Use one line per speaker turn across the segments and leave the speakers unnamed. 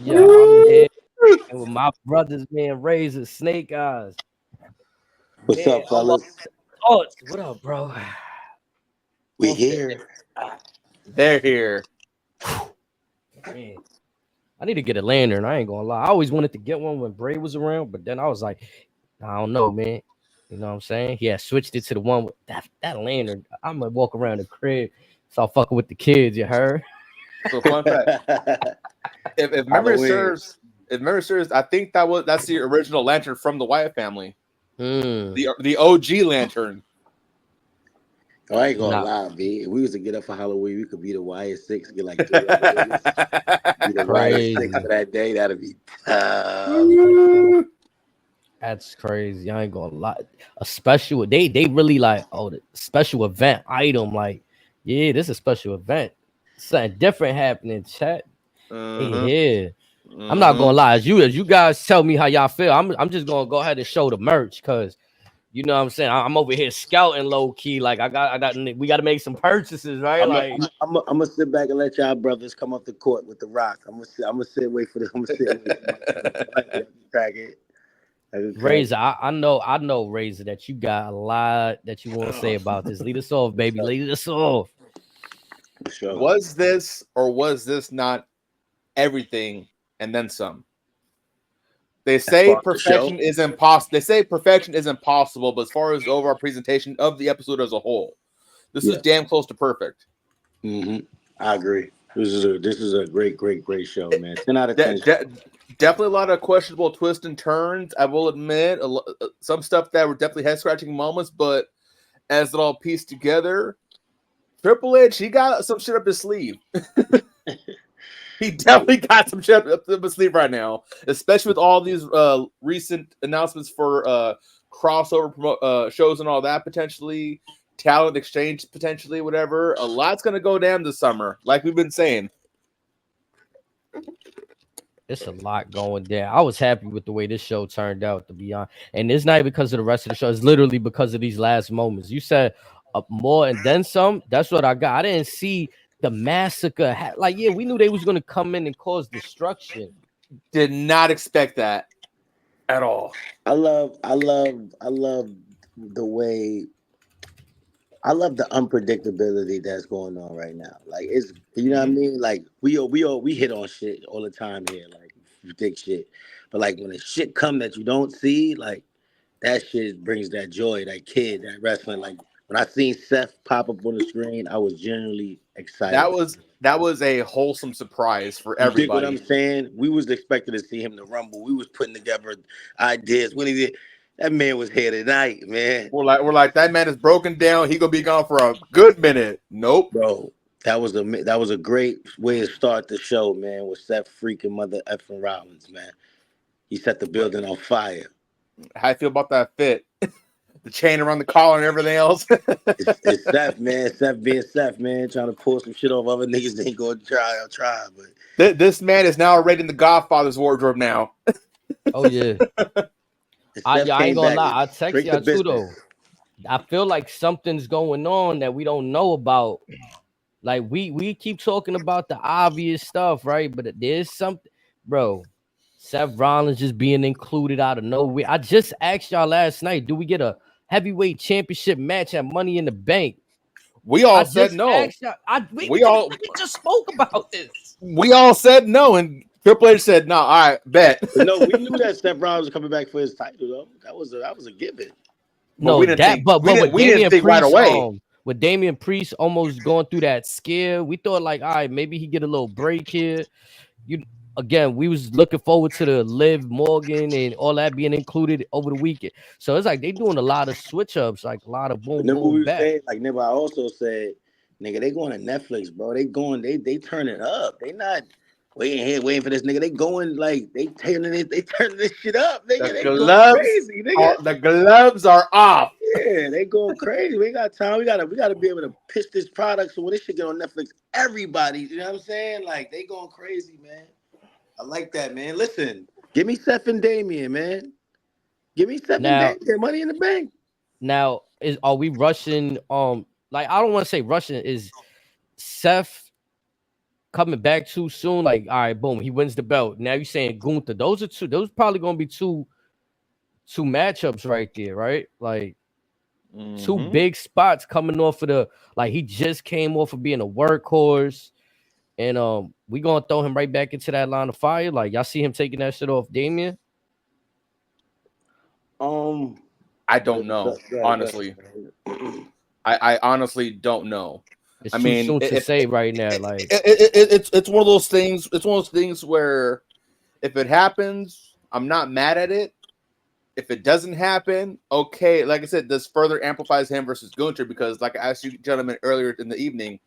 Yeah, I'm here with my brothers, man. Razor, Snake Eyes,
What's
man.
up, fellas?
Thoughts. What up, bro?
We
Off the
here.
They're here.
man. I need to get a lantern. I ain't gonna lie. I always wanted to get one when Bray was around, but then I was like, I don't know, man. You know what I'm saying? Yeah, switched it to the one with that lantern. I'm gonna walk around the crib, start fucking with the kids. You heard?
So fun fact: if memory
Halloween.
serves, I think that's the original lantern from the Wyatt family.
Mm.
The OG lantern.
Oh, I ain't gonna
Nah,
lie, B. If we was to get up for Halloween, we could be the YS6, get like 3 other niggas. Be the YS6
crazy.
for that day. That'd be tough.
That's crazy. I ain't gonna lie. A special they really like the special event item. Like, yeah, this is a special event. Something different happening, chat.
Uh-huh.
Yeah. I'm not gonna lie. As you guys tell me how y'all feel, I'm just gonna go ahead and show the merch because you know what I'm saying. I'm over here scouting low key. Like we gotta make some purchases, right? Like
I'm gonna sit back and let y'all brothers come off the court with the rock. I'm gonna sit and wait for the. I'm gonna sit and wait for the crack it.
Razor, I know Razor that you got a lot that you want to say about this. Lead us off, baby. Lead us off.
Sure.
Was this or was this not everything and then some? They say perfection is impossible. They say perfection is impossible, but as far as the overall presentation of the episode as a whole, this is damn close to perfect.
Mm-hmm. I agree. This is a great show, man. 10 out of 10.
Definitely a lot of questionable twists and turns. I will admit, some stuff that were definitely head scratching moments, but as it all pieced together, Triple H, he got some shit up his sleeve. He definitely got some shit up his sleeve right now, especially with all these recent announcements for crossover shows and all that potentially, talent exchange potentially, whatever. A lot's gonna go down this summer, like we've been saying.
It's a lot going down. I was happy with the way this show turned out, to be honest. And it's not because of the rest of the show. It's literally because of these last moments. You said more and then some. That's what I got. I didn't see the massacre. Like, yeah, we knew they was going to come in and cause destruction.
Did not expect that at all.
I love the way. I love the unpredictability that's going on right now. Like it's, you know what I mean. Like we hit on shit all the time here. Like predict shit, but like when the shit come that you don't see, like that shit brings that joy, that kid, that wrestling. Like when I seen Seth pop up on the screen, I was genuinely excited.
That was a wholesome surprise for
You dig what
everybody.
I'm saying? We was expecting to see him in the Rumble. We was putting together ideas when he did. That man was here tonight, man.
We're like that man is broken down. He gonna be gone for a good minute. Nope,
Bro. That was a great way to start the show, man. With Seth freaking mother effing Rollins, man. He set the building on fire.
how I feel about that fit, the chain around the collar and everything else.
It's Seth, man. Seth being Seth, man, trying to pull some shit off other niggas. They ain't gonna try, but
This man is now raiding the Godfather's wardrobe now.
Oh, yeah. I ain't gonna lie. I text y'all too, though. I feel like something's going on that we don't know about. Like we keep talking about the obvious stuff, right? But there's something, bro. Seth Rollins just being included out of nowhere. I just asked y'all last night, do we get a heavyweight championship match at Money in the Bank?
We all said no.
We just spoke about this.
We all said no, and Triple H said no. All right, bet.
But no, we knew that Seth Rollins was coming back for his title, though. That was a given.
No,
we didn't think right away.
With Damian Priest almost going through that scare, we thought like, all right, maybe he get a little break here. Again, we was looking forward to the Liv Morgan and all that being included over the weekend. So it's like they doing a lot of switch ups, like a lot of boom,
Remember
boom,
we
back.
saying, like, never I also said, nigga, they going to Netflix, bro. They turn it up. They not waiting for this nigga. They going like they turning this shit up. Nigga, they going crazy, nigga.
The gloves are off.
Yeah, they going crazy. We ain't got time. We gotta be able to pitch this product. So when this shit get on Netflix, everybody, you know what I'm saying? Like they going crazy, man. I like that, man. Listen, give me Seth and Damian, man. Give me Seth and Damian. Money in the Bank.
Now, are we rushing? Like I don't want to say rushing. Is Seth coming back too soon. Like, all right, boom, he wins the belt. Now you're saying Gunther. Those probably gonna be two matchups right there, right? Like two big spots coming off of he just came off of being a workhorse. And we gonna throw him right back into that line of fire. Like, y'all see him taking that shit off Damian?
I don't know, honestly. I honestly don't know.
It's too soon to say right now. Like,
it's one of those things. It's one of those things where if it happens, I'm not mad at it. If it doesn't happen, okay. Like I said, this further amplifies him versus Gunther because, like I asked you gentlemen earlier in the evening,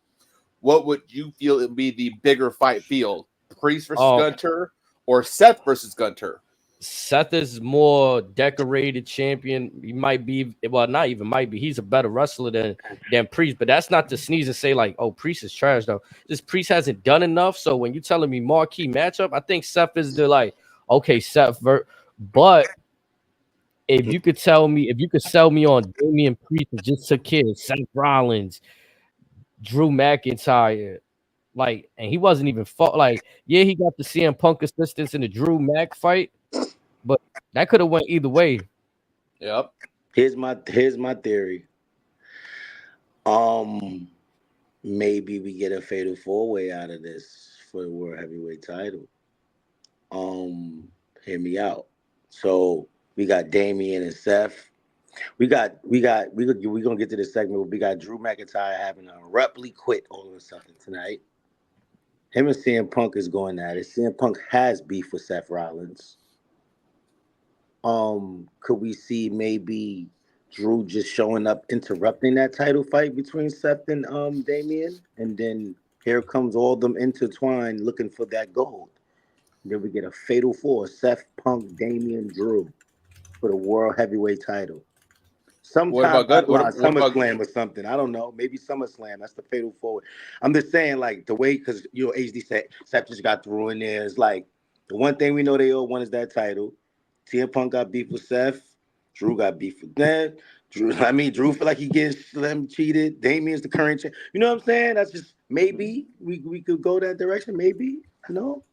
what would you feel it would be the bigger fight field? Priest versus Gunther or Seth versus Gunther?
Seth is more decorated champion. He might be, well, not even might be. He's a better wrestler than Priest, but that's not to sneeze and say like, oh, Priest is trash though. This Priest hasn't done enough. So when you're telling me marquee matchup, I think Seth is the okay, Seth. But if you could sell me on Damian Priest and just took care of Seth Rollins, Drew McIntyre, and he wasn't even fought. Yeah, he got the CM Punk assistance in the Drew Mac fight. But that could have went either way.
Yep.
Here's my theory. Maybe we get a fatal 4-way out of this for the World Heavyweight title. Hear me out. So we got Damian and Seth. We're gonna get to this segment where we got Drew McIntyre having to abruptly quit all of a sudden tonight. Him and CM Punk is going at it. CM Punk has beef with Seth Rollins. Could we see maybe Drew just showing up, interrupting that title fight between Seth and Damian, and then here comes all them intertwined looking for that gold. Then we get a fatal 4: Seth, Punk, Damian, Drew for the World Heavyweight title. Sometime SummerSlam or something. I don't know. Maybe SummerSlam. That's the fatal 4. I'm just saying, the way, because HD said Seth just got through in there. It's the one thing we know they all want is that title. CM Punk got beef with Seth. Drew got beef with that. Drew feel like he gets them cheated. Damian's the current champ. You know what I'm saying? That's just maybe we could go that direction. Maybe. No.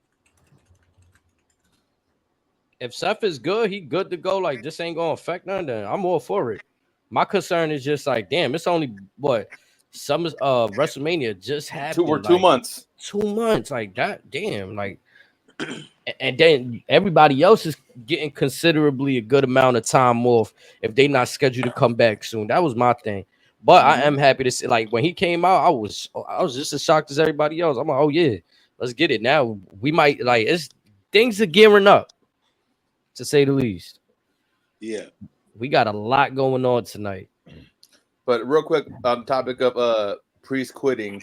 If Seth is good, he good to go. This ain't gonna affect nothing. Then I'm all for it. My concern is just damn, it's only WrestleMania just happened.
2 months.
2 months. That, damn, and then everybody else is getting considerably a good amount of time off if they not scheduled to come back soon. That was my thing. But I am happy to see, when he came out, I was just as shocked as everybody else. I'm like, oh yeah, let's get it now. We might things are gearing up, to say the least.
Yeah,
we got a lot going on tonight.
But real quick, on topic of Priest quitting,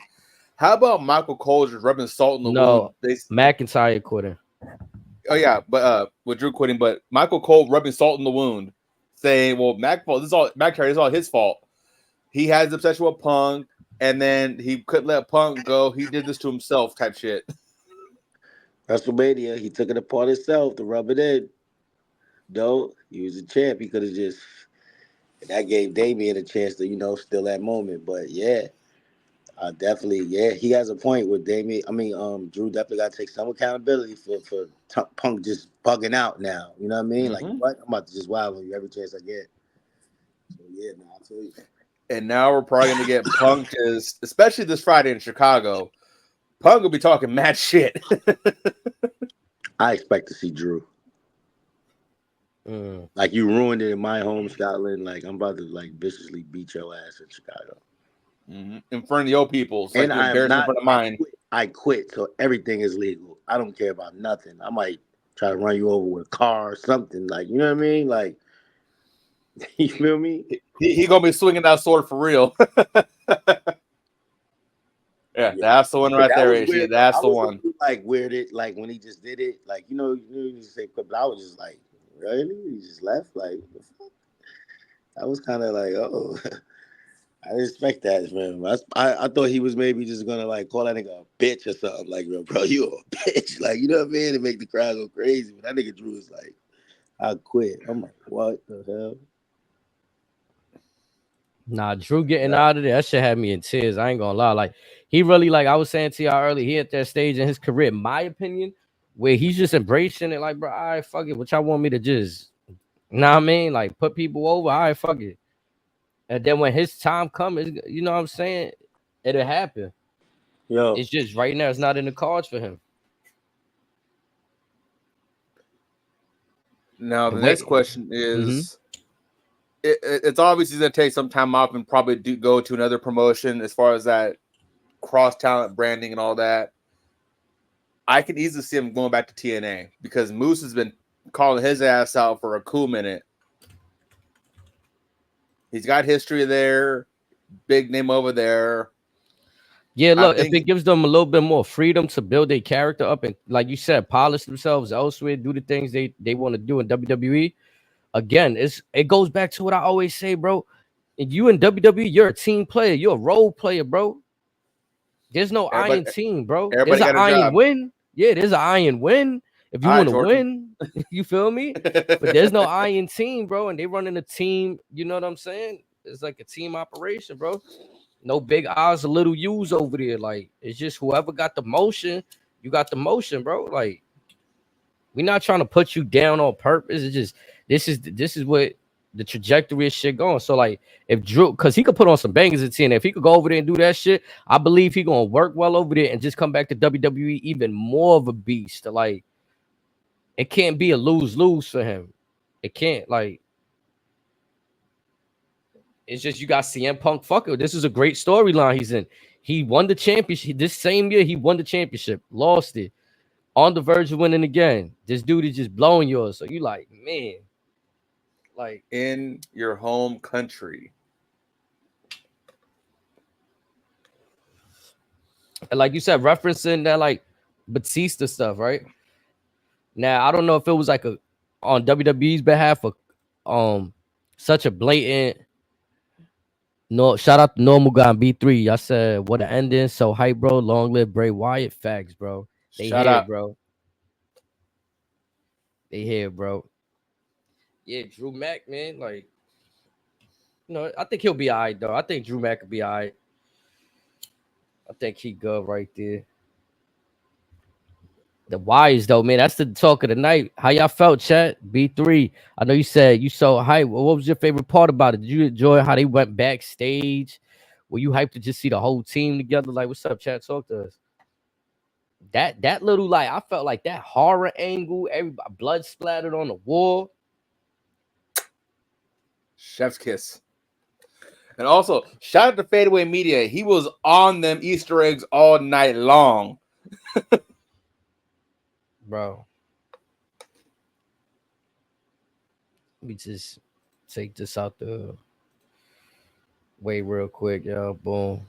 how about Michael Cole just rubbing salt in the wound?
McIntyre quitting.
Oh yeah, but with Drew quitting, but Michael Cole rubbing salt in the wound, saying, "Well, McIntyre is all his fault. He has an obsession with Punk, and then he couldn't let Punk go. He did this to himself," type shit.
WrestleMania, he took it upon himself to rub it in. No, he was a champ. He could have just. That gave Damian a chance to, steal that moment. But yeah. Definitely, yeah, he has a point with Damian. Drew definitely got to take some accountability for Punk just bugging out now. You know what I mean? What? I'm about to just wild on you every chance I get. So yeah, man, I tell you.
And now we're probably gonna get Punk, especially this Friday in Chicago. Punk will be talking mad shit.
I expect to see Drew. You ruined it in my home, Scotland. I'm about to viciously beat your ass in Chicago.
In front of your people,
and I'm
embarrassed in front of mine.
I quit, so everything is legal. I don't care about nothing. I might try to run you over with a car or something. You know what I mean? You feel me?
He gonna be swinging that sword for real. Yeah, that's the one right there. That's the one.
Weirded, when he just did it, you just say, but I was just really? He just left? The fuck? I was kind of oh. I didn't expect that, man. I thought he was maybe just gonna call that nigga a bitch or something. Bro, you a bitch. You know what I mean? To make the crowd go crazy. But that nigga Drew is I quit. I'm like, what the hell?
Nah, Drew getting out of there, that shit had me in tears. I ain't gonna lie. he really, like I was saying to y'all earlier, he at that stage in his career, in my opinion, where he's just embracing it. Like, bro, all right, fuck it. What y'all want me to just, you know what I mean? Like, put people over. All right, fuck it. And then when his time comes, you know what I'm saying? It'll happen.
Yo,
It's just right now, it's not in the cards for him.
Now, the next question is, it's obviously going to take some time off and probably go to another promotion as far as that cross-talent branding and all that. I can easily see him going back to TNA because Moose has been calling his ass out for a cool minute. He's got history there, big name over there.
Yeah, look, if it gives them a little bit more freedom to build their character up and, like you said, polish themselves elsewhere, do the things they want to do in WWE. Again, it goes back to what I always say, bro. And you in WWE, you're a team player. You're a role player, bro. There's no iron team, bro. There's an iron win. Yeah, there's an iron win. If you want to win, you feel me? But there's no iron team, bro. And they running a team, you know what I'm saying? It's like a team operation, bro. No big I's or little U's over there. Like, it's just whoever got the motion, you got the motion, bro. Like, we're not trying to put you down on purpose. It's just this is what the trajectory of shit going. So, like, if Drew, because he could put on some bangers at TNA, if he could go over there and do that shit, I believe he gonna work well over there and just come back to WWE even more of a beast. Like, it can't be a lose-lose for him. It can't, like, it's just you got CM Punk. Fuck it. This is a great storyline he's in. He won the championship. This same year, he won the championship, lost it. On the verge of winning again. This dude is just blowing yours. So you like, man. Like,
in your home country.
And like you said, referencing that, like, Batista stuff, right? Now, I don't know if it was like on WWE's behalf of such a blatant. No, shout out to Normal Guy B3. I said, what an ending. So hype, bro. Long live Bray Wyatt. Facts, bro. They
Shout
here,
out.
bro. They here, bro. Yeah, Drew Mack, man. Like, you know, I think he'll be all right, though. I think Drew Mack will be all right. I think he good right there. The Wires, though, man. That's the talk of the night. How y'all felt, chat? B3. I know you said you so hyped. What was your favorite part about it? Did you enjoy how they went backstage? Were you hyped to just see the whole team together? Like, what's up, chat? Talk to us. That little, like, I felt like that horror angle, everybody blood splattered on the wall.
Chef's kiss. And also, shout out to Fadeaway Media. He was on them Easter eggs all night long.
Bro. Let me just take this out the way real quick, yo. Boom.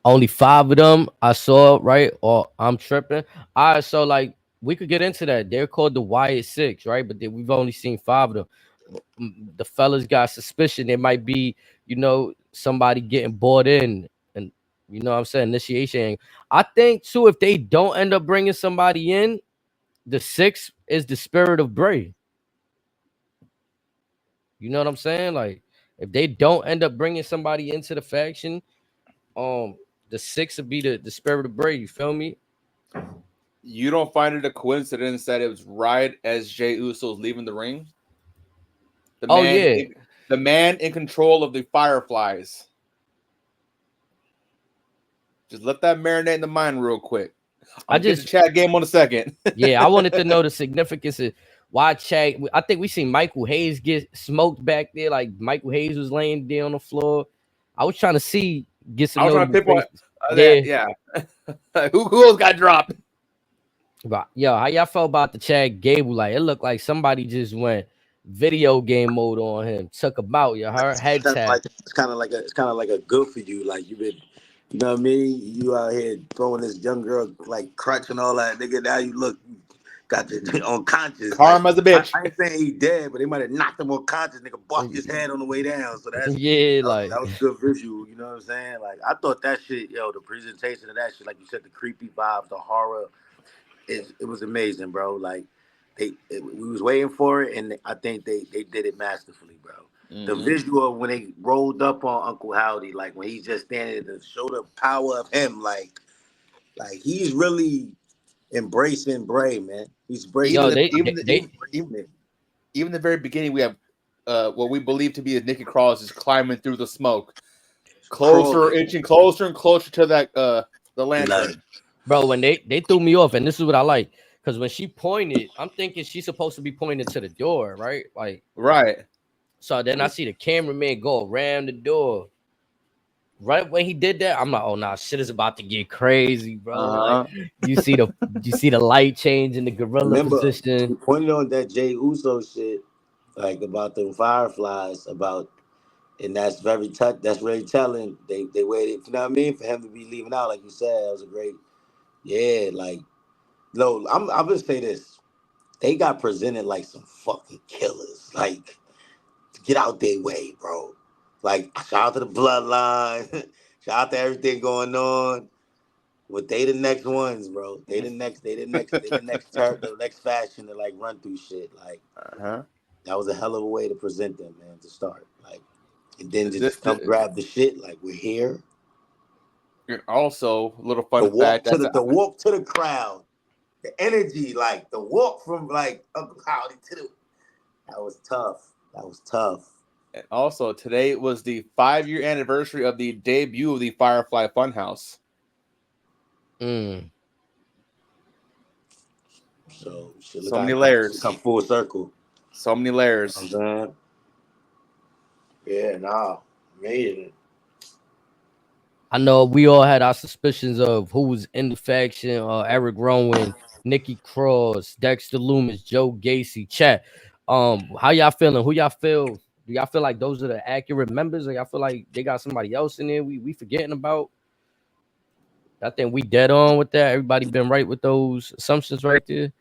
Only 5 of them I saw, right? Or I'm tripping. All right, so, like, we could get into that. They're called the Wyatt 6, right? But we've only seen 5 of them. The fellas got suspicion there might be, you know, somebody getting bought in, and you know what I'm saying, initiation. I think too, if they don't end up bringing somebody in, the 6 is the spirit of Bray. You know what I'm saying? Like, if they don't end up bringing somebody into the faction, the 6 would be the spirit of Bray. You feel me?
You don't find it a coincidence that it was right as Jey Uso was leaving the ring? The man in control of the Fireflies. Just let that marinate in the mind real quick. I'll get the chat game on a second.
Yeah, I wanted to know the significance of why Chad. I think we seen Michael Hayes get smoked back there. Like, Michael Hayes was laying there on the floor. I was trying to get some.
I was trying to pinpoint. Yeah. Who else got dropped?
But yo, how y'all felt about the Chad Gable? Like, it looked like somebody just went video game mode on him, took him out. You heard head tap.
It's kind of like a good for you. Like, you've been, you know what I mean? You out here throwing this young girl like crutch and all that, nigga. Now you look, got the unconscious.
Karma's a bitch.
I ain't saying he dead, but they might have knocked him unconscious. Nigga bust his head on the way down. So that's that was good visual. You know what I'm saying? Like, I thought that shit, yo, the presentation of that shit, like you said, the creepy vibes, the horror. It was amazing, bro. Like, we was waiting for it, and I think they did it masterfully, bro. The visual when they rolled up on Uncle Howdy, like when he's just standing to show the power of him, like he's really embracing Bray, man. He's
Even
embracing
the very beginning, we have what we believe to be Nikki Cross is climbing through the smoke, inching closer and closer to that the lantern.
Bro, when they threw me off, and this is what I like, because when she pointed, I'm thinking she's supposed to be pointing to the door, right? Like,
right.
So then I see the cameraman go around the door. Right when he did that, I'm like, oh nah, shit is about to get crazy, bro. Like, you see the light change in the gorilla position.
You pointed on that Jay Uso shit, like about the fireflies, and that's very really telling. They waited, you know what I mean, for him to be leaving out, like you said. That was a great, like, no, I'm gonna say this. They got presented like some fucking killers. Like, get out their way, bro. Like, shout out to the bloodline. Shout out to everything going on. But they the next ones, bro. They the next the next fashion to like run through shit. Like, that was a hell of a way to present them, man, to start. Like, and then just come grab the shit. Like, we're here.
And also, a little fun fact.
The walk to the crowd. The energy, like the walk from like Uncle Howdy to the. That was tough.
And also, today was the 5-year anniversary of the debut of the Firefly Funhouse.
So
many layers.
Come full circle.
So many layers.
Amazing.
I know we all had our suspicions of who was in the faction. Eric Rowan, Nikki Cross, Dexter Loomis, Joe Gacy. Chat. How y'all feeling? Who y'all feel? Do y'all feel like those are the accurate members, or y'all feel like they got somebody else in there we forgetting about? I think we dead on with that. Everybody been right with those assumptions right there.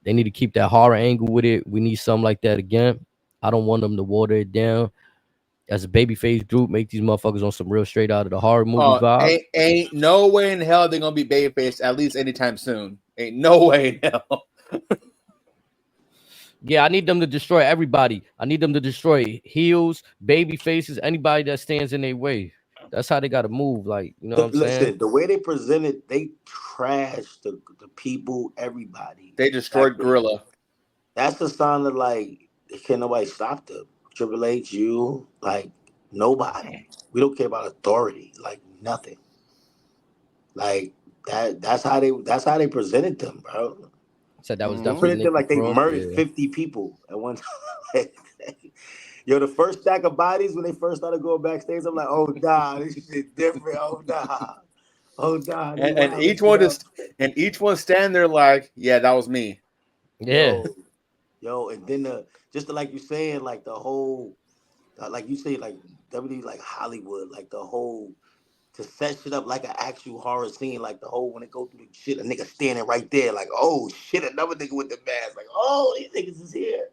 They need to keep that horror angle with it. We need something like that again. I don't want them to water it down. As a babyface group, make these motherfuckers on some real straight out of the horror movie vibe.
Ain't no way in hell they're gonna be babyface at least anytime soon. Ain't no way in hell.
Yeah, I need them to destroy everybody. I need them to destroy heels, baby faces, anybody that stands in their way. That's how they got to move. Like, you know what I'm saying?
Listen, the way they presented, they trashed the people, everybody.
They destroyed Gorilla.
That's a sign of like, can nobody stop them? Triple H, you, like, nobody. We don't care about authority, like nothing. Like that's how they presented them, bro.
Said that was definitely
them like they murdered 50 people at one time. Yo, the first stack of bodies when they first started going backstage, I'm like, oh nah, this shit different. Oh nah.
And each one stand there like, yeah, that was me.
Yeah.
Yo, and then like you saying, like the whole, like you say, like WWE, like Hollywood, like the whole, to set shit up like an actual horror scene, like the whole, when they go through the shit, a nigga standing right there, like, oh shit, another nigga with the mask, like, oh, these niggas is here.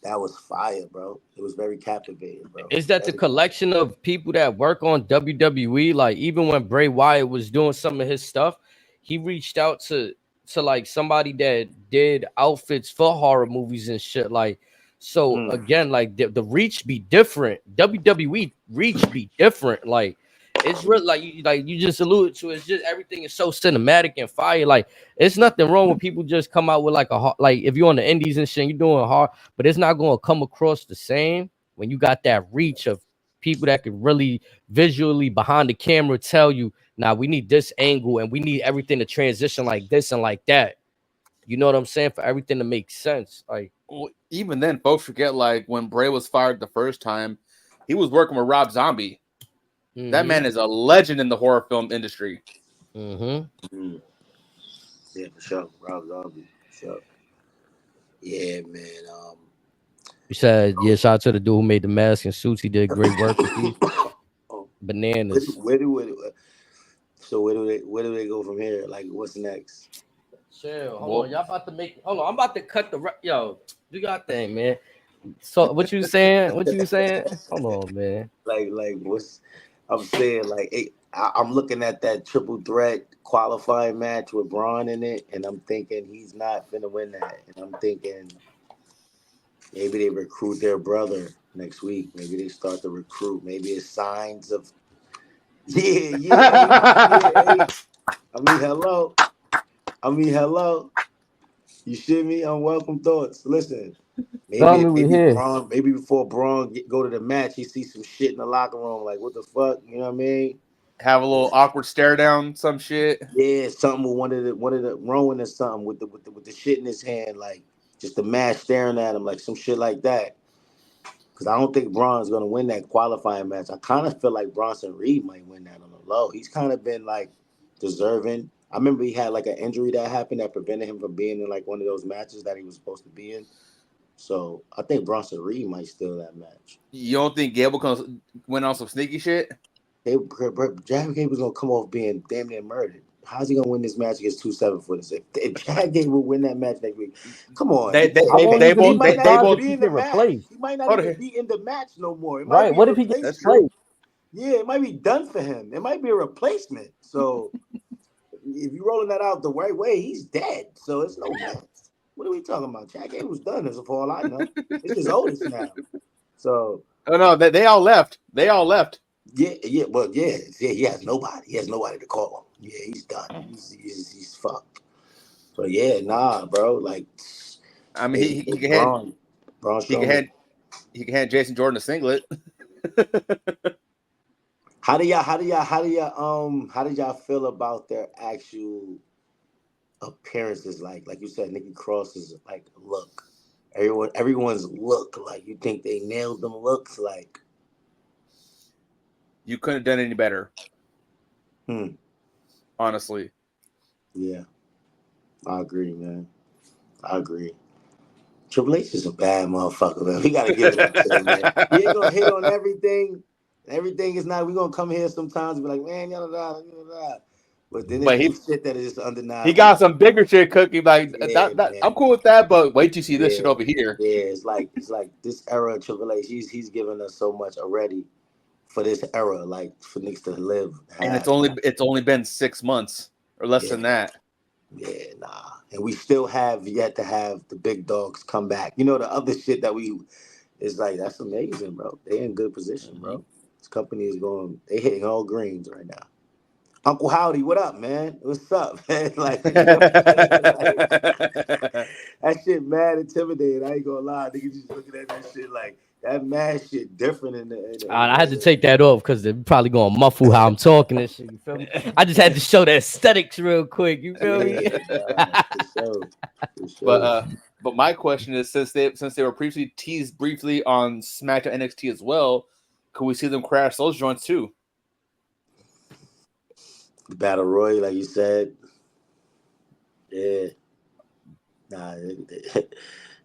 That was fire, bro. It was very captivating, bro.
Is that the collection of people that work on WWE? Like, even when Bray Wyatt was doing some of his stuff, he reached out to like somebody that did outfits for horror movies and shit. Like, so again, like the reach be different. WWE reach be different. Like, it's real, like you just alluded to. It's just everything is so cinematic and fire. Like, it's nothing wrong with people just come out with like if you're on the indies and shit, you're doing hard, but it's not going to come across the same when you got that reach of people that could really visually behind the camera tell you, now we need this angle and we need everything to transition like this and like that. You know what I'm saying? For everything to make sense. Like,
even then, folks forget, like, when Bray was fired the first time, he was working with Rob Zombie. That man is a legend in the horror film industry.
Yeah, for sure. Rob Zombie. For sure. Yeah, man.
You said, yeah, shout out to the dude who made the mask and suits. He did great work with these. Bananas.
Where do they go from here? Like, what's next?
Chill. Hold on. Y'all about to make. Hold on. I'm about to cut the. Yo, do your thing, man. So, what you saying? Hold on, man.
Like, I'm saying, like, I'm looking at that triple threat qualifying match with Braun in it, and I'm thinking he's not finna win that. And I'm thinking Maybe they recruit their brother next week. Maybe they start to recruit. Maybe it's signs of hey. Hello. You shit me? Unwelcome thoughts. Listen, maybe before Braun go to the match, he sees some shit in the locker room. Like, what the fuck? You know what I mean?
Have a little awkward stare down, some shit.
Yeah, something with one of the Rowan or something with the shit in his hand, like just the match staring at him, like some shit like that. Because I don't think Braun's gonna win that qualifying match. I kind of feel like Bronson Reed might win that on the low. He's kind of been like deserving. I remember he had like an injury that happened that prevented him from being in like one of those matches that he was supposed to be in. So I think Bronson Reed might steal that match.
You don't think Gable went on some sneaky shit?
Jack Gable's gonna come off being damn near murdered. How's he gonna win this match against 2-7-footers? If Jack Gable win that match next week, come on.
They
might not
both
be in the match. He might not even be in the match no more. It might
right?
Be
What if he gets played?
Yeah, it might be done for him. It might be a replacement. So if you're rolling that out the right way, he's dead. So it's no match. What are we talking about? Jack Gable's done, as for all I know. It's his oldest now. So
no, they all left. They all left.
Yeah. He has nobody. He has nobody to call him. Yeah, he's done. He's fucked. So yeah, nah, bro. Like,
I mean, he can hand Jason Jordan a singlet.
How do y'all feel about their actual appearances? Like you said, Nikki Cross's like look. Everyone's look. Like, you think they nailed them looks? Like,
you couldn't have done any better. Honestly.
Yeah. I agree, man. I agree. Triple H is a bad motherfucker, man. We gotta give it up to him, man. He ain't gonna hit on everything. Everything is not. We're gonna come here sometimes and be like, man, yada. But then there's shit that is just undeniable.
He got some bigger shit cooking. Like I'm cool with that, but wait till you see this shit over here.
Yeah, it's like this era of Triple H. He's given us so much already for this era, like for niggas to live.
And it's only been 6 months or less than that.
Yeah, nah. And we still have yet to have the big dogs come back. You know, the other shit that is like, that's amazing, bro. They in good position, bro. This company is they hitting all greens right now. Uncle Howdy, what up, man? What's up, man? Like, you know that shit mad intimidating. I ain't gonna lie. Niggas just looking at that shit like, that mad shit different in the
I had to take that off because they're probably gonna muffle how I'm talking and shit. You feel me? I just had to show the aesthetics real quick. You feel me?
But my question is, since they were previously teased briefly on SmackDown NXT as well, could we see them crash those joints too?
Battle Royale, like you said. Yeah. Nah.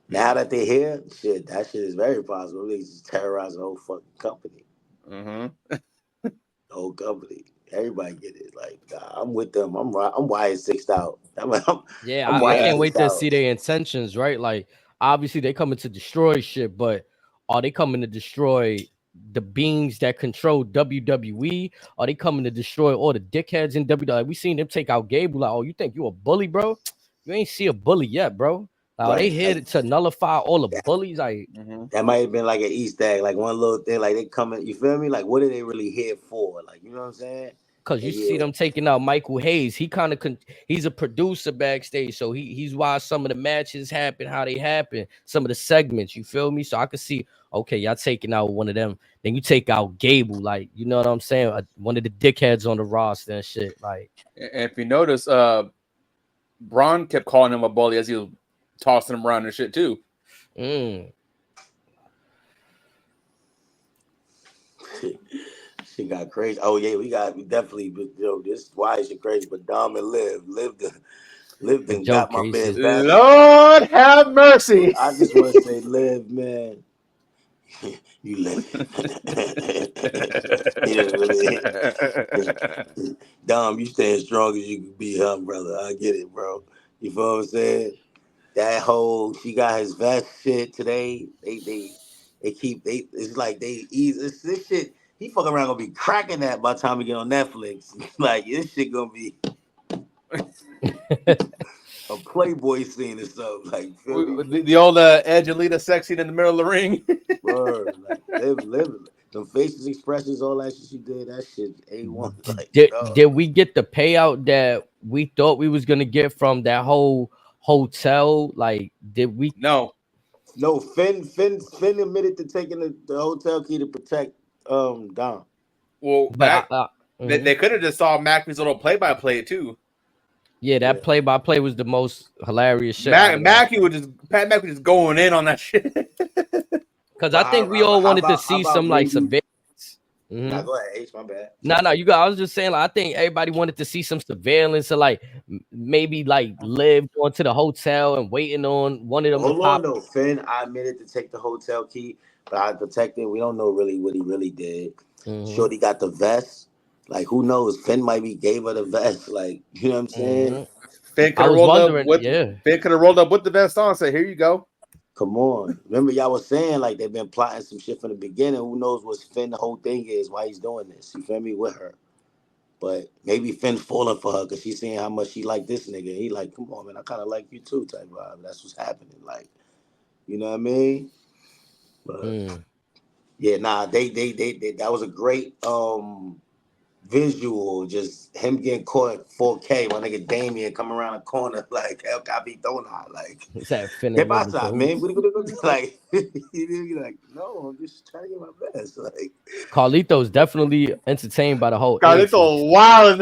Now that they're here, that shit is very possible. They just terrorize the whole fucking company. The whole company. Everybody get it. Like, nah, I'm with them. I'm wired 6'd out. I
can't wait to see their intentions, right? Like, obviously they coming to destroy shit, but are they coming to destroy the beings that control WWE? Are they coming to destroy all the dickheads in WWE? Like, we seen them take out Gable. Like, oh, you think you a bully, bro? You ain't see a bully yet, bro. Like, they here to nullify all the bullies. Like,
that might have been like an Easter egg, like one little thing. Like, they coming. You feel me? Like, what are they really here for? Like, you know what I'm saying?
Because you see them taking out Michael Hayes. He kind of he's a producer backstage, so he's why some of the matches happen, how they happen, some of the segments. You feel me? So I could see, okay, y'all taking out one of them, then you take out Gable, like, you know what I'm saying? One of the dickheads on the roster and shit. Like,
and if you notice, Braun kept calling him a bully as he was tossing him around and shit too.
She got crazy. Oh yeah, we definitely, this is why shit crazy. But Dom and lived and got my man back.
Lord have mercy.
I just want to say, Liv, man, you live. Dom, you staying strong as you can be, huh, brother? I get it, bro. You feel what I'm saying? That whole, she got his vest shit today. It's like they ease this shit. He fucking around gonna be cracking that by the time we get on Netflix. Like, this shit gonna be a Playboy scene or something. Like
the old Angelina sex scene in the middle of the ring.
Word, like live. The faces, expressions, all that shit she did, that shit A1. Like,
did we get the payout that we thought we was gonna get from that whole hotel? Like, did we?
No.
Finn admitted to taking the hotel key to protect Dom.
Well,
but
they could have just saw Mackey's little play-by-play too.
Yeah, that play-by-play was the most hilarious shit.
Pat Mackey was just going in on that shit.
Because I think we all wanted to see some like surveillance.
Nah, go ahead, H, my bad.
No, you got. I was just saying, like, I think everybody wanted to see some surveillance, or like maybe like Liv going to the hotel and waiting on one of them.
Hold on, though, Finn. I admitted to take the hotel key, but I protected. We don't know really what he really did. Shorty got the vest. Like, who knows? Finn might be gave her the vest. Like, you know what I'm saying?
Finn could have rolled up with the vest on. Say, here you go.
Come on. Remember, y'all was saying like they've been plotting some shit from the beginning. Who knows what Finn the whole thing is, why he's doing this. You feel me? With her. But maybe Finn's falling for her because she's seeing how much she like this nigga. He like, come on, man, I kind of like you too, type vibe. That's what's happening. Like, you know what I mean? But yeah, nah, they that was a great visual, just him getting caught at 4K. My nigga Damien come around the corner like El Capi Donut, like get outside, man. Like, you're like, no, I'm just trying to get my best. Like,
Carlito's definitely entertained by the whole.
Carlito wild.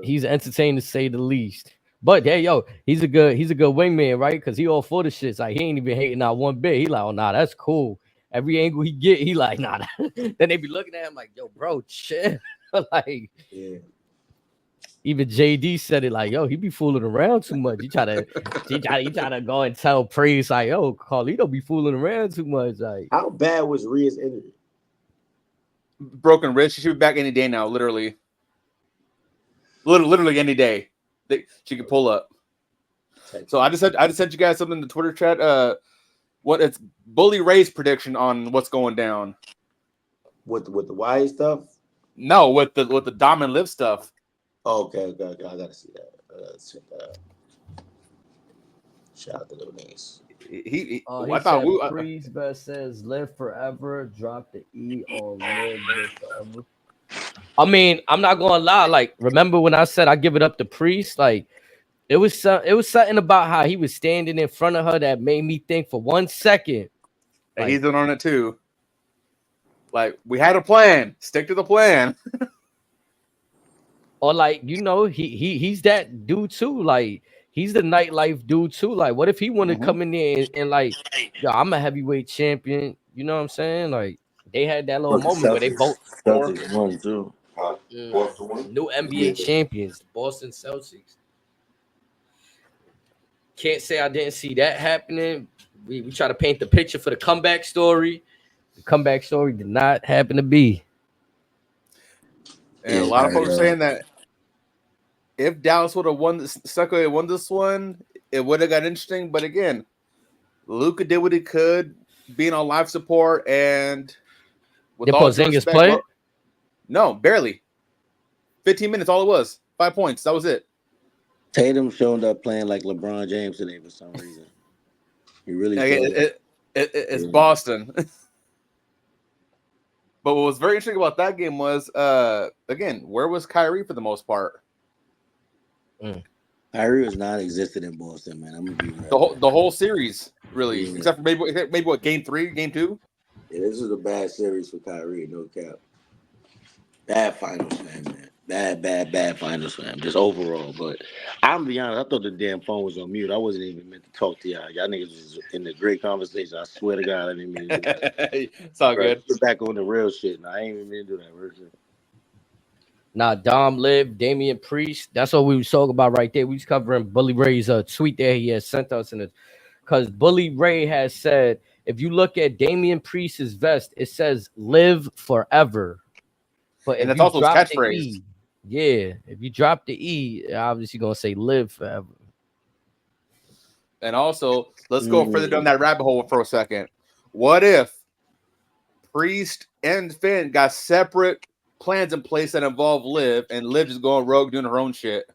He's entertained to say the least. But yeah, yo, he's a good wingman, right? Because he all for the shits. Like, he ain't even hating out one bit. He like, oh nah, that's cool. Every angle he get, he like, nah. Then they be looking at him like, yo, bro, chill. Like, even JD said it like, yo, he be fooling around too much. He try to go and tell Priest like, yo, Carlito be fooling around too much. Like,
how bad was Rhea's injury?
Broken wrist. She should be back any day now, literally any day. She could pull up. So I just sent you guys something in the Twitter chat. What it's Bully Ray's prediction on what's going down
with the Y stuff?
No, with the Dom and Liv stuff.
Oh, okay. I gotta see that. Check that out. Shout out to Little Niece.
I thought Priest best says live forever. Drop the E on live forever. I mean, I'm not gonna lie. Like, remember when I said I give it up to Priest? Like, it was something about how he was standing in front of her that made me think for 1 second.
Like, he's in on it too. Like, we had a plan. Stick to the plan.
Or like, you know, he's that dude too. Like, he's the nightlife dude too. Like, what if he wanted to come in there and like, yo, I'm a heavyweight champion. You know what I'm saying? Like, they had that little moment where they both
won too.
New NBA champions, the Boston Celtics. Can't say I didn't see that happening. We try to paint the picture for the comeback story. The comeback story did not happen to be.
And a lot of folks are saying that if Dallas would have won this one, it would have got interesting. But again, Luka did what he could, being on life support, and with
did
all
Porzingis play?
No, barely. 15 minutes, all it was. 5 points. That was it.
Tatum showed up playing like LeBron James today for some reason. He really
it's Boston. But what was very interesting about that game was, again, where was Kyrie for the most part?
Kyrie was non-existent in Boston, man. I'm gonna be real.
The whole series, really, except for maybe what, game 3, game 2.
Yeah, this is a bad series for Kyrie, no cap. Bad finals, man. Bad finals for him, just overall. But I'm gonna be honest, I thought the damn phone was on mute. I wasn't even meant to talk to y'all. Y'all niggas was in the great conversation. I swear to God, I didn't mean to do that.
It's all good.
Get back on the real shit. No, I ain't even mean to do that.
Nah, Dom, Liv, Damian Priest. That's what we was talking about right there. We was covering Bully Ray's tweet there he had sent us, because Bully Ray has said, if you look at Damian Priest's vest, it says "Live Forever." But
and
if
that's also his catchphrase.
E, yeah, if you drop the E, obviously gonna say "Live Forever."
And also, let's go further down that rabbit hole for a second. What if Priest and Finn got separate plans in place that involve Liv, and Liv just going rogue doing her own shit?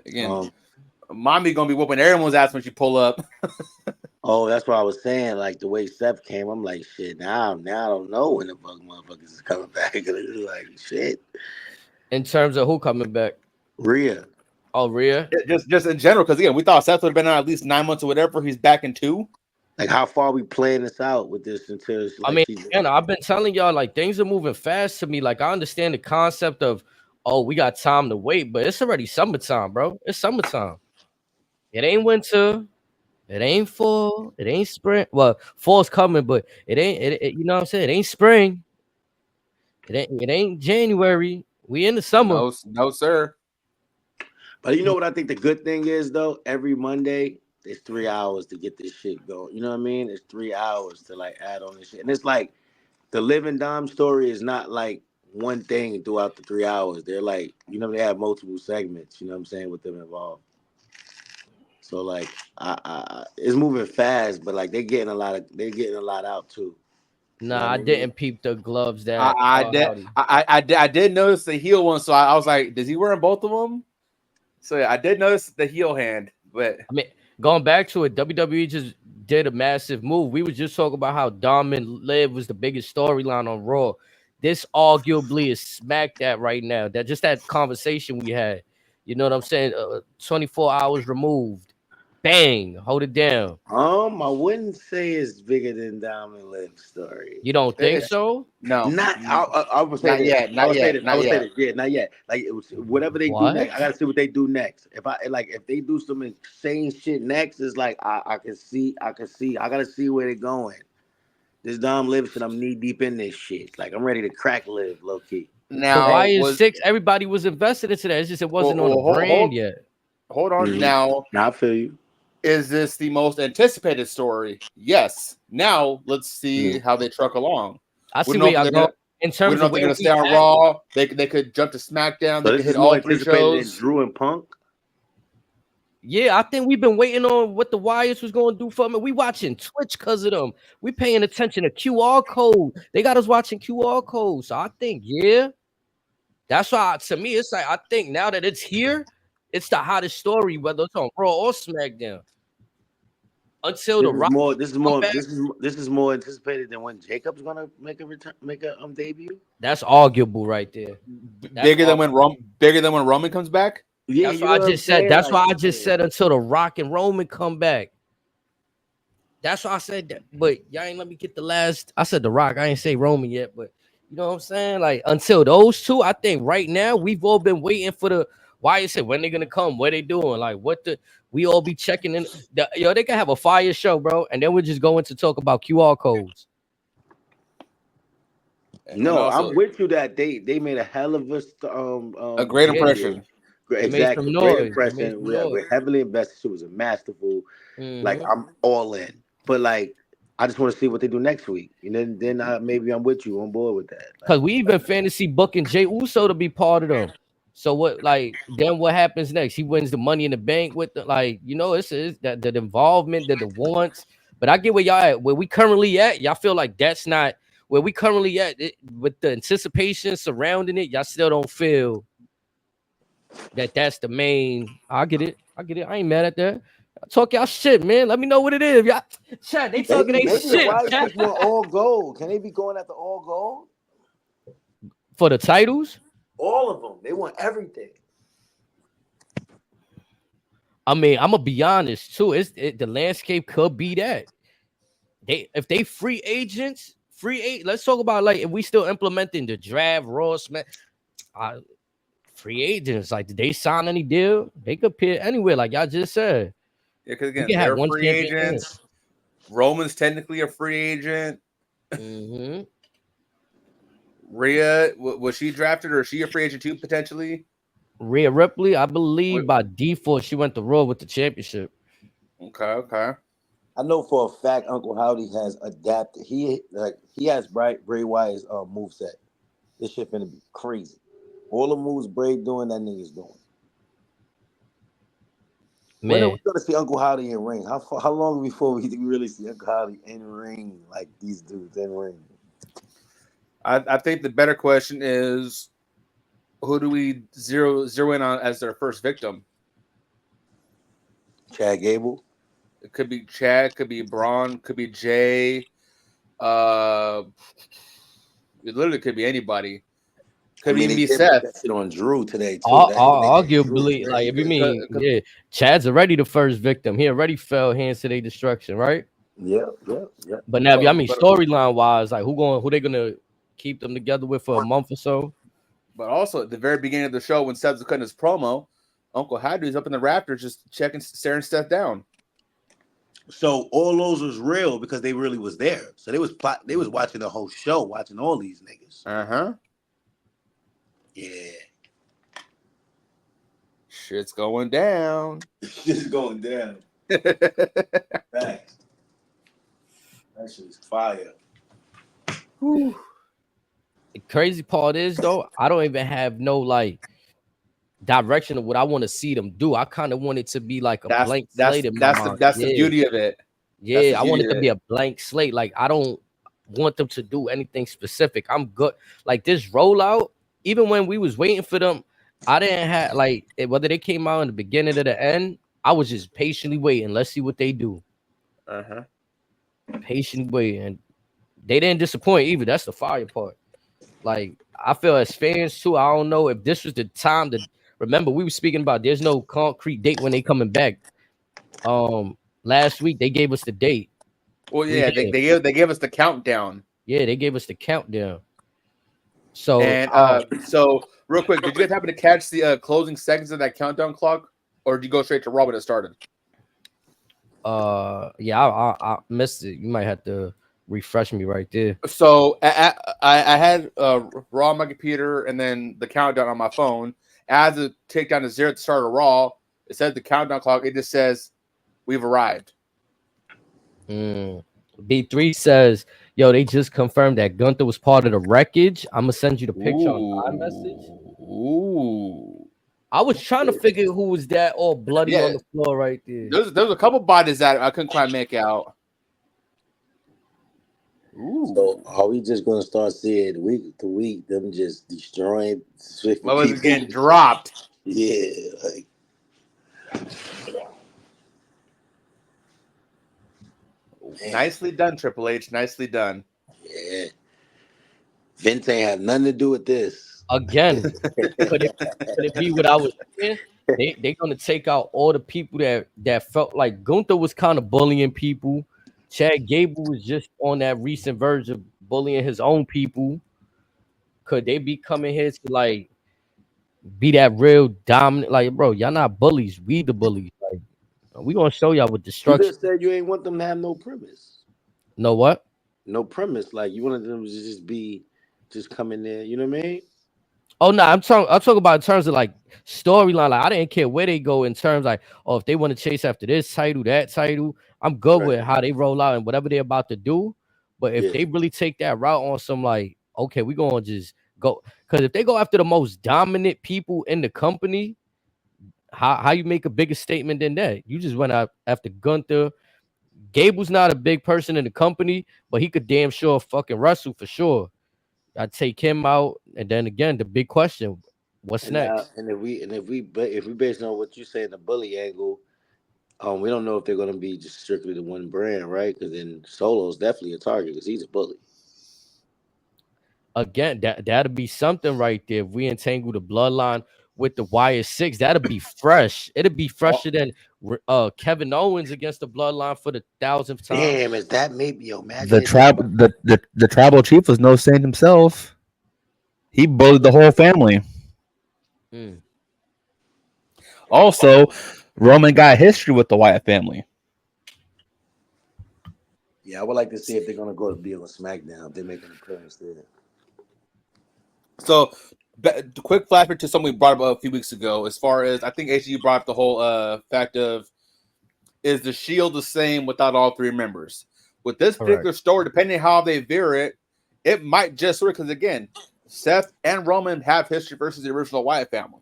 Again, mommy gonna be whooping everyone's ass when she pull up.
Oh, that's what I was saying. Like the way Seth came, I'm like, shit. Now I don't know when the fuck motherfuckers is coming back. It's like shit.
In terms of who coming back,
Rhea.
Oh, Rhea.
Just in general, because again, we thought Seth would have been on at least 9 months or whatever. He's back in 2.
Like, how far we playing this out with this until? Like,
I mean, again, I've been telling y'all, like, things are moving fast to me. Like, I understand the concept of, oh, we got time to wait, but it's already summertime, bro. It's summertime. It ain't winter. It ain't fall. It ain't spring. Well, fall's coming, but it ain't. It, you know what I'm saying? It ain't spring. It ain't January. We in the summer.
No, sir.
But you know what I think the good thing is though? Every Monday, it's 3 hours to get this shit going. You know what I mean? It's 3 hours to like add on this shit, and it's like the Living Dom story is not like one thing throughout the 3 hours. They're like, you know, they have multiple segments. You know what I'm saying, with them involved. So like, it's moving fast, but like they're getting a lot out too.
Nah,
You know
I
mean?
didn't peep the gloves that
I did notice the heel one, so I was like, does he wear both of them? So yeah, I did notice the heel hand, but
I mean, going back to it, WWE just did a massive move. We was just talking about how Dom and Liv was the biggest storyline on Raw. This arguably is smack that right now. That conversation we had. You know what I'm saying? 24 hours removed. Bang, hold it down.
I wouldn't say it's bigger than Dom and Liv's story.
You don't think so?
No,
not. I would say
not yet. Not yet.
Yeah, not yet. Like it was, whatever they do next, I gotta see what they do next. If they do some insane shit next, it's like I can see. I gotta see where they're going. This Dom Liv shit, I'm knee deep in this shit. Like I'm ready to crack Liv, low key.
Now, why is 6? Everybody was invested into that. It's just it wasn't on the brand yet.
Hold on. Now,
I feel you.
Is this the most anticipated story? Yes. Now let's see how they truck along.
I see where y'all go. In terms of
they're going to stay on Raw, they could jump to SmackDown. They could hit all 3 shows.
Drew and Punk.
Yeah, I think we've been waiting on what the Wyatts was going to do for me. We watching Twitch because of them. We paying attention to QR code. They got us watching QR code. So I think, yeah, that's why to me it's like I think now that it's here, it's the hottest story, whether it's on Raw or SmackDown. Until the Rock.
This is more anticipated than when Jacob's gonna make a debut.
That's arguable right there.
Bigger than when Roman comes back.
Yeah,
that's what I just said. That's why I just said until the Rock and Roman come back. That's why I said that. But y'all ain't let me get the last. I said the Rock. I ain't say Roman yet, but you know what I'm saying. Like until those two, I think right now we've all been waiting for the. Why you said when they're gonna come? What they doing? Like we all be checking in. They can have a fire show, bro, and then we're just going to talk about QR codes.
No, I'm with you that they made a hell of
a great impression.
Exactly, great impression. We're heavily invested. It was a masterful. Like I'm all in, but like I just want to see what they do next week, and then maybe I'm with you on board with that.
Because we even fantasy booking Jey Uso to be part of them. So what? Like then what happens next? He wins the Money in the Bank with the it's that the involvement, the wants. But I get where y'all at. Where we currently at, y'all feel like that's not where we currently at with the anticipation surrounding it. Y'all still don't feel that that's the main. I get it. I ain't mad at that. Talk y'all shit, man. Let me know what it is. Y'all chat. They talking they shit.
Why all gold? Can they be going after all gold
for the titles?
All of them. They want everything.
I mean, I'm gonna be honest too. The landscape could be that if they free agents, let's talk about like if we still implementing the draft, Raw, Smack. Free agents, like did they sign any deal? They could appear anywhere, like y'all just said.
Yeah, because again, they're free agents. Roman's technically a free agent. Rhea, was she drafted or is she a free agent too, potentially?
Rhea Ripley, I believe by default she went to Raw with the championship.
Okay.
I know for a fact Uncle Howdy has adapted. He has Bray Wyatt's moveset. This shit finna be crazy. All the moves Bray doing, that nigga's doing. Man. When are we gonna see Uncle Howdy in ring? How long before we really see Uncle Howdy in ring like these dudes in ring?
I think the better question is, who do we zero in on as their first victim?
Chad Gable.
It could be Chad, could be Braun, could be Jay. It literally could be anybody. Could even be Seth.
That shit on Drew today too.
Arguably, like if you mean, yeah, Chad's already the first victim. He already fell hands to their destruction, right?
Yeah.
But now, I mean, storyline wise, like who they gonna keep them together with for a month or so?
But also at the very beginning of the show, when Seth was cutting his promo, Uncle Hadley's up in the rafters just staring Seth down.
So all those was real because they really was there. So they was watching the whole show, watching all these niggas. Yeah.
Shit's going down.
Shit's going down. Thanks. That shit's fire.
Whew. The crazy part is though, I don't even have no like direction of what I want to see them do. I kind of want it to be like a blank slate in my mind.
That's the beauty of it.
Yeah, I want it to be a blank slate. Like I don't want them to do anything specific. I'm good. Like this rollout, even when we was waiting for them, I didn't have like whether they came out in the beginning or the end. I was just patiently waiting. Let's see what they do. Patiently waiting. They didn't disappoint either. That's the fire part. Like I feel as fans too. I don't know if this was the time to remember. We were speaking about there's no concrete date when they coming back. Last week they gave us the date.
Well, yeah, they gave us the countdown.
Yeah, they gave us the countdown. So
so real quick, did you guys happen to catch the closing seconds of that countdown clock, or did you go straight to Raw when it started?
Yeah, I missed it. You might have to refresh me right there.
So I had Raw on my computer and then the countdown on my phone. As it take down to 0 at the start of Raw, it says the countdown clock. It just says we've arrived.
B3 says, yo, they just confirmed that Gunther was part of the wreckage. I'm gonna send you the picture on iMessage.
Ooh.
I was trying to figure who was that all bloody on the floor right there.
There's a couple bodies that I couldn't quite make out.
Ooh. So are we just gonna start seeing week to week them just destroying?
What was getting dropped?
Yeah, like.
Nicely done, Triple H. Nicely done.
Yeah. Vince ain't have nothing to do with this.
Again, could it be what I was saying? They're gonna take out all the people that felt like Gunther was kind of bullying people. Chad Gable was just on that recent verge of bullying his own people. Could they be coming here to like be that real dominant? Like, bro, y'all not bullies. We the bullies. Like, we gonna show y'all what destruction.
You just said you ain't want them to have no premise.
No what?
No premise. Like you wanted them to just come in there. You know what I mean?
Oh no, I'm talking about in terms of like storyline. Like I didn't care where they go in terms like, oh, if they want to chase after this title, that title, I'm good with how they roll out and whatever they're about to do. But if they really take that route on some like, okay, we're gonna just go, because if they go after the most dominant people in the company, how you make a bigger statement than that? You just went out after Gunther. Gable's not a big person in the company, but he could damn sure fucking wrestle for sure. I take him out, and then again, the big question: what's next?
And if we based on what you say in the bully angle, we don't know if they're gonna be just strictly the one brand, right? Because then Solo's definitely a target because he's a bully.
Again, that'd be something right there. If we entangle the bloodline with the Wire 6, that'd be fresh. It'd be fresher than Kevin Owens against the bloodline for the 1,000th time.
Damn, is that maybe
the tribal chief was no saint himself. He bullied the whole family. Also, Roman got history with the Wyatt family.
Yeah, I would like to see if they're gonna go to be on SmackDown. If they make an appearance there.
So, quick flashback to something we brought up a few weeks ago. As far as I think HG brought up the whole fact of, is the Shield the same without all three members? With this particular story, depending on how they veer it might just work because again, Seth and Roman have history versus the original Wyatt family.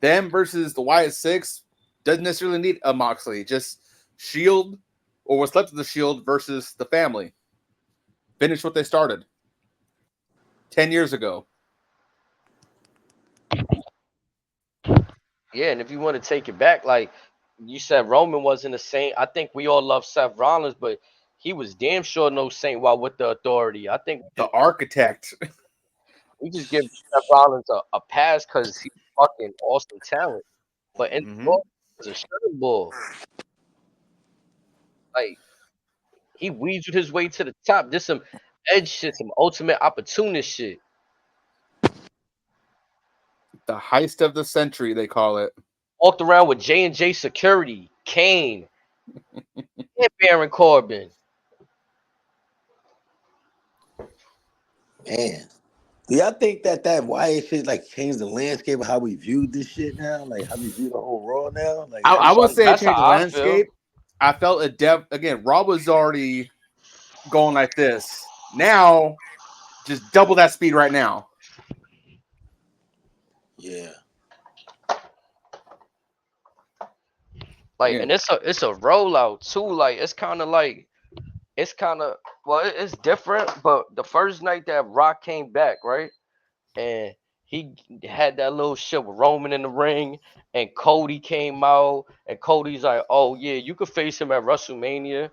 Them versus the Wyatt 6 doesn't necessarily need a Moxley. Just Shield or what's left of the Shield versus the family. Finish what they started 10 years ago.
Yeah, and if you want to take it back, like You said Roman wasn't a saint. I think we all love Seth Rollins, but he was damn sure no saint while with the Authority. I think
The architect.
we just give Seth Rollins a pass because he's fucking awesome talent. But in the Raw, he was a shutting bull. Like he weaseled his way to the top. This some edge shit, some ultimate opportunist shit.
The heist of the century, they call it.
Walked around with J&J Security, Kane, and Baron Corbin.
Man, do y'all think that Wyatt shit like changed the landscape of how we view this shit now? Like how we view the whole Raw now? Like
I would say it
that's
changed the
how I
landscape. I felt it again. Raw was already going like this. Now, just double that speed right now.
Yeah.
Like, and it's a rollout too. Like, it's kind of well, it's different. But the first night that Rock came back, right, and he had that little shit with Roman in the ring, and Cody came out, and Cody's like, "Oh yeah, you could face him at WrestleMania."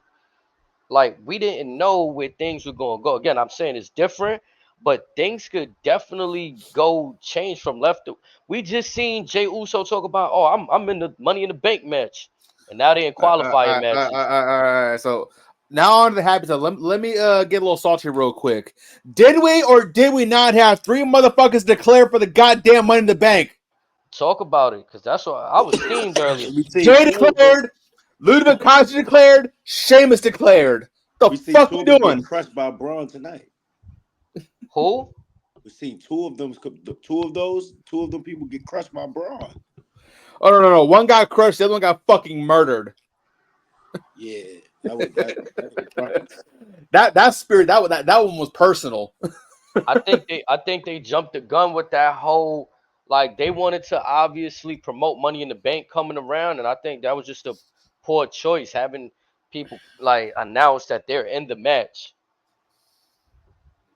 Like, we didn't know where things were going to go. Again, I'm saying it's different, but things could definitely go change from left to. We just seen Jey Uso talk about, "Oh, I'm in the Money in the Bank match," and now they're in qualifying matches.
All right, so now on to the happy stuff. Let me get a little salty real quick. Did we or did we not have 3 motherfuckers declare for the goddamn Money in the Bank?
Talk about it, because that's what I was steamed earlier.
Jay declared, Ludwig Kaiser declared, Sheamus declared. The fuck we doing?
Crushed by Braun tonight.
Who?
We seen two of them people get crushed by Braun.
Oh no! One got crushed, the other one got fucking murdered.
Yeah,
that spirit. That one was personal.
I think they jumped the gun with that whole, like, they wanted to obviously promote Money in the Bank coming around, and I think that was just a poor choice, having people like announce that they're in the match.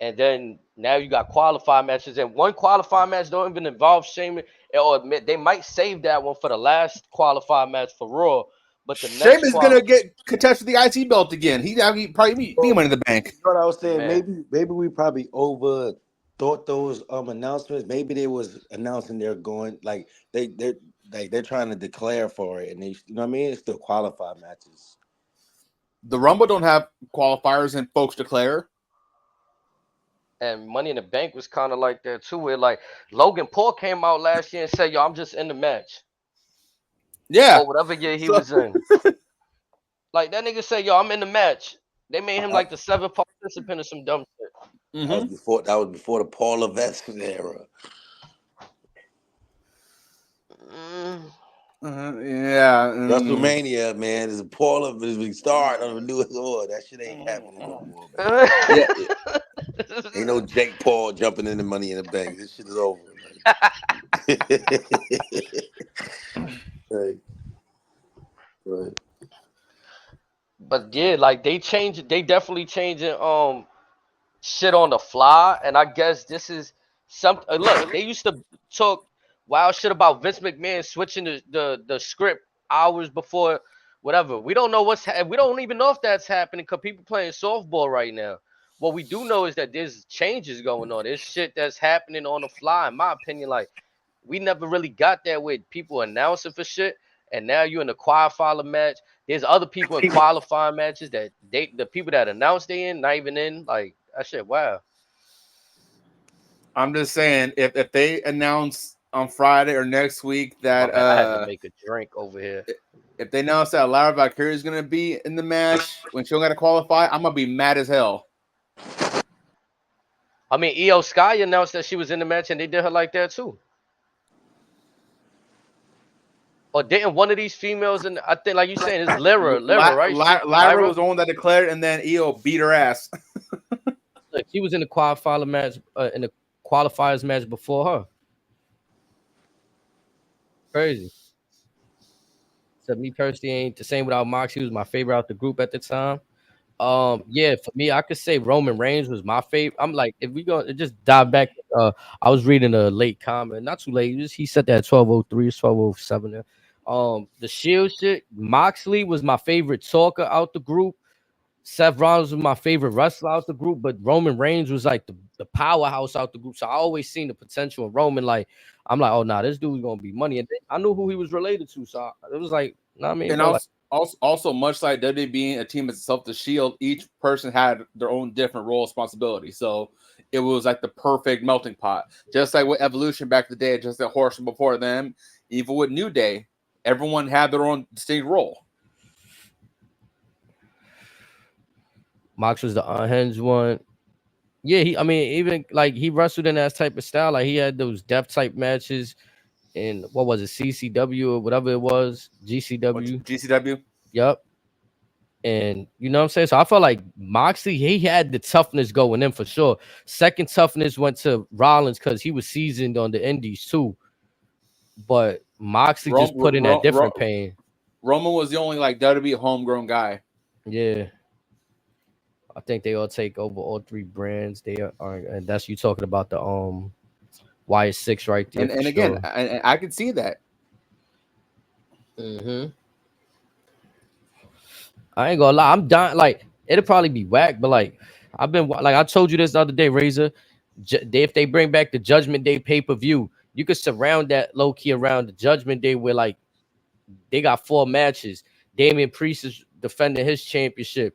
And then now you got qualified matches, and one qualified match don't even involve Sheamus, or they might save that one for the last qualified match for Raw. But the
Sheamus is gonna get contested the IC belt again. He probably be Money in the Bank.
You know what I was saying? Man. Maybe we probably overthought those announcements. Maybe they was announcing they're going like they're trying to declare for it, and they, you know what I mean? It's still qualified matches.
The Rumble don't have qualifiers and folks declare.
And Money in the Bank was kind of like that too, where like Logan Paul came out last year and said, "Yo, I'm just in the match."
Yeah.
Or whatever year he was in. Like, that nigga said, "Yo, I'm in the match." They made him like the 7th participant or some dumb shit.
Mm-hmm. That was before the Paul Levesque era.
Yeah.
WrestleMania, man, is a Paul of the start of the newest order. That shit ain't happening no more, man. Ain't no Jake Paul jumping in the Money in the Bank. This shit is over. Right.
But yeah, like they definitely changing shit on the fly, and I guess this is something. Look, they used to talk wild shit about Vince McMahon switching the script hours before whatever. We don't know we don't even know if that's happening because people playing softball right now. What we do know is that there's changes going on. There's shit that's happening on the fly, in my opinion. Like, we never really got that with people announcing for shit, and now you're in the qualifier match. There's other people in qualifying matches that the people that announced they in, not even in. Like, that shit, wow.
I'm just saying, if they announce on Friday or next week that
I had to make a drink over here.
If they announce that Lara Valkyrie is gonna be in the match when she don't gotta qualify, I'm gonna be mad as hell.
I mean, Io Sky announced that she was in the match, and they did her like that too. Or didn't one of these females, and I think, like you saying, it's Lyra, right?
Lyra was the one that declared, and then Io beat her ass.
Look, she was in the qualifier match, in the qualifiers match before her. Crazy. So me personally ain't the same without Mox. He was my favorite out the group at the time. Yeah, for me, I could say Roman Reigns was my favorite. I'm like, if we go just dive back, I was reading a late comment, not too late. He said that 12:03, 12:07. The Shield shit. Moxley was my favorite talker out the group. Seth Rollins was my favorite wrestler out the group, but Roman Reigns was like the powerhouse out the group. So I always seen the potential in Roman. Like, I'm like, oh, nah, this dude's gonna be money. And I knew who he was related to. So it was like, know what I mean?
And
bro,
also, much like WWE being a team itself, the Shield, each person had their own different role responsibility. So it was like the perfect melting pot. Just like with Evolution back in the day, just the Horsemen before them, even with New Day, everyone had their own distinct role.
Mox was the unhinged one. Yeah, even like he wrestled in that type of style. Like he had those death type matches in what was it, CCW or whatever it was, GCW.
GCW.
Yep. And you know what I'm saying? So I felt like Moxley, he had the toughness going in for sure. Second toughness went to Rollins because he was seasoned on the indies too. But Moxley just put in that different pain.
Roman was the only like WWE homegrown guy.
Yeah. I think they all take over all three brands. They are, and that's you talking about the YS6 right there.
And again, sure. I can see that.
Mm-hmm. I ain't gonna lie, I'm dying. Like it'll probably be whack, but like I've been like I told you this the other day, Razor. If they bring back the Judgment Day pay-per-view, you could surround that low key around the Judgment Day where like they got 4 matches. Damian Priest is defending his championship.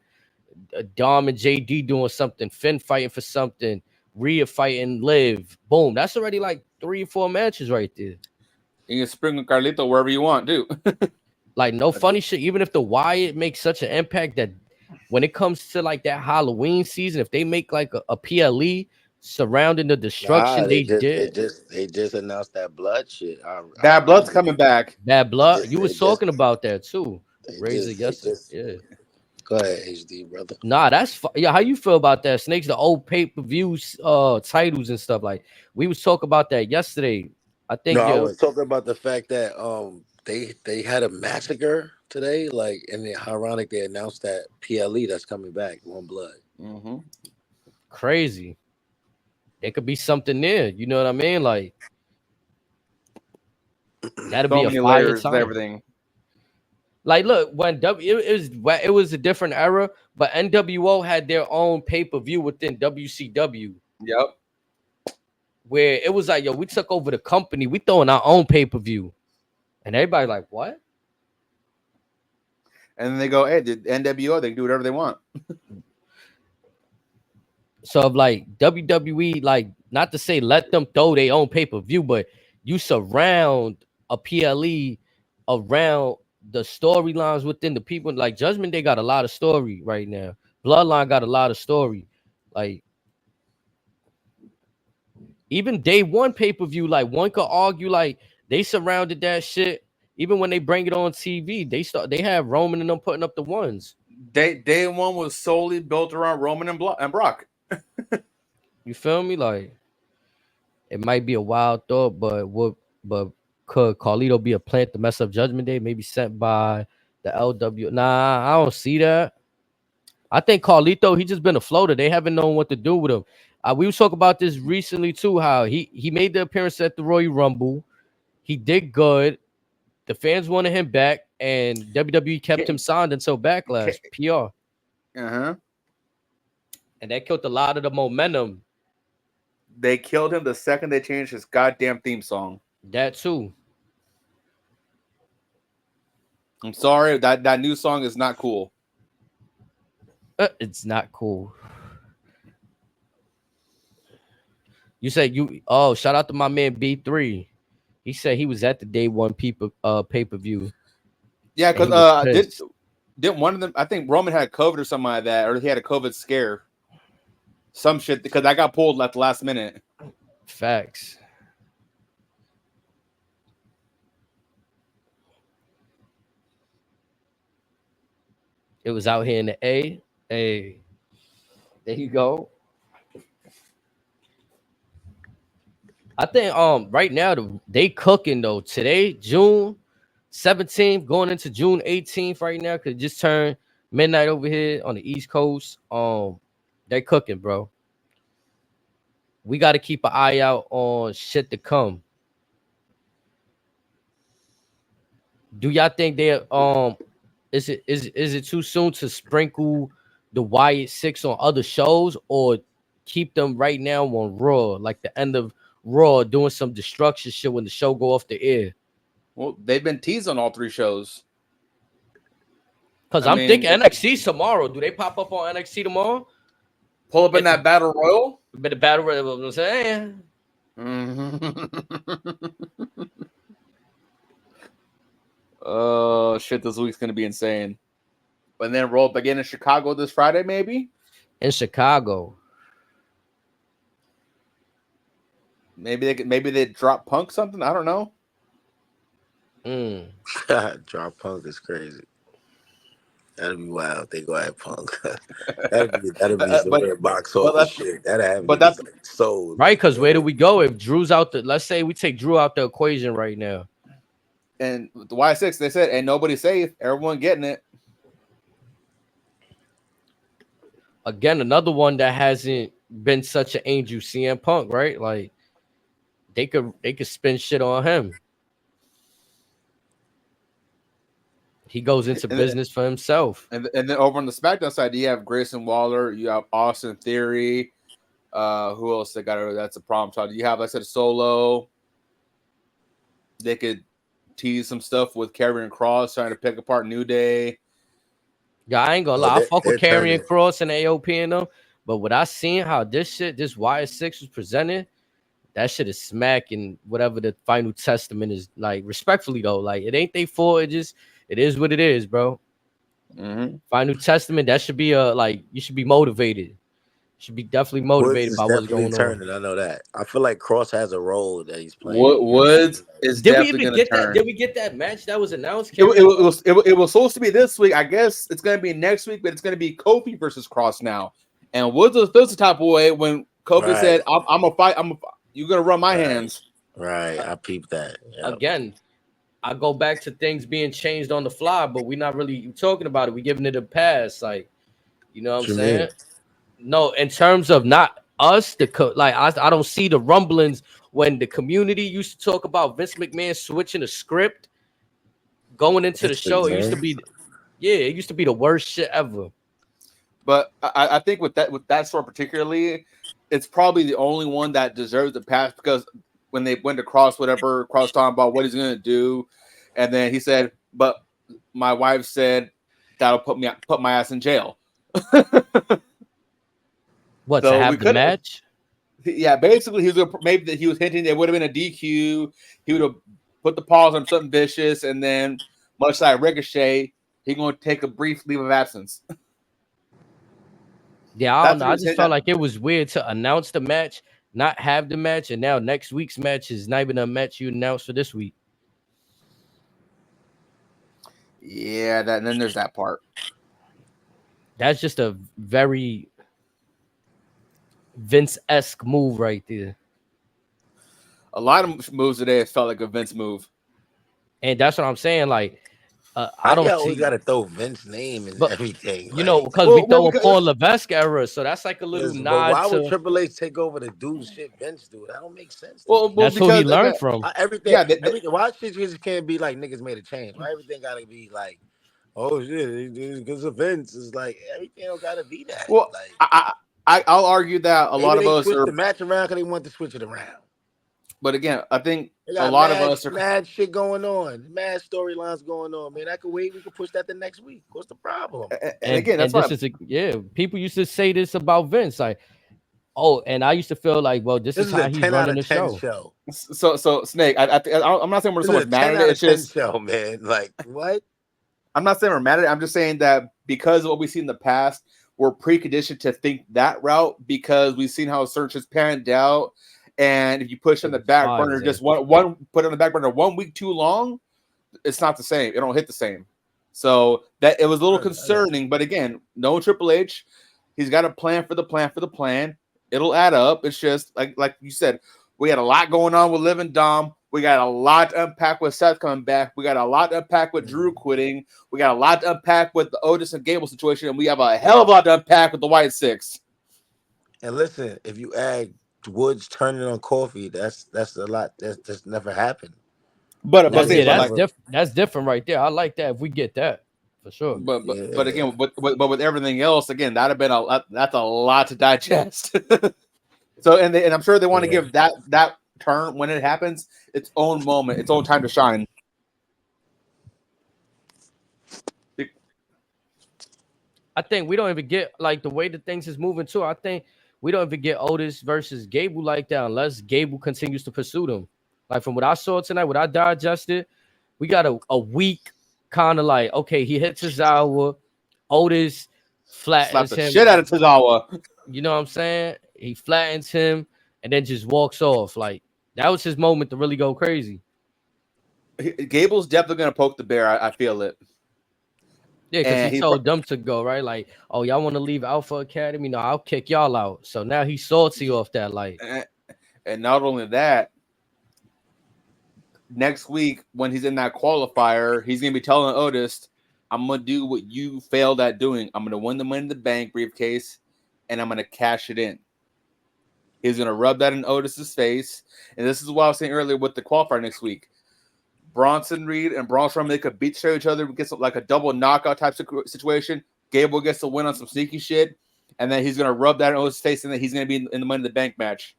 Dom and JD doing something, Finn fighting for something, Rhea fighting Liv. Boom. That's already like 3 or 4 matches right there.
You can sprinkle Carlito wherever you want, dude.
Like no funny shit. Even if the Wyatt makes such an impact that when it comes to like that Halloween season, if they make like a PLE surrounding the destruction they
just announced that blood shit.
That blood's coming back.
That blood. You was talking about that too. Razor yesterday. Yeah.
Go ahead, HD brother.
Nah, that's yeah. How you feel about that? Snakes, the old pay-per-view titles and stuff. Like we was talking about that yesterday. I think
I was talking about the fact that they had a massacre today. Like, and ironic they announced that PLE that's coming back, One Blood.
Mm-hmm.
Crazy. It could be something there. You know what I mean? Like that'd be a fire time.
Everything.
Like, look, when it was a different era, but NWO had their own pay-per-view within WCW.
Yep.
Where it was like, yo, we took over the company, we throwing our own pay-per-view. And everybody like, what?
And then they go, hey, the NWO, they can do whatever they want.
So like WWE, like not to say let them throw their own pay-per-view, but you surround a PLE around the storylines within the people. Like Judgment Day got a lot of story right now. Bloodline got a lot of story. Like even day one pay-per-view, like one could argue like they surrounded that shit. Even when they bring it on TV, they have Roman and them putting up the ones.
Day one was solely built around Roman and Brock.
You feel me? Like it might be a wild thought, but could Carlito be a plant to mess up Judgment Day? Maybe sent by the LW. Nah, I don't see that. I think Carlito, he just been a floater. They haven't known what to do with him. We was talking about this recently too, how he made the appearance at the Royal Rumble. He did good. The fans wanted him back, and WWE kept him signed until Backlash, PR.
Uh-huh.
And that killed a lot of the momentum.
They killed him the second they changed his goddamn theme song.
That too.
I'm sorry, that new song is not cool.
It's not cool. You said shout out to my man B3. He said he was at the day one pay-per-view.
Yeah, because didn't one of them, I think Roman had COVID or something like that, or he had a COVID scare. Some shit, because I got pulled at the last minute.
Facts. It was out here in the A. Hey, there you go. I think right now they cooking though. Today, June 17th, going into June 18th right now, because it just turned midnight over here on the East Coast. They cooking, bro. We got to keep an eye out on shit to come. Do y'all think they is it too soon to sprinkle the Wyatt Six on other shows, or keep them right now on Raw, like the end of Raw, doing some destruction shit when the show go off the air?
Well, they've been teased on all 3 shows.
Because I'm thinking NXT tomorrow. Do they pop up on NXT tomorrow?
Pull up in that Battle Royal?
But the Battle Royal, I'm saying.
Oh, shit, this week's going to be insane. And then roll up again in Chicago this Friday, maybe?
In Chicago.
Maybe they drop Punk something? I don't know.
Drop Punk is crazy. That'd be wild. They go at Punk. that'd be some weird box office shit. That'd have me like sold.
Right, because where do we go if Drew's out the? Let's say we take Drew out the equation right now.
And the Y6, they said, ain't nobody safe. Everyone getting it.
Again, another one that hasn't been such an angel, CM Punk, right? Like they could spin shit on him. He goes into business for himself.
And then over on the SmackDown side, you have Grayson Waller, you have Austin Theory. Who else they got? That's a problem child. You have, like I said, Solo. They could tease some stuff with Karrion Kross trying to pick apart New Day.
Yeah, I ain't gonna lie. I fuck with Karrion Kross and AOP and them, but what I seen how this Y6 was presented, that shit is smacking whatever the Final Testament is. Like, respectfully though, like it ain't they fault. It is what it is, bro. Final Testament, that should be you should be motivated. You should be definitely motivated by what's going on.
I know that. I feel like Cross has a role that he's playing.
Woods is definitely going to turn.
Did we get that match that was announced?
It was supposed to be this week. I guess it's going to be next week, but it's going to be Kofi versus Cross now. And Woods was the top boy when Kofi said, "I'm a fight. You're going to run my hands."
Right. I peeped that. Yep.
Again, I go back to things being changed on the fly, but we're not really talking about it. We're giving it a pass. Like, you know what I'm saying? No, in terms of not us, I don't see the rumblings when the community used to talk about Vince McMahon switching the script going into the show. It used to be the worst shit ever.
But I think with that sort particularly, it's probably the only one that deserves the pass, because when they went to Cross talking about what he's going to do, and then he said, "But my wife said that'll put my ass in jail."
What, so to have the match?
Yeah, basically he was hinting it would have been a DQ. He would have put the pause on something vicious, and then much like Ricochet, he's going to take a brief leave of absence.
Yeah, I don't know. I just felt like it was weird to announce the match, not have the match, and now next week's match is not even a match you announced for this week.
Yeah, and then there's that part.
That's just a very Vince-esque move right there.
A lot of moves today felt like a Vince move.
And that's what I'm saying. Like, I don't
always got to throw Vince's name and everything.
You know, because we throw a Paul Levesque era, so that's like a little nod.
Why would Triple H take over the dude shit Vince do? That don't make sense.
Well, that's who he learned from.
Everything. Why shit just can't be like niggas made a change? Why everything got to be like, oh shit, because of Vince? It's like everything don't got to be that.
Well, like, I'll argue that a lot of us
switch the match around because they want to switch it around.
But again, I think a lot of us are
mad shit going on, mad storylines going on. Man, I could wait. We could push that the next week. What's the problem?
And again, that's why
people used to say this about Vince, like, oh, and I used to feel like, well, this is how he's running the show.
So Snake, I'm not saying we're so much mad at it. It's just
show, man. Like what?
I'm not saying we're mad at it. I'm just saying that because of what we've seen in the past, we're preconditioned to think that route because we've seen how search has panned out. And if you push on the back burner, just put on the back burner 1 week too long, it's not the same. It don't hit the same. So that it was a little concerning. But again, no Triple H. He's got a plan for the plan. It'll add up. It's just like you said, we had a lot going on with Liv and Dom. We got a lot to unpack with Seth coming back. We got a lot to unpack with Drew quitting. We got a lot to unpack with the Otis and Gable situation. And we have a hell of a lot to unpack with the White Six.
And listen, if you add Woods turning on Coffee, that's a lot. That's never happened.
But
that's different right there. I like that. If we get that, for sure.
But again, but with everything else, again, that'd have been that's a lot to digest. So and I'm sure they want to give that turn when it happens its own moment, its own time to shine.
I think we don't even get like the way that things is moving too. I think we don't even get Otis versus Gable like that unless Gable continues to pursue them. Like from what I saw tonight, what I digested, we got a week kind of like, okay, he hits Tozawa, Otis flattens him.
Shit out of Tozawa.
You know what I'm saying? He flattens him and then just walks off. Like that was his moment to really go crazy.
Gable's definitely gonna poke the bear. I feel it.
Yeah, because he told them to go, right? Like, oh, y'all want to leave Alpha Academy? No, I'll kick y'all out. So now he's salty off that. Like,
and not only that, next week when he's in that qualifier, he's gonna be telling Otis, "I'm gonna do what you failed at doing. I'm gonna win the Money in the Bank briefcase, and I'm gonna cash it in." He's gonna rub that in Otis's face, and this is what I was saying earlier with the qualifier next week. Bronson Reed and Braun Strowman, they could beat each other, get like a double knockout type situation. Gable gets to win on some sneaky shit, and then he's gonna rub that in Otis' face, and then he's gonna be in the Money in the Bank match.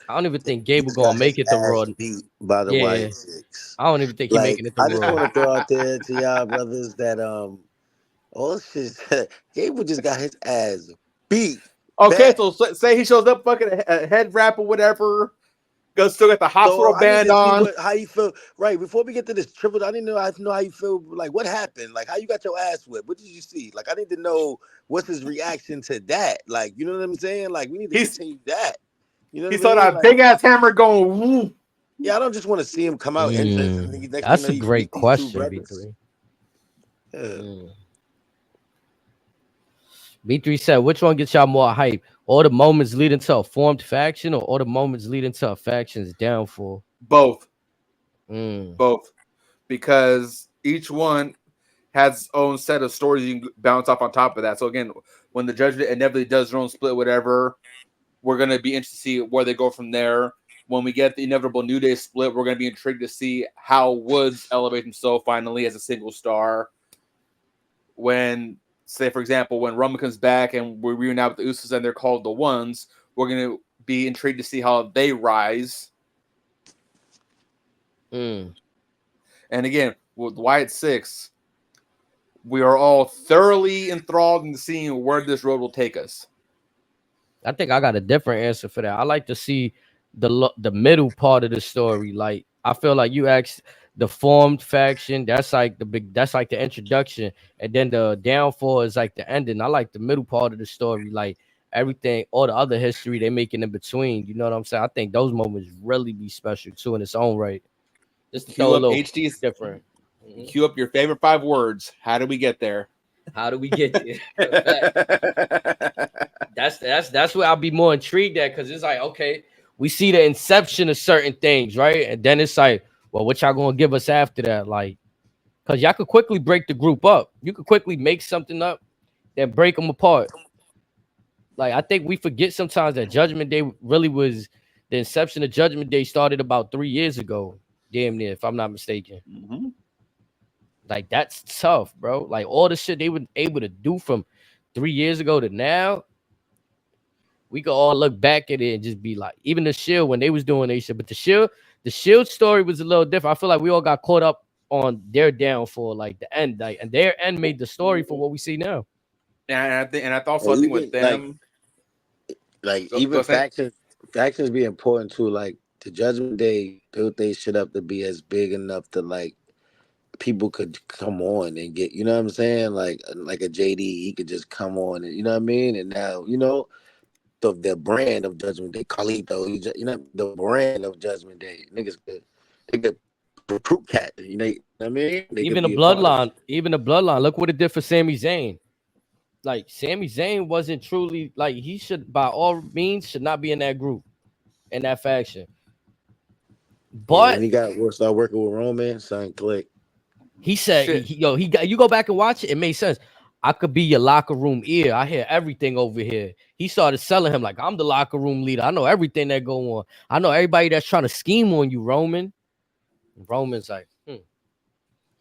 I don't even think Gable gonna make it to Raw.
By the White Six.
I don't even think he's making it to Raw.
I just want to throw out there to y'all brothers that all shit. Gable just got his ass beat.
Okay, so say he shows up fucking a head wrap or whatever. Still got the hospital band on.
How you feel? Right before we get to this triple, I know how you feel. Like what happened? Like how you got your ass whipped? What did you see? Like I need to know what's his reaction to that. Like you know what I'm saying? Like we need to continue that. You know,
he saw that big ass hammer going. Woo.
Yeah, I don't just want to see him come out.
That's a great question, B3. B3 said, which one gets y'all more hype? All the moments leading to a formed faction or all the moments leading to a faction's downfall?
Both. Both. Because each one has its own set of stories you can bounce off on top of that. So again, when the Judgment inevitably does their own split, whatever, we're going to be interested to see where they go from there. When we get the inevitable New Day split, we're going to be intrigued to see how Woods elevates himself finally as a single star. When, say, for example, when Roman comes back and we're reunited with the Usos and they're called the Ones, we're going to be intrigued to see how they rise. And again, with Wyatt 6, we are all thoroughly enthralled in seeing where this road will take us.
I think I got a different answer for that. I like to see the middle part of the story. Like I feel like you asked the formed faction, that's like the introduction, and then the downfall is like the ending. I like the middle part of the story, like everything, all the other history they making in between. You know what I'm saying? I think those moments really be special too in its own right. Just to throw a little HD's
different. Cue up your favorite 5 words. How do we get there?
How do we get there? That's where I'll be more intrigued at, because it's like, okay, we see the inception of certain things, right? And then it's like, well, what y'all gonna give us after that? Like, because y'all could quickly break the group up. You could quickly make something up, then break them apart. Like, I think we forget sometimes that Judgment Day really was the inception of Judgment Day started about 3 years ago, damn near, if I'm not mistaken. Like, that's tough, bro. Like, all the shit they were able to do from 3 years ago to now, we could all look back at it and just be like, even the Shield when they was doing their shit, but the Shield story was a little different. I feel like we all got caught up on their downfall, like the end, like, and their end made the story for what we see now.
And I think with them,
even factions be important too. Like the Judgment Day built they shit up to be as big enough to like people could come on and get, you know what I'm saying? Like a JD, he could just come on and you know what I mean? And now, you know, the brand of Judgment Day, Carlito, you know, the brand of Judgment Day, niggas could recruit cat, you know what I mean?
Even the bloodline, look what it did for Sami Zayn. Like, Sami Zayn wasn't truly, like, he should, by all means, should not be in that group, in that faction. But
when he start working with Roman, son, click.
He said, you go back and watch it, it made sense. I could be your locker room ear. I hear everything over here. He started selling him like, I'm the locker room leader. I know everything that go on. I know everybody that's trying to scheme on you, Roman. Roman's like,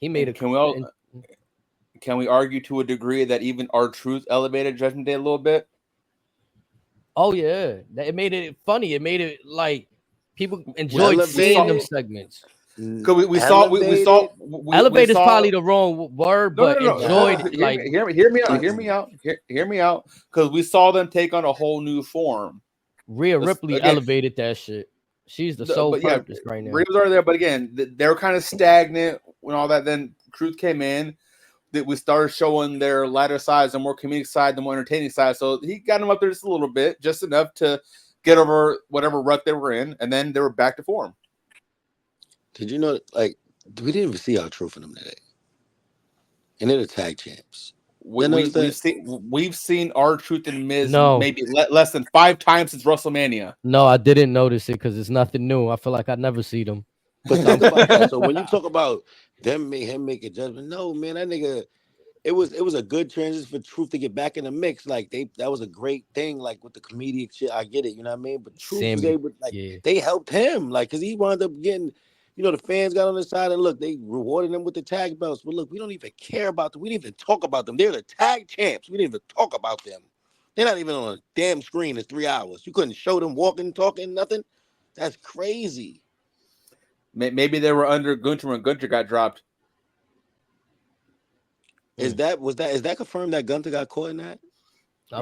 he made it.
Can we argue to a degree that even R-Truth elevated Judgment Day a little bit?
Oh yeah, it made it funny. It made it like people enjoyed seeing them segments.
Because we saw
elevated is probably the wrong word, but enjoyed like
hear me out. Because we saw them take on a whole new form.
Rhea Ripley elevated that shit. She's the sole purpose right now.
Rhea was already there, but again, they were kind of stagnant when all that. Then Truth came in. That we started showing their lighter sides, the more comedic side, the more entertaining side. So he got them up there just a little bit, just enough to get over whatever rut they were in, and then they were back to form.
Did you know, like, we didn't even see R-Truth in them today, and they're the tag champs.
We've seen R-Truth and Miz maybe less than 5 times since WrestleMania.
No, I didn't notice it because it's nothing new. I feel like I never see them.
But think about that. So when you talk about him make a judgment, no man, that nigga, it was a good transition for Truth to get back in the mix. Like that was a great thing. Like with the comedic shit, I get it, you know what I mean. But Truth was able, they helped him, like, because he wound up getting, the fans got on the side and look, they rewarded them with the tag belts. But look, we don't even care about them. We didn't even talk about them. They're the tag champs. We didn't even talk about them. They're not even on a damn screen. It's 3 hours. You couldn't show them walking, talking, nothing. That's crazy.
Maybe they were under Gunther when Gunther got dropped.
Is that confirmed that Gunther got caught in that?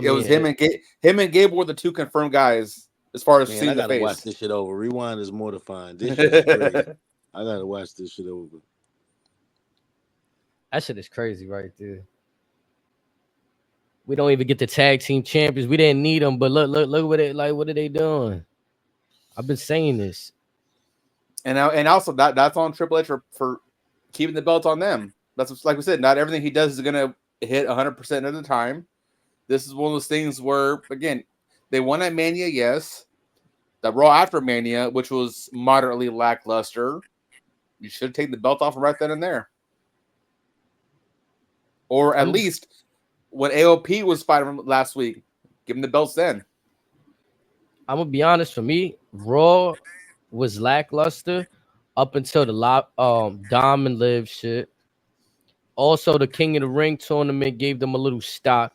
It was him and Gabe. Him and Gabe were the 2 confirmed guys as far as seeing the face. I gotta watch
this shit over. Rewind is mortifying. This shit is crazy. I gotta watch this shit over.
That shit is crazy right there. We don't even get the tag team champions. We didn't need them, but look what what are they doing? I've been saying this.
And also that's on Triple H for keeping the belts on them. That's like we said, not everything he does is gonna hit 100% of the time. This is one of those things where, again, they won at Mania, yes. The Raw after Mania, which was moderately lackluster, you should take the belt off right then and there. Or at least when AOP was fighting last week, give him the belts then.
I'm gonna be honest, for me, Raw was lackluster up until the Dom and Liv shit. Also, the King of the Ring tournament gave them a little stock,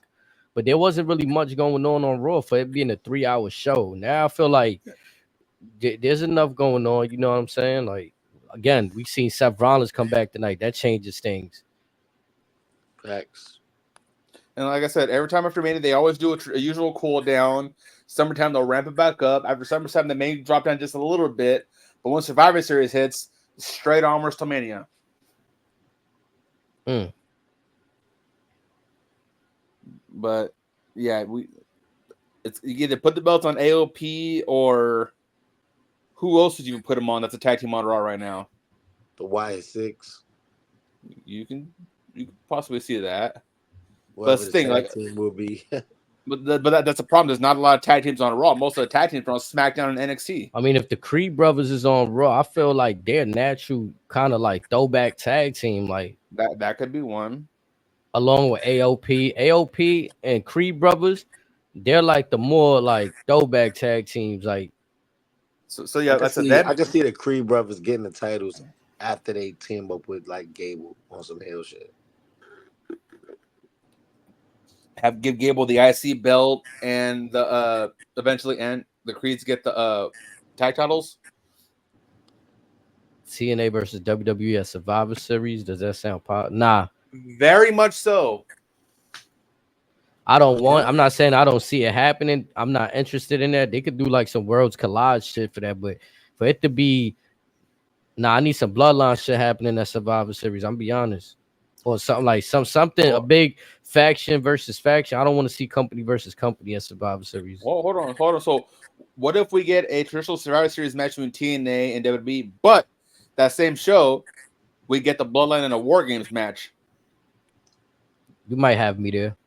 but there wasn't really much going on Raw for it being a 3-hour show. Now I feel like there's enough going on. You know what I'm saying? Like, again, we've seen Seth Rollins come back tonight. That changes things.
Facts.
And like I said, every time after Mania, they always do a usual cool down. Summertime, they'll ramp it back up. After summertime, they may drop down just a little bit. But when Survivor Series hits, straight armors to Mania. But yeah, you either put the belts on AOP or who else would you put them on? That's a tag team on Raw right now.
The Y6.
You can possibly see that.
Well, that's the thing. Like, team will be.
but that's a problem. There's not a lot of tag teams on Raw. Most of the tag teams are on SmackDown and NXT.
I mean, if the Creed brothers is on Raw, I feel like they're natural kind of like throwback tag team. Like
that could be one.
Along with AOP and Creed brothers, they're like the more like throwback tag teams. Like,
so yeah,
I can see the Creed brothers getting the titles after they team up with like Gable on some hell shit.
Give Gable the IC belt and the eventually and the Creeds get the tag titles.
TNA versus WWE at Survivor Series. Does that sound possible? Nah.
Very much so.
I'm not saying I don't see it happening. I'm not interested in that. They could do like some Worlds Collide shit for that, but for it to be, I need some bloodline shit happening at Survivor Series. I'm be honest, or something like something a big faction versus faction. I don't want to see company versus company at Survivor Series.
Well, hold on. So, what if we get a traditional Survivor Series match between TNA and WWE, but that same show we get the bloodline in a War Games match?
You might have me there.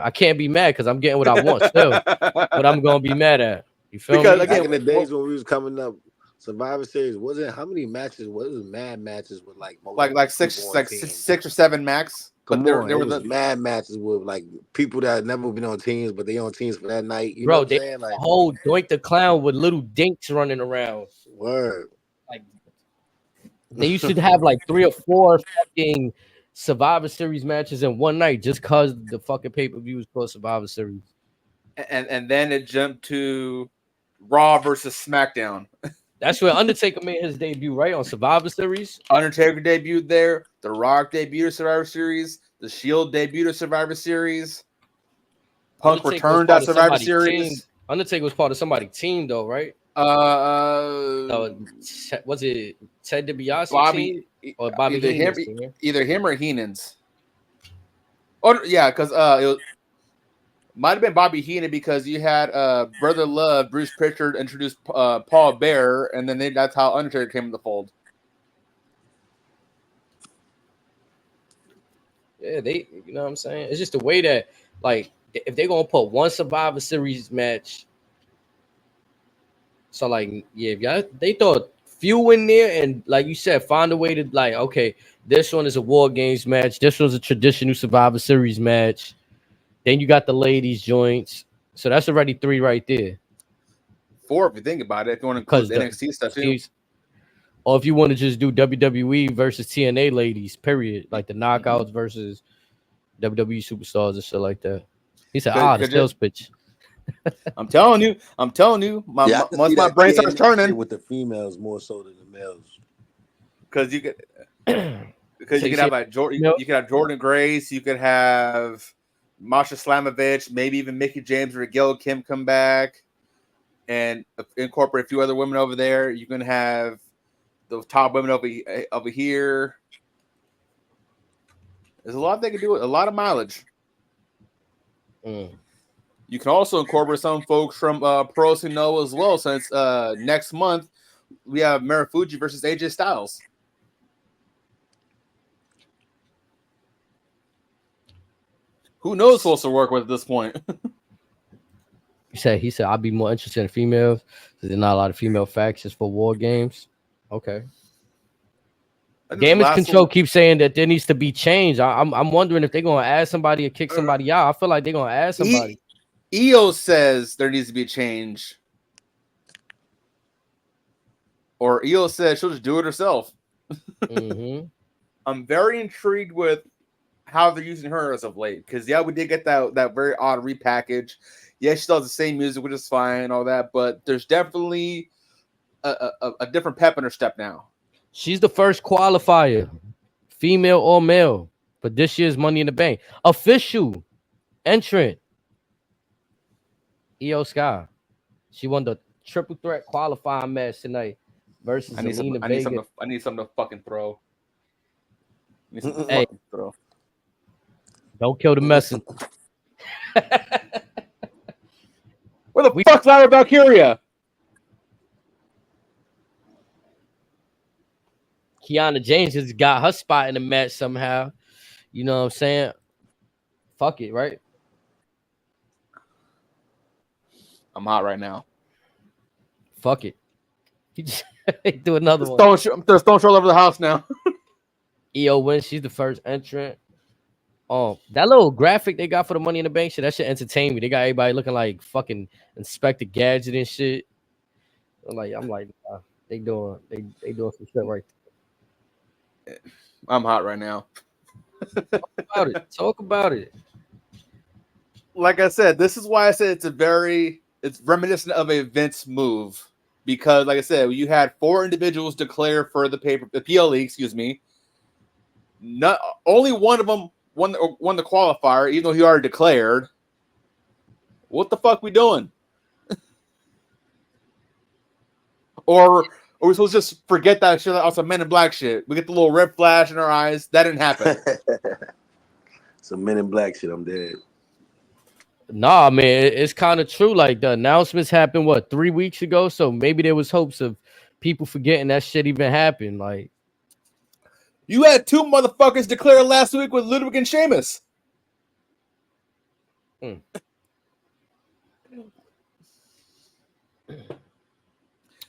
I can't be mad because I'm getting what I want still. But I'm gonna be mad at. You feel me?
Back in the days when we was coming up, Survivor Series wasn't how many matches? What was mad matches with like
six or seven max?
But there were mad matches with like people that had never been on teams, but they on teams for that night. You know what I'm saying? Like
whole Doink the Clown with little dinks running around.
Word.
Like they used to have like 3 or 4 fucking Survivor Series matches in one night just because the fucking pay-per-view was called Survivor Series.
And then it jumped to Raw versus SmackDown.
That's where Undertaker made his debut, right? On Survivor Series.
Undertaker debuted there. The Rock debuted Survivor Series. The Shield debuted Survivor Series. Punk returned at Survivor Series.
Team. Undertaker was part of somebody's team, though, right? Was it Ted DiBiase
Bobby
team or Bobby
either him or Heenan's? Oh yeah, because it might have been Bobby Heenan because you had Brother Love, Bruce Pritchard introduced Paul Bearer, and then that's how Undertaker came in the fold.
Yeah, you know what I'm saying? It's just the way that, like, if they're gonna put one Survivor Series match, so like, yeah, if y'all they throw few in there, and like you said, find a way to like, okay, this one is a War Games match, this one's a traditional Survivor Series match. Then you got the ladies joints, so that's already 3 right there.
4 if you think about it. If you want to include the NXT stuff too,
or if you want to just do WWE versus TNA ladies, period, like the knockouts versus WWE superstars and shit like that. He said, the sales pitch.
I'm telling you, once my brain starts turning
with the females more so than the males,
because you could have like Jordan, you could have Jordan Grace, you could have Masha Slamovich, maybe even Mickie James or Gail Kim come back and incorporate a few other women over there. You can have the top women over here. There's a lot they can do with a lot of mileage. You can also incorporate some folks from Pro Wrestling Noah as well, since next month we have Marufuji versus AJ Styles. Who knows who else to work with at this point?
He said I'd be more interested in females because there's not a lot of female factions for War Games. Okay. Damage Control keeps saying that there needs to be change. I'm wondering if they're gonna add somebody or kick somebody out. I feel like they're gonna add somebody.
EO says there needs to be a change. Or EO says she'll just do it herself. I'm very intrigued with how they're using her as of late. Because, yeah, we did get that very odd repackage. Yeah, she still has the same music, which is fine and all that. But there's definitely a different pep in her step now.
She's the first qualifier, female or male, for this year's Money in the Bank. Official entrant. Io Sky. She won the triple threat qualifying match tonight versus Zelina Vega.
I need something to fucking throw.
Throw. Don't kill the messenger.
Where the fuck's Lyra Valkyria?
Kiana James has got her spot in the match somehow. You know what I'm saying? Fuck it, right?
I'm hot right now.
Fuck it. Do another one.
There's Stone Show all over the house now.
EO wins. She's the first entrant. That little graphic they got for the Money in the Bank shit, that shit entertain me. They got everybody looking like fucking Inspector Gadget and shit. I'm like, they doing some shit right there.
I'm hot right now.
Talk about it.
Like I said, this is why I said it's reminiscent of a Vince move. Because, like I said, you had 4 individuals declare for the PLE, excuse me. Not only one of them won the qualifier, even though he already declared. What the fuck we doing? Or we supposed to just forget that shit on some Men in Black shit? We get the little red flash in our eyes. That didn't happen.
Some Men in Black shit. I'm dead.
Nah, man, it's kind of true. Like the announcements happened 3 weeks ago, so maybe there was hopes of people forgetting that shit even happened. Like,
you had 2 motherfuckers declare last week with Ludwig and Sheamus.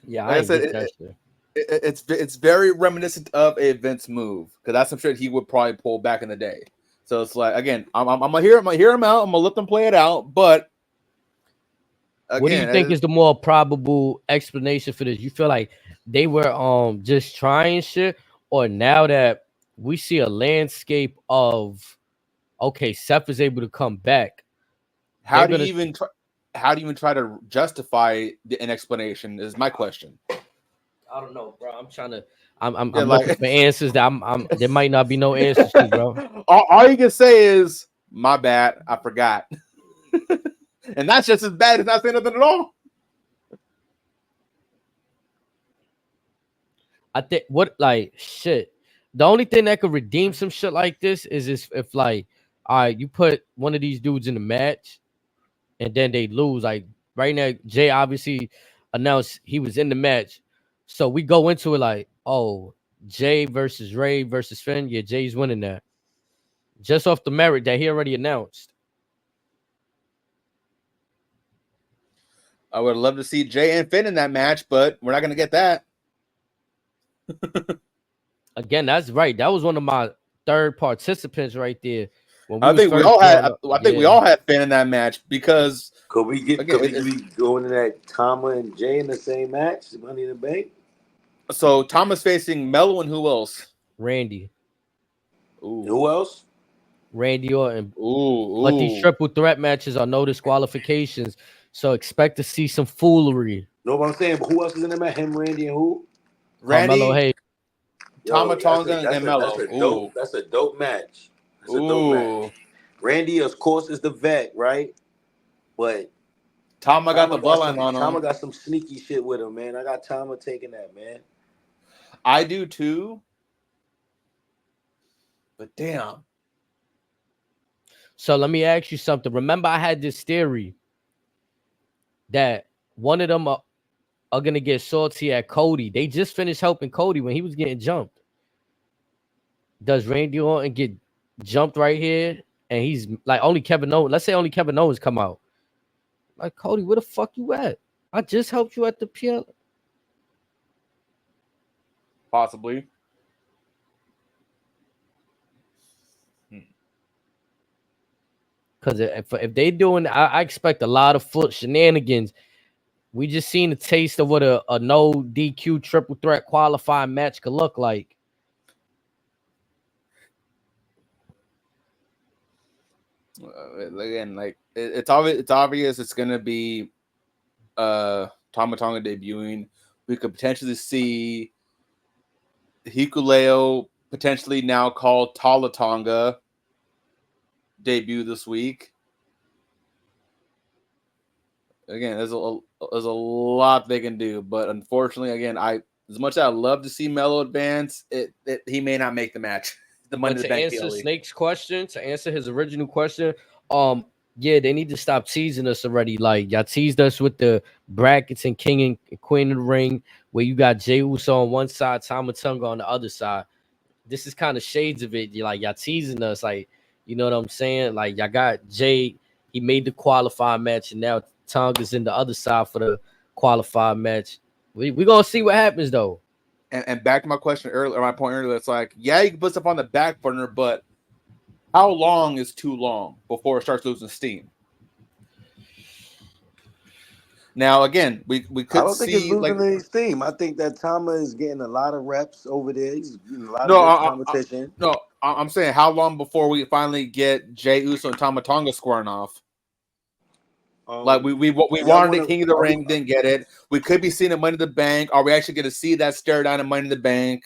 Yeah,
like I said, it's very reminiscent of a Vince move because that's some shit he would probably pull back in the day. So it's like, again, I'm gonna hear him out. I'm gonna let them play it out. But again,
what do you think is the more probable explanation for this? You feel like they were just trying shit, or now that we see a landscape of okay, Seth is able to come back.
How do you even try to justify an explanation? Is my question.
I don't know, bro. I'm looking for answers that there might not be no answers to, bro.
All you can say is my bad, I forgot. And that's just as bad as not saying nothing at all.
I think shit. The only thing that could redeem some shit like this is if like, all right, you put one of these dudes in the match and then they lose. Like right now, Jay obviously announced he was in the match. So we go into it like, oh, Jay versus Ray versus Finn. Yeah, Jay's winning that. Just off the merit that he already announced.
I would love to see Jay and Finn in that match, but we're not going to get that.
Again, that's right. That was one of my third participants right there.
I think we all had Finn in that match because
could we go into that Tama and Jay in the same match, Money in the Bank?
So Thomas facing Melo and who else?
Randy.
Ooh. Who else?
Randy Orton.
Ooh.
But these triple threat matches are no disqualifications, so expect to see some foolery.
No, but I'm saying, but who else is in the match? Him, Randy, and who?
Randy,
Carmelo Hayes.
Tama Tonga, and Melo.
That's a dope match. That's a dope match. Randy, of course, is the vet, right? But
Tama got the bloodline on him.
Tama got some sneaky shit with him, man. I got Tama taking that, man.
I do too. But damn.
So let me ask you something. Remember, I had this theory that one of them are going to get salty at Cody. They just finished helping Cody when he was getting jumped. Does Randy Orton get jumped right here? And he's like, only Kevin Owens. Let's say only Kevin Owens come out. Like, Cody, where the fuck you at? I just helped you at the PL.
Possibly.
Because if they doing, I expect a lot of foot shenanigans. We just seen a taste of what a no DQ triple threat qualifying match could look like.
Again, like it's obvious it's gonna be Tama Tonga debuting. We could potentially see Hikuleo, potentially now called Tala Tonga, debut this week. Again, there's a lot they can do, but unfortunately, again, as much as I love to see Melo advance, he may not make the match.
To answer Snake's question, to answer his original question, yeah, they need to stop teasing us already. Like, y'all teased us with the brackets and King and Queen of the Ring, where you got Jey Uso on one side, Tama Tonga on the other side. This is kind of shades of it. Y'all teasing us, like, you know what I'm saying? Like, y'all got Jay, he made the qualifying match, and now Tonga's in the other side for the qualified match. We gonna see what happens though.
And back to my question earlier, my point earlier, it's like, yeah, you can put stuff on the back burner, but how long is too long before it starts losing steam? Now, again, we could see.
I don't think it's losing any steam. I think that Tama is getting a lot of reps over there. He's getting a lot of competition.
I'm saying how long before we finally get Jey Uso and Tama Tonga squaring off? Like we wanted the King of the Ring, didn't get it. We could be seeing a Money in the Bank. Are we actually going to see that stare down in Money in the Bank?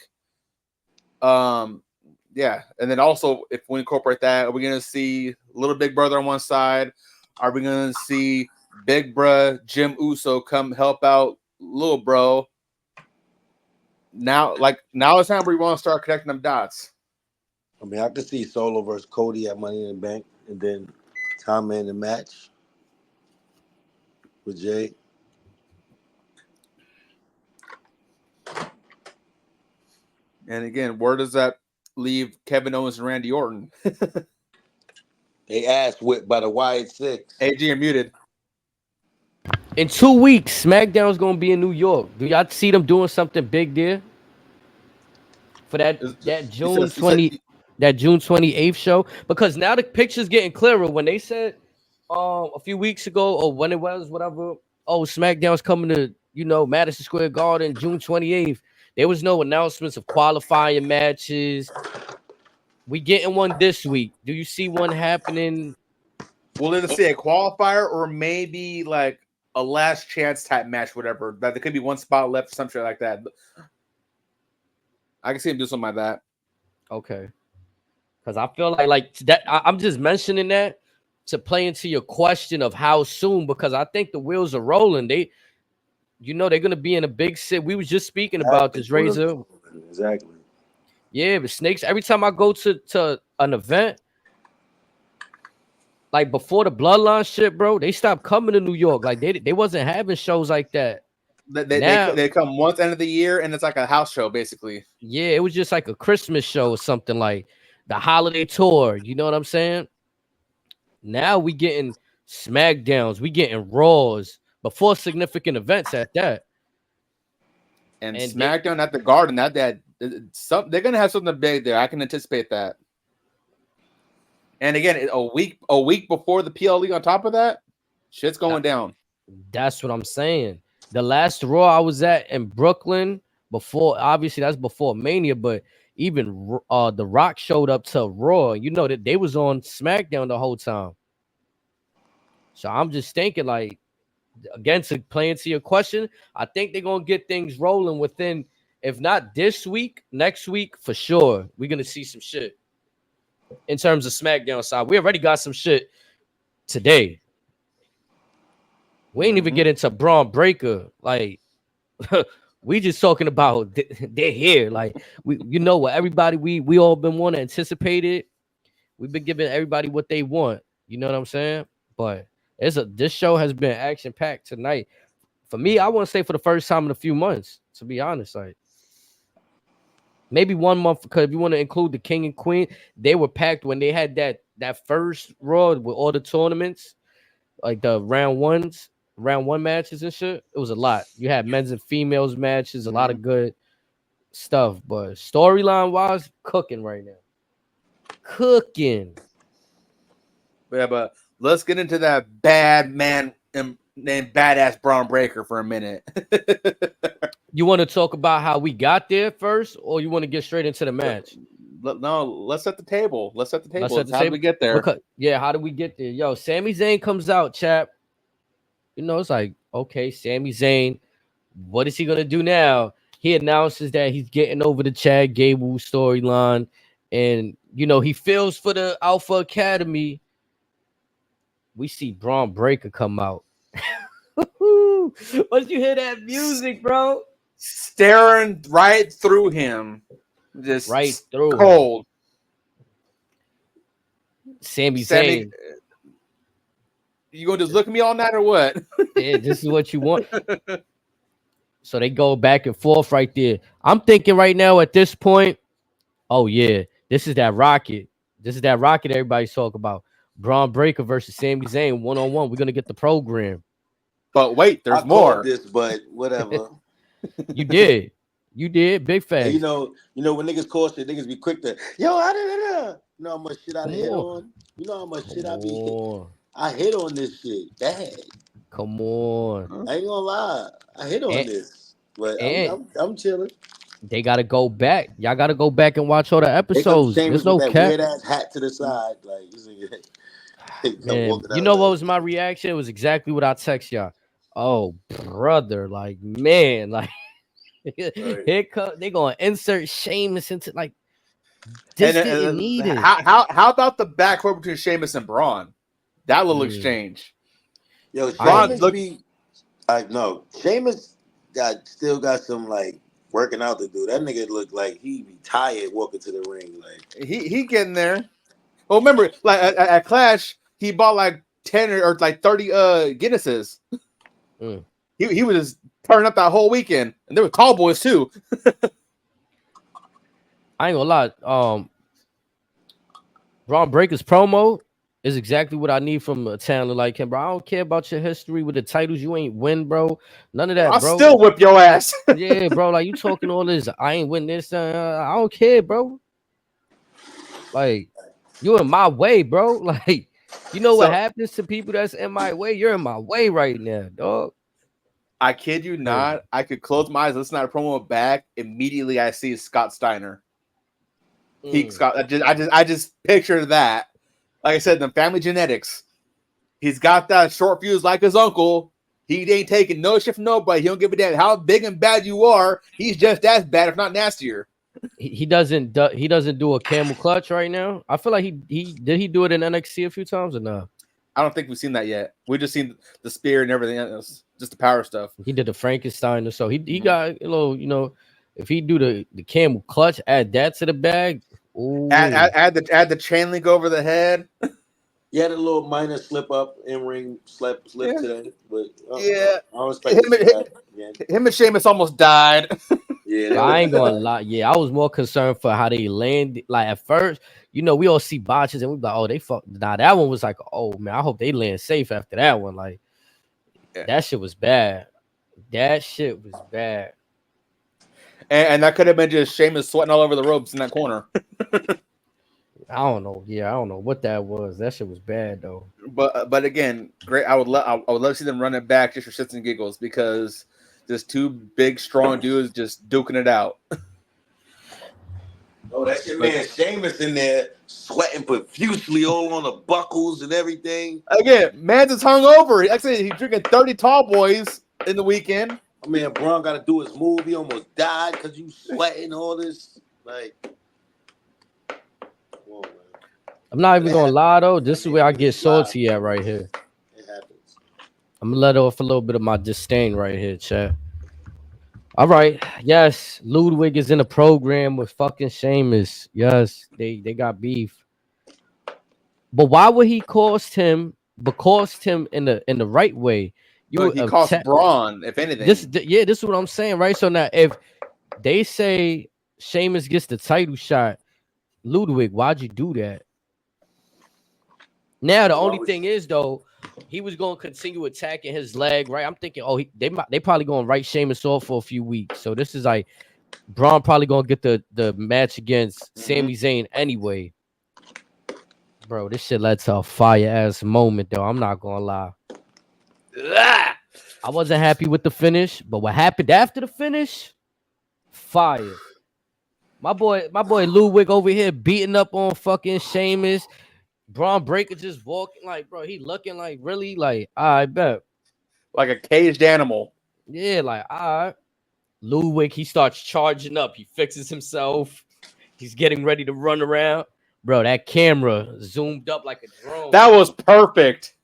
Yeah, and then also if we incorporate that, are we going to see Little Big Brother on one side? Are we going to see Big Bruh Jim Uso come help out Little Bro? Now it's time where we want to start connecting them dots.
I mean, I could see Solo versus Cody at Money in the Bank, and then Tama in the match with Jay.
And again, where does that leave Kevin Owens and Randy Orton?
They ass whipped by the Wyatt Six.
AG, you're muted.
In 2 weeks, SmackDown's gonna be in New York. Do y'all see them doing something big there for that June 28th show? Because now the picture's getting clearer. When they said a few weeks ago, or when it was, whatever, oh, SmackDown's coming to Madison Square Garden, June 28th. There was no announcements of qualifying matches. We getting one this week. Do you see one happening?
We'll either see a qualifier or maybe like a last chance type match, whatever. That there could be one spot left, some shit like that. I can see him do something like that.
Okay. Because I feel like that. I'm just mentioning that to play into your question of how soon, because I think the wheels are rolling. They're gonna be in a big city. We was just speaking about this, Razor.
Exactly.
Yeah, but Snakes. Every time I go to an event, like before the Bloodline shit, bro, they stopped coming to New York. Like they wasn't having shows like that.
They come once end of the year, and it's like a house show, basically.
Yeah, it was just like a Christmas show or something, like the holiday tour. You know what I'm saying? Now we getting SmackDowns, we getting Raws before significant events at that.
And SmackDown at the Garden, they're gonna have something big there. I can anticipate that. And again, a week before the PLE on top of that, shit's going down. That's
what I'm saying. The last Raw I was at in Brooklyn before, obviously that's before Mania, but even The Rock showed up to Raw. That they was on SmackDown the whole time. So I'm just thinking, like, again, to play into your question, I think they're gonna get things rolling within, if not this week, next week for sure. We're gonna see some shit in terms of SmackDown side. We already got some shit today. We ain't even get into Braun Breaker. Like, we just talking about they're here. Like, what everybody we all been wanting to anticipate it. We've been giving everybody what they want. You know what I'm saying? But this show has been action packed tonight. For me, I want to say for the first time in a few months. To be honest, like maybe 1 month, because if you want to include the King and Queen, they were packed when they had that first Raw with all the tournaments, like the round one matches and shit. It was a lot. You had men's and females matches, a lot of good stuff. But storyline wise, cooking right now. Cooking.
Yeah, but let's get into that bad man named Badass Braun Breaker for a minute.
You want to talk about how we got there first, or you want to get straight into the match?
No, let's set the table. How did we get there?
How did we get there? Yo, Sami Zayn comes out, chap. It's like, okay, Sami Zayn, what is he gonna do now? He announces that he's getting over the Chad Gable storyline, and he feels for the Alpha Academy. We see Braun Breaker come out. Once you hear that music, bro,
staring right through him, just
right through
cold.
Sami Zayn.
You gonna just look at me all night or what?
Yeah, this is what you want. So they go back and forth right there. I'm thinking right now at this point, oh yeah, this is that rocket. Everybody's talking about. Braun Breaker versus Sami Zayn 1-on-1. We're gonna get the program.
But wait, there's more.
This, but whatever.
You did. Big fan.
Hey, you know when niggas call shit, niggas be quick to You know how much shit I hit on. You know how much shit I hit on this shit bad.
Come on.
I ain't gonna lie. I hit on this. But I'm chilling.
They gotta go back. Y'all gotta go back and watch all the episodes. There's no cap.
Weird ass hat to the side. Like
man, what was my reaction? It was exactly what I text y'all. Oh, brother, like man, like here come they gonna insert Sheamus into like this didn't need it.
How about the backcourt between Sheamus and Braun? That little exchange.
Yo, Sheamus Sheamus still got some like working out to do. That nigga looked like he be tired walking to the ring. Like
he getting there. Well, remember, like at Clash, he bought like 10 or like 30 Guinnesses. He was just turning up that whole weekend, and there were Cowboys too.
I ain't gonna lie. Braun Breaker's promo is exactly what I need from a talent like him, bro. I don't care about your history with the titles you ain't win, bro. None of that, bro.
I'll still whip your ass.
Yeah, bro. Like you talking all this, I ain't win this. I don't care, bro. Like you in my way, bro. Like what happens to people that's in my way? You're in my way right now, dog.
I kid you not. I could close my eyes, listen to that promo back. Immediately, I see Scott Steiner. Peak Scott. I just picture that. Like I said, the family genetics. He's got that short fuse like his uncle. He ain't taking no shit from nobody. He don't give a damn how big and bad you are. He's just as bad, if not nastier.
He doesn't do a camel clutch right now. I feel like he do it in NXT a few times or no?
I don't think we've seen that yet. We just seen the spear and everything else, just the power stuff.
He did the Frankenstein, so he got a little, if he do the camel clutch, add that to the bag.
Add the chain link over the head.
He had a little minor slip up in ring slip today, but
I
don't expect
him and Sheamus almost died.
Yeah,
I ain't gonna lie. Yeah, I was more concerned for how they landed. Like at first, we all see botches and we like, oh, they fuck. Nah, that one was like, oh man, I hope they land safe after that one. Like that shit was bad. That shit was bad.
And that could have been just Sheamus sweating all over the ropes in that corner.
I don't know. Yeah, I don't know what that was. That shit was bad though.
But again, great. I would love to see them run it back just for shits and giggles because there's two big strong dudes just duking it out.
Oh, that's your man Sheamus in there sweating profusely all on the buckles and everything.
Again, man just hung over. Actually, he's drinking 30 tall boys in the weekend.
My man Braun got to do his move. He almost died because you sweating all this. Like, whoa, man.
I'm not even gonna lie though. This is where I get salty at right here.
It happens.
I'm gonna let off a little bit of my disdain right here, chat. All right, yes, Ludwig is in a program with fucking Sheamus. Yes, they got beef. But why would he cost him? But cost him in the right way.
He cost Braun, if anything.
This is what I'm saying, right? So now, if they say Sheamus gets the title shot, Ludwig, why'd you do that? Now the only thing is though, he was going to continue attacking his leg, right? I'm thinking, they probably going to write Sheamus off for a few weeks. So this is like Braun probably going to get the match against Sami Zayn anyway. Bro, this shit led to a fire ass moment though. I'm not going to lie. I wasn't happy with the finish, but what happened after the finish? Fire. My boy Ludwig over here beating up on fucking Sheamus. Braun Breaker just walking like, bro, he looking like really like, I bet.
Like a caged animal.
Yeah, like, all right. Ludwig, he starts charging up. He fixes himself. He's getting ready to run around. Bro, that camera zoomed up like a drone.
That was perfect.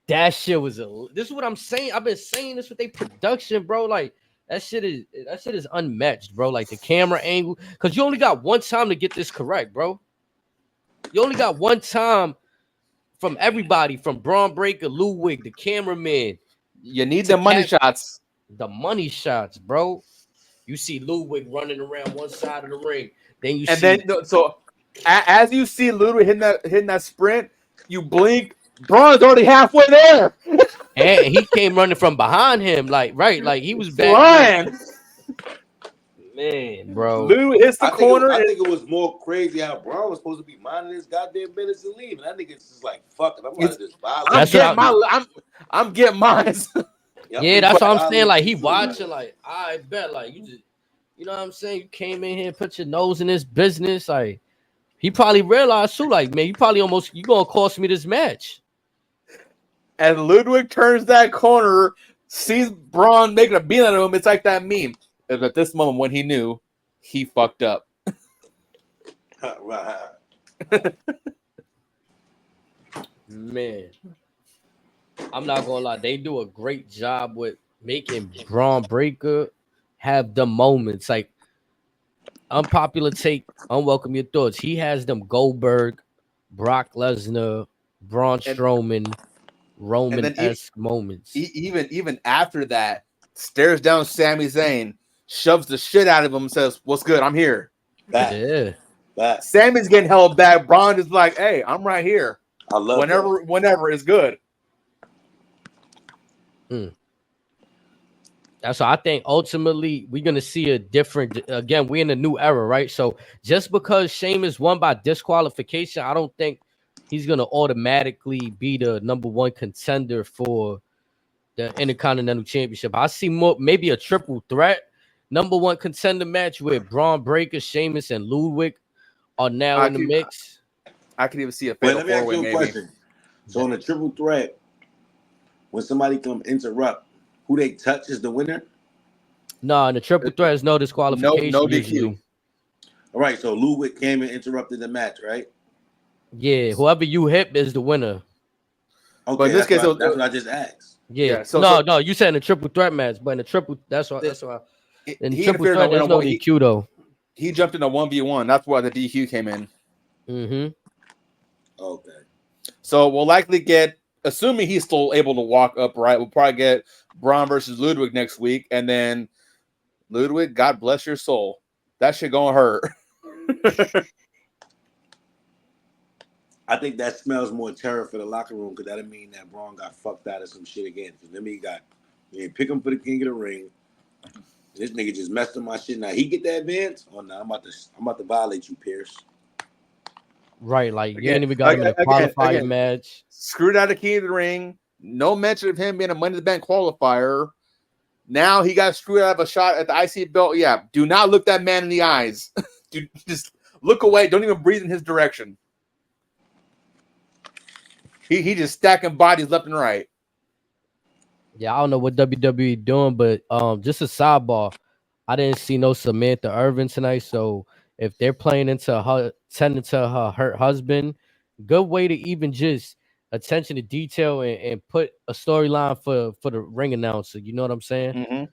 That shit was this is what I'm saying. I've been saying this with their production, bro. Like, that shit is unmatched, bro. Like the camera angle. Because you only got one time to get this correct, bro. You only got one time from everybody, from Braun Breaker, Ludwig, the cameraman.
You need the money shots.
The money shots, bro. You see Ludwig running around one side of the ring. Then
as you see Ludwig hitting that sprint, you blink. Braun's already halfway there.
And he came running from behind him, like he was back. Man, bro.
Lou hits the corner.
I think it was more crazy how Braun was supposed to be minding his goddamn business and leaving. I think it's just like, fuck it.
I'm getting mine.
Yeah, that's what I'm saying. Like, he watching, like, I bet, like, you just, you know what I'm saying? You came in here, put your nose in this business. Like, he probably realized, too, like, man, you going to cost me this match.
As Ludwig turns that corner, sees Braun making a beeline at him, it's like that meme. At this moment, when he knew, he fucked up.
Man, I'm not gonna lie. They do a great job with making Braun Breaker have the moments. Like, unpopular take, unwelcome your thoughts. He has them Goldberg, Brock Lesnar, Braun Strowman, Roman-esque moments.
Even after that, stares down Sami Zayn, shoves the shit out of him, and says, "What's good? I'm here."
Yeah.
Sammy's getting held back. Braun is like, "Hey, I'm right here.
I love
whenever is good."
That's why I think ultimately we're gonna see a different. Again, we're in a new era, right? So just because Sheamus won by disqualification, I don't think he's gonna automatically be the number one contender for the Intercontinental Championship. I see more, maybe a triple threat #1 contender match where Braun Breaker, Sheamus, and Ludwig are now in the mix.
I could even see a fatal 4-way maybe.
Question. So in a triple threat, when somebody come interrupt, who they touch is the winner?
No, in the triple threat is no disqualification.
No DQ.
Usually.
All right, so Ludwig came and interrupted the match, right?
Yeah, whoever you hit is the winner.
Okay, but in this case, that's what I just asked.
Yeah. No, you said in a triple threat match, but in a triple, that's why. In triple threat, there's no DQ though.
He jumped in a 1v1. That's why the DQ came in.
Okay.
So we'll likely get, assuming he's still able to walk upright, we'll probably get Braun versus Ludwig next week, and then Ludwig, God bless your soul. That shit gonna hurt.
I think that smells more terror for the locker room because that'll mean that Braun got fucked out of some shit again. Because then he didn't pick him for the King of the Ring. This nigga just messed up my shit. Now he get that advance? Oh no, I'm about to violate you, Pierce.
Right, like you ain't even got him in a qualified match.
Screwed out of King of the Ring. No mention of him being a Money in the Bank qualifier. Now he got screwed out of a shot at the IC belt. Yeah, do not look that man in the eyes. Just look away. Don't even breathe in his direction. He just stacking bodies left and right.
Yeah, I don't know what WWE doing, but just a sidebar. I didn't see no Samantha Irvin tonight, so if they're playing into her, tending to her husband, good way to even just attention to detail and put a storyline for the ring announcer. You know what I'm saying?
Mm-hmm.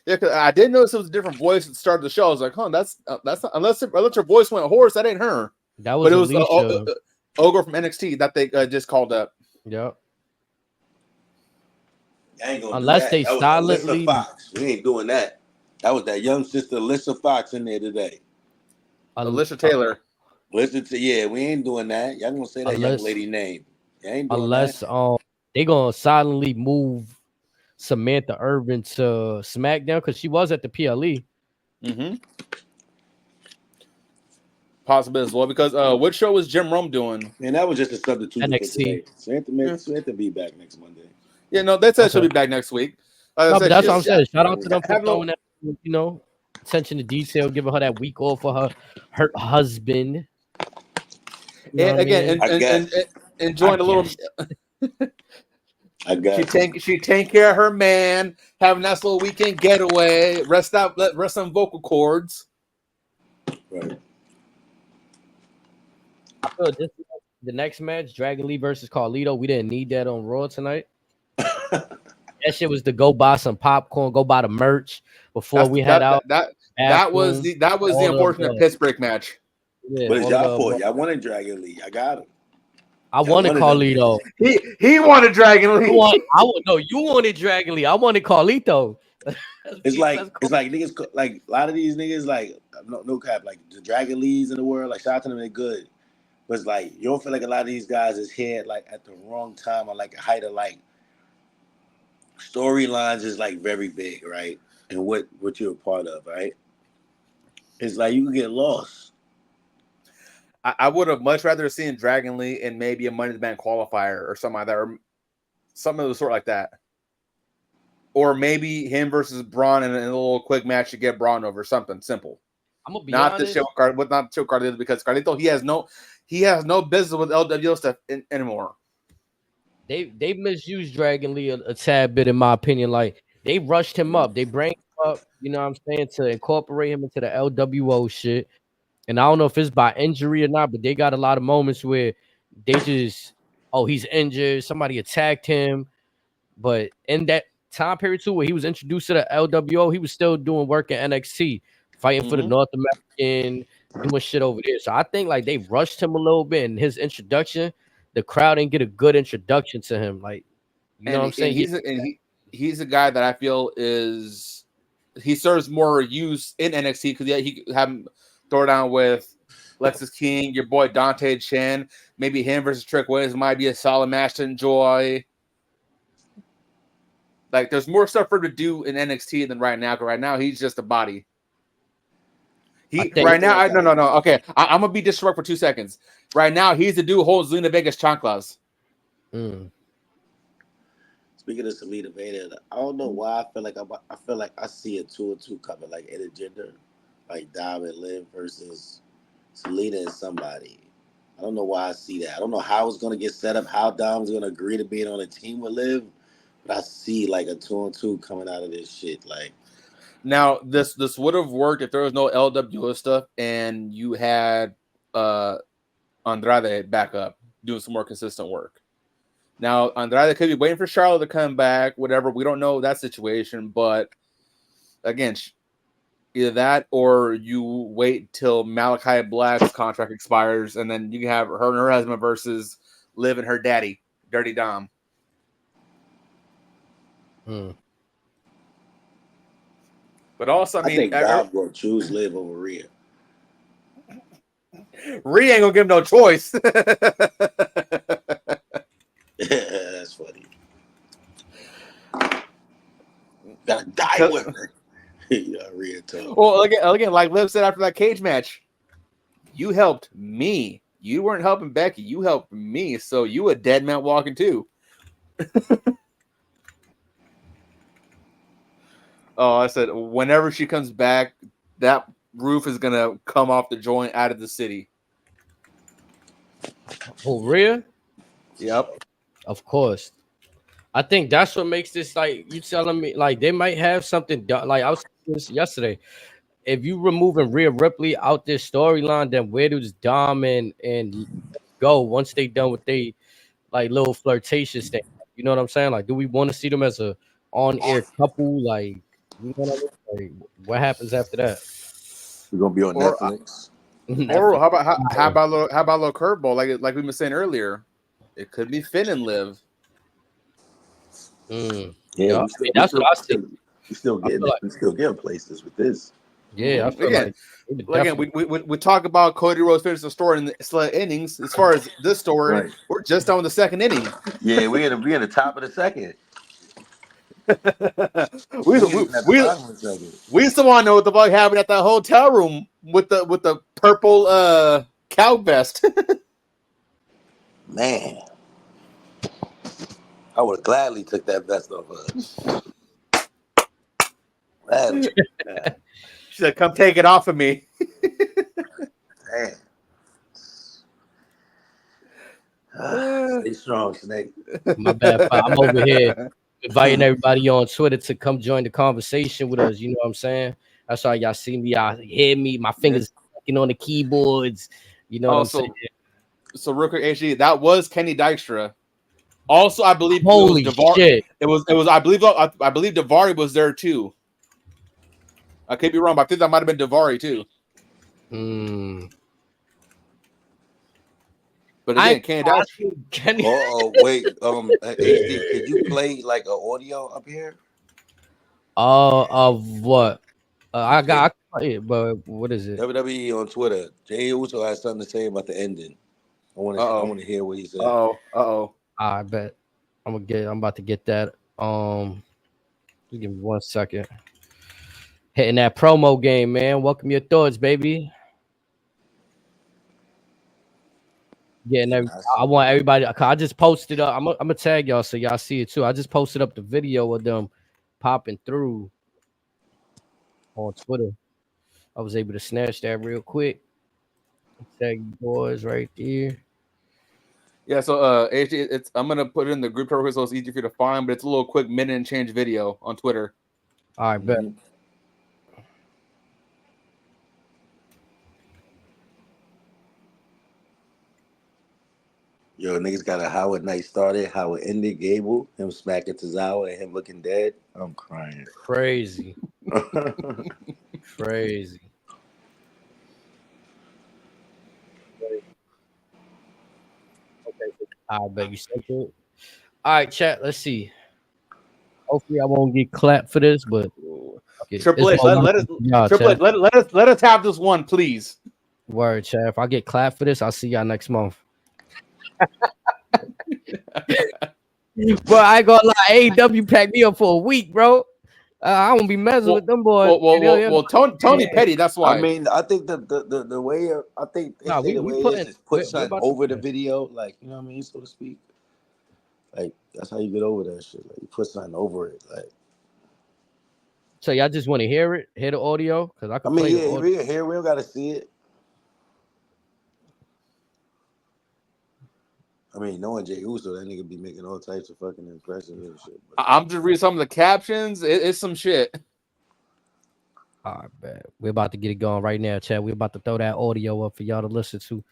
Yeah, because I did notice it was a different voice at the start of the show. I was like, that's not, unless her voice went hoarse, that ain't her.
That was, but it
was Ogre from NXT that they just called up.
Yep.
Unless they silently. Fox. We ain't doing that. That was that young sister Alyssa Fox in there today.
Alyssa Taylor.
Yeah, we ain't doing that. Y'all gonna say that young lady name? Ain't doing
unless
that.
They gonna silently move Samantha Irvin to SmackDown because she was at the PLE.
Mm-hmm. Possible as well because what show was Jim Rome doing?
Man, that was just a substitute.
NXT.
Samantha be back next Monday.
Yeah, no, they said she'll be back next week.
No, but that's what I'm saying. Shout out to them for throwing that, attention to detail, giving her that week off for her husband.
And again, and enjoying a little.
I got
she take care of her man, having that little weekend getaway, rest on vocal cords.
Right.
I feel this the next match, Dragon Lee versus Carlito. We didn't need that on Raw tonight. That shit was to go buy some popcorn, go buy the merch before we head out.
That was the unfortunate Pittsburgh match.
Yeah, what is y'all for? Y'all wanted Dragon Lee. I got him.
I wanted Carlito.
He wanted Dragon Lee.
You wanted Dragon Lee. I wanted Carlito.
It's like niggas, like a lot of these niggas, like no cap, like the Dragon Lees in the world, like shout out to them, they're good. But it's like you don't feel like a lot of these guys is here like at the wrong time or like a height of like storylines is like very big, right? And what you're a part of, right? It's like you can get lost.
I would have much rather seen Dragon Lee and maybe a Money in the Bank qualifier or something like that, or something of the sort like that. Or maybe him versus Braun in a little quick match to get Braun over, something simple.
I'm gonna be
not
honest.
Not show Carlito because Carlito he has no business with LWO stuff anymore.
They misused Dragon Lee a tad bit, in my opinion. Like they rushed him up, they bring him up, you know what I'm saying, to incorporate him into the LWO shit. And I don't know if it's by injury or not, but they got a lot of moments where they just, he's injured, somebody attacked him. But in that time period too, where he was introduced to the LWO, he was still doing work in NXT, fighting for the North American, doing shit over there. So I think like they rushed him a little bit in his introduction. The crowd didn't get a good introduction to him. Like, you know what I'm saying?
He's a guy that I feel he serves more use in NXT because he could have him throw down with Lexus King, your boy Dante Chen. Maybe him versus Trick Williams might be a solid match to enjoy. Like, there's more stuff for him to do in NXT than right now. Because right now he's just a body. Okay, I'm gonna be disrespectful for 2 seconds. Right now, he's the dude who holds Luna Vega's chanclas.
Speaking of Selena Vega, I don't know why I feel like I see a 2-2 coming, like intergender, like Dom and Liv versus Selena and somebody. I don't know why I see that. I don't know how it's gonna get set up, how Dom's gonna agree to being on a team with Liv, but I see like a 2-2 coming out of this shit. Like,
now this would have worked if there was no LWO stuff and you had Andrade back up doing some more consistent work. Now Andrade could be waiting for Charlotte to come back, whatever. We don't know that situation, but again, either that or you wait till Malachi Black's contract expires, and then you can have her and her husband versus Liv and her daddy, Dirty Dom. But also, I
think Dom will choose Liv over Rhea.
Rhea ain't gonna give him no choice.
That's funny. Gotta die with her. Yeah, Rhea talk.
Well, again, like Liv said after that cage match, you helped me. You weren't helping Becky. You helped me. So you a dead man walking too. Oh, I said whenever she comes back, that roof is gonna come off the joint out of the city.
Oh, Rhea?
Yep.
Of course. I think that's what makes this, like, you telling me, like, they might have something done. Like, I was saying this yesterday. If you removing Rhea Ripley out this storyline, then where does Dom and go once they done with they like little flirtatious thing? You know what I'm saying? Like, do we want to see them as a on-air couple? Like, you know what I mean? Like, what happens after that?
We're gonna be on Netflix.
Or how about a little curveball? Like we were saying earlier, it could be Finn and Liv.
Yeah,
that's what I see.
We still getting places with this.
Yeah, I feel
again, we talk about Cody Rhodes finishing the story in the select innings. As far as this story, right, we're just on the second inning.
Yeah, we in the top of the second.
we still want to know what the fuck happened at that hotel room with the purple cow vest.
Man, I would have gladly took that vest off her.
She said, "Come take it off of me."
Damn. Stay strong, Snake.
My bad. I'm over here inviting everybody on Twitter to come join the conversation with us. You know what I'm saying? That's why y'all see me, y'all hear me, my fingers on the keyboards. You know what I'm saying?
So real quick, HD, that was Kenny Dykstra. Also, I believe
Holy shit.
It was I believe Daivari was there too. I could be wrong, but I think that might have been Daivari too. But again,
Kenny. Oh wait, HD, could you play like an audio up here?
Of what? I got it, but what is it?
WWE on Twitter. Jey Uso has something to say about the ending. I want to hear what he said.
I bet I'm about to get that. Just give me 1 second. Hitting that promo game, man. Welcome your thoughts, baby. I want everybody. I just posted up. I'm gonna tag y'all so y'all see it too. I just posted up the video of them popping through on Twitter. I was able to snatch that real quick. Tag you boys right there.
Yeah, so HD, I'm gonna put it in the group so it's easy for you to find, but it's a little quick minute and change video on Twitter.
All right, bet.
Yo, niggas got a how it night started, how it ended, Gable, him smacking Tozawa and him looking dead. I'm crying.
Crazy. Crazy. Okay, I bet you said it. All right, chat. Let's see. Hopefully, I won't get clapped for this, but
Triple H, let us have this one, please.
Word, chat. If I get clapped for this, I'll see y'all next month. Bro, I ain't gonna lie. AEW packed me up for a week, bro. I won't be messing with them boys.
Well, Tony Petty. That's why.
I mean, I think the way I think the way it is put something over the video, like, you know what I mean, so to speak. Like that's how you get over that shit. Like you put something over it. Like
So y'all just want to hear the audio, because I could play the audio.
Yeah, here we don't gotta see it. I mean, knowing Jey Uso, that nigga be making all types of fucking impressions and shit. But
I'm just reading some of the captions. It's some shit.
All right, man. We're about to get it going right now, Chad. We're about to throw that audio up for y'all to listen to.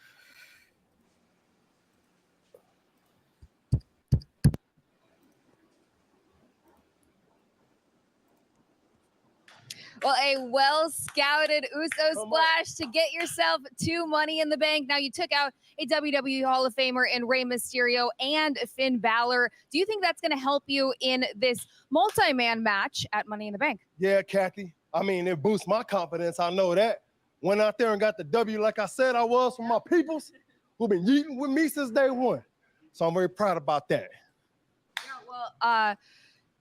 Well, a well-scouted Uso splash to get yourself to Money in the Bank. Now, you took out a WWE Hall of Famer in Rey Mysterio and Finn Balor. Do you think that's going to help you in this multi-man match at Money in the Bank?
Yeah, Kathy. I mean, it boosts my confidence. I know that. Went out there and got the W like I said I was from my peoples who've been eating with me since day one. So I'm very proud about that.
Yeah, well,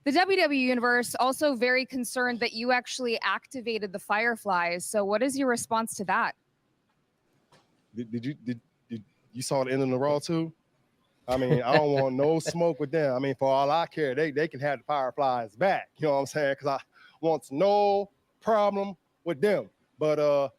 the WWE Universe also very concerned that you actually activated the Fireflies. So what is your response to that?
Did you saw the end of the Raw too? I mean, I don't want no smoke with them. I mean, for all I care, they can have the Fireflies back. You know what I'm saying? Because I want no problem with them. But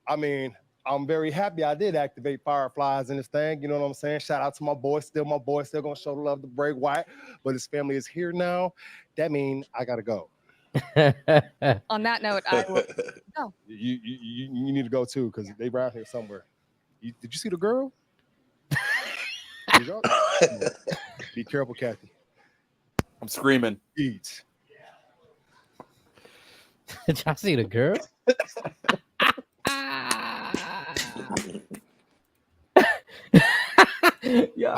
I mean, I'm very happy I did activate Fireflies in this thing. You know what I'm saying? Shout out to my boy. Still gonna show the love to Bray Wyatt. But his family is here now. That means I gotta go.
On that note, I will go.
You need to go too, because they around here somewhere. Did you see the girl? Be careful, Kathy.
I'm screaming.
Eat.
Did y'all see the girl?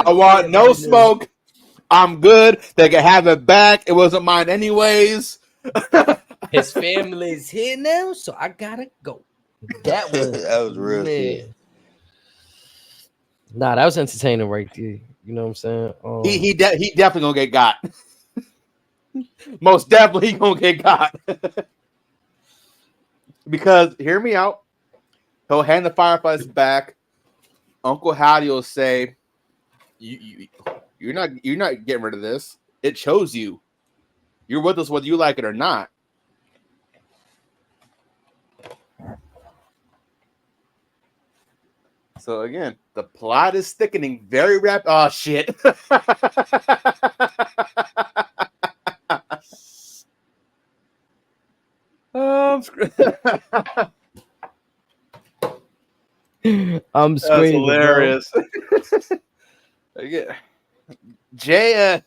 I want no smoke. I'm good. They can have it back. It wasn't mine anyways.
His family's here now, so I gotta go. That was
real shit.
Nah, that was entertaining right there. You know what I'm saying?
He definitely gonna get got. Most definitely gonna get got. Because hear me out. He'll hand the Fireflies back. Uncle Howdy will say, "You're not getting rid of this. It chose you. You're with us whether you like it or not." So again, the plot is thickening very rapid. Oh shit!
I'm
That's
screaming,
hilarious. Jay,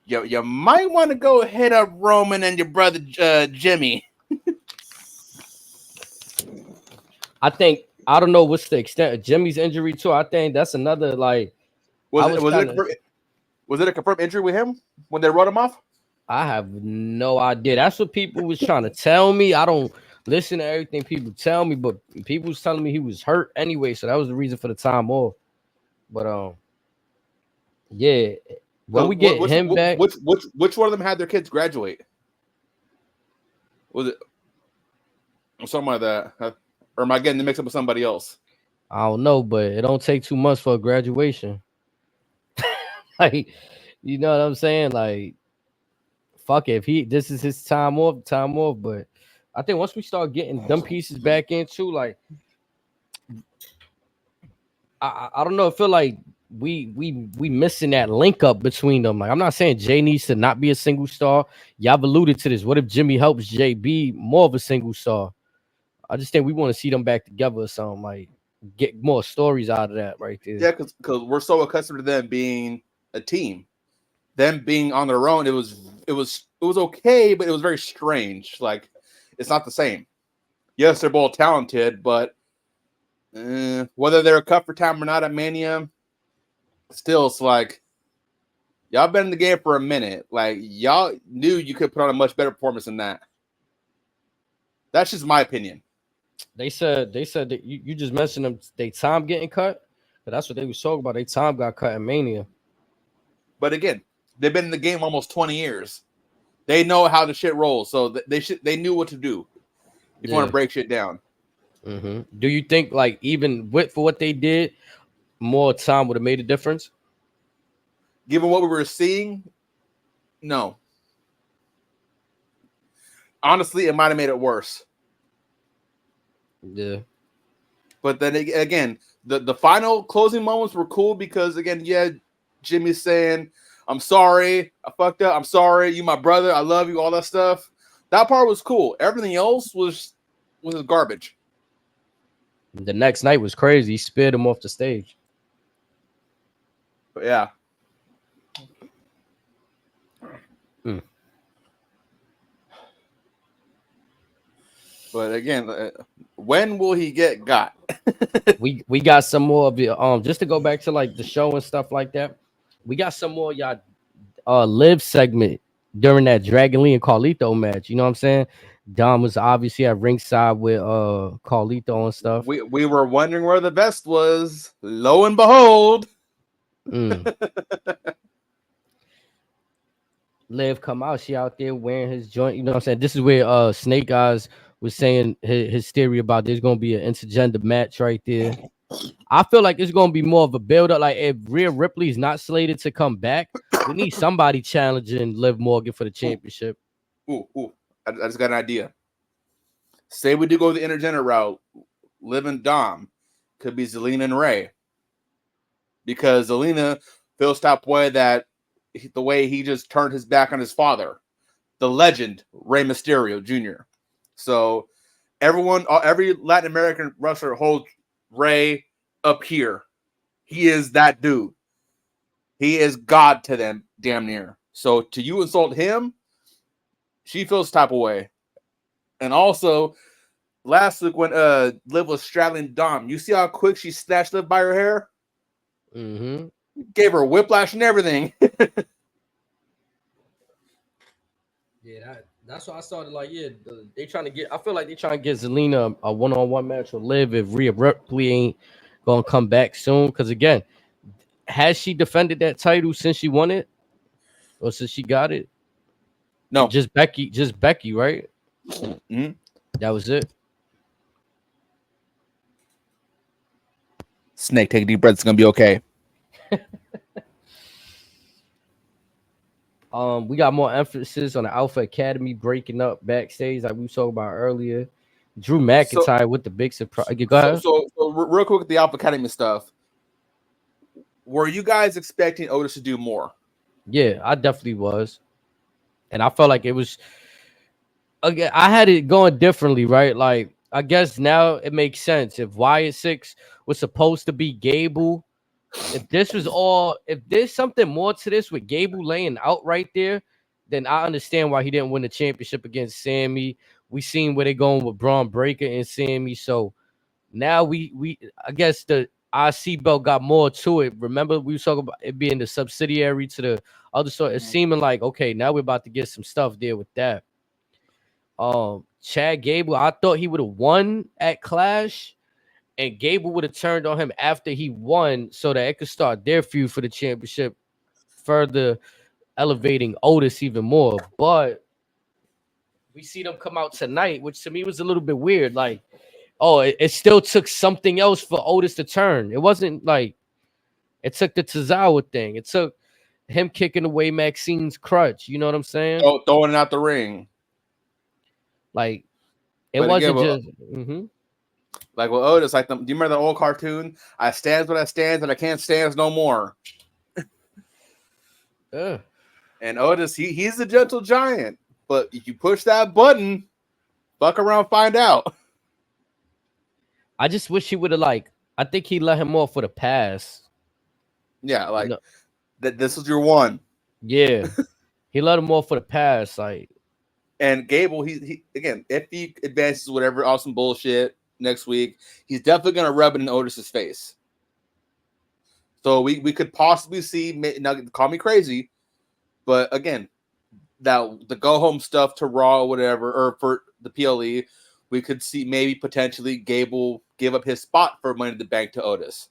you might want to go hit up Roman and your brother Jimmy.
I don't know what's the extent of Jimmy's injury too. I think that's another like.
Was it a confirmed injury with him when they wrote him off?
I have no idea. That's what people was trying to tell me. I don't listen to everything people tell me, but people was telling me he was hurt anyway, so that was the reason for the time off. But yeah, when we get him back,
which one of them had their kids graduate? Was it something like that? Or am I getting the mix up with somebody else?
I don't know, but it don't take 2 months for a graduation. Like, you know what I'm saying? Like, fuck it. If this is his time off. But I think once we start getting them pieces back in too, like, I don't know. I feel like we missing that link up between them. Like, I'm not saying Jay needs to not be a single star. Y'all have alluded to this. What if Jimmy helps Jay be more of a single star? I just think we want to see them back together or something, like get more stories out of that right there.
Yeah, because we're so accustomed to them being a team. Them being on their own, it was okay, but it was very strange. Like, it's not the same. Yes, they're both talented, but whether they're cut for time or not at Mania, still, it's like y'all been in the game for a minute. Like, y'all knew you could put on a much better performance than that. That's just my opinion.
They said that you just mentioned them. They time getting cut, but that's what they was talking about. They time got cut in Mania.
But again, they've been in the game almost 20 years. They know how the shit rolls, so they knew what to do if you want to break shit down.
Mm-hmm. Do you think, like, even for what they did, more time would have made a difference?
given what we were seeing, no. Honestly, it might have made it worse.
Yeah.
But then again, the final closing moments were cool because, again, yeah, Jimmy saying, I'm sorry, I fucked up, I'm sorry, you my brother, I love you, all that stuff. That part was cool. Everything else was garbage.
The next night was crazy. He speared him off the stage.
But yeah. But again, when will he get got?
we got some more of it. Just to go back to like the show and stuff like that. We got some more y'all live segment during that Dragon Lee and Carlito match. You know what I'm saying? Dom was obviously at ringside with Carlito and stuff.
We were wondering where the best was. Lo and behold.
Liv come out, she out there wearing his joint. You know what I'm saying? This is where Snake Eyes was saying his theory about there's gonna be an intergender match right there. I feel like it's gonna be more of a build-up. Like if Rhea Ripley's not slated to come back, we need somebody challenging Liv Morgan for the championship.
Ooh. I just got an idea. Say we do go the intergender route, Liv and Dom could be Zelina and Ray. Because Zelina feels that way that the way he just turned his back on his father, the legend Rey Mysterio Jr. So every Latin American wrestler holds Ray up here. He is that dude. He is God to them, damn near. So to you insult him, she feels type of way. And also, last week when Liv was straddling Dom, you see how quick she snatched Liv by her hair?
Mm-hmm.
Gave her whiplash and everything.
Yeah, that's why I started like, yeah, they trying to get. I feel like they trying to get Zelina a one-on-one match with Liv if Rhea Ripley ain't gonna come back soon. Because again, has she defended that title since she won it, or since she got it?
No,
just Becky, right?
Mm-hmm.
That was it.
Snake, take a deep breath. It's gonna be okay.
We got more emphasis on the Alpha Academy breaking up backstage, like we talked about earlier. Drew McIntyre with the big surprise. Go ahead.
So real quick, the Alpha Academy stuff. Were you guys expecting Otis to do more?
Yeah, I definitely was, and I felt like it was. Again, I had it going differently, right? Like, I guess now it makes sense. If Wyatt 6 was supposed to be Gable, if there's something more to this with Gable laying out right there, then I understand why he didn't win the championship against Sammy. We seen where they're going with Braun Breaker and Sammy. So now I guess the IC belt got more to it. Remember, we were talking about it being the subsidiary to the other sort. It's seeming like, okay, now we're about to get some stuff there with that. Chad Gable, I thought he would have won at Clash, and Gable would have turned on him after he won so that it could start their feud for the championship, further elevating Otis even more. But we see them come out tonight, which to me was a little bit weird. Like, it still took something else for Otis to turn. It wasn't like it took the Tozawa thing. It took him kicking away Maxine's crutch. You know what I'm saying?
Oh, throwing it out the ring.
Like, it wasn't just...
Like with Otis, do you remember the old cartoon? I stands what I stands, and I can't stand no more. And Otis, he's a gentle giant, but if you push that button, fuck around, find out.
I just wish he would have I think he let him off for the pass.
Yeah, like that. This was your one.
Yeah, he let him off for the pass,
And Gable, he again, if he advances whatever awesome bullshit next week, he's definitely gonna rub it in Otis's face. So we could possibly see. Now, call me crazy, but again, that the go home stuff to Raw or whatever, or for the PLE, we could see maybe potentially Gable give up his spot for Money in the Bank to Otis.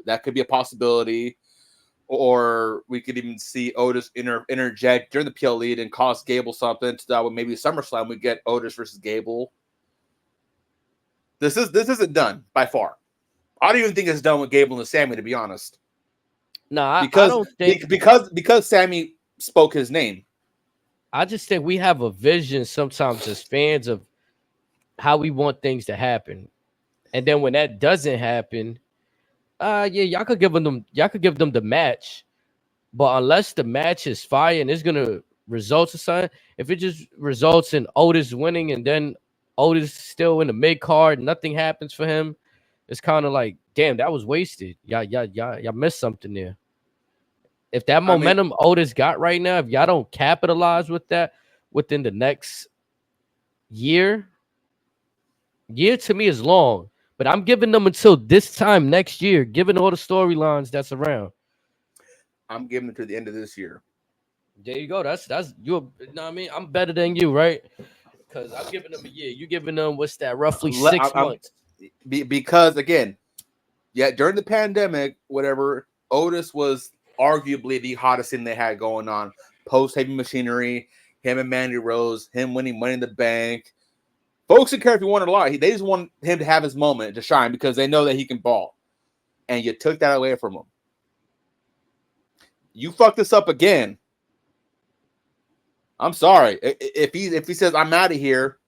That could be a possibility. Or we could even see Otis interject during the PLE and cost Gable something, so that way maybe SummerSlam we get Otis versus Gable. This isn't done by far. I don't even think it's done with Gable and Sammy, to be honest.
Nah, I don't think
because Sammy spoke his name.
I just think we have a vision sometimes as fans of how we want things to happen. And then when that doesn't happen, yeah, y'all could give them the match. But unless the match is fire and it's gonna result in something, if it just results in Otis winning and then Otis still in the mid card, nothing happens for him, it's kind of like, damn, that was wasted. Y'all missed something there. If that momentum Otis got right now, if y'all don't capitalize with that within the next year to me is long, but I'm giving them until this time next year, given all the storylines that's around.
I'm giving it to the end of this year.
There you go. That's you. Know what I mean, I'm better than you, right? Because I'm giving them a year. You giving them what's that? Roughly 6 months.
Because again, yeah, during the pandemic, whatever, Otis was arguably the hottest thing they had going on. Post Heavy Machinery, him and Mandy Rose, him winning Money in the Bank. Folks didn't care if he won a lot. They just want him to have his moment to shine because they know that he can ball. And you took that away from him. You fucked this up again. I'm sorry. If he says I'm out of here,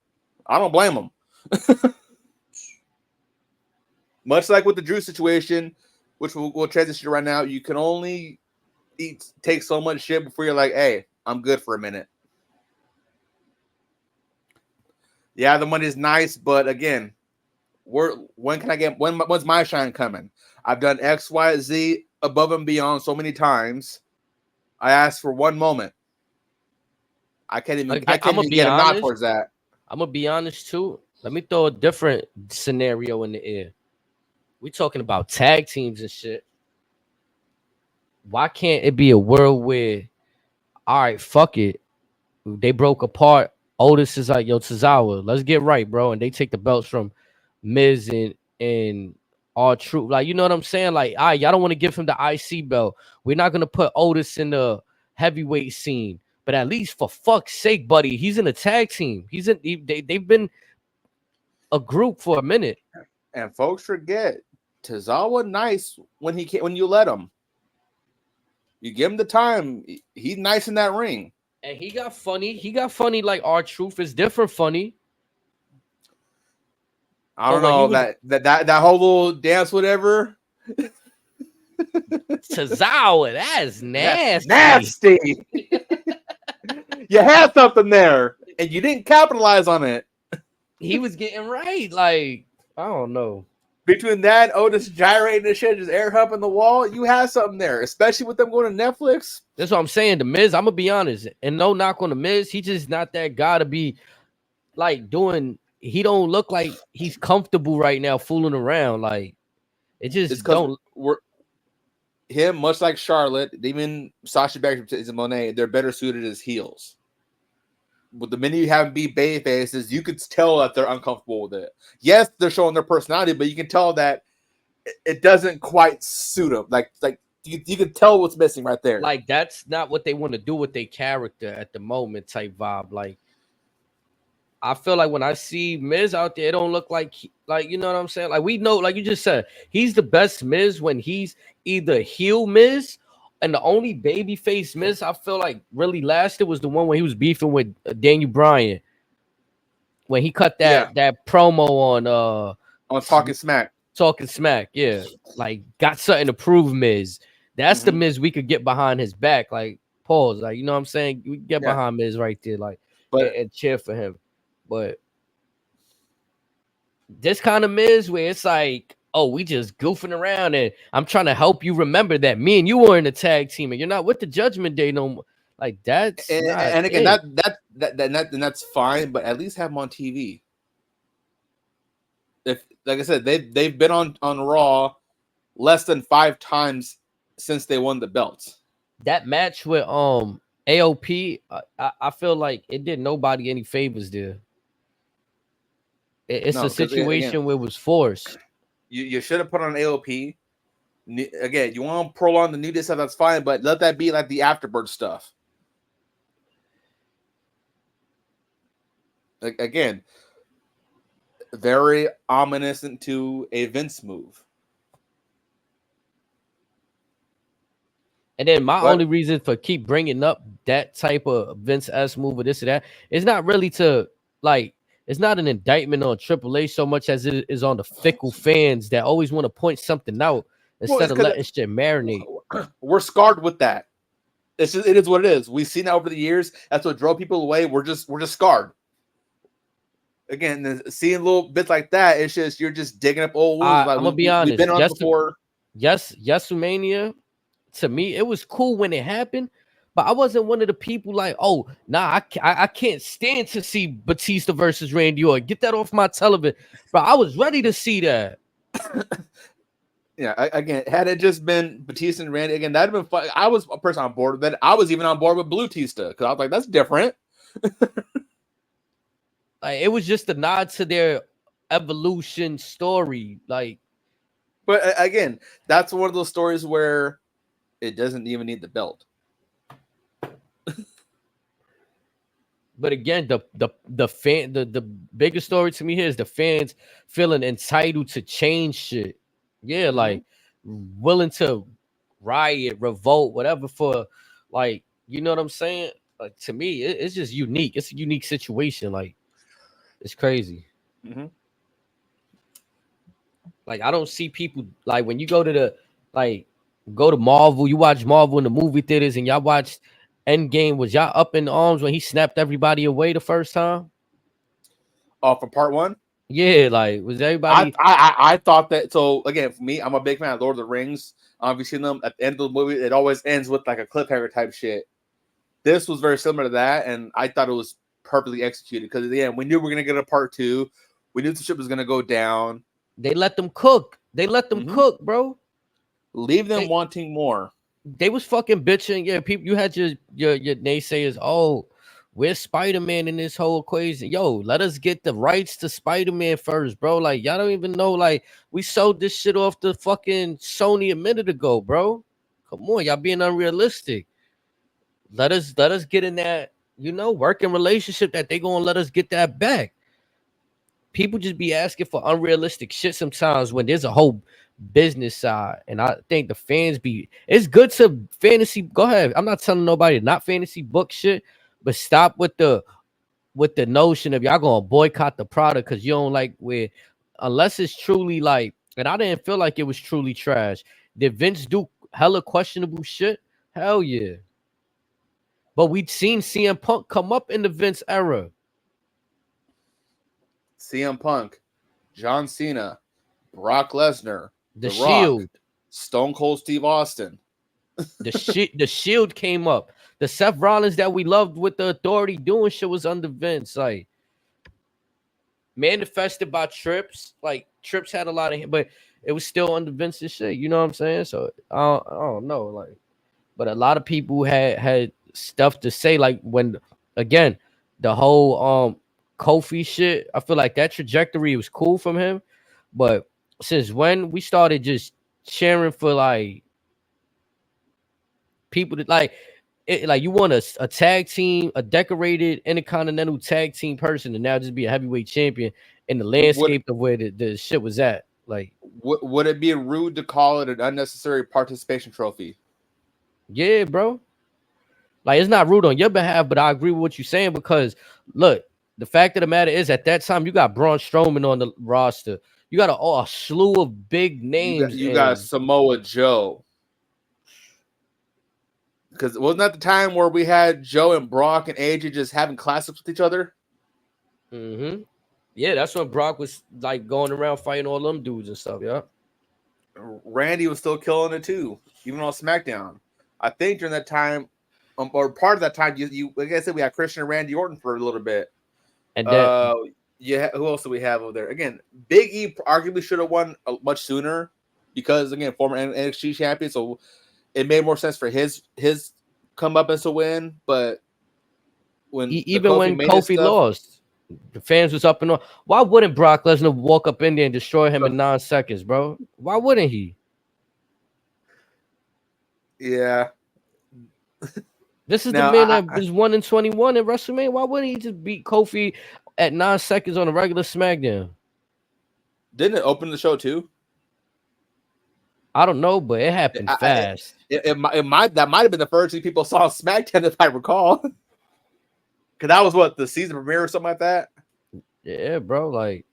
I don't blame him. Much like with the Drew situation, which we'll transition to right now, you can only take so much shit before you're like, hey, I'm good for a minute. Yeah, the money is nice, but again, when's my shine coming? I've done X, Y, Z above and beyond so many times. I asked for one moment. I can't even get a nod towards that.
I'm gonna be honest too. Let me throw a different scenario in the air. We talking about tag teams and shit. Why can't it be a world where, all right, fuck it, they broke apart. Otis is like, yo, Tozawa, let's get right, bro, and they take the belts from Miz and R-Truth. Like, you know what I'm saying? Like, all right, y'all don't want to give him the IC belt. We're not gonna put Otis in the heavyweight scene. But at least for fuck's sake, buddy, he's in a tag team. They've been a group for a minute.
And folks forget, Tozawa nice when you let him. You give him the time. He's nice in that ring.
And he got funny. He got funny like R-Truth is different funny.
I don't know that whole little dance, whatever.
Tozawa, that's nasty.
That's nasty. You had something there, and you didn't capitalize on it.
He was getting right. Like, I don't know.
Between that, Otis gyrating and shit, just air humping the wall, you had something there, especially with them going to Netflix.
That's what I'm saying. The Miz, I'm going to be honest, and no knock on the Miz, he just not that guy to be, like, doing, he don't look like he's comfortable right now fooling around. Like, it just don't.
Him, much like Charlotte, even Sasha Banks and Monet, they're better suited as heels. With the minute you have them be baby faces, you could tell that they're uncomfortable with it. Yes, they're showing their personality, but you can tell that it doesn't quite suit them. Like you can tell what's missing right there.
Like, that's not what they want to do with their character at the moment type vibe. Like, I feel like when I see Miz out there, it don't look like you know what I'm saying? Like, we know, like you just said, he's the best Miz when he's either heel Miz, and the only babyface Miz I feel like really lasted was the one when he was beefing with Daniel Bryan. When he cut that promo on
Talking Smack.
Talking Smack, yeah. Like, got something to prove Miz. That's the Miz we could get behind his back. Like, pause. Like, you know what I'm saying? We get behind Miz right there, like, and cheer for him. But this kind of Miz where it's like, oh, we just goofing around and I'm trying to help you remember that me and you were in a tag team and you're not with the Judgment Day no more. Like, that's
and again, that's fine, but at least have them on TV. If, like I said, they've been on Raw less than 5 times since they won the belts.
That match with AOP, I feel like it did nobody any favors there. It's a situation where it was forced.
You should have put on AOP. Again, you want to prolong the New Day stuff, that's fine, but let that be like the afterbird stuff. Like, again, very ominous into a Vince move.
And then my only reason for keep bringing up that type of Vince S move or this or that, it's not really to like, it's not an indictment on Triple H so much as it is on the fickle fans that always want to point something out instead of letting shit marinate.
We're scarred with that. It's just, it is what it is. We've seen that over the years. That's what drove people away. We're just scarred. Again, seeing little bits like that, it's just you're just digging up old wounds.
I'm gonna be honest.
We've been on before.
Yes, WrestleMania. To me, it was cool when it happened, but I wasn't one of the people like, oh, nah, I can't stand to see Batista versus Randy Orton. Get that off my television, bro. I was ready to see that.
Yeah, again, had it just been Batista and Randy, again, that'd have been fun. I was a person on board with that. I was even on board with Blue Tista because I was like, that's different.
Like, it was just a nod to their evolution story, like.
But again, that's one of those stories where it doesn't even need the belt.
But again, the biggest story to me here is the fans feeling entitled to change shit. Yeah, like willing to riot, revolt, whatever for, like, you know what I'm saying? Like, to me, it's just unique. It's a unique situation. Like, it's crazy.
Mm-hmm.
Like, I don't see people, like, when you go to go to Marvel, you watch Marvel in the movie theaters and y'all watched Endgame, was y'all up in arms when he snapped everybody away the first time?
Oh, for part one?
Yeah, like, was everybody...
I thought that, so, again, for me, I'm a big fan of Lord of the Rings. Obviously, them at the end of the movie, it always ends with, like, a cliffhanger type shit. This was very similar to that, and I thought it was perfectly executed, because at the end, we knew we were going to get a part 2. We knew the ship was going to go down.
They let them cook. They let them cook, bro.
Leave them wanting more.
They was fucking bitching. Yeah, people, you had your naysayers. Oh, where's Spider-Man in this whole equation? Yo, let us get the rights to Spider-Man first, bro. Like, y'all don't even know. Like, we sold this shit off the fucking Sony a minute ago, bro. Come on, y'all being unrealistic. Let us get in that, you know, working relationship that they gonna let us get that back. People just be asking for unrealistic shit sometimes when there's a whole business side, and I think the fans it's good to fantasy. Go ahead. I'm not telling nobody not fantasy book shit, but stop with the notion of y'all gonna boycott the product because you don't like unless it's truly like, and I didn't feel like it was truly trash. Did Vince do hella questionable shit? Hell yeah. But we'd seen CM Punk come up in the Vince era.
CM Punk, John Cena, Brock Lesnar,
The Shield,
Rock, Stone Cold Steve Austin.
The Shield came up. The Seth Rollins that we loved with the Authority doing shit was under Vince. Like, manifested by Trips. Like, Trips had a lot of, but it was still under Vince's shit. You know what I'm saying? So I don't know. Like, but a lot of people had stuff to say. Like, when, again, the whole Kofi shit, I feel like that trajectory was cool from him, but since when we started just cheering for like people that like it, like you want a tag team, a decorated intercontinental tag team person to now just be a heavyweight champion in the landscape of where the shit was at. Like,
would it be rude to call it an unnecessary participation trophy?
Yeah, bro. Like, it's not rude on your behalf, but I agree with what you're saying because look, the fact of the matter is, at that time, you got Braun Strowman on the roster. You got a slew of big names.
You got Samoa Joe. Because wasn't that the time where we had Joe and Brock and AJ just having classics with each other?
Mm-hmm. Yeah, that's when Brock was like going around fighting all them dudes and stuff. Yeah.
Randy was still killing it too, even on SmackDown. I think during that time, or part of that time, you like I said, we had Christian and Randy Orton for a little bit. And then, who else do we have over there? Again, Big E arguably should have won much sooner because, again, former NXT champion, so it made more sense for his comeuppance to win. But when
Kofi lost, the fans was up and on. Why wouldn't Brock Lesnar walk up in there and destroy him in 9 seconds, bro? Why wouldn't he?
Yeah.
This is the man that was 1-21 at WrestleMania. Why wouldn't he just beat Kofi at 9 seconds on a regular SmackDown?
Didn't it open the show too?
I don't know, but it happened fast.
That might have been the first thing people saw on SmackDown, if I recall. Because that was what, the season premiere or something like that.
Yeah, bro. Like,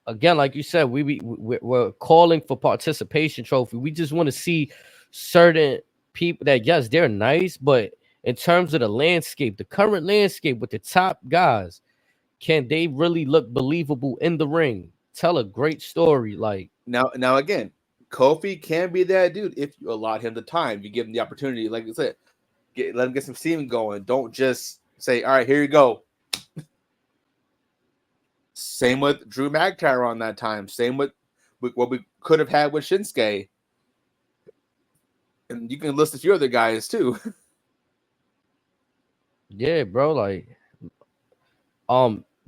again, like you said, we're calling for participation trophy. We just want to see certain people that, yes, they're nice, but in terms of the landscape, the current landscape with the top guys, can they really look believable in the ring? Tell a great story. Like,
now again, Kofi can be that dude if you allot him the time. You give him the opportunity. Like I said, let him get some steam going. Don't just say, all right, here you go. Same with Drew McIntyre on that time. Same with what we could have had with Shinsuke. And you can list a few other guys too.
yeah, bro. Like,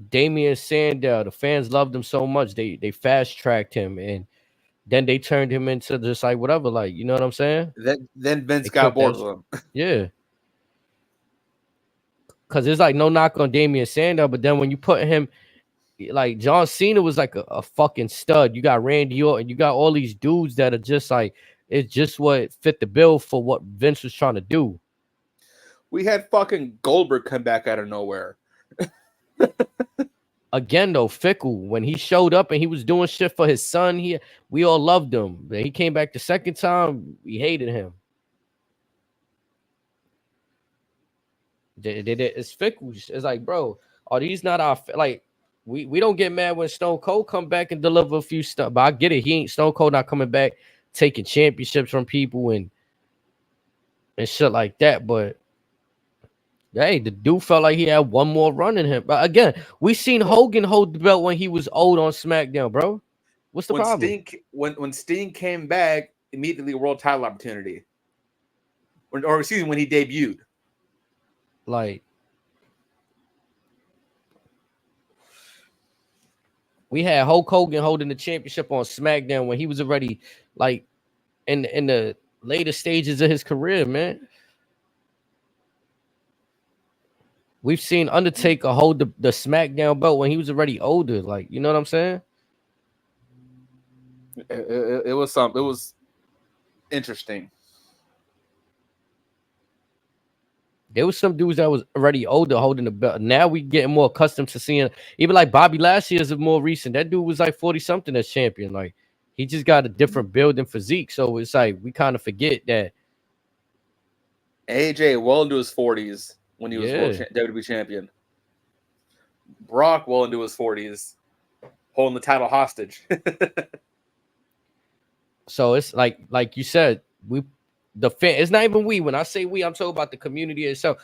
Damian Sandow, the fans loved him so much they fast tracked him, and then they turned him into just like whatever. Like, you know what I'm saying?
Then Vince got bored with him.
Yeah. Because it's like no knock on Damian Sandow, but then when you put him, like John Cena was like a fucking stud. You got Randy Orton, you got all these dudes that are just like, it's just what fit the bill for what Vince was trying to do.
We had fucking Goldberg come back out of nowhere.
Again, though, fickle. When he showed up and he was doing shit for his son, we all loved him. But he came back the second time, we hated him. It's fickle. It's like, bro, are these not our like? We don't get mad when Stone Cold come back and deliver a few stuff, but I get it. He ain't Stone Cold not coming back taking championships from people and shit like that. But hey, the dude felt like he had one more run in him. But again, we seen Hogan hold the belt when he was old on SmackDown, bro. What's the problem?
When Sting came back, immediately world title opportunity, or excuse me, when he debuted.
Like, we had Hulk Hogan holding the championship on SmackDown when he was already like in the later stages of his career, man. We've seen Undertaker hold the SmackDown belt when he was already older. Like, you know what I'm saying?
It was something. It was interesting.
There was some dudes that was already older holding the belt. Now we getting more accustomed to seeing, even like Bobby Lashley is more recent. That dude was like 40-something as champion. Like, he just got a different build and physique. So it's like we kind of forget that.
AJ well into his 40s when he was WWE champion. Brock well into his 40s, holding the title hostage.
So it's like you said, the fan, it's not even we. When I say we, I'm talking about the community itself.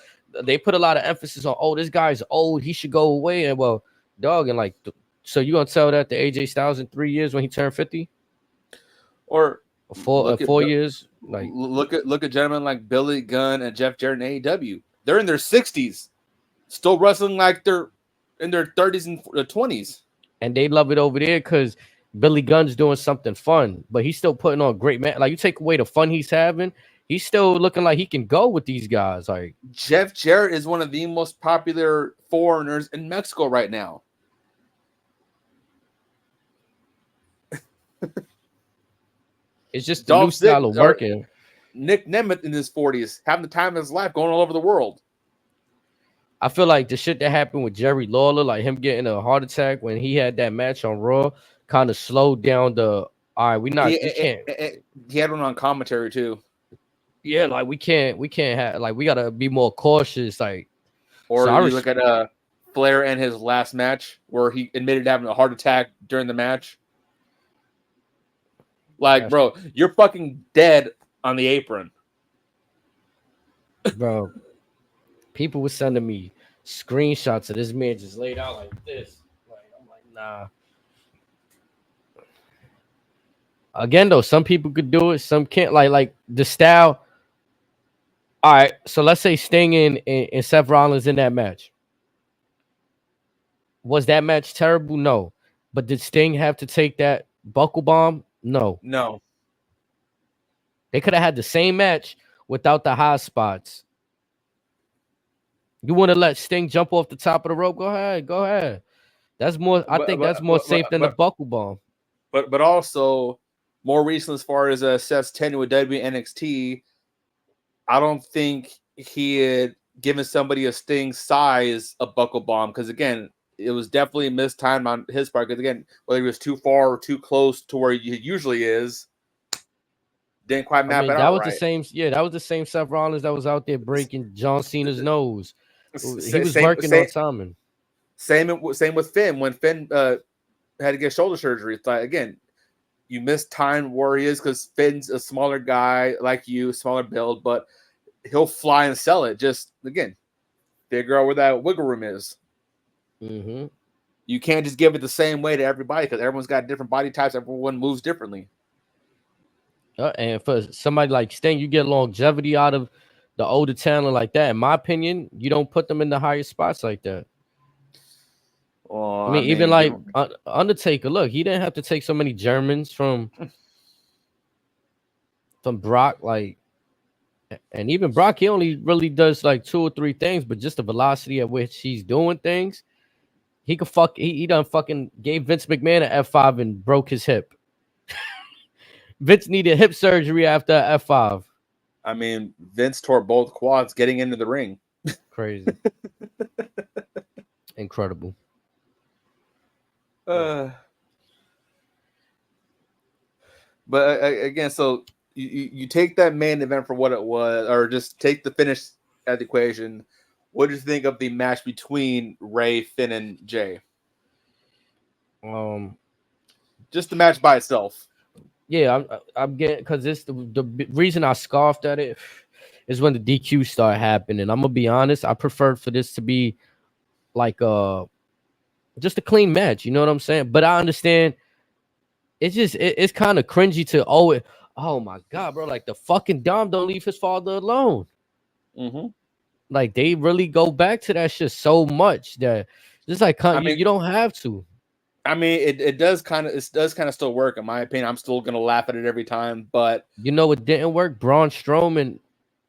They put a lot of emphasis on, oh, this guy's old, he should go away. And well, dog, and like, so you gonna tell that to AJ Styles in 3 years when he turned 50?
Or
4 years? Like,
look at gentlemen like Billy Gunn and Jeff Jarrett in AEW. They're in their 60s, still wrestling like they're in their 30s and 20s.
And they love it over there because Billy Gunn's doing something fun, but he's still putting on great match. Like, you take away the fun he's having, he's still looking like he can go with these guys. Like,
Jeff Jarrett is one of the most popular foreigners in Mexico right now.
It's just the new style of working.
Nick Nemeth in his 40s, having the time of his life, going all over the world.
I feel like the shit that happened with Jerry Lawler, like him getting a heart attack when he had that match on Raw, kind of slowed down the. All right, we can't.
He had one on commentary too.
Yeah, like we can't have, like, we gotta be more cautious. Like,
or so you look at Flair and his last match where he admitted having a heart attack during the match. Like, bro, you're fucking dead on the apron.
Bro, people were sending me screenshots of this man just laid out like this. Like, I'm like, nah. Again, though, some people could do it, some can't. Like the style. All right, so let's say Sting and Seth Rollins in that match. Was that match terrible? No. But did Sting have to take that buckle bomb? No.
No.
They could have had the same match without the high spots. You want to let Sting jump off the top of the rope? Go ahead. That's more. I think that's more safe than the buckle bomb.
But also, more recently, as far as Seth's tenure with WWE NXT, I don't think he had given somebody a Sting size a buckle bomb, because again, it was definitely mistimed on his part. Because again, whether he was too far or too close to where he usually is, didn't quite map it
that
out
was
right.
the same. Yeah, that was the same Seth Rollins that was out there breaking John Cena's nose. He was working on timing.
Same with Finn. When Finn had to get shoulder surgery, it's like, again, you missed time where he is, because Finn's a smaller guy like you, smaller build, but he'll fly and sell it. Just, again, figure out where that wiggle room is.
Mm-hmm.
You can't just give it the same way to everybody, because everyone's got different body types. Everyone moves differently.
And for somebody like Sting, you get longevity out of the older talent like that. In my opinion, you don't put them in the higher spots like that. I mean, even like Undertaker, look, he didn't have to take so many Germans from Brock, like, and even Brock, he only really does like 2 or 3 things, but just the velocity at which he's doing things, he could he done fucking gave Vince McMahon an F5 and broke his hip. Vince needed hip surgery after F5.
I mean, Vince tore both quads getting into the ring.
Crazy. Incredible.
But again, so you take that main event for what it was, or just take the finish at the equation. What do you think of the match between Ray, Finn, and Jay? Just the match by itself.
Yeah, I'm getting, because it's the reason I scoffed at it is when the DQ started happening. I'm gonna be honest, I preferred for this to be like just a clean match. You know what I'm saying? But I understand it's just it's kind of cringy to oh my god, bro! Like the fucking Dom don't leave his father alone.
Mm-hmm.
Like they really go back to that shit so much that just like you don't have to.
I mean, it does kind of still work, in my opinion. I'm still gonna laugh at it every time, but
you know what didn't work? Braun Strowman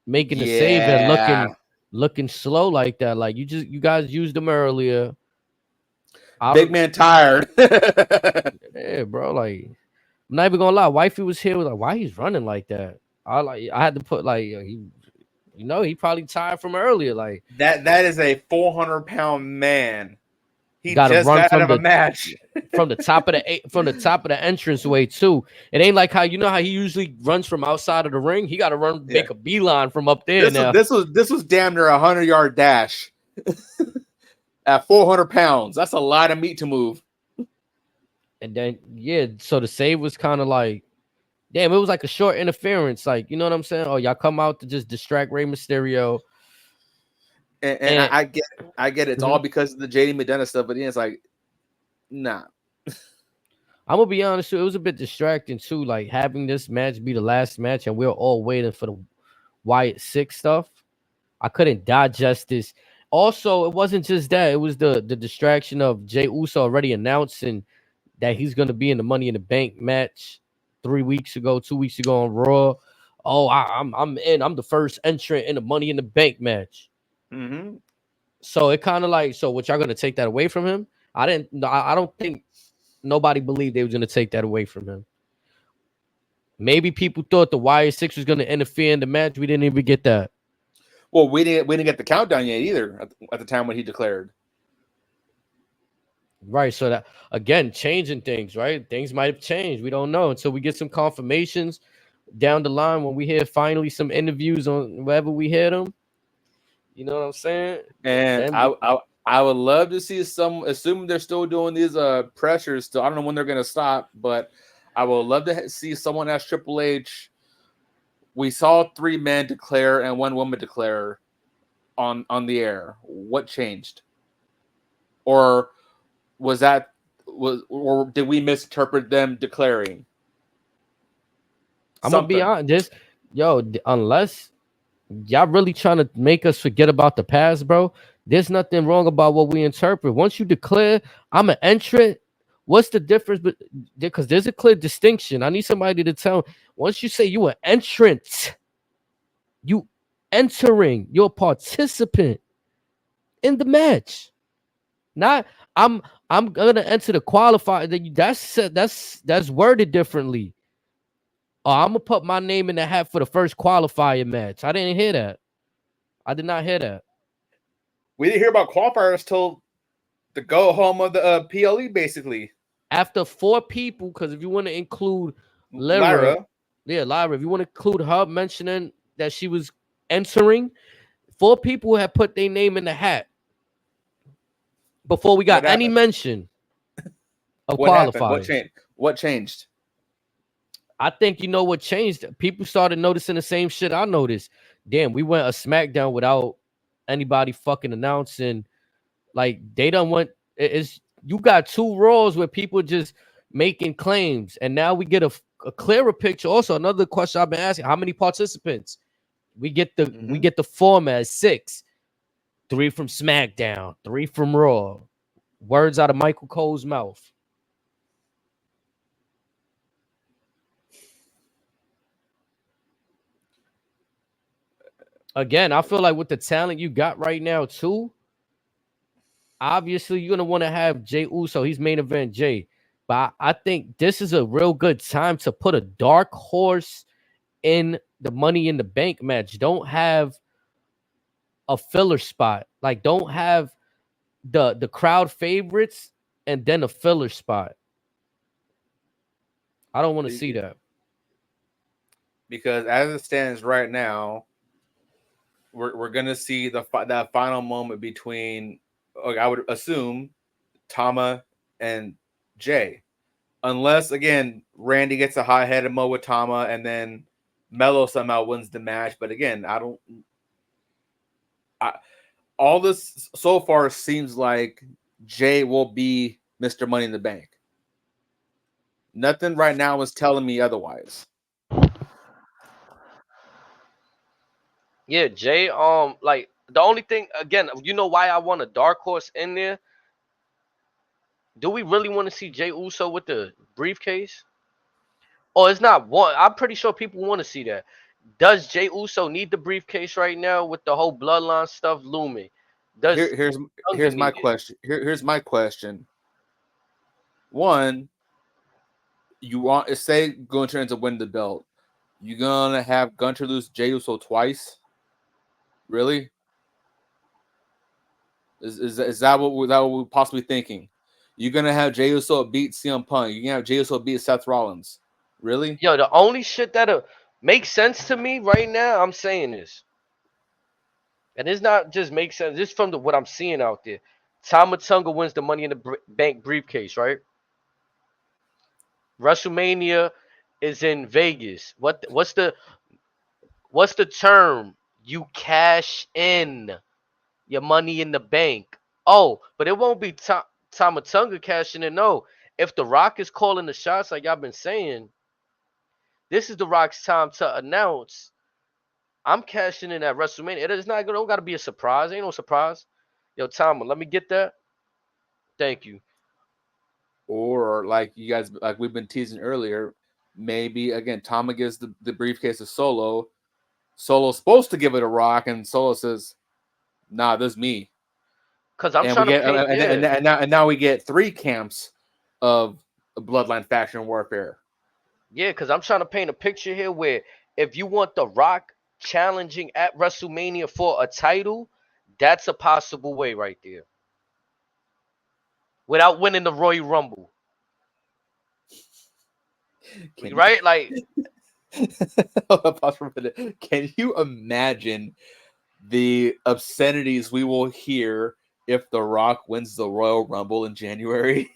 making the save and looking slow like that. Like you guys used him earlier.
Big man tired.
Yeah, bro. Like, I'm not even gonna lie. Wifey was here. Was like, why he's running like that? I had to put like he probably tired from earlier. Like
that is a 400-pound man. He
got to run
out of a match
from the top of the entranceway too. It ain't like how he usually runs from outside of the ring. He got to make a beeline from up there.
This was damn near 100-yard dash at 400 pounds. That's a lot of meat to move.
And then so the save was kind of like, damn, it was like a short interference. Like, you know what I'm saying? Oh, y'all come out to just distract Rey Mysterio.
And I get it. It's all because of the JD McDonough stuff, but then it's like, nah.
I'm gonna be honest, it was a bit distracting too. Like having this match be the last match, and we're all waiting for the Wyatt 6 stuff. I couldn't digest this. Also, it wasn't just that; it was the distraction of Jey Uso already announcing that he's gonna be in the Money in the Bank match 2 weeks ago on Raw. Oh, I'm in. I'm the first entrant in the Money in the Bank match.
Mm-hmm.
So it kind of like, so what, y'all gonna take that away from him? I don't think nobody believed they was gonna take that away from him. Maybe people thought the Wyatt 6 was gonna interfere in the match. We didn't even get that.
Well, we didn't get the countdown yet either at the time when he declared.
Right. So that again, changing things, right? Things might have changed. We don't know until we get some confirmations down the line when we hear finally some interviews on wherever we hear them. You know what I'm saying?
And I would love to see assuming they're still doing these pressures still. I don't know when they're gonna stop, but I would love to see someone ask Triple H. We saw 3 men declare and 1 woman declare on the air. What changed? Or did we misinterpret them declaring?
I'm gonna be honest, unless y'all really trying to make us forget about the past, bro, there's nothing wrong about what we interpret. Once you declare I'm an entrant, what's the difference? But because there's a clear distinction. I need somebody to tell. Once you say you an entrant, you entering, you're a participant in the match. Not I'm gonna enter the qualifier. That's worded differently. Oh, I'm gonna put my name in the hat for the first qualifier match. I didn't hear that. I did not hear that.
We didn't hear about qualifiers till the go home of the PLE, basically.
After 4 people, because if you want to include Lyra, Lyra, if you want to include her mentioning that she was entering, 4 people had put their name in the hat before we got any mention of qualifying.
Happened? What changed?
I think you know what changed. People started noticing the same shit I noticed. Damn, we went a SmackDown without anybody fucking announcing. Like they done went. It's you got 2 Raws where people just making claims, and now we get a clearer picture. Also, another question I've been asking: how many participants? We get the format 6, 3 from SmackDown, 3 from Raw. Words out of Michael Cole's mouth. Again, I feel like with the talent you got right now, too, obviously you're gonna want to have Jey Uso. He's main event Jey. But I think this is a real good time to put a dark horse in the Money in the Bank match. Don't have a filler spot. Like, don't have the crowd favorites and then a filler spot. I don't want to see that.
Because as it stands right now, we're gonna see that final moment between, I would assume, Tama and Jay, unless again Randy gets a high-headed mo with Tama and then Melo somehow wins the match. But again, all this so far seems like Jay will be Mr. Money in the Bank. Nothing right now is telling me otherwise.
Yeah, Jay. Like the only thing, again, you know why I want a dark horse in there? Do we really want to see Jey Uso with the briefcase? Oh, it's not one. I'm pretty sure people want to see that. Does Jey Uso need the briefcase right now with the whole bloodline stuff looming?
Here's my question. Here's my question. One, you want to say Gunter ends up winning the belt. You gonna have Gunter lose Jey Uso twice? Really? Is that what we're possibly thinking? You're gonna have Jey Uso beat CM Punk. You're gonna have Jey Uso beat Seth Rollins. Really?
Yo, the only shit that'll make sense to me right now, I'm saying this. And it's not just make sense. This is from what I'm seeing out there. Tama Tonga wins the Money in the Bank briefcase, right? WrestleMania is in Vegas. What's the term? You cash in your Money in the Bank. Oh, but it won't be Tama Tonga cashing in. No, if The Rock is calling the shots, like I've been saying, this is The Rock's time to announce, I'm cashing in at WrestleMania. It is not don't gotta be a surprise. Ain't no surprise. Yo, Tama, let me get that. Thank you.
Or like you guys, like we've been teasing earlier, maybe again Tama gives the briefcase to Solo. Solo's supposed to give it a Rock, and Solo says, "Nah, this is me."
Because I'm trying to paint,
and now we get 3 camps of bloodline faction warfare.
Yeah, because I'm trying to paint a picture here where if you want The Rock challenging at WrestleMania for a title, that's a possible way right there. Without winning the Royal Rumble. Right? Like,
can you imagine the obscenities we will hear if The Rock wins the Royal Rumble in January?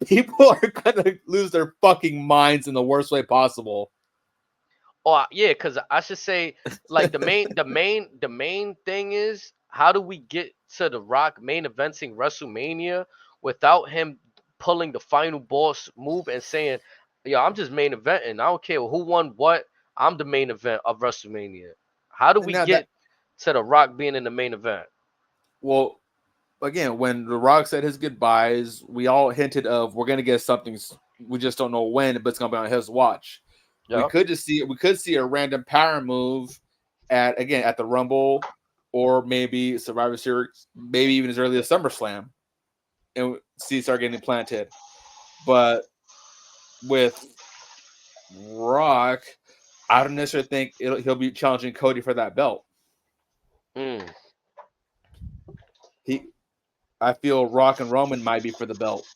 People are gonna lose their fucking minds in the worst way possible.
Oh yeah, because I should say, like the main thing is, how do we get to The Rock main eventing WrestleMania without him pulling the final boss move and saying, "Yeah, I'm just main eventing. I don't care who won what. I'm the main event of WrestleMania." How do we get to The Rock being in the main event?
Well, again, when The Rock said his goodbyes, we all hinted of we're gonna get something. We just don't know when, but it's gonna be on his watch. Yeah. We could see a random power move at the Rumble, or maybe Survivor Series, maybe even as early as SummerSlam, and see start getting implanted. But with Rock, I don't necessarily think he'll be challenging Cody for that belt. I feel Rock and Roman might be for the belt.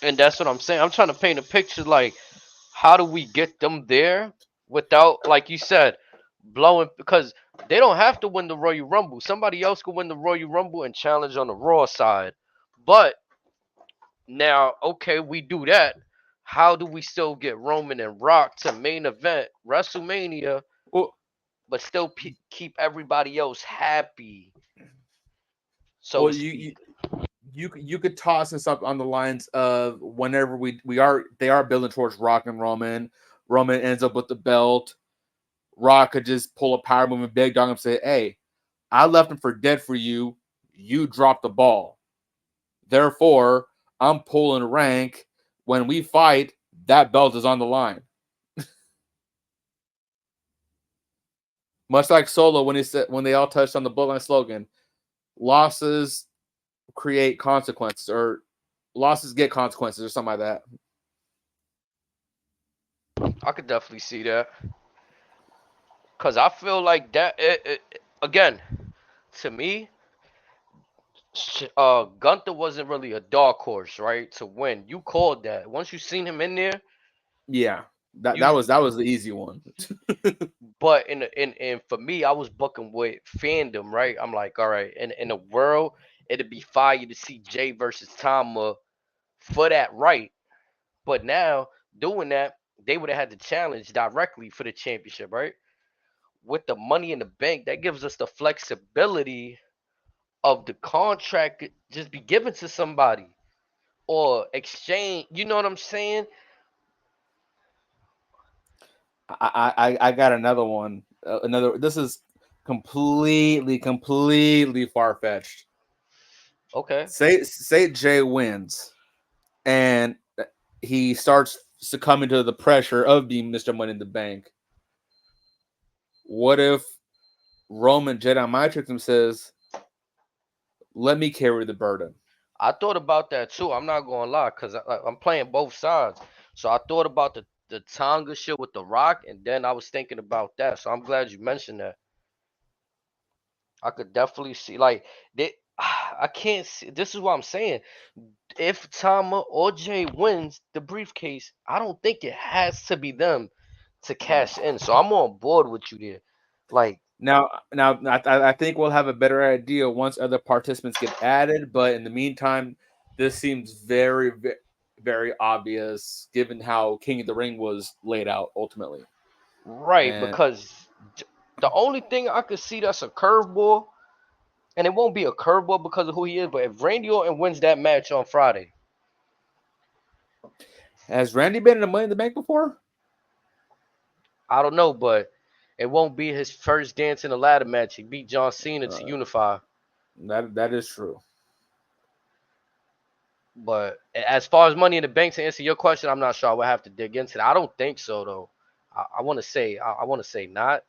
And that's what I'm saying. I'm trying to paint a picture like, how do we get them there without, like you said, blowing? Because they don't have to win the Royal Rumble. Somebody else could win the Royal Rumble and challenge on the Raw side. But now, okay, we do that. How do we still get Roman and Rock to main event WrestleMania, but still keep everybody else happy? So
you could toss this up on the lines of whenever they are building towards Rock and Roman. Roman ends up with the belt. Rock could just pull a power move and big dog and say, "Hey, I left him for dead for you. You dropped the ball. Therefore, I'm pulling rank. When we fight, that belt is on the line." Much like Solo when they all touched on the Bloodline slogan, losses create consequences, or losses get consequences, or something like that.
I could definitely see that. Because I feel like that, again, to me, Gunther wasn't really a dark horse, right, to win. You called that. Once you seen him in there.
Yeah, that was the easy one.
But in for me, I was booking with fandom, right? I'm like, all right, in the world, it'd be fire to see Jay versus Tama for that, right? But now, doing that, they would have had to challenge directly for the championship, right? With the Money in the Bank, that gives us the flexibility of the contract just be given to somebody or exchange. You know what I'm saying?
I got another one. This is completely far fetched.
Okay.
Say Jay wins, and he starts succumbing to the pressure of being Mr. Money in the Bank. What if Roman Jedi mind tricks him, says, "Let me carry the burden"?
I thought about that too. I'm not gonna lie, because I'm playing both sides. So I thought about the Tonga shit with the Rock, and then I was thinking about that. So I'm glad you mentioned that. I could definitely see, like, they. I can't see. This is what I'm saying. If Tama or Jay wins the briefcase, I don't think it has to be them to cash in. So I'm on board with you there. Like,
now, I think we'll have a better idea once other participants get added. But in the meantime, this seems very, very obvious given how King of the Ring was laid out ultimately.
right, because the only thing I could see that's a curveball, and it won't be a curveball because of who he is, but if Randy Orton wins that match on Friday.
Has Randy been in a Money in the Bank before?
I don't know, but it won't be his first dance in a ladder match. He beat John Cena to unify.
That is true.
But as far as Money in the Bank, to answer your question, I'm not sure. I would have to dig into that. I don't think so, though. I want to say not.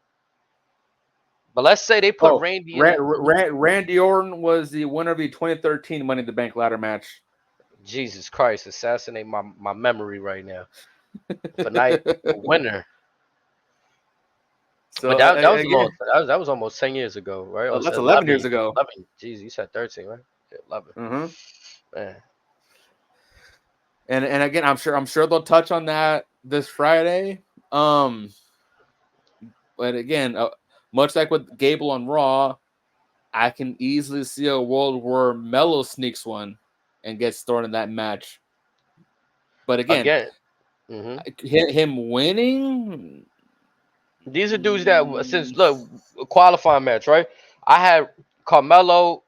But let's say they put Randy in
Randy Orton was the winner of the 2013 Money in the Bank ladder match.
Jesus Christ, assassinate my memory right now. For night winner. So but that was almost 10 years ago, right?
Oh, that's 11 years ago.
11. Jeez, you said 13, right? 11.
Mm-hmm.
Man.
And again, I'm sure they'll touch on that this Friday. But again, much like with Gable on Raw, I can easily see a world where Melo sneaks one and gets thrown in that match. But again, him winning.
These are dudes that, since look, a qualifying match, right? I had Carmelo,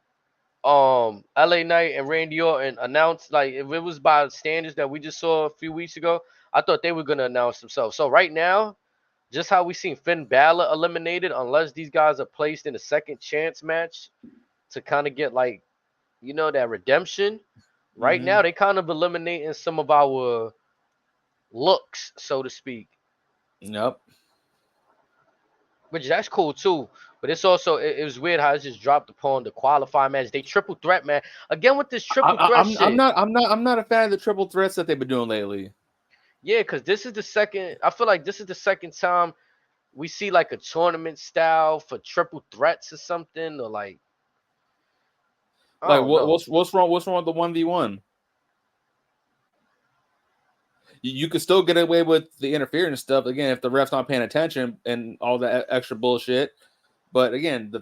LA Knight, and Randy Orton announced, like, if it was by standards that we just saw a few weeks ago, I thought they were gonna announce themselves. So right now, just how we seen Finn Balor eliminated, unless these guys are placed in a second chance match to kind of get, like, you know, that redemption. Right now, they kind of eliminating some of our looks, so to speak.
Yep.
Which that's cool too, but it's also it was weird how it just dropped upon the qualifying match. They triple threat, man. Again with this triple threat shit.
I'm not a fan of the triple threats that they've been doing lately.
Yeah, because this is the second. I feel like this is the second time we see like a tournament style for triple threats or something, or like I
Like
don't know.
what's wrong? What's wrong with the 1v1? You could still get away with the interference stuff again if the ref's not paying attention and all that extra bullshit. But again,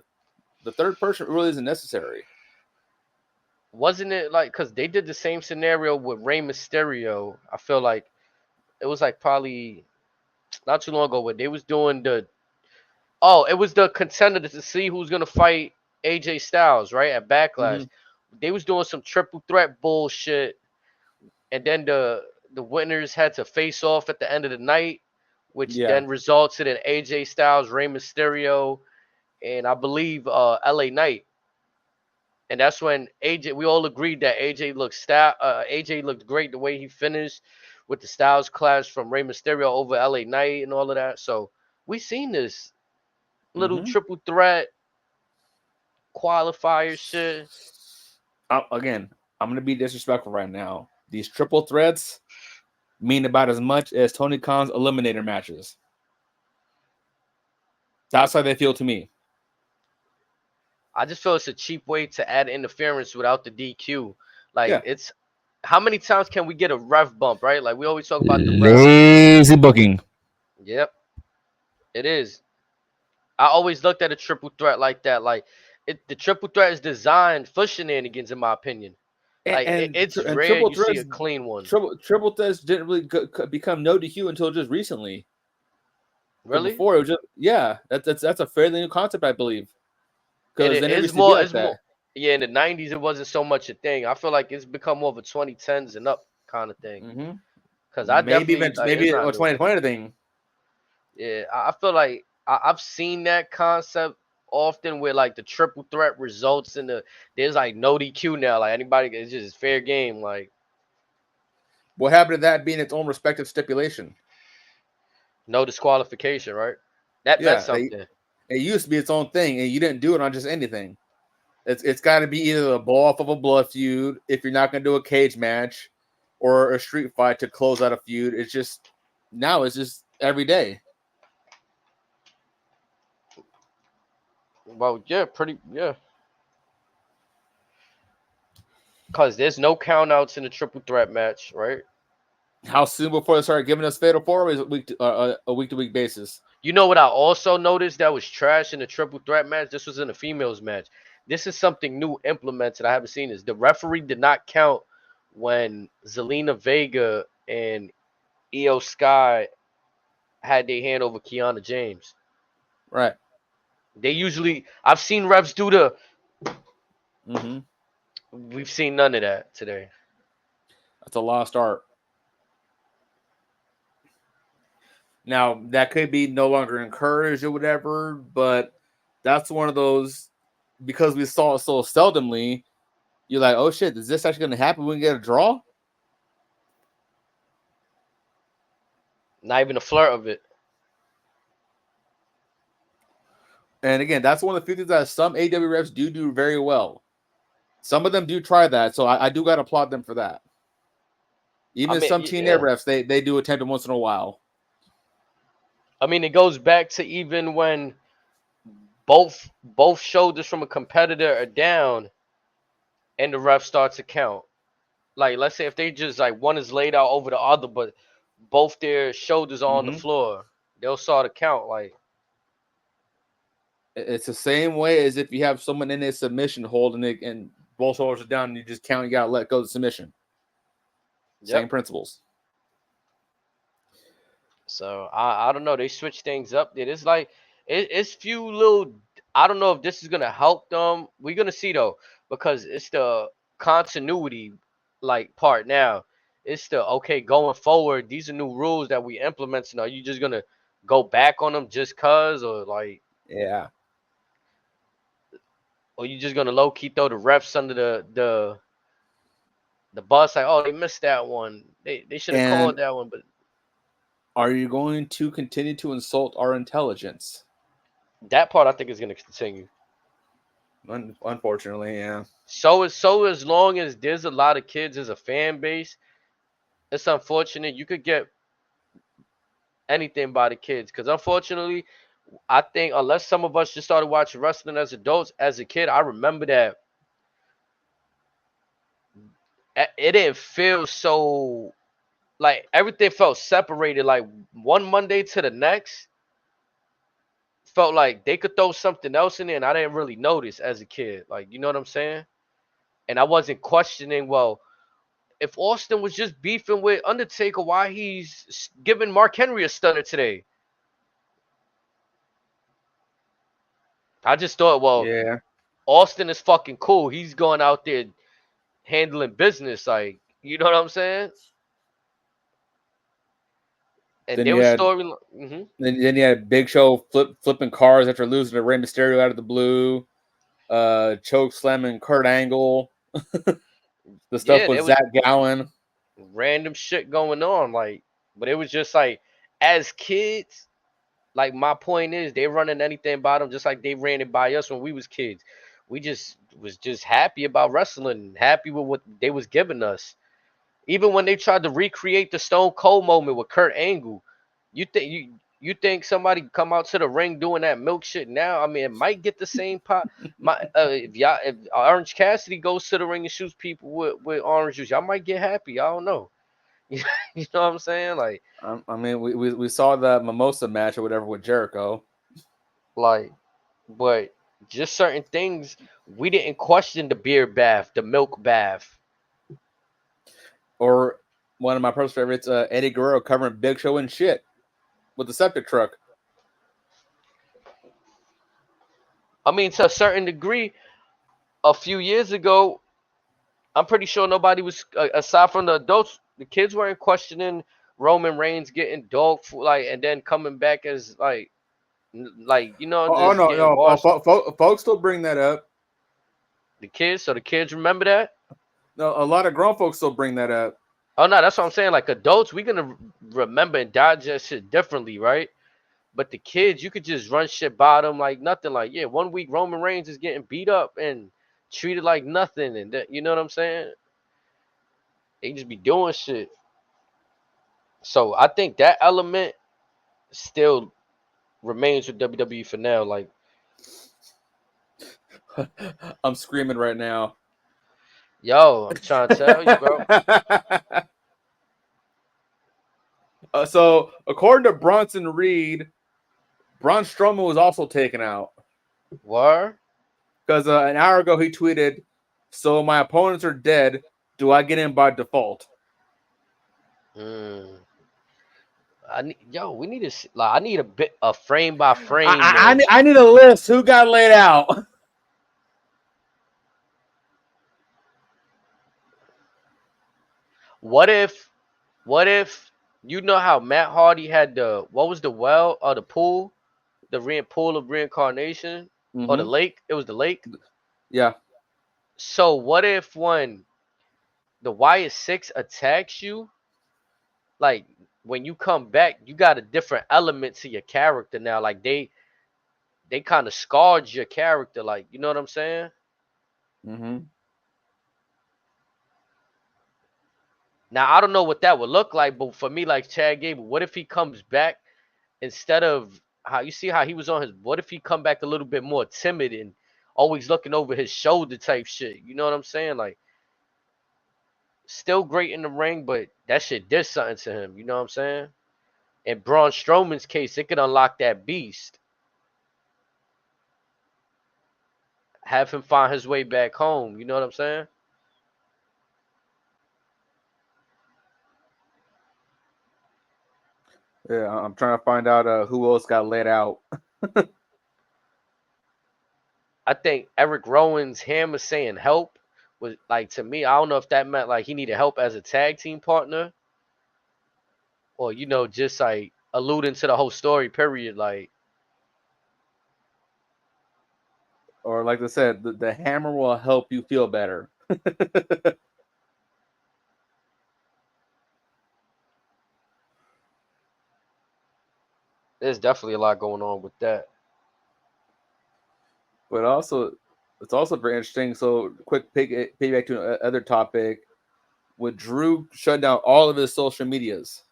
the third person really isn't necessary.
Wasn't it like because they did the same scenario with Rey Mysterio? I feel like it was like probably not too long ago where they was doing the it was the contender to see who's gonna fight AJ Styles, right? At Backlash. They was doing some triple threat bullshit, and then the winners had to face off at the end of the night, which then resulted in AJ Styles, Rey Mysterio, and I believe LA Knight. And that's when we all agreed that AJ looked great the way he finished with the Styles clash from Rey Mysterio over LA Knight and all of that. So we seen this little triple threat qualifier shit.
Again, I'm gonna be disrespectful right now. These triple threats mean about as much as Tony Khan's eliminator matches. That's how they feel to me.
I just feel it's a cheap way to add interference without the DQ. Like it's how many times can we get a ref bump, right? Like we always talk about the
lazy booking.
Yep, it is. I always looked at a triple threat like that. Like the triple threat is designed for shenanigans, in my opinion. Like it's rare you see a clean one.
Triple threats didn't really become no DQ until just recently.
Really?
Before it was just that's a fairly new concept, I believe.
Because it's more. Yeah, in the 90s, it wasn't so much a thing. I feel like it's become more of a 2010s and up kind of thing. Because I
maybe
a
2020 thing.
Yeah, I feel like I've seen that concept often where like the triple threat results in there's like no DQ now. Like anybody, it's just fair game. Like
what happened to that being its own respective stipulation?
No disqualification, right? That meant something.
It used to be its own thing, and you didn't do it on just anything. It's got to be either a blow off of a blood feud if you're not going to do a cage match, or a street fight to close out a feud. It's just every day.
Well, yeah. Because there's no count outs in the triple threat match, right?
How soon before they start giving us fatal four ways a week to week basis?
You know what I also noticed that was trash in the triple threat match? This was in a females match. This is something new implemented. I haven't seen this. The referee did not count when Zelina Vega and Io Sky had their hand over Kiana James.
Right.
They usually, I've seen refs do the. We've seen none of that today.
That's a lost art. Now, that could be no longer encouraged or whatever, but that's one of those, because we saw it so seldomly, you're like, oh shit, is this actually going to happen when we get a draw?
Not even a flirt of it.
And again, that's one of the few things that some AW refs do very well. Some of them do try that, so I do got to applaud them for that. Even some TNA refs, they do attempt it once in a while.
I mean, it goes back to even when both shoulders from a competitor are down and the ref starts to count. Like, let's say if they just, like, one is laid out over the other, but both their shoulders are on the floor, they'll start to count. Like,
it's the same way as if you have someone in a submission holding it and both shoulders are down and you just count, you got to let go of the submission. Same principles.
So I don't know. They switch things up. It's like it's few little. I don't know if this is gonna help them. We're gonna see though, because it's the continuity like part now. It's the going forward. These are new rules that we implementing. Are you just gonna go back on them just cause, or like or you just gonna low key throw the refs under the bus? Like, oh, they missed that one. They should have called that one, but.
Are you going to continue to insult our intelligence?
That part I think is going to continue.
Unfortunately, yeah.
So as long as there's a lot of kids as a fan base, it's unfortunate. You could get anything by the kids. Because unfortunately, I think unless some of us just started watching wrestling as adults, as a kid, I remember that it didn't feel so like everything felt separated. Like one Monday to the next felt like they could throw something else in there, and I didn't really notice as a kid. Like, you know what I'm saying? And I wasn't questioning, well, if Austin was just beefing with Undertaker, why he's giving Mark Henry a stunner today? I just thought, well,
Yeah.
Austin is fucking cool. He's going out there handling business, like, you know what I'm saying? And
Then
there
you
was
had
story.
then you had Big Show flipping cars after losing to Rey Mysterio out of the blue. Choke slamming Kurt Angle. The stuff
Yeah,
with
there was
Zach Gowen.
random shit going on, like, but it was just like, as kids, like, my point is, they running anything by them just like they ran it by us when we was kids. We just was just happy about wrestling, happy with what they was giving us. Even when they tried to recreate the Stone Cold moment with Kurt Angle, you think somebody come out to the ring doing that milk shit now? I mean, it might get the same pop. If Orange Cassidy goes to the ring and shoots people with orange juice, y'all might get happy. I don't know. You know what I'm saying? Like,
I mean, we saw the Mimosa match or whatever with Jericho.
like, but just certain things we didn't question: the beer bath, the milk bath.
Or one of my personal favorites, Eddie Guerrero covering Big Show in shit with the septic truck.
I mean, to a certain degree, a few years ago, I'm pretty sure nobody was, aside from the adults, the kids weren't questioning Roman Reigns getting dog food, like, and then coming back as like, you know,
Oh
just
no,
getting
no,
washed.
folks still bring that up.
The kids, so the kids remember that.
No, a lot of grown folks still bring that up.
Oh no, that's what I'm saying. Like, adults, we gonna remember and digest shit differently, right? But the kids, you could just run shit by them like nothing. Like, yeah, 1 week Roman Reigns is getting beat up and treated like nothing, and that, you know what I'm saying? They just be doing shit. So I think that element still remains with WWE for now. Like,
I'm screaming right now.
yo, I'm trying to tell you, bro.
So according to Bronson Reed, Braun Strowman was also taken out.
Where?
Because an hour ago he tweeted, "So my opponents are dead. Do I get in by default?"
We need to, like, I need a frame by frame.
I need a list. Who got laid out?
What if you know how Matt Hardy had what was the well or the pool, the pool of reincarnation, or the lake? It was the lake.
Yeah.
So what if when the Wyatt Six attacks you, like, when you come back, you got a different element to your character now. Like, they kind of scarred your character. Like, you know what I'm saying?
Mm-hmm.
Now I don't know what that would look like, but for me, like Chad Gable, what if he comes back instead of how you see how he was on his? What if he come back a little bit more timid and always looking over his shoulder type shit? You know what I'm saying? Like, still great in the ring, but that shit did something to him. You know what I'm saying? In Braun Strowman's case, it could unlock that beast. Have him find his way back home. You know what I'm saying?
Yeah, I'm trying to find out who else got laid out.
I think Eric Rowan's hammer saying help was, like, to me, I don't know if that meant like he needed help as a tag team partner, or, you know, just like alluding to the whole story period. Like,
Or like I said, the hammer will help you feel better.
there's definitely a lot going on with that.
But also, it's also very interesting. So, quick piggyback to another topic. With Drew shut down all of his social medias,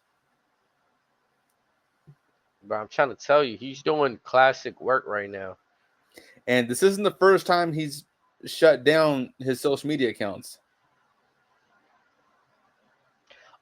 But I'm trying to tell you, he's doing classic work right now.
And this isn't the first time he's shut down his social media accounts.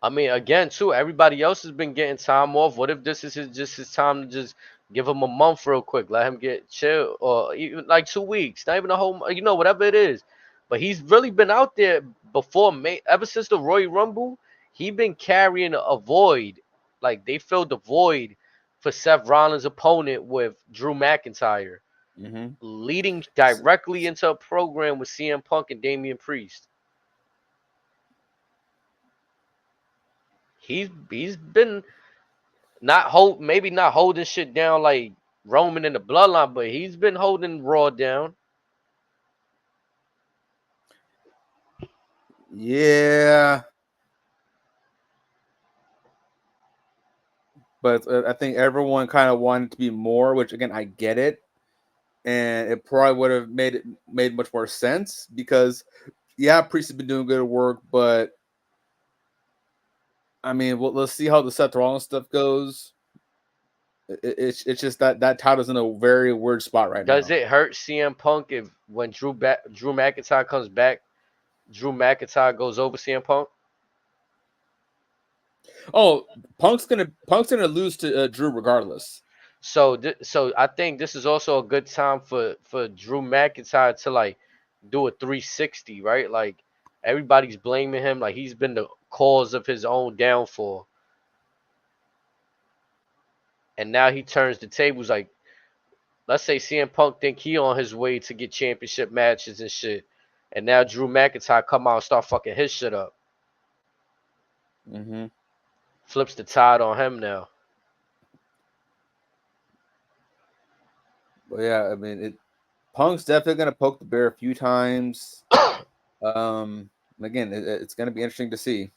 I mean, again, too, everybody else has been getting time off. What if this is just his time to just give him a month real quick, let him get chill, or even like 2 weeks, not even a whole, whatever it is. But he's really been out there before May, ever since the Royal Rumble. He been carrying a void, like they filled the void for Seth Rollins' opponent with Drew McIntyre, leading directly into a program with CM Punk and Damian Priest. He's been maybe not holding shit down like Roman in the Bloodline, but he's been holding Raw down.
Yeah. But I think everyone kind of wanted to be more, which again, I get it. And it probably would have made much more sense because, yeah, Priest has been doing good work, but I mean, let's see how the Seth Rollins stuff goes. It's just that title's in a very weird spot right now.
Does it hurt CM Punk if when Drew McIntyre comes back, Drew McIntyre goes over CM Punk?
Oh, Punk's gonna lose to Drew regardless.
So I think this is also a good time for Drew McIntyre to like do a 360, right? Like everybody's blaming him, like he's been the cause of his own downfall. And now he turns the tables, like let's say CM Punk think he on his way to get championship matches and shit. And now Drew McIntyre come out and start fucking his shit up. Flips the tide on him now.
But yeah, I mean, Punk's definitely gonna poke the bear a few times. Again, it's gonna be interesting to see.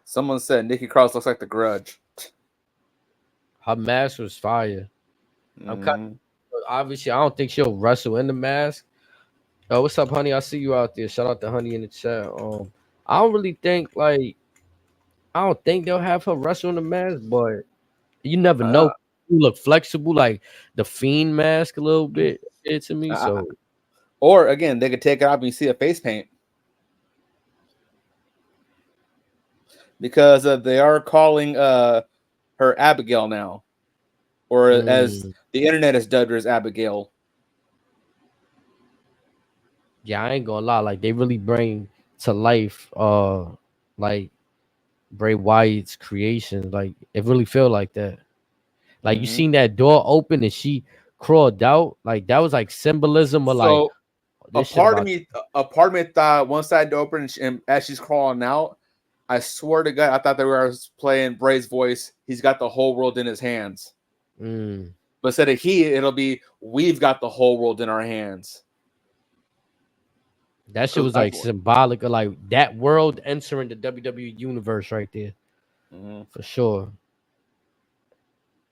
Someone said Nikki Cross looks like the Grudge.
Her mask was fire. Obviously, I don't think she'll wrestle in the mask. Oh, what's up, honey? I see you out there. Shout out to honey in the chat. I don't really think I don't think they'll have her wrestle in the mask, but you never know. You look flexible, like the Fiend mask a little bit. To me, so.
Or again, they could take it off and you see a face paint. Because they are calling her Abigail now. Or as the internet has dubbed her as Abigail.
Yeah, I ain't gonna lie. Like they really bring to life like Bray Wyatt's creation. Like it really feel like that. Like you seen that door open and she crawled out. Like that was like symbolism of
so
like
a part of me thought once that door opened and as she's crawling out, I swear to God, I thought they were playing Bray's voice. He's got the whole world in his hands. But instead of it'll be we've got the whole world in our hands.
That shit was like symbolic of like that world entering the WWE universe right there. For sure.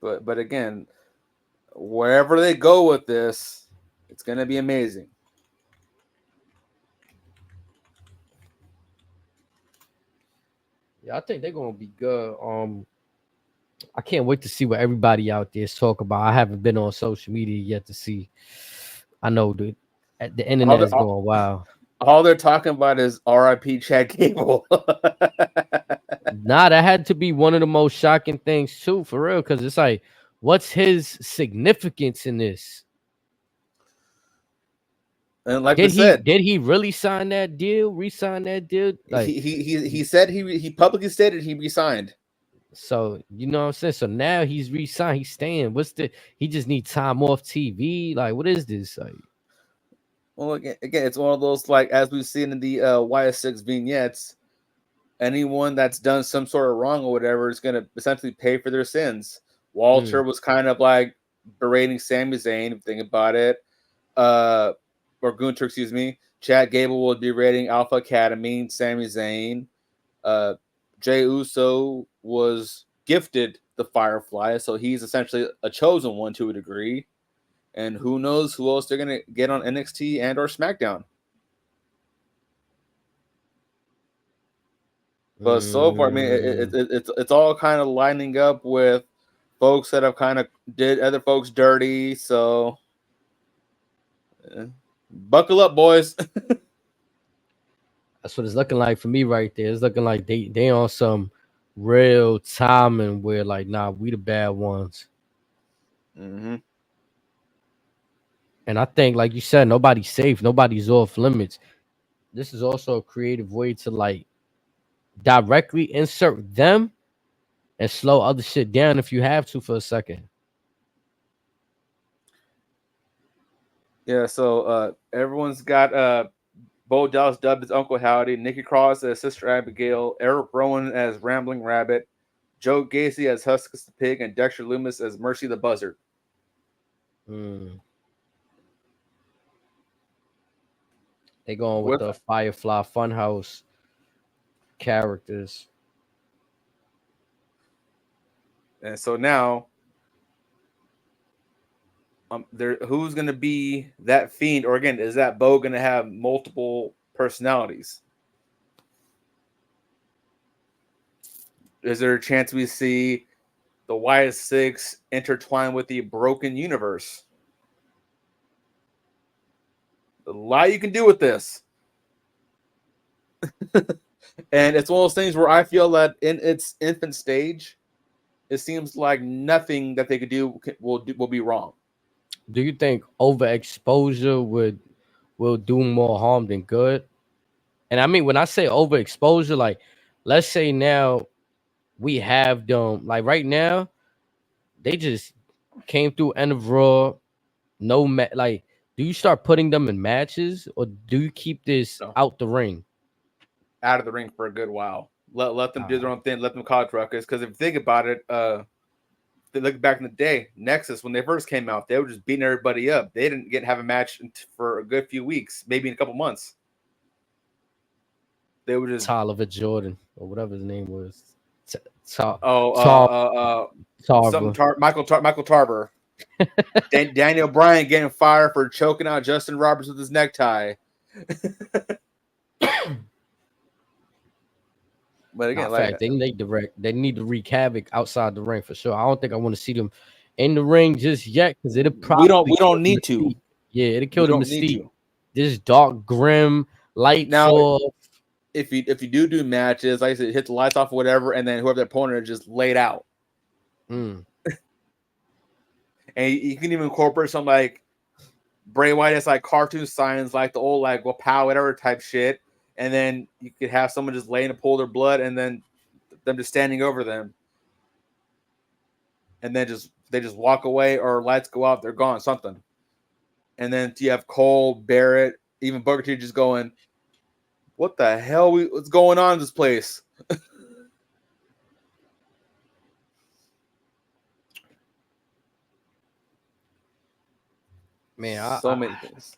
But again, wherever they go with this, it's gonna be amazing.
Yeah, I think they're gonna be good. I can't wait to see what everybody out there is talking about. I haven't been on social media yet to see. I know the internet is going wild.
All they're talking about is RIP Chad Gable.
Nah, that had to be one of the most shocking things too, for real. Because it's like, what's his significance in this?
And like I said,
did he really sign that deal? Re-sign that deal? Like
he said he publicly stated he resigned.
So you know what I'm saying. So now he's re-signed. He's staying. He just needs time off TV? Like what is this? Like,
well, again, it's one of those like as we've seen in the YS6 vignettes. Anyone that's done some sort of wrong or whatever is going to essentially pay for their sins. Walter was kind of like berating Sami Zayn, if you think about it. Or Gunther, excuse me. Chad Gable will be berating Alpha Academy, Sami Zayn. Jey Uso was gifted the Firefly, so he's essentially a chosen one to a degree. And who knows who else they're going to get on NXT and or SmackDown. But so far, I mean, it's all kind of lining up with folks that have kind of did other folks dirty. So buckle up, boys.
That's what it's looking like for me right there. It's looking like they on some real timing where like, nah, we the bad ones.
Mm-hmm.
And I think, like you said, nobody's safe. Nobody's off limits. This is also a creative way to like directly insert them and slow other shit down if you have to for a second.
Yeah, so everyone's got Bo Dallas dubbed as Uncle Howdy, Nikki Cross as Sister Abigail, Eric Rowan as Rambling Rabbit, Joe Gacy as Huskus the Pig, and Dexter Loomis as Mercy the Buzzard.
They going with the Firefly Funhouse characters.
And so now, who's going to be that fiend? Or again, is that Bo going to have multiple personalities? Is there a chance we see the YS6 intertwined with the Broken Universe? A lot you can do with this. And it's one of those things where I feel that in its infant stage, it seems like nothing that they could do will be wrong.
Do you think overexposure will do more harm than good? And I mean, when I say overexposure, like, let's say now we have them, like right now, they just came through end of Raw. Like, do you start putting them in matches or do you keep this out the ring?
Out of the ring for a good while. Let them do their own thing. Let them cause ruckus. Because if you think about it, they look back in the day, Nexus, when they first came out, they were just beating everybody up. They didn't have a match for a good few weeks, maybe in a couple months. They were just
Toliver Jordan or whatever his name was.
Michael Tarver. Daniel Bryan getting fired for choking out Justin Roberts with his necktie. But again,
they need to wreak havoc outside the ring for sure. I don't think I want to see them in the ring just yet because it'll probably
we don't need to.
Yeah, it'll kill the mystique. This dark, grim, light now.
If you do matches, like I said, hit the lights off or whatever, and then whoever the opponent is just laid out. And you can even incorporate some like Bray Wyatt as like cartoon signs, like the old like pow whatever type shit. And then you could have someone just laying a pool of their blood and then them just standing over them. And then they just walk away or lights go out, they're gone, something. And then you have Cole, Barrett, even Booker T just going, what the hell? What's going on in this place?
Man,
so many things.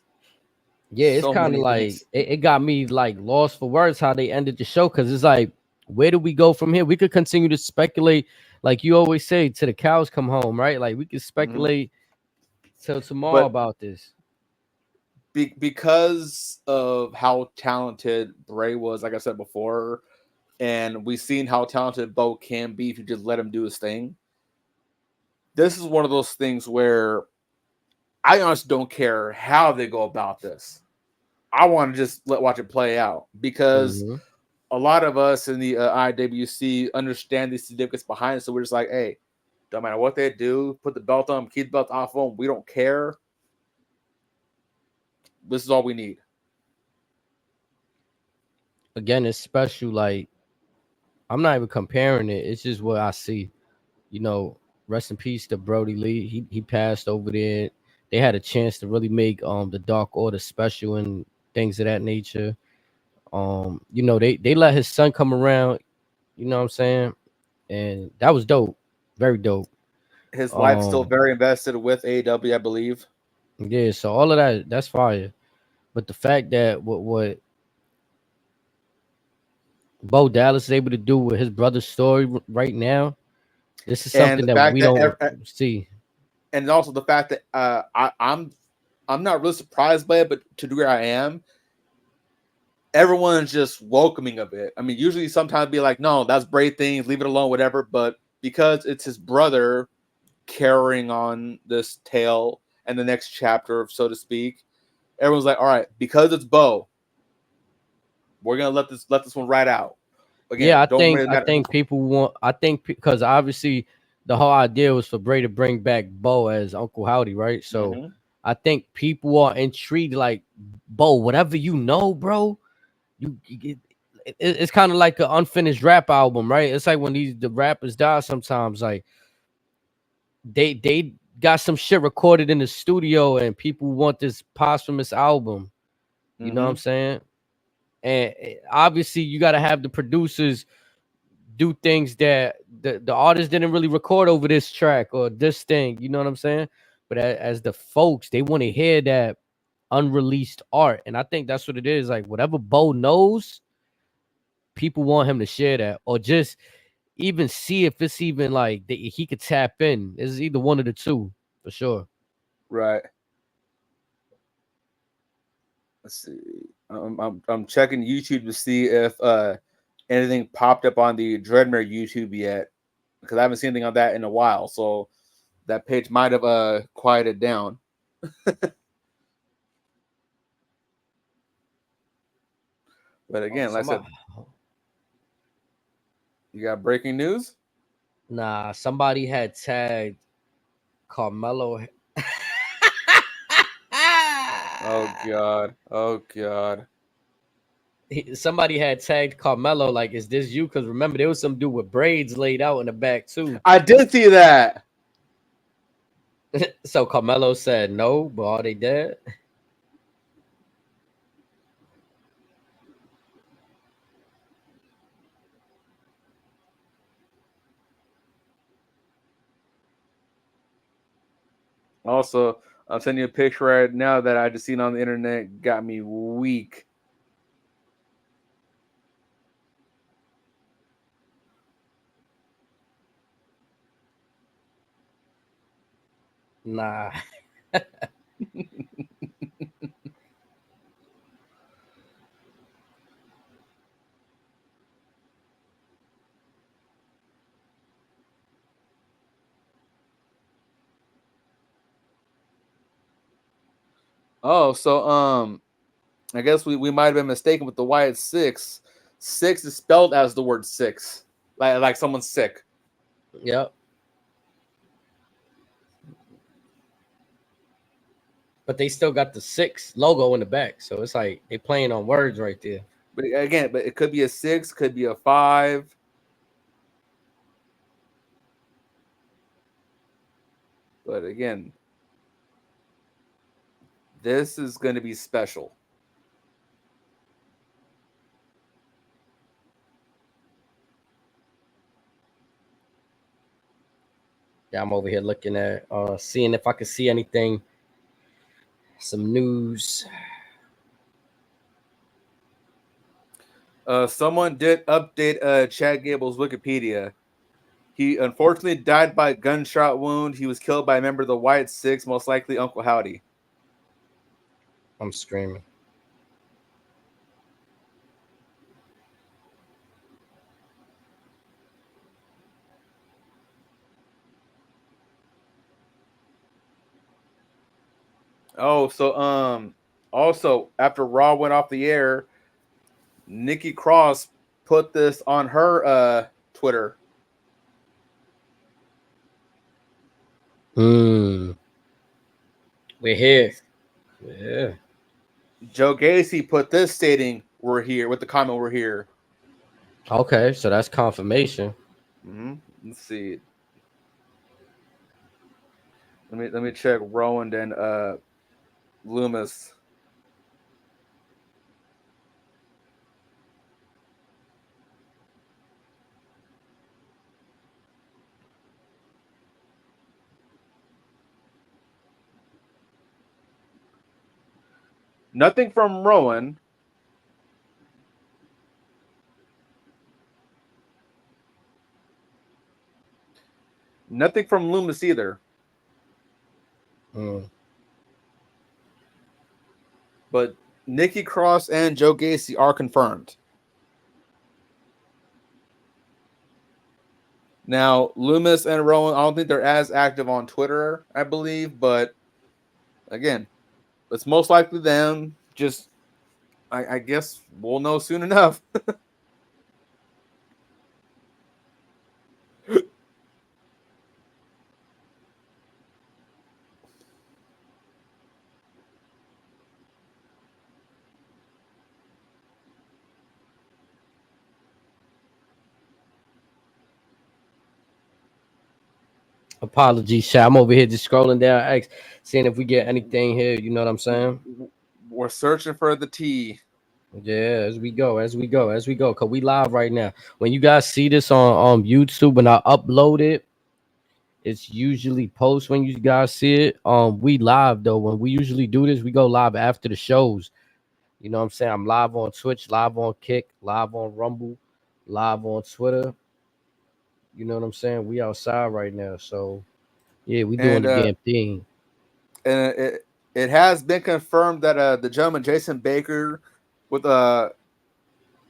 Yeah, it's kind of like it got me like lost for words how they ended the show because it's like, where do we go from here? We could continue to speculate, like you always say, till the cows come home, right? Like we could speculate till tomorrow about this.
Because of how talented Bray was, like I said before, and we've seen how talented Bo can be if you just let him do his thing. This is one of those things where I honestly don't care how they go about this. I want to just watch it play out because a lot of us in the IWC understand the significance behind it. So we're just like, hey, don't matter what they do, put the belt on, keep the belt off them. We don't care. This is all we need.
Again, it's special. Like, I'm not even comparing it. It's just what I see. You know, rest in peace to Brody Lee. He passed over there. They had a chance to really make the Dark Order special and things of that nature. You know, they let his son come around, you know what I'm saying? And that was dope. Very dope.
His wife's still very invested with AEW, I believe.
Yeah, so all of that's fire. But the fact that what Bo Dallas is able to do with his brother's story right now, this is something that we don't see.
And also the fact that I'm not really surprised by it, but to the degree I am, everyone's just welcoming of it. I mean, usually sometimes be like, no, that's Bray things, leave it alone, whatever. But because it's his brother carrying on this tale and the next chapter, so to speak, everyone's like, all right, because it's Bo, we're gonna let this one ride out. Again,
Yeah,
don't
I think people want. I think because obviously the whole idea was for Bray to bring back Bo as Uncle Howdy, right? So I think people are intrigued. Like, Bo, whatever you know, bro, it's kind of like an unfinished rap album, right? It's like when the rappers die sometimes. Like they got some shit recorded in the studio, and people want this posthumous album. You know what I'm saying? And obviously, you got to have the producers do things that the artist didn't really record over this track or this thing. You know what I'm saying? But as the folks, they want to hear that unreleased art, and I think that's what it is. Like whatever Bo knows, people want him to share that, or just even see if it's even like he could tap in. It's either one of the two for sure.
Right. Let's see. I'm checking YouTube to see if anything popped up on the Dreadmere YouTube yet, because I haven't seen anything on that in a while. So that page might have quieted down. But again, like I said, you got breaking news?
Nah, somebody had tagged Carmelo.
Oh God. Oh God.
Somebody had tagged Carmelo, like, is this you? Because remember, there was some dude with braids laid out in the back too.
I did see that.
So Carmelo said no, but are they dead?
Also, I'm sending you a picture right now that I just seen on the internet. Got me weak.
Nah.
Oh, so I guess we might have been mistaken with the Wyatt 6. 6 is spelled as the word six, like someone's sick.
Yep. But they still got the 6 logo in the back, so it's like they playing on words right there.
But again, it could be a 6, could be a 5. But again, this is going to be special.
Yeah, I'm over here looking at seeing if I can see anything, some news.
Someone did update Chad Gable's Wikipedia. He unfortunately died by a gunshot wound. He was killed by a member of the Wyatt 6, most likely Uncle Howdy.
I'm screaming.
Oh, so also after Raw went off the air, Nikki Cross put this on her Twitter.
We're here. Yeah.
Joe Gacy put this stating, "We're here," with the comment, "We're here."
Okay, so that's confirmation.
Let's see. Let me check Rowan and Loomis. Nothing from Rowan. Nothing from Loomis either. But Nikki Cross and Joe Gacy are confirmed. Now, Loomis and Rowan, I don't think they're as active on Twitter, I believe, but again, it's most likely them. Just, I guess we'll know soon enough.
Apologies, chat. I'm over here just scrolling down, seeing if we get anything here. You know what I'm saying?
We're searching for the T.
Yeah, as we go. Cause we live right now. When you guys see this on YouTube, when I upload it, it's usually post when you guys see it. We live though. When we usually do this, we go live after the shows. You know what I'm saying? I'm live on Twitch, live on Kick, live on Rumble, live on Twitter. You know what I'm saying? We outside right now, so yeah, we doing the damn thing.
And it has been confirmed that the gentleman Jason Baker with the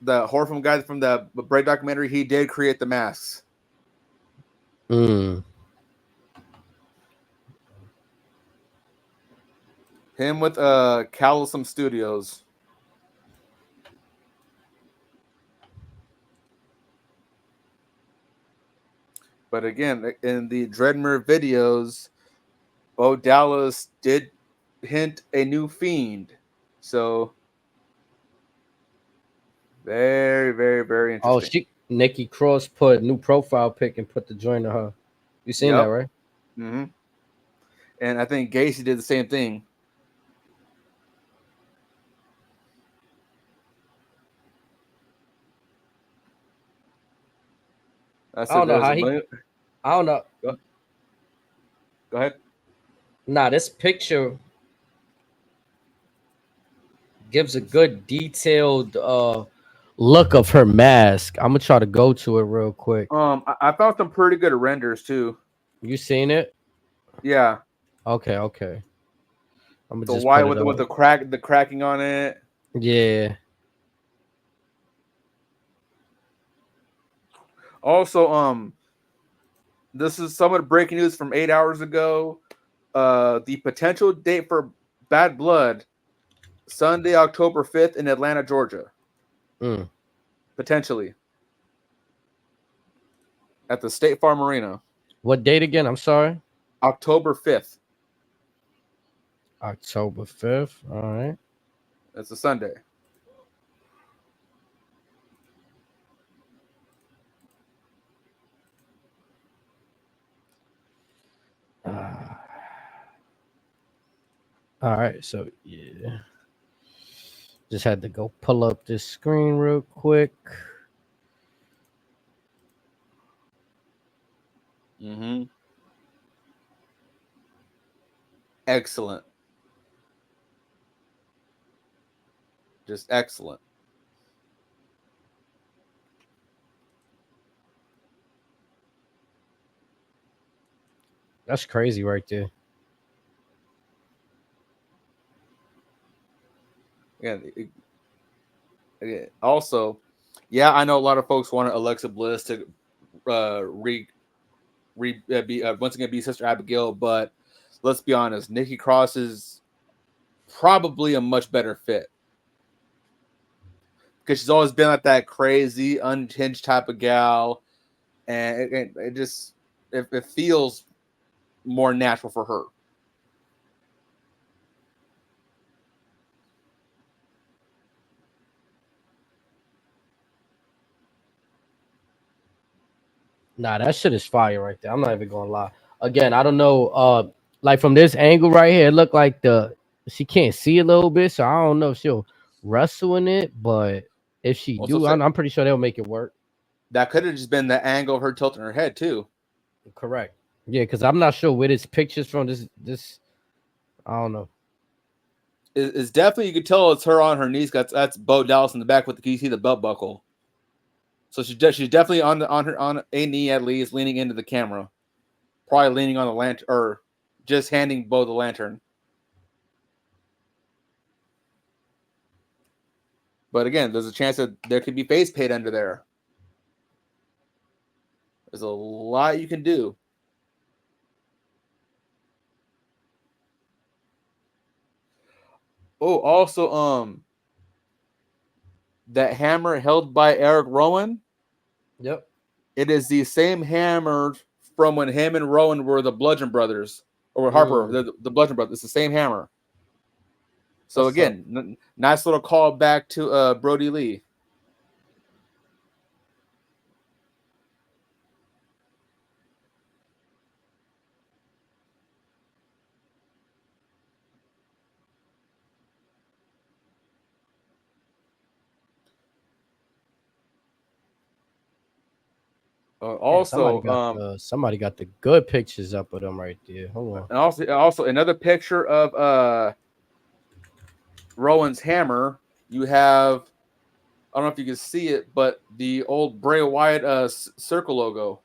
horror film guy from the Braid documentary, he did create the masks.
Mm.
Him with Callosum Studios. But again, in the Dreadmere videos, Bo Dallas did hint a new fiend. So very, very, very interesting.
Nikki Cross put new profile pic and put the joint of her. You seen that, right?
Mm-hmm. And I think Gacy did the same thing.
I don't know how I don't know.
Go ahead.
Nah, this picture gives a good detailed look of her mask. I'm gonna try to go to it real quick.
I found some pretty good renders too.
You seen it?
Yeah.
Okay. I'm
the white with the cracking on it.
Yeah.
Also, this is somewhat breaking news from 8 hours ago. The potential date for Bad Blood, Sunday, October 5th in Atlanta, Georgia. Potentially. At the State Farm Arena.
What date again? I'm sorry.
October 5th.
October 5th. All right.
It's a Sunday.
All right, so yeah, just had to go pull up this screen real quick.
Excellent. Just excellent.
That's crazy right there.
Yeah. Also, yeah, I know a lot of folks wanted Alexa Bliss to once again be Sister Abigail, but let's be honest, Nikki Cross is probably a much better fit because she's always been like that crazy, unhinged type of gal, and it feels more natural for her.
Nah, that shit is fire right there. I'm not even gonna lie. Again, I don't know. Like from this angle right here, it looked like she can't see a little bit, so I don't know if she'll wrestle in it. But if she I'm pretty sure they'll make it work.
That could have just been the angle of her tilting her head too.
Correct. Yeah, because I'm not sure where this picture's from. This I don't know.
It's definitely, you could tell it's her on her knees. That's Bo Dallas in the back with you see the belt buckle. So she's definitely on a knee at least, leaning into the camera, probably leaning on the lantern or just handing Bo the lantern. But again, there's a chance that there could be face paint under there. There's a lot you can do. Oh, also, that hammer held by Eric Rowan.
Yep.
It is the same hammer from when him and Rowan were the Bludgeon Brothers, or Harper, the Bludgeon Brothers. It's the same hammer. So again, nice little call back to Brody Lee. Also,
somebody got the good pictures up of them right there. Hold on.
And also another picture of Rowan's hammer. You have, I don't know if you can see it, but the old Bray Wyatt circle logo.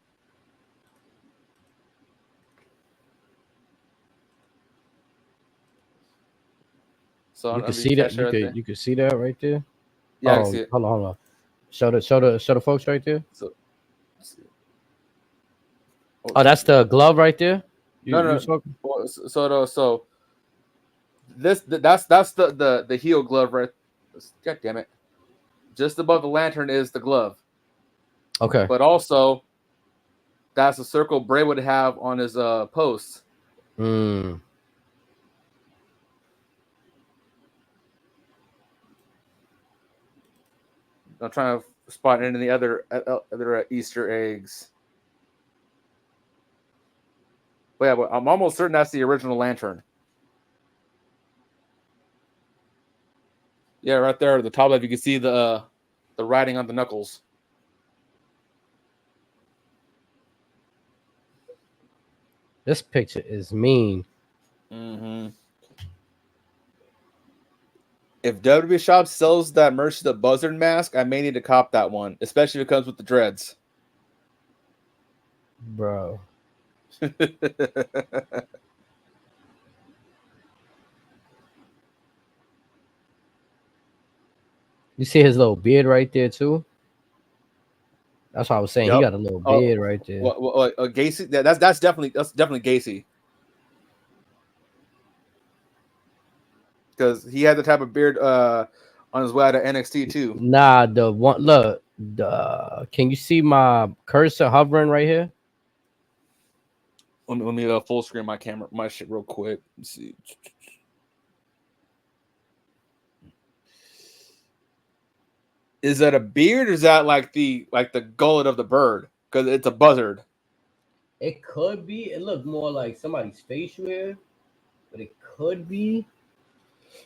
So
you can see that. You can see that right there.
Yeah, I can see it.
Hold on. Show the folks right there. That's the glove right there.
No. So that's the heel glove right. God damn it! Just above the lantern is the glove.
Okay.
But also, that's the circle Bray would have on his posts.
I'm
trying to spot any of the other Easter eggs. But yeah, I'm almost certain that's the original lantern. Yeah, right there at the top left, you can see the writing on the knuckles.
This picture is mean.
Mm-hmm. If WWE Shop sells that merch to the Buzzard mask, I may need to cop that one, especially if it comes with the dreads.
Bro. You see his little beard right there too. That's what I was saying. Yep. He got a little beard right there.
Gacy. That's definitely Gacy. Because he had the type of beard on his way out of NXT too.
Nah, the one look. Can you see my cursor hovering right here?
Let me full screen my shit real quick. Let's see. Is that a beard or is that like the gullet of the bird? Because it's a buzzard.
It could be. It looked more like somebody's facial hair, but it could be.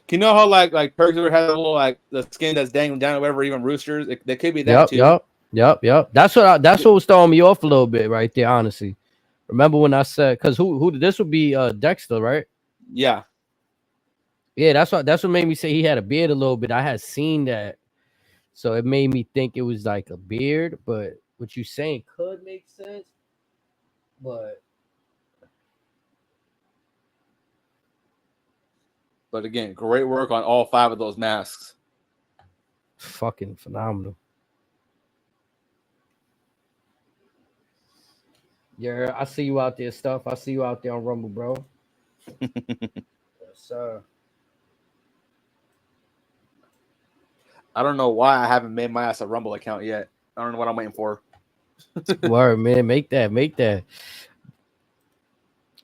You know how like Perkins has a little like the skin that's dangling down or whatever, even roosters? They could be that too.
Yep. That's what was throwing me off a little bit right there, honestly. Remember when I said, because who this would be Dexter, right?
Yeah.
Yeah, that's what made me say he had a beard a little bit. I had seen that. So it made me think it was like a beard, but what you saying could make sense.
But again, great work on all 5 of those masks.
Fucking phenomenal. Yeah, I see you out there, Stuff. I see you out there on Rumble, bro. Yes, sir.
I don't know why I haven't made my ass a Rumble account yet. I don't know what I'm waiting for.
Word, man. Make that.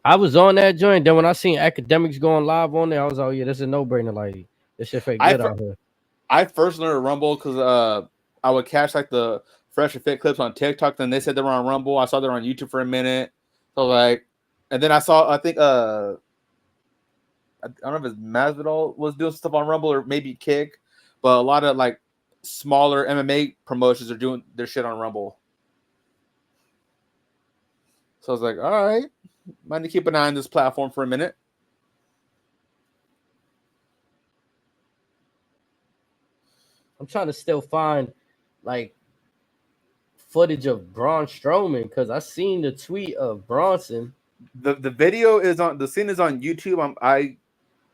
I was on that joint. Then when I seen Academics going live on there, I was like, oh, yeah, this is a no-brainer. Like, this shit fake good out here.
I first learned Rumble because I would catch like the Fresh and Fit clips on TikTok. Then they said they were on Rumble. I saw they were on YouTube for a minute. So like, and then I saw, I think, I don't know if it's Masvidal was doing stuff on Rumble or maybe Kick, but a lot of like smaller MMA promotions are doing their shit on Rumble. So I was like, all right, might need to keep an eye on this platform for a minute.
I'm trying to still find like footage of Braun Strowman because I seen the tweet of Bronson.
The video is on, the scene is on YouTube.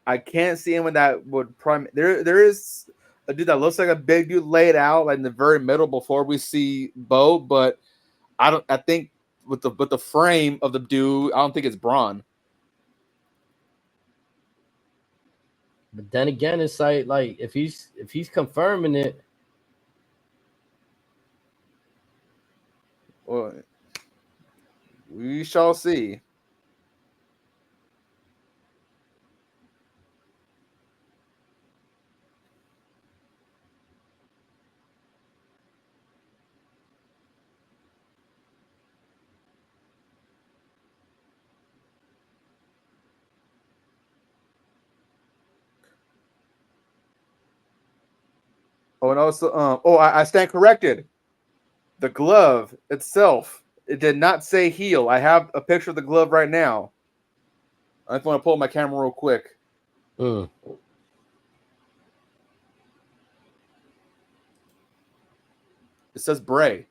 I can't see anyone that would there is a dude that looks like a big dude laid out like in the very middle before we see Bo, but I think with the frame of the dude, I don't think it's Braun.
But then again, it's like if he's confirming it,
well, we shall see. Oh, and also, I stand corrected. The glove itself, it did not say heel. I have a picture of the glove right now. I just want to pull up my camera real quick.
mm.
It says Bray.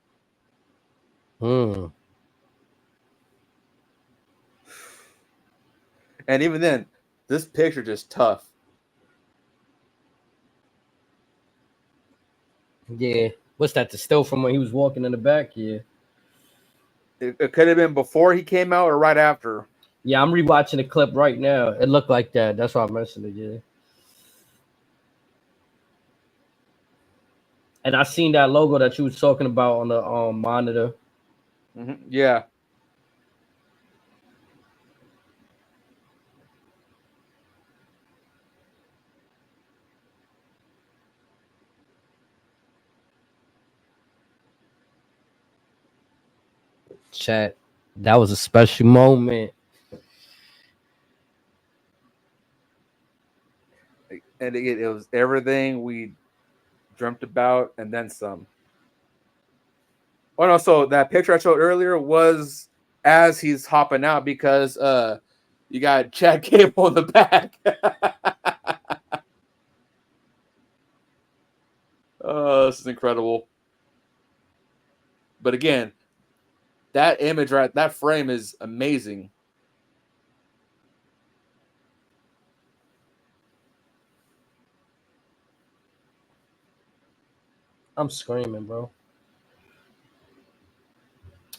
Mm.
And even then, this picture just tough.
Yeah. What's that? The still from when he was walking in the back? Yeah.
It could have been before he came out or right after.
Yeah, I'm rewatching the clip right now. It looked like that. That's why I mentioned it. Yeah. And I seen that logo that you was talking about on the monitor.
Mm-hmm. Yeah.
Chat. That was a special moment.
And it was everything we dreamt about and then some. Oh no, so that picture I showed earlier was as he's hopping out because you got Chad Gable in the back. Oh, this is incredible. But again, that image that frame is amazing.
I'm screaming, bro.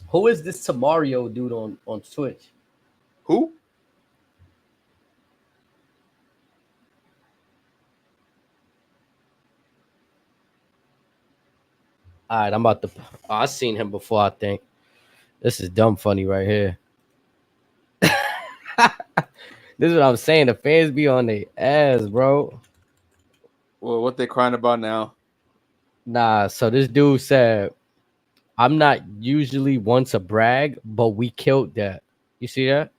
Who is this Tamario dude on Twitch?
Who?
All right, I'm about to. Oh, I seen him before. I think this is dumb funny right here. This is what I'm saying. The fans be on their ass, bro.
Well, what they crying about now?
Nah. So this dude said, "I'm not usually one to brag, but we killed that." You see that?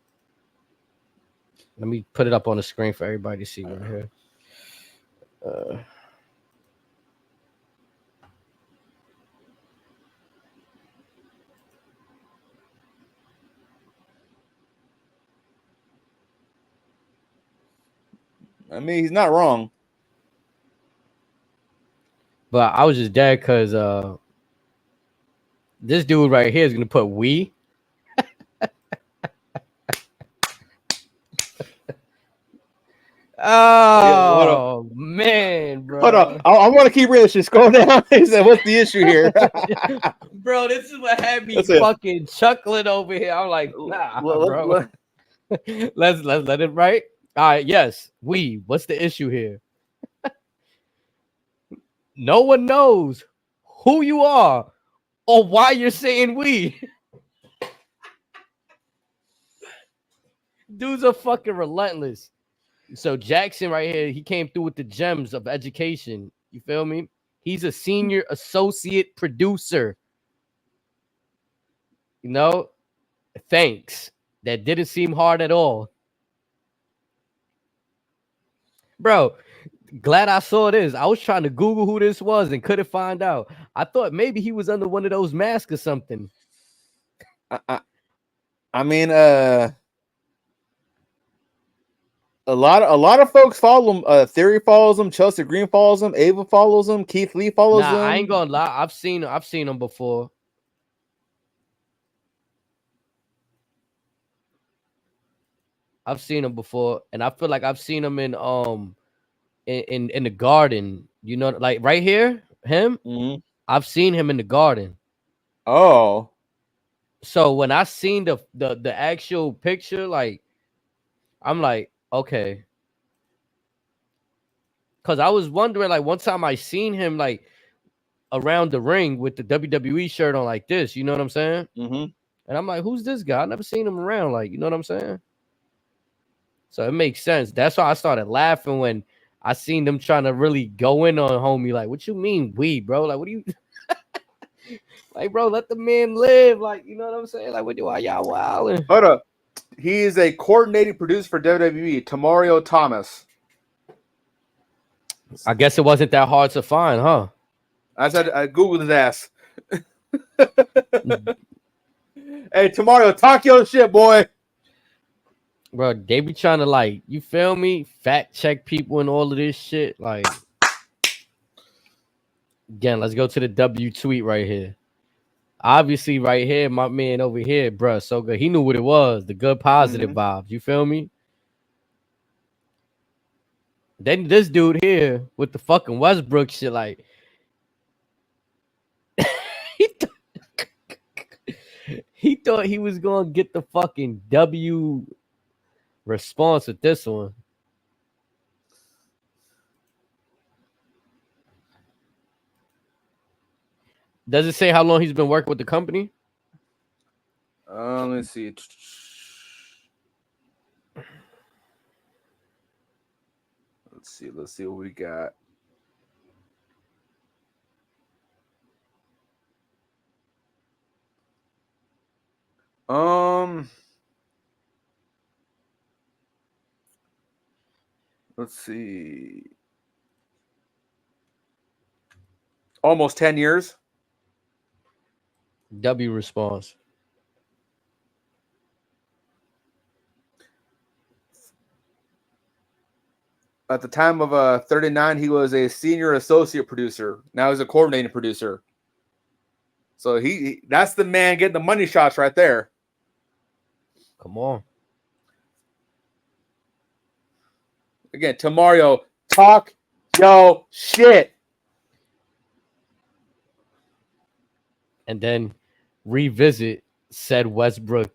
Let me put it up on the screen for everybody to see right here.
I mean, he's not wrong.
But I was just dead because this dude right here is gonna put we. Oh man, bro.
Hold on. I want to keep reading this shit. Scroll down. He said, "What's the issue here?"
Bro, this is what had me fucking chuckling over here. I'm like, nah, bro. Let's let it right. All right, yes. What's the issue here? No one knows who you are or why you're saying we. Dudes are fucking relentless. So Jackson right here, he came through with the gems of education. You feel me? He's a senior associate producer. You know, thanks. That didn't seem hard at all. Bro, glad I saw this. I was trying to Google who this was and couldn't find out. I thought maybe he was under one of those masks or something.
I mean, a lot of folks follow him. Theory follows him. Chelsea Green follows him. Ava follows him. Keith Lee follows him.
I ain't gonna lie. I've seen him before. I've seen him before, and I feel like I've seen him in in the garden. You know, like right here, him.
Mhm.
I've seen him in the garden.
Oh,
So when I seen the actual picture, like I'm like, okay. Cause I was wondering, like one time I seen him like around the ring with the WWE shirt on like this, you know what I'm saying?
mm-hmm.
And I'm like, who's this guy? I never seen him around, like, you know what I'm saying? So it makes sense. That's why I started laughing when I seen them trying to really go in on homie. Like, what you mean we, bro? Like, what do you like, bro? Let the man live. Like, you know what I'm saying? Like, what do y'all wilding?
Hold up. He is a coordinating producer for WWE, Tamario Thomas.
I guess it wasn't that hard to find, huh?
I Googled his ass. Hey, Tamario, talk your shit, boy.
Bro, they be trying to, like, you feel me? Fact check people and all of this shit. Like, again, let's go to the W tweet right here. Obviously, right here, my man over here, bro, so good. He knew what it was. The good positive vibes. You feel me? Then this dude here with the fucking Westbrook shit, like, he thought he was gonna get the fucking W response with this one. Does it say how long he's been working with the company?
Let's see. Let's see what we got. Let's see. Almost 10 years.
W response.
At the time of 39, he was a senior associate producer. Now he's a coordinating producer. So that's the man getting the money shots right there.
Come on.
Again, Tamario, talk yo shit.
And then revisit said Westbrook.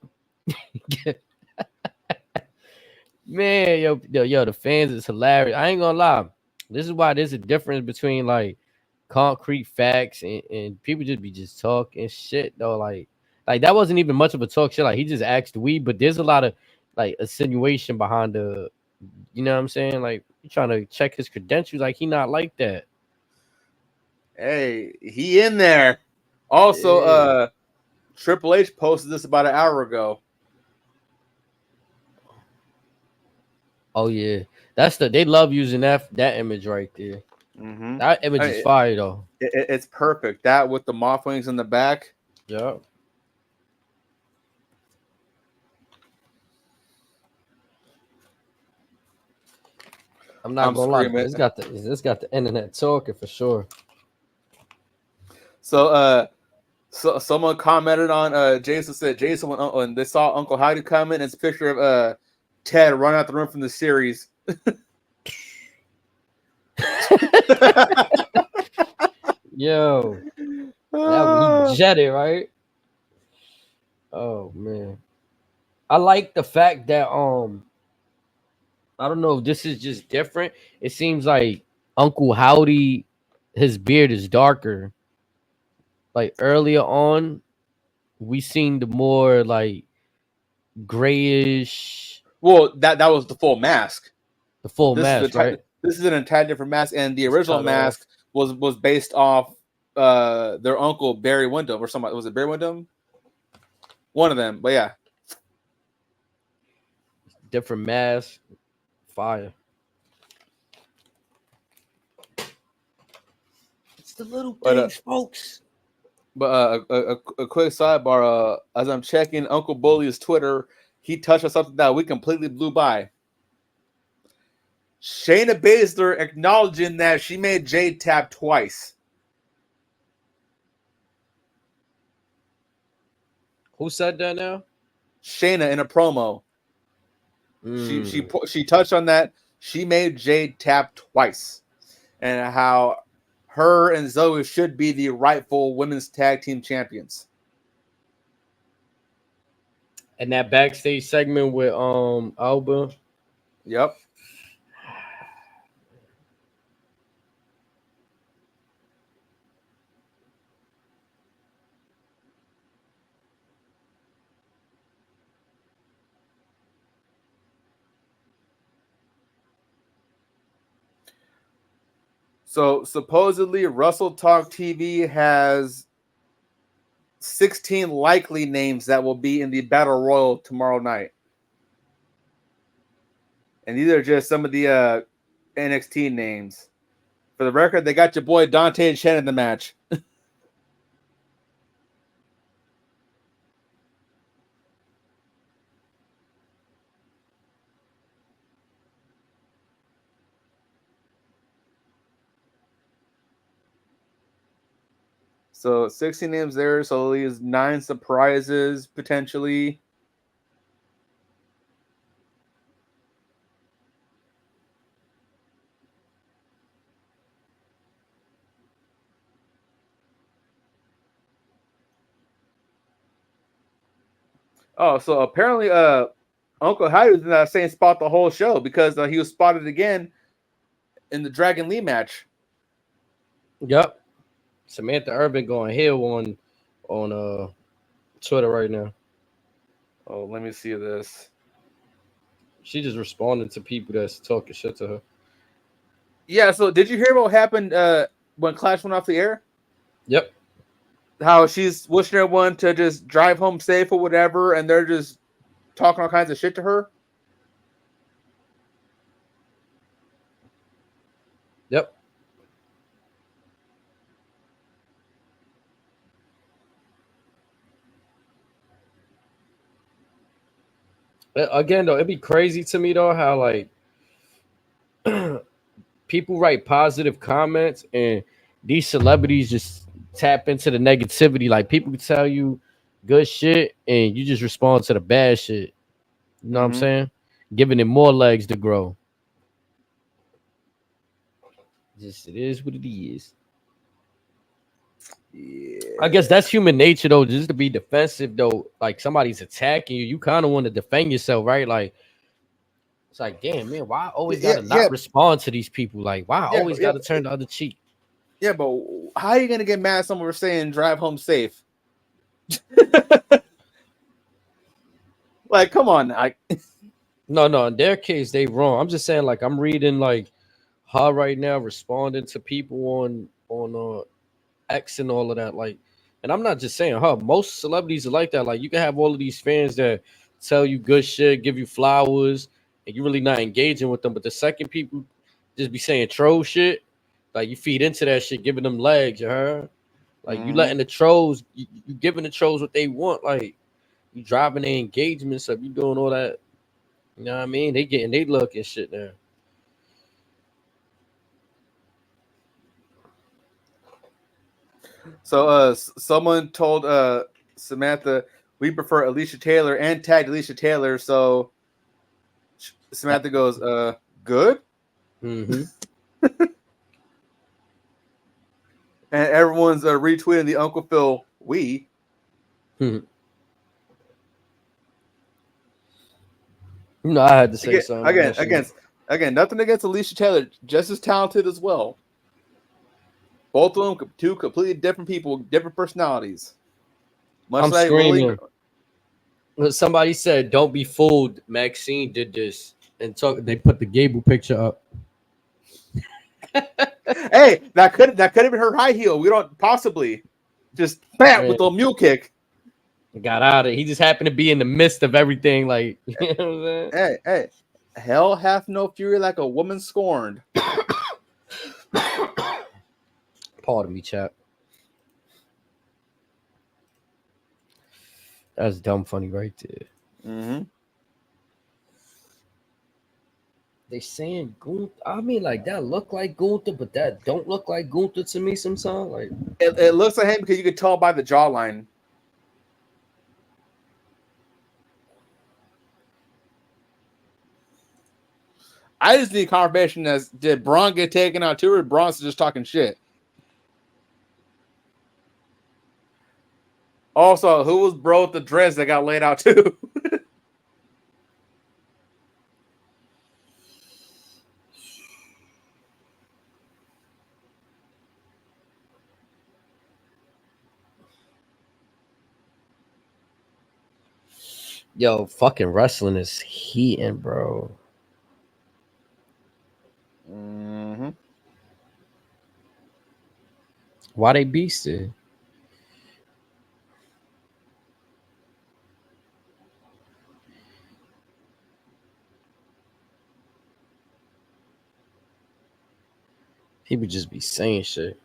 Man, yo, the fans is hilarious. I ain't gonna lie. This is why there's a difference between like concrete facts and people just be just talking shit though. Like that wasn't even much of a talk shit. Like he just asked we, but there's a lot of like insinuation behind the, you know what I'm saying? Like you trying to check his credentials. Like he not like that.
Hey, he in there. Also,
Yeah.
Triple H posted this about an hour ago.
Oh yeah, they love using that image right there.
Mm-hmm.
That image is fire though.
It's perfect. That with the moth wings in the back.
Yeah. I'm not gonna lie. It's got the internet talking for sure.
So someone commented on Jason said Jason when they saw Uncle Howdy come in, it's a picture of Ted running out the room from the series.
Yo, that we jetted, right? Oh man, I like the fact that I don't know if this is just different. It seems like Uncle Howdy, his beard is darker. Like earlier on, we seen the more like grayish.
Well, that was the full mask.
The full mask, right?
This is an entirely different mask, and the original mask was based off their uncle Barry Windham or somebody. Was it Barry Windham? One of them, but yeah.
Different mask. Fire. It's the little things, folks.
But a quick sidebar. As I'm checking Uncle Bully's Twitter, he touched on something that we completely blew by. Shayna Baszler acknowledging that she made Jade tap twice.
Who said that now?
Shayna in a promo. She touched on that. she made Jade tap twice, and how her and Zoe should be the rightful women's tag team champions.
And that backstage segment with Alba.
Yep. So supposedly Russell Talk TV has 16 likely names that will be in the Battle Royal tomorrow night. And these are just some of the NXT names. For the record, they got your boy Dante and Shen in the match. So 16 names there, so it leaves 9 surprises potentially. Oh, so apparently Uncle Howdy was in that same spot the whole show because he was spotted again in the Dragon Lee match.
Yep. Samantha Urban going hill on Twitter right now.
Oh, let me see this.
She just responding to people that's talking shit to her.
Yeah, so did you hear what happened when Clash went off the air?
Yep.
How she's wishing everyone to just drive home safe or whatever, and they're just talking all kinds of shit to her?
Yep. Again, though, it'd be crazy to me, though, how, like, people write positive comments and these celebrities just tap into the negativity. Like, people can tell you good shit and you just respond to the bad shit. You know what I'm saying? Giving it more legs to grow. Just, it is what it is.
Yeah.
I guess that's human nature, though, just to be defensive, though. Like, somebody's attacking you, you kind of want to defend yourself, right? Like, it's like, damn, man, why I always gotta not respond to these people? Like, why I always gotta turn the other cheek?
Yeah, but how are you gonna get mad at someone for saying drive home safe? Like, come on.
No, in their case, they wrong. I'm just saying, like, I'm reading like her right now responding to people on X and all of that. Like, and I'm not just saying her. Most celebrities are like that. Like, you can have all of these fans that tell you good shit, give you flowers, and you're really not engaging with them. But the second people just be saying troll shit, like, you feed into that shit, giving them legs, you heard? Like, you letting the trolls, you giving the trolls what they want. Like, you driving their engagements up, you doing all that. You know what I mean? They getting they look and shit there.
So someone told Samantha we prefer Alicia Taylor and tagged Alicia Taylor. So Samantha goes, good. And everyone's retweeting the Uncle Phil we.
No, I had to say something.
Again, nothing against Alicia Taylor, just as talented as well. Both of them, two completely different people, different personalities.
I'm screaming. Somebody said, "Don't be fooled." Maxine did this, and they put the Gable picture up.
Hey, that could have been her high heel. We don't possibly just bam with the mule kick.
Got out of it. He just happened to be in the midst of everything. Like, you know what I'm saying?
Hey, hell hath no fury like a woman scorned.
Pardon me, chap. That's dumb funny right there. They saying Gunther. I mean, like, that look like Gunther, but that don't look like Gunther to me sometimes. Like,
it looks like him because you could tell by the jawline. I just need confirmation as did Braun get taken out too, or Braun's just talking shit? Also, who was bro with the dress that got laid out too?
Yo, fucking wrestling is heating, bro.
Mm-hmm.
Why they beasted? People just be saying shit.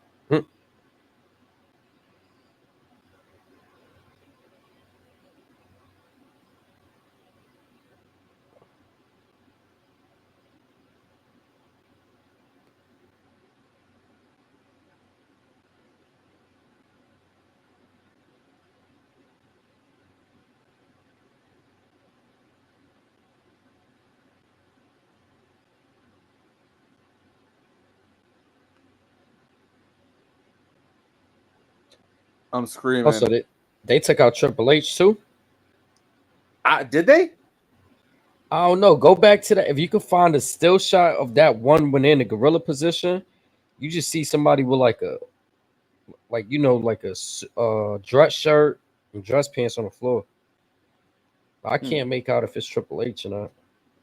I'm screaming.
Also, they took out Triple H too.
Did they?
I don't know. Go back to that. If you can find a still shot of that one when in the gorilla position, you just see somebody with like a dress shirt and dress pants on the floor. I can't make out if it's Triple H or not.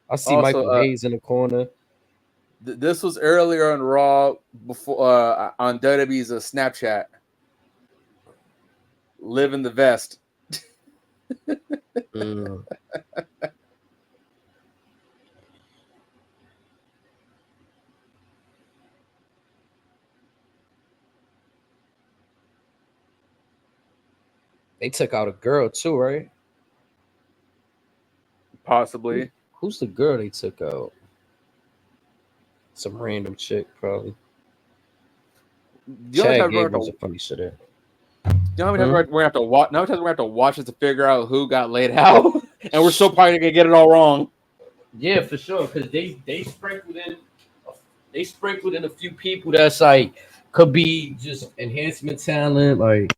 I see also, Michael Hayes in the corner.
This was earlier on Raw before on WWE's Snapchat. Live in the vest.
They took out a girl too, right?
Possibly.
Who's the girl they took out? Some random chick, probably. Chad Gable's a funny shit there.
You know how many times we're gonna have to watch? Now we're gonna have to watch it to figure out who got laid out, and we're still probably gonna get it all wrong.
Yeah, for sure. Because they sprinkled in a few people that's like could be just enhancement talent, like.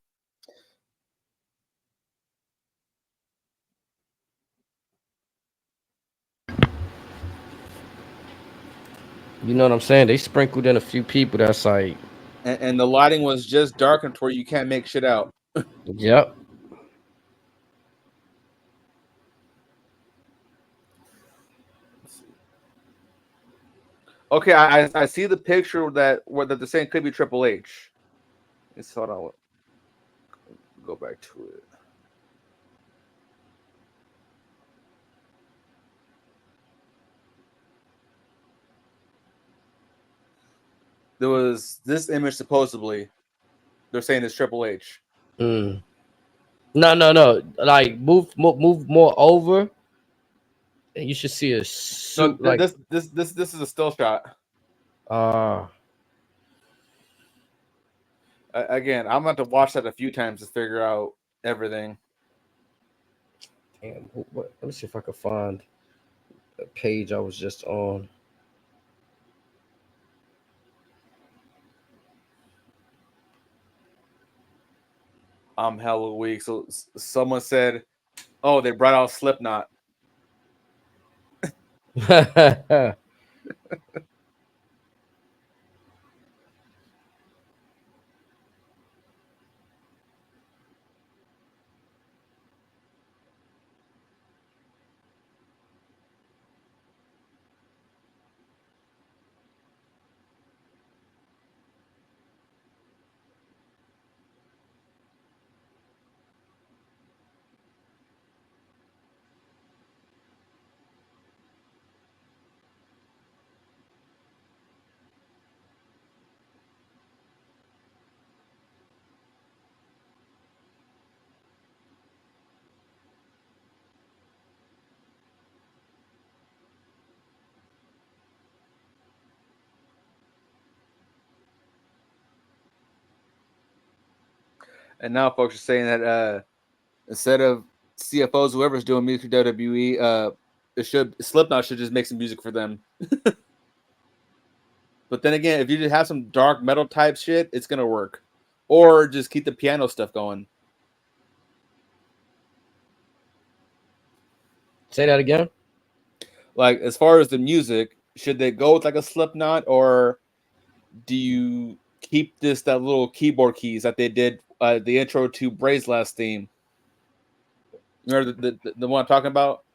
You know what I'm saying? They sprinkled in a few people that's like,
and the lighting was just darkened to where you can't make shit out.
Yep.
Okay, I see the picture that they're saying could be Triple H. Let's hold on. Go back to it. There was this image supposedly. They're saying it's Triple H.
No. Like move more over, and you should see a suit.
No, this is a still shot. Again, I'm going to have to watch that a few times to figure out everything.
Damn, let me see if I can find a page I was just on.
I'm hella weak. So someone said, "Oh, they brought out Slipknot." And now folks are saying that instead of CFOs, whoever's doing music for WWE, Slipknot should just make some music for them. But then again, if you just have some dark metal type shit, it's gonna work. Or just keep the piano stuff going.
Say that again.
Like, as far as the music, should they go with like a Slipknot, or do you keep that little keyboard keys that they did the intro to Bray's last theme? Remember the one I'm talking about?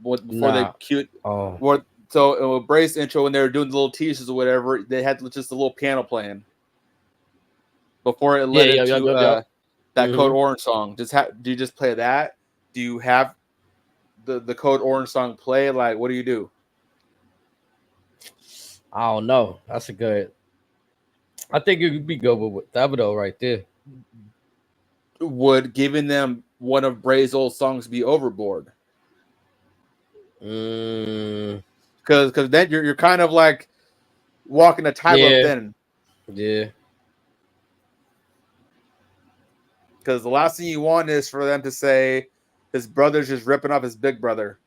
Before they cute.
Oh.
So Bray's intro, when they were doing the little teasers or whatever, they had just a little piano playing before it led into that Code Orange song. Do you just play that? Do you have the Code Orange song play? Like, what do you do?
I don't know. That's a good. I think it would be good with whatever though, right there.
Would giving them one of Bray's old songs be overboard? Because then you're kind of like walking a tightrope then.
Yeah.
Because the last thing you want is for them to say his brother's just ripping off his big brother.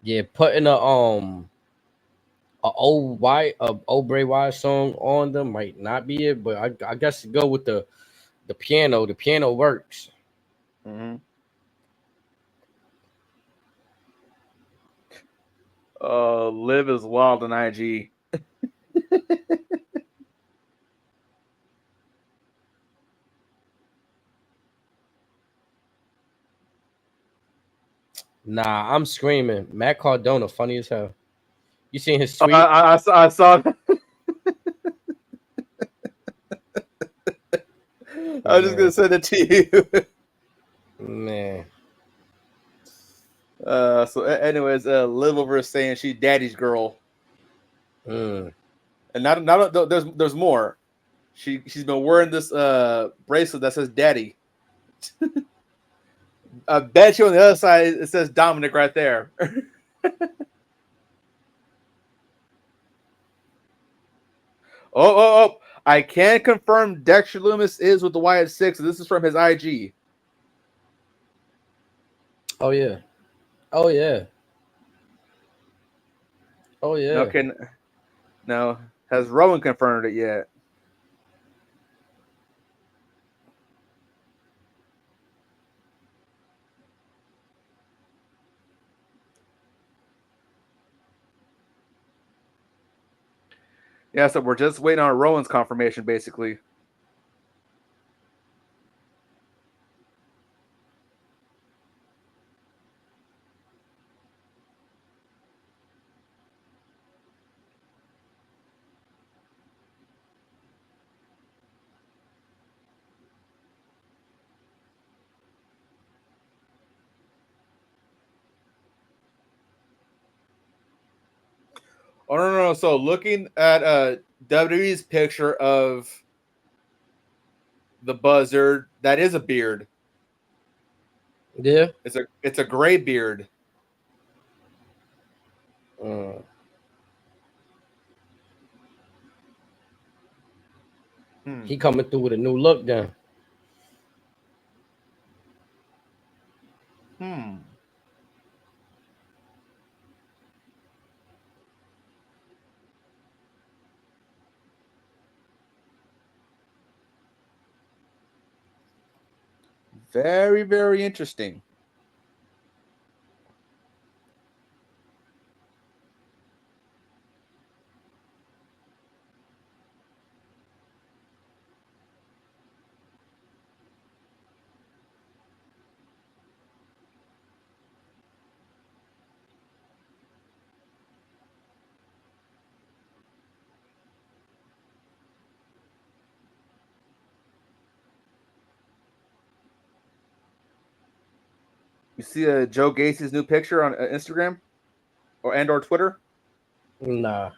Yeah, putting a old Bray Wyatt song on them might not be it, but I guess to go with the piano. The piano works.
Mm-hmm. Liv is wild on IG.
Nah, I'm screaming. Matt Cardona, funny as hell. You seen his tweet?
I saw that. I was just gonna send it to
you. Man.
So anyways, Liv over is saying she's daddy's girl.
And
not there's more. She's been wearing this bracelet that says daddy. I bet you on the other side it says Dominic right there. Oh! I can confirm Dexter Loomis is with the Wyatt Six. And this is from his IG.
Oh yeah.
Okay. Now, has Rowan confirmed it yet? Yeah, so we're just waiting on Rowan's confirmation, basically. Oh no! So looking at WWE's picture of the Buzzard, that is a beard.
Yeah.
It's a gray beard.
He coming through with a new look then.
Very, very interesting. You see Joe Gacy's new picture on Instagram or Twitter?
Nah.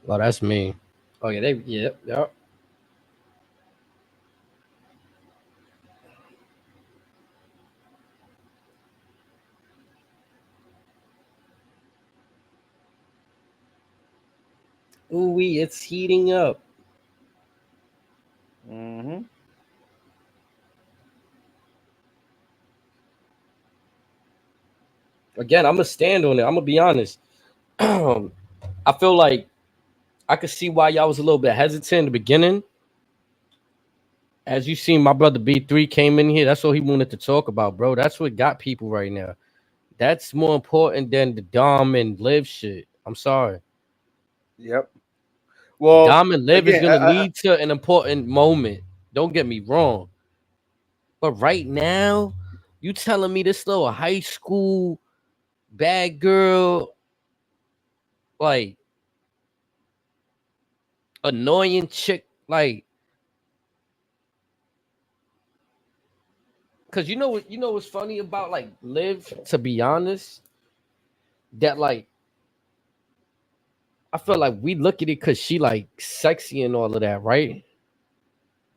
Oh, that's me. Oh yeah, yep. Ooh, it's heating up.
Mm-hmm.
Again, I'm gonna stand on it. I'm gonna be honest. I feel like I could see why y'all was a little bit hesitant in the beginning. As you seen, my brother B3 came in here. That's what he wanted to talk about, bro. That's what got people right now. That's more important than the Dom and Liv shit. I'm sorry.
Yep. Well,
Dom and Liv is
again,
gonna lead to an important moment. Don't get me wrong. But right now, you telling me this little high school bad girl, like annoying chick, like, cause you know what's funny about like Liv, to be honest, that like I feel like we look at it cause she like sexy and all of that, right?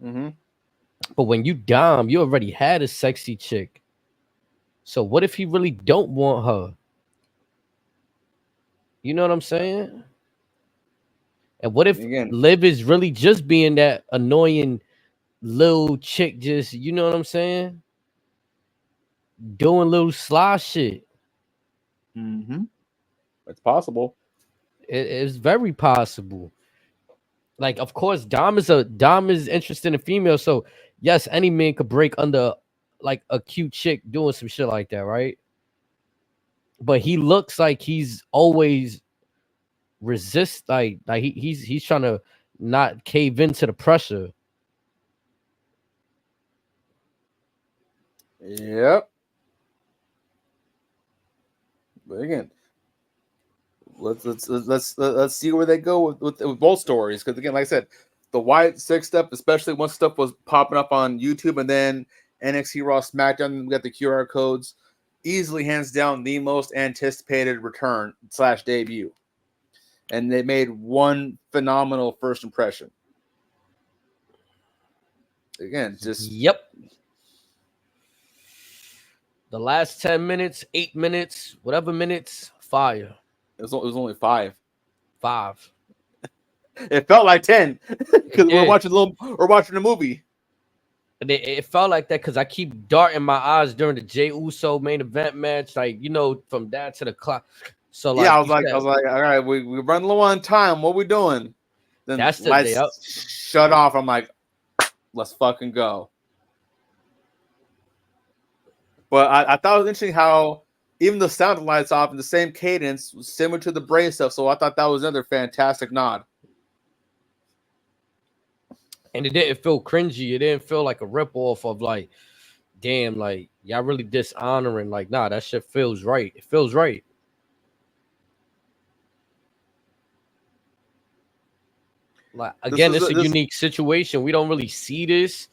mm-hmm.
But when you Dom, you already had a sexy chick. So what if he really don't want her? You know what I'm saying? And what if
Again,
Liv is really just being that annoying little chick, just, you know what I'm saying? Doing little sly shit.
mm-hmm. It's possible.
It's very possible. Like, of course, Dom is interested in females. So yes, any man could break under like a cute chick doing some shit like that, right? But he looks like he's always like he's trying to not cave into the pressure.
Yep. But again, let's see where they go with both stories. Because again, like I said, the Wyatt Six stuff, especially once stuff was popping up on YouTube, and then NXT Raw SmackDown, we got the QR codes. Easily, hands down, the most anticipated return / debut, and they made one phenomenal first impression. Again, just
yep. The last 10 minutes, 8 minutes, whatever minutes, fire.
It was only 5.
5.
It felt like 10 because we're watching a movie.
It felt like that because I keep darting my eyes during the Jey Uso main event match, like, you know, from that to the clock. So like,
yeah, I was like, all right, we run low on time. What we doing? Then
that's the
lights
day up.
Shut off. I'm like, let's fucking go. But I thought it was interesting how even the sound of lights off in the same cadence was similar to the Bray stuff. So I thought that was another fantastic nod.
And it didn't feel cringy. It didn't feel like a ripoff of like, damn, like y'all really dishonoring. Like, nah, that shit feels right. It feels right. Like, again, it's a unique situation. We don't really see this.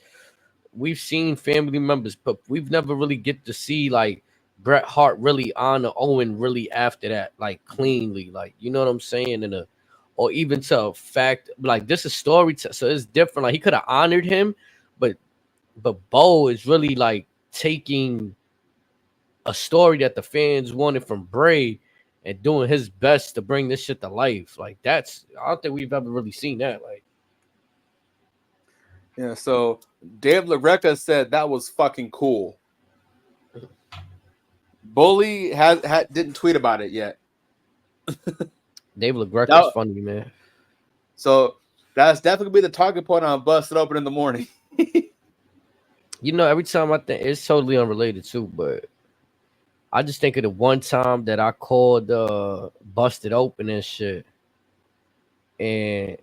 We've seen family members, but we've never really get to see like Bret Hart really honor Owen really after that, like cleanly, like, you know what I'm saying? Or even to a fact, like, this is story, so it's different. Like, he could have honored him, but Bo is really like taking a story that the fans wanted from Bray and doing his best to bring this shit to life. Like, I don't think we've ever really seen that. Like,
yeah. So Dave LaGreca said that was fucking cool. Bully didn't tweet about it yet.
Dave LaGreca's funny, man.
So that's definitely gonna be the talking point on Busted Open in the morning.
You know, every time I think it's totally unrelated too, but I just think of the one time that I called Busted Open and shit, and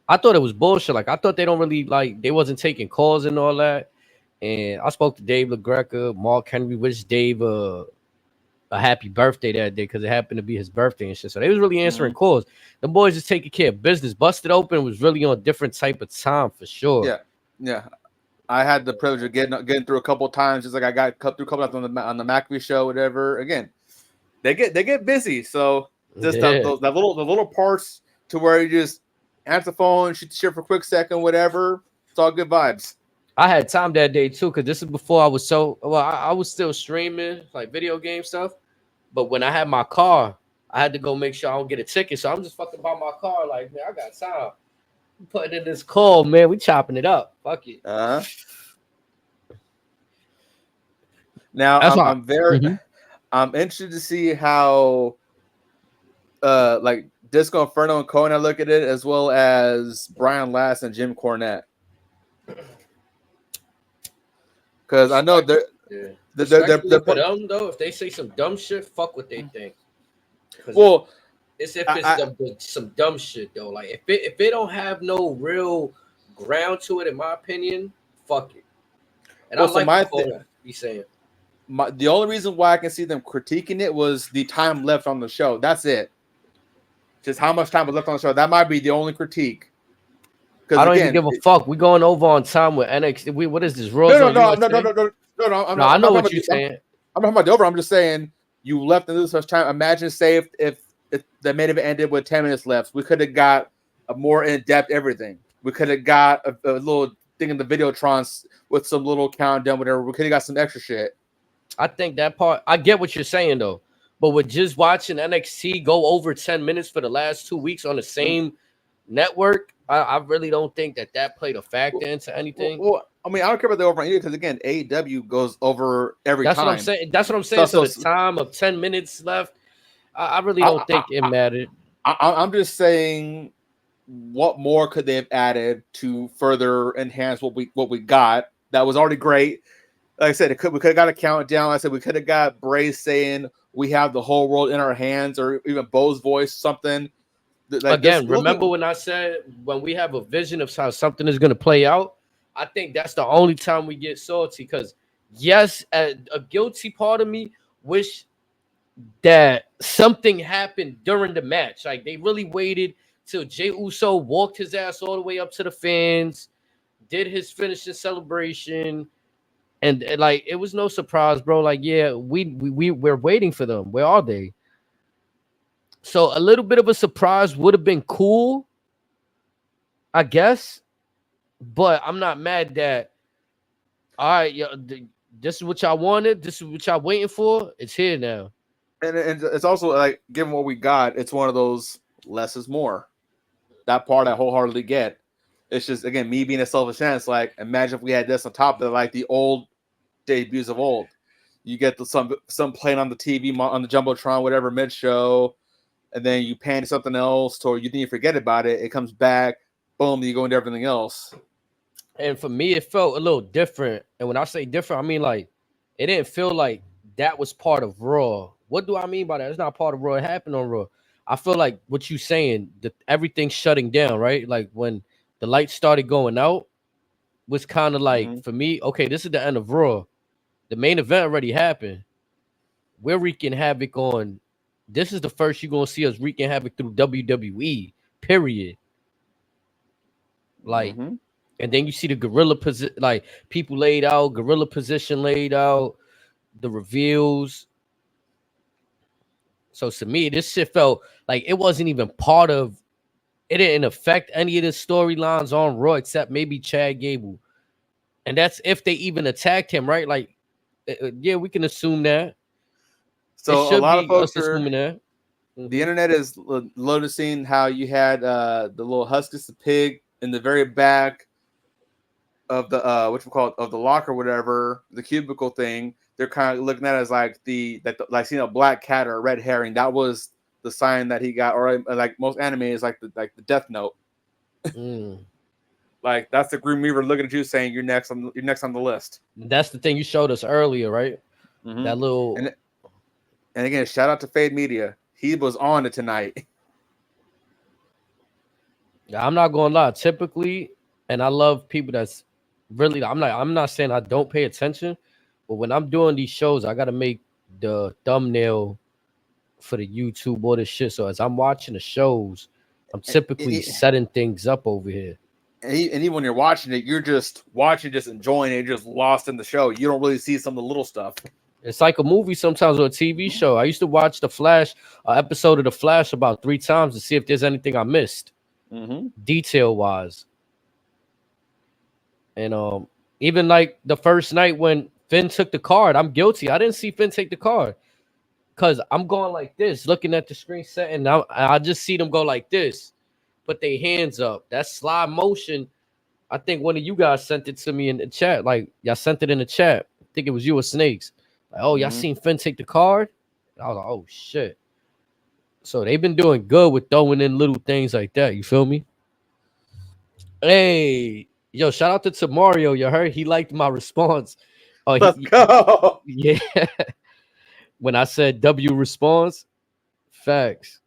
I thought it was bullshit. Like, I thought they don't really like, they wasn't taking calls and all that. And I spoke to Dave LaGreca, Mark Henry, wished Dave a happy birthday that day because it happened to be his birthday and shit. So they was really answering calls. The boys just taking care of business. Busted Open was really on a different type of time for sure.
Yeah. I had the privilege of getting through a couple of times. Just like I got cut through a couple of times on the McAfee show, whatever. Again, they get busy. So just the little parts to where you just answer the phone, shoot the shit for a quick second, whatever. It's all good vibes.
I had time that day too, because this is before I was I was still streaming like video game stuff. But when I had my car, I had to go make sure I don't get a ticket. So I'm just fucking by my car, like, man, I got time. I'm putting in this call, man. We chopping it up. Fuck it.
Now I'm very I'm interested to see how like Disco Inferno and Cohen look at it, as well as Brian Last and Jim Cornette. Because I know they're
for them though. If they say some dumb shit, fuck what they think.
Well,
it's some dumb shit though. Like if it don't have no real ground to it, in my opinion, fuck it. And
well,
I like what he's saying.
The only reason why I can see them critiquing it was the time left on the show. That's it. Just how much time was left on the show. That might be the only critique.
I don't even give a fuck. We going over on time with NXT. What is this?
No.
I know what you're saying.
I'm talking about the over. I'm just saying you left into such time. Imagine, say, if the main event ended with 10 minutes left, we could have got a more in-depth everything. We could have got a little thing in the Videotrons with some little countdown, whatever. We could have got some extra shit.
I think that part. I get what you're saying though, but with just watching NXT go over 10 minutes for the last 2 weeks on the same network, I really don't think that played a factor into anything.
Well, I mean, I don't care about the over either because again, AEW goes over every time.
That's what I'm saying. That's what I'm saying. So the time of 10 minutes left, I really don't think it mattered.
I'm just saying, what more could they have added to further enhance what we got? That was already great. Like I said, we could have got a countdown. I said we could have got Bray saying we have the whole world in our hands, or even Bo's voice, something.
Like again, remember when I said when we have a vision of how something is going to play out? I think that's the only time we get salty because, yes, a guilty part of me wish that something happened during the match. Like they really waited till Jey Uso walked his ass all the way up to the fans, did his finishing celebration, and like it was no surprise, bro. Like, yeah, we're waiting for them. Where are they? So a little bit of a surprise would have been cool, I guess. But I'm not mad that, all right, this is what y'all wanted. This is what y'all waiting for. It's here now.
And it's also like, given what we got, it's one of those less is more. That part I wholeheartedly get. It's just, again, me being a selfish chance. Like, imagine if we had this on top of like the old debuts of old. You get some playing on the TV, on the Jumbotron, whatever, mid-show, and then you pan to something else, or you think you forget about it. It comes back, boom, you go into everything else.
And for me, it felt a little different. And when I say different, I mean like it didn't feel like that was part of Raw. What do I mean by that? It's not part of Raw. It happened on Raw. I feel like what you saying, that everything's shutting down, right? Like when the lights started going out, was kind of like for me, okay, this is the end of Raw. The main event already happened. We're wreaking havoc on. This is the first you're gonna see us wreaking havoc through WWE. Period. Like, and then you see the gorilla position, like people laid out, gorilla position laid out, the reveals. So to me, this shit felt like it wasn't even part of. It didn't affect any of the storylines on Raw except maybe Chad Gable, and that's if they even attacked him, right? Like, yeah, we can assume that.
So a lot of folks are
assuming that.
The internet is noticing how you had the little Huskus the pig in the very back of the of the locker, whatever, the cubicle thing. They're kind of looking at it as like like seeing a black cat or a red herring. That was the sign that he got, or like most anime is like the Death Note. Like that's the Grim Reaper looking at you saying you're next on the list.
That's the thing you showed us earlier, right? That little.
And again, shout out to Fade Media. He was on it tonight.
I'm not gonna lie. Typically, and I love people that's really. I'm not saying I don't pay attention, but when I'm doing these shows, I gotta make the thumbnail for the YouTube or the shit. So as I'm watching the shows, I'm typically setting things up over here.
And even when you're watching it, you're just watching, just enjoying it, just lost in the show. You don't really see some of the little stuff.
It's like a movie sometimes or a TV show. I used to watch The Flash, episode of The Flash about 3 times to see if there's anything I missed, detail wise. And even like the first night when Finn took the card, I'm guilty. I didn't see Finn take the card because I'm going like this, looking at the screen set, and I just see them go like this, put their hands up. That slide motion. I think one of you guys sent it to me in the chat. Like y'all sent it in the chat. I think it was you or Snakes. Like, oh, y'all seen Finn take the card? I was like, oh shit. So they've been doing good with throwing in little things like that. You feel me? Hey, yo, shout out to Tamario. You heard he liked my response. Oh,
Let's go.
Yeah. When I said W response, facts.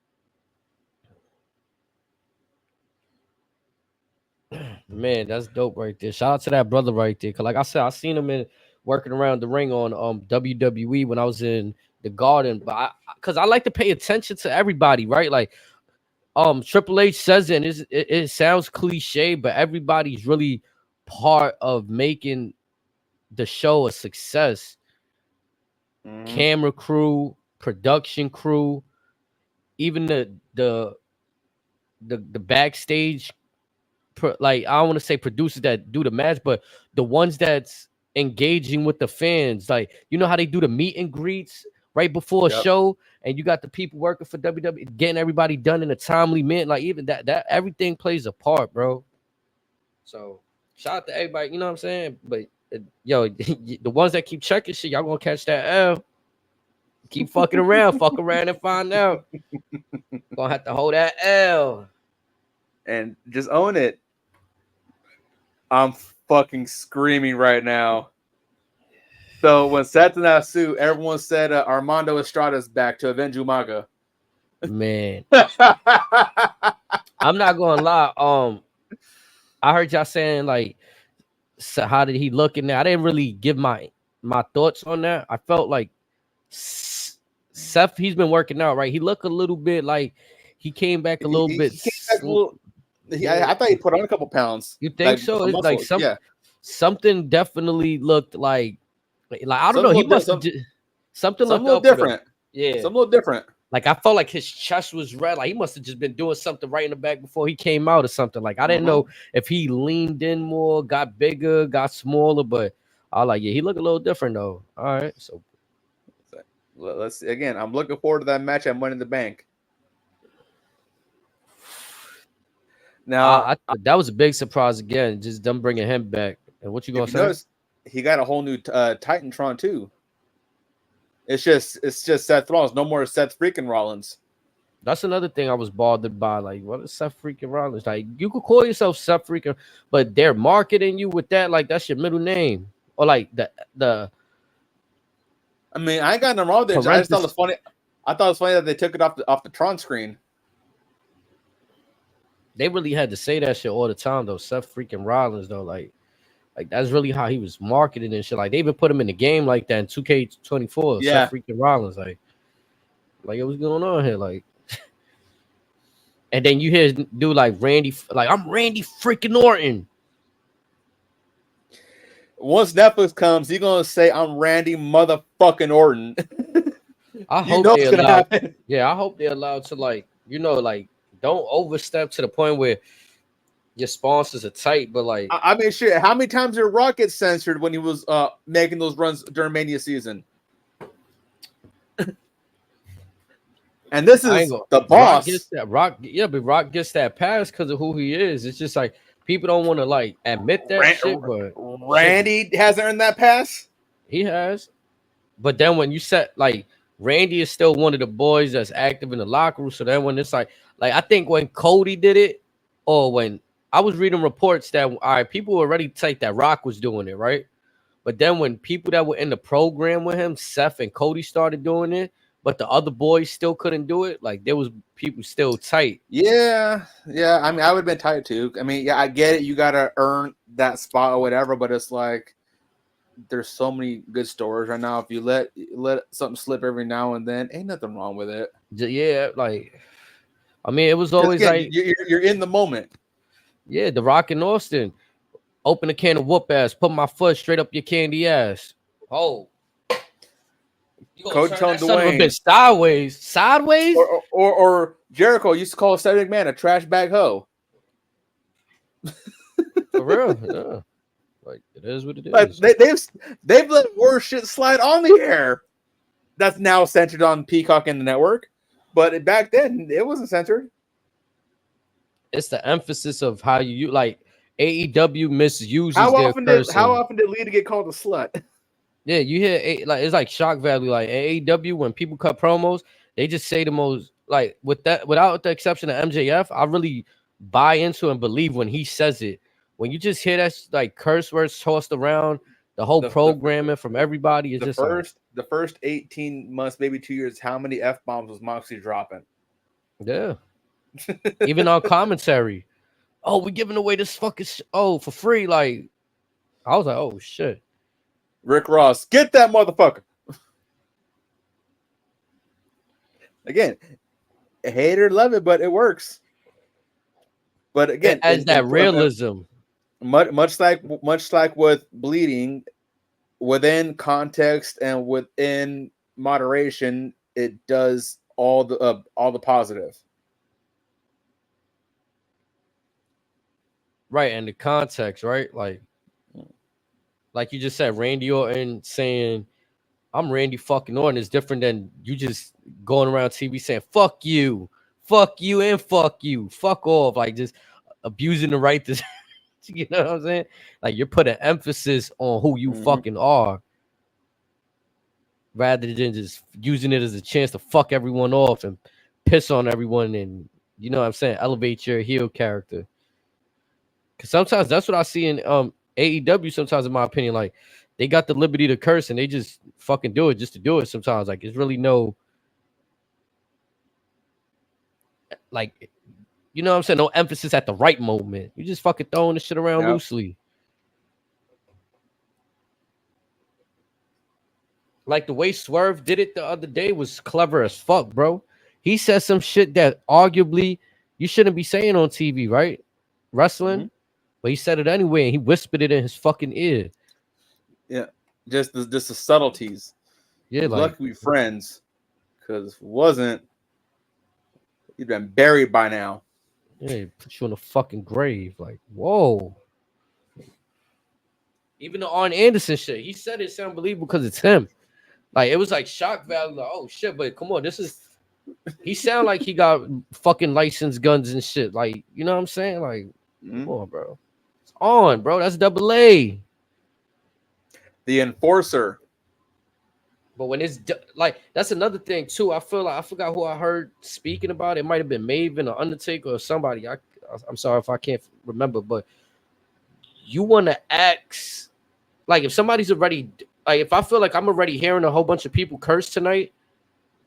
Man, that's dope right there. Shout out to that brother right there. Cause like I said, I seen him working around the ring on WWE when I was in the Garden. But cause I like to pay attention to everybody, right? Like Triple H says it, and it sounds cliche, but everybody's really part of making the show a success. Camera crew, production crew, even the backstage, like I don't want to say producers that do the match, but the ones that's engaging with the fans, like you know how they do the meet and greets right before a show, and you got the people working for WWE getting everybody done in a timely manner. Like even that everything plays a part, bro. So shout out to everybody, you know what I'm saying? But yo, the ones that keep checking shit, y'all gonna catch that L. Keep fucking around, fuck around and find out. Gonna have to hold that L.
And just own it. I'm fucking screaming right now. So when Seth and I sued, everyone said Armando Estrada's back to avenge Umaga.
Man. I'm not gonna lie. I heard y'all saying like, so how did he look in there? I didn't really give my thoughts on that. I felt like Seth, he's been working out, right? He looked a little bit like he came back a little bit.
I thought he put on a couple pounds.
You think so? It's like something definitely looked like I don't know. He must have something looked a little
different.
Yeah,
something a little different.
Like I felt like his chest was red. Like he must have just been doing something right in the back before he came out or something. Like I didn't know if he leaned in more, got bigger, got smaller, but I was like, yeah, he looked a little different though. All right, so
let's again. I'm looking forward to that match at Money in the Bank. Now
that was a big surprise again. Just them bringing him back. And what you gonna say?
Notice, he got a whole new Titantron too. It's just Seth Rollins. No more Seth freaking Rollins.
That's another thing I was bothered by. Like, what is Seth freaking Rollins? Like, you could call yourself Seth freaking, but they're marketing you with that. Like, that's your middle name, or like the.
I mean, I ain't got nothing wrong with it. I just thought it was funny. I thought it was funny that they took it off the Tron screen.
They really had to say that shit all the time, though. Seth freaking Rollins, though, like that's really how he was marketed and shit. Like they even put him in the game like that in 2K24.
Yeah,
Seth freaking Rollins, like what's going on here, like. And then you hear dude like Randy, like I'm Randy freaking Orton.
Once Netflix comes, he's gonna say I'm Randy motherfucking Orton.
I hope they're allowed. Yeah, I hope they're allowed to like don't overstep to the point where your sponsors are tight, but like
I mean, shit. How many times did Rock get censored when he was making those runs during Mania season? And this is the boss.
Rock gets that pass because of who he is. It's just like people don't want to like admit that shit, but
Randy hasn't earned that pass.
He has, but then when you set like Randy is still one of the boys that's active in the locker room. So then when it's like I think when Cody did it, or when I was reading reports that all right, people were already tight that Rock was doing it, right? But then when people that were in the program with him, Seth and Cody started doing it, but the other boys still couldn't do it. Like there was people still tight.
Yeah. I mean, I would have been tight too. I mean, yeah, I get it. You gotta earn that spot or whatever, but it's like there's so many good stories right now. If you let something slip every now and then, ain't nothing wrong with it.
Yeah, like I mean, it was always like
you're in the moment.
Yeah, The Rock and Austin. Open a can of whoop ass, put my foot straight up your candy ass. Oh.
Coach on Dwayne.
A bit sideways.
Or Jericho used to call Cedric Man a trash bag hoe.
For real, yeah. Like it is what it is.
Like, they've let worse shit slide on the air. That's now centered on Peacock and the network, but back then it wasn't centered.
It's the emphasis of how you like AEW misuses
how
their
often
person.
How often did Lita get called a slut?
Yeah, you hear like it's like shock value. Like AEW, when people cut promos, they just say the most like without the exception of MJF. I really buy into and believe when he says it. When you just hear that like curse words tossed around, the whole programming from everybody is just
the first 18 months, maybe 2 years. How many F-bombs was Moxley dropping?
Yeah, even on commentary. Oh, we're giving away this fucking for free. Like I was like, oh shit.
Rick Ross, get that motherfucker. Again, hate it or love it, but it works. But again,
it adds that realism.
Much like with bleeding, within context and within moderation, it does all the positive.
Right, and the context, right? Like you just said, Randy Orton saying, I'm Randy fucking Orton is different than you just going around TV saying, fuck you, and fuck you, fuck off. Like just abusing the right to, you know what I'm saying? Like you're putting emphasis on who you fucking are rather than just using it as a chance to fuck everyone off and piss on everyone and, you know what I'm saying, elevate your heel character. Because sometimes that's what I see in AEW sometimes, in my opinion. Like, they got the liberty to curse and they just fucking do it just to do it sometimes. Like, it's really no, like, you know what I'm saying? No emphasis at the right moment. You just fucking throwing the shit around loosely. Like, the way Swerve did it the other day was clever as fuck, bro. He said some shit that arguably you shouldn't be saying on TV, right? Wrestling. But he said it anyway, and he whispered it in his fucking ear.
Yeah, just the subtleties.
Yeah, like
lucky we friends, because if it wasn't, you'd been buried by now.
Yeah, put you in a fucking grave. Like, whoa. Even the Arn Anderson shit, he said it's unbelievable because it's him. Like, it was like shock value. Like, oh shit, but come on, this is. He sound like he got fucking licensed guns and shit. Like, you know what I'm saying? Like, come on, bro. It's on, bro. That's AA.
The Enforcer.
But when it's like, that's another thing too. I feel like I forgot who I heard speaking about it. It might have been Maven or Undertaker or somebody. I'm sorry if I can't remember, but you want to ask, like, if somebody's already, like, if I feel like I'm already hearing a whole bunch of people curse tonight,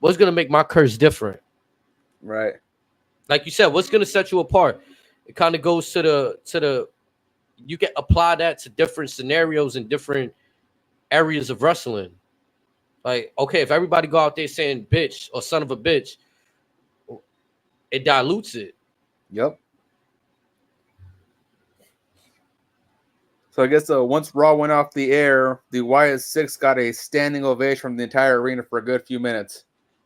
what's gonna make my curse different?
Right.
Like you said, what's gonna set you apart? It kind of goes to the you can apply that to different scenarios and different areas of wrestling. Like, okay, if everybody go out there saying bitch or son of a bitch, it dilutes it.
Yep. So I guess once Raw went off the air, the Wyatt Six got a standing ovation from the entire arena for a good few minutes.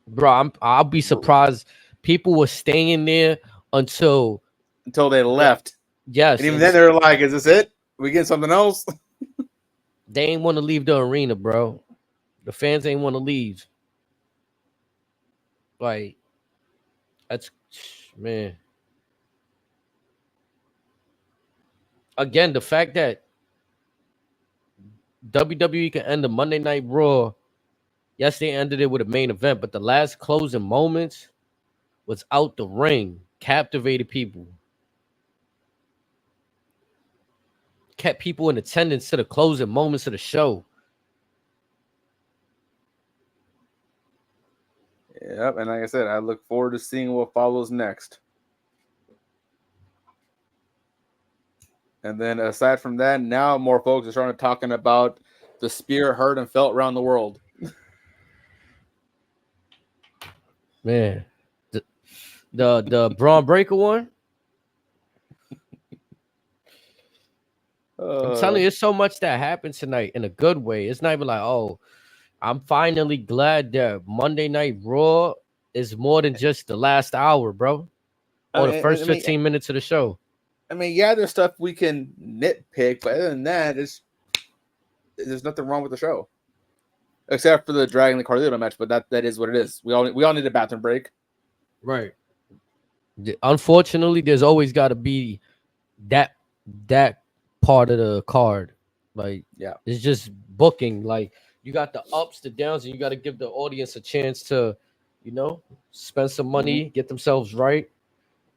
Bro, I'll be surprised. People were staying there until
they left.
Yes.
And even then they're like, is this it? We get something else?
They ain't want to leave the arena, bro. The fans ain't want to leave. Like, that's, man. Again, the fact that WWE can end the Monday Night Raw, yes, they ended it with a main event, but the last closing moments was out the ring, captivated people. Kept people in attendance to the closing moments of the show.
Yep, and like I said, I look forward to seeing what follows next. And then aside from that, now more folks are starting talking about the spirit heard and felt around the world.
Man, the Braun Breaker one. I'm telling you, it's so much that happened tonight in a good way. It's not even like, oh, I'm finally glad that Monday Night Raw is more than just the last hour, bro, or the first 15 minutes of the show.
I mean, yeah, there's stuff we can nitpick, but other than that, there's nothing wrong with the show, except for the Dragon and Carlito match. But that is what it is. We all need a bathroom break,
right? Unfortunately, there's always got to be that part of the card. Like,
yeah,
it's just booking. Like, you got the ups, the downs, and you got to give the audience a chance to, you know, spend some money, get themselves right,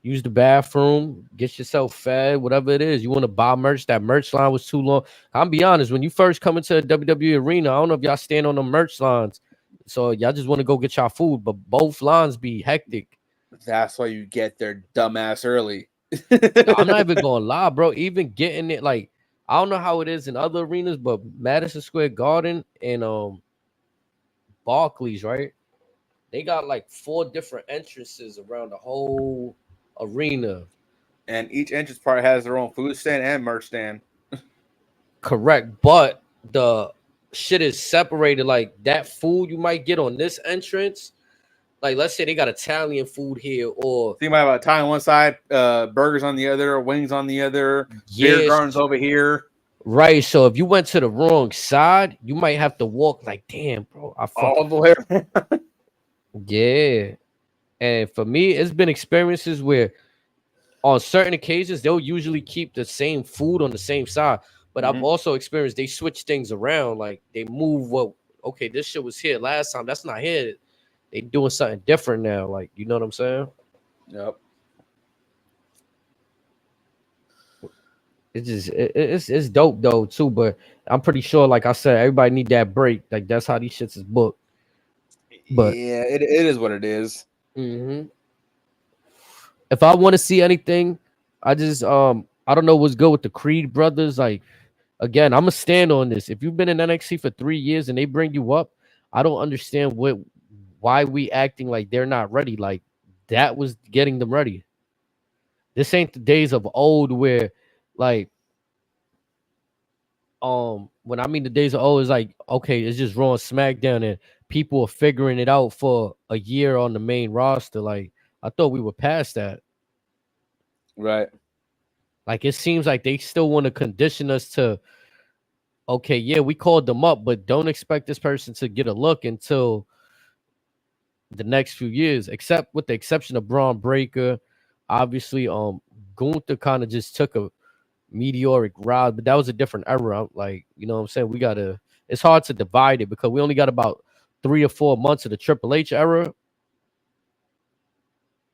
use the bathroom, get yourself fed, whatever it is. You want to buy merch, that merch line was too long. I'm be honest, when you first come into the WWE arena, I don't know if y'all stand on the merch lines, so y'all just want to go get y'all food, but both lines be hectic.
That's why you get there dumbass early.
I'm not even gonna lie, bro. Even getting it, like, I don't know how it is in other arenas, but Madison Square Garden and Barclays, right? They got like 4 different entrances around the whole arena.
And each entrance part has their own food stand and merch stand.
Correct, but the shit is separated. Like that food you might get on this entrance, like let's say they got Italian food here, or
so you might have a tie on one side, burgers on the other, wings on the other, beer gardens over here.
Right. So if you went to the wrong side, you might have to walk like, damn, bro.
All the way
around. Yeah. And for me, it's been experiences where on certain occasions they'll usually keep the same food on the same side. But I've also experienced they switch things around, like they move what okay, this shit was here last time. That's not here. They doing something different now. Like, you know what I'm saying?
Yep.
It's just it's dope though too. But I'm pretty sure, like I said, everybody need that break. Like that's how these shits is booked. But
yeah, it is what it is.
If I want to see anything, I just I don't know what's good with the Creed brothers. Like again, I'm gonna stand on this. If you've been in NXT for 3 years and they bring you up, I don't understand why we acting like they're not ready. Like that was getting them ready. This ain't the days of old where like when I mean the days of old is like, okay, it's just Raw and SmackDown and people are figuring it out for a year on the main roster. Like I thought we were past that.
Right.
Like it seems like they still want to condition us to, okay, yeah, we called them up, but don't expect this person to get a look until the next few years, except with the exception of Braun Breaker. Obviously, Gunther kind of just took a meteoric ride, but that was a different era. Like, you know what I'm saying? It's hard to divide it because we only got about 3 or 4 months of the Triple H era.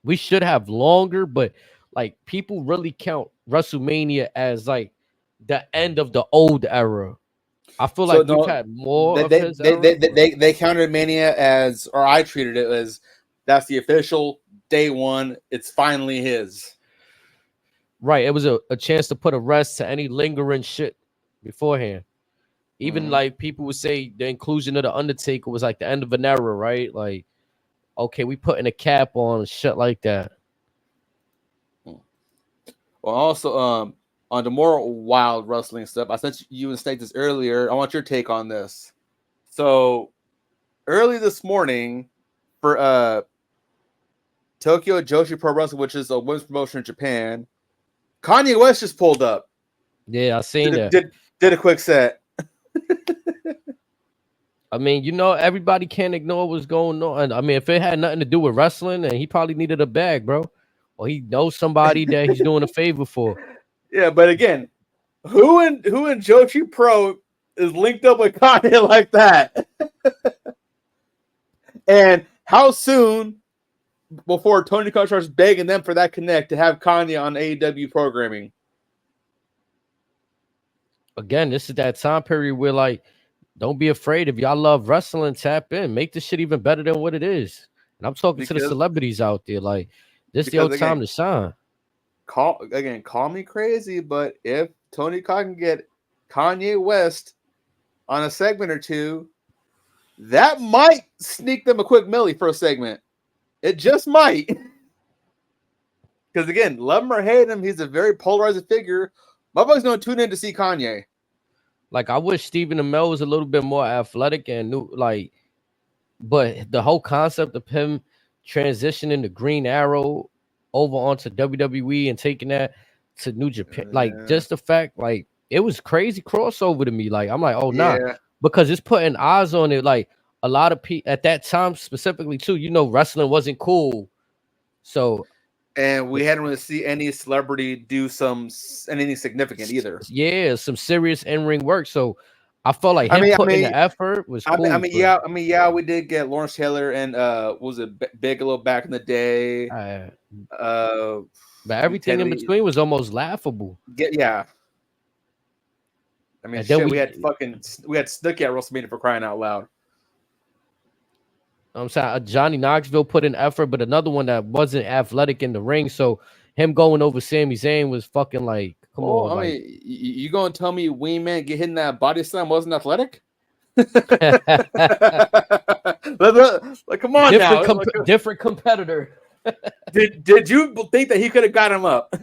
We should have longer, but like people really count WrestleMania as like the end of the old era. I feel like we've had more of his era.
They counted Mania as, or I treated it as, that's the official day one. It's finally his.
Right. It was a chance to put a rest to any lingering shit beforehand. Even like people would say the inclusion of the Undertaker was like the end of an era, right? Like, okay, we putting a cap on shit like that.
Well, also, on the more wild wrestling stuff, I sent you and Snake this earlier. I want your take on this. So, early this morning, for Tokyo Joshi Pro Wrestling, which is a women's promotion in Japan, Kanye West just pulled up.
Yeah, I seen that.
Did a quick set.
I mean, you know, everybody can't ignore what's going on. I mean, if it had nothing to do with wrestling, and he probably needed a bag, bro, or he knows somebody that he's doing a favor for.
Yeah, but again, who in Joshi Pro is linked up with Kanye like that? And how soon before Tony Khan starts begging them for that connect to have Kanye on AEW programming?
Again, this is that time period where, like, don't be afraid. If y'all love wrestling, tap in. Make this shit even better than what it is. And I'm talking to the celebrities out there. Like, this is your time to shine.
Call me crazy, but if Tony Khan can get Kanye West on a segment or two, that might sneak them a quick millie for a segment. It just might. Because again, love him or hate him, he's a very polarizing figure. Motherfuckers don't tune in to see Kanye.
Like, I wish Stephen Amell was a little bit more athletic and new, like, but the whole concept of him transitioning the Green Arrow over onto WWE and taking that to New Japan, like, just the fact, like, it was crazy crossover to me. Like, I'm like, oh, nah, because it's putting eyes on it. Like, a lot of people at that time specifically, too, you know, wrestling wasn't cool. So,
and we hadn't really seen any celebrity do anything significant either.
Yeah, some serious in-ring work. So I felt like him putting the effort was cool.
Yeah, we did get Lawrence Taylor and what was it Bigelow back in the day.
But everything in between was almost laughable.
Yeah. I mean, shit, we had Snooki at WrestleMania for crying out loud.
I'm saying Johnny Knoxville put in effort, but another one that wasn't athletic in the ring. So him going over Sami Zayn was fucking like, come on.
I mean, you gonna tell me Wing Man get hit in that body slam wasn't athletic? Like, come on now,
different competitor.
Did you think that he could have got him up?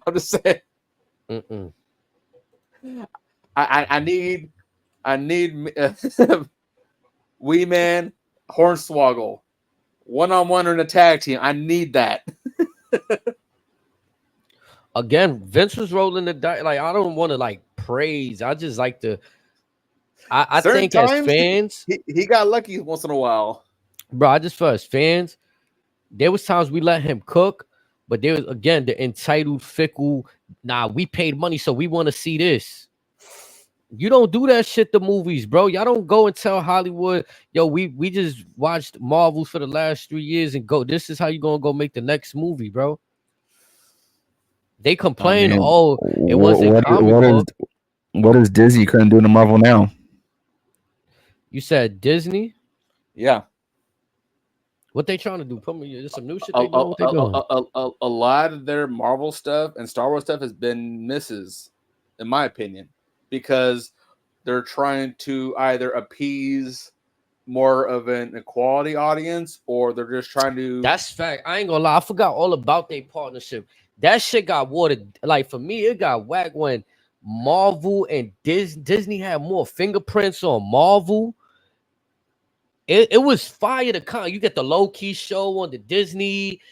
I'm just saying. I need Wee Man Hornswoggle 1-on-1 in a tag team. I need that.
Again, Vince was rolling the dice. Like, I don't want to like praise. I just like to. I think as fans,
he got lucky once in a while,
bro. I just feel as fans, there was times we let him cook, but there was again the entitled, fickle. Nah, we paid money, so we want to see this. You don't do that shit to movies, bro. Y'all don't go and tell Hollywood, yo, we just watched Marvel for the last 3 years and go, this is how you gonna go make the next movie, bro. They complain, it wasn't
what is Disney couldn't do to Marvel now?
You said Disney?
Yeah.
What they trying to do? Put me some new shit. They know what they doing.
A lot of their Marvel stuff and Star Wars stuff has been misses, in my opinion, because they're trying to either appease more of an equality audience or they're just trying to.
That's fact. I ain't gonna lie. I forgot all about their partnership. That shit got watered. Like for me, it got whacked when Marvel and Disney had more fingerprints on Marvel. It was fire to come. You get the low key show on the Disney,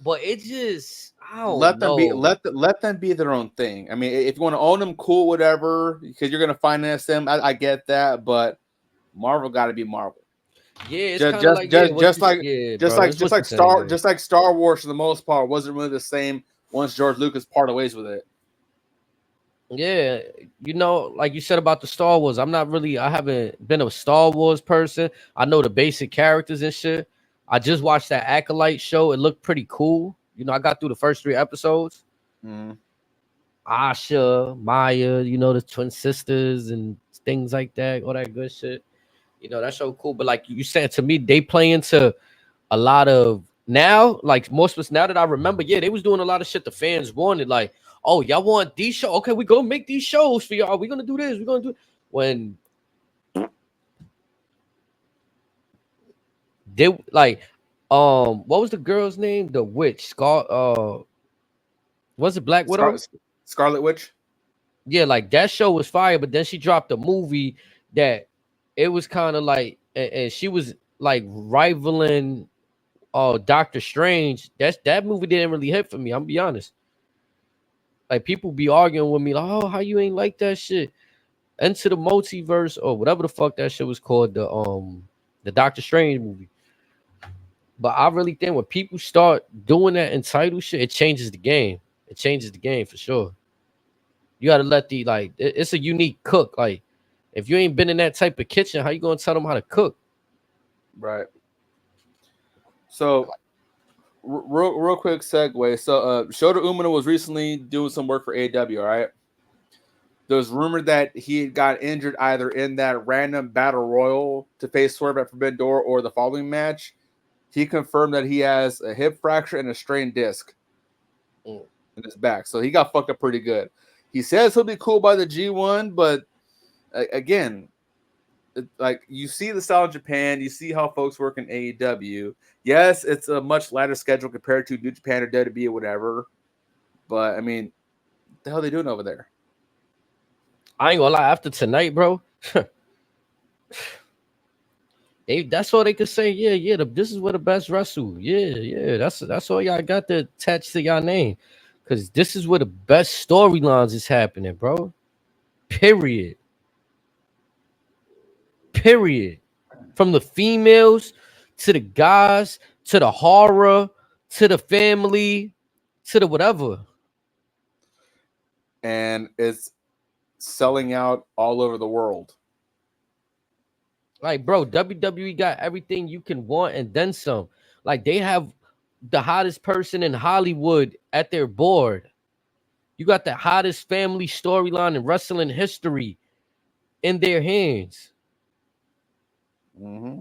but it just I don't know.
Let them be their own thing. I mean, if you want to own them, cool, whatever, because you're gonna finance them. I get that, but Marvel got to be Marvel.
Yeah,
just like Star Wars for the most part wasn't really the same once George Lucas parted ways with it.
Yeah, you know, like you said about the Star Wars, I haven't been a Star Wars person. I know the basic characters and shit. I just watched that Acolyte show. It looked pretty cool. You know, I got through the first 3 episodes. Asha, Maya, you know, the twin sisters and things like that, all that good shit. You know, that show cool. But like you said, to me, they play into a lot of now, like more specific, now that I remember, yeah, they was doing a lot of shit the fans wanted, like, oh, y'all want these shows? Okay, we gonna make these shows for y'all. We're gonna do this. We're gonna do it. When they like, what was the girl's name? The witch, was it Black Widow?
Scarlet Witch.
Yeah, like that show was fire, but then she dropped a movie that it was kind of like, and she was like rivaling Doctor Strange. That movie didn't really hit for me. I'm gonna be honest. Like people be arguing with me, like, oh, how you ain't like that shit? Into the Multiverse or whatever the fuck that shit was called, the Doctor Strange movie. But I really think when people start doing that entitled shit, it changes the game. It changes the game for sure. You gotta let it's a unique cook. Like if you ain't been in that type of kitchen, how you gonna tell them how to cook?
Right. So real quick segue. So Shota Umino was recently doing some work for AEW, all right? There was rumored that he got injured either in that random battle royal to face Swerve at Forbidden Door or the following match. He confirmed that he has a hip fracture and a strained disc in his back. So he got fucked up pretty good. He says he'll be cool by the G1, but again, like you see the style in Japan, you see how folks work in AEW. Yes, it's a much lighter schedule compared to New Japan or WWE or whatever. But I mean, what the hell are they doing over there?
I ain't gonna lie, after tonight, bro. That's all they could say. Yeah, this is where the best wrestle. Yeah. That's all y'all got to attach to y'all name. Cause this is where the best storylines is happening, bro. Period. From the females to the guys, to the horror, to the family, to the whatever.
and it's selling out all over the world.
Like, bro, WWE got everything you can want and then some. Like, they have the hottest person in Hollywood at their board. You got the hottest family storyline in wrestling history in their hands.
Mm-hmm.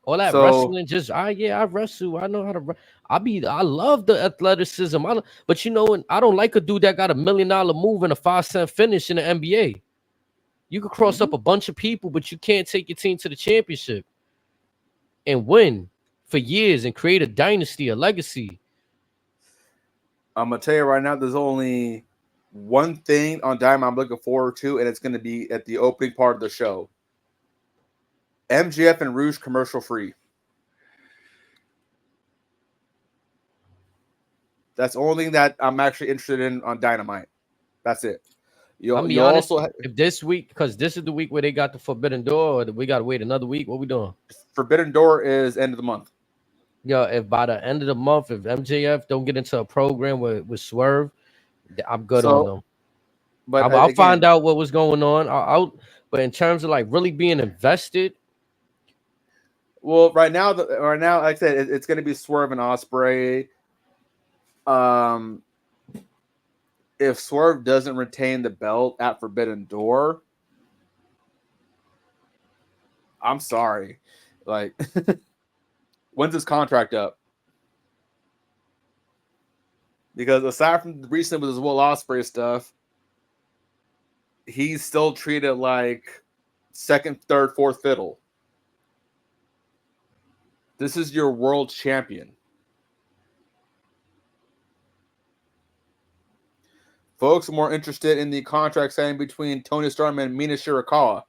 All that wrestling, just I wrestle. I know how to. I love the athleticism. But you know, I don't like a dude that got $1 million move and a 5-cent finish in the NBA. You could cross up a bunch of people, but you can't take your team to the championship and win for years and create a dynasty, a legacy.
I'm gonna tell you right now, there's only one thing on Diamond I'm looking forward to, and it's gonna be at the opening part of the show. MJF and Rouge commercial free. That's the only thing that I'm actually interested in on Dynamite. That's it.
You also if this week, because this is the week where they got the Forbidden Door, or we got to wait another week. What we doing?
Forbidden Door is end of the month.
Yo, if by the end of the month, if MJF don't get into a program with Swerve, I'm good on them. But I'll find out what was going on. But in terms of like really being invested.
Well, right now, like I said, it's going to be Swerve and Ospreay. If Swerve doesn't retain the belt at Forbidden Door, I'm sorry. Like, when's his contract up? Because aside from recently with his Will Ospreay stuff, he's still treated like second, third, fourth fiddle. This is your world champion. Folks are more interested in the contract signing between Tony Storm and Mina Shirakawa.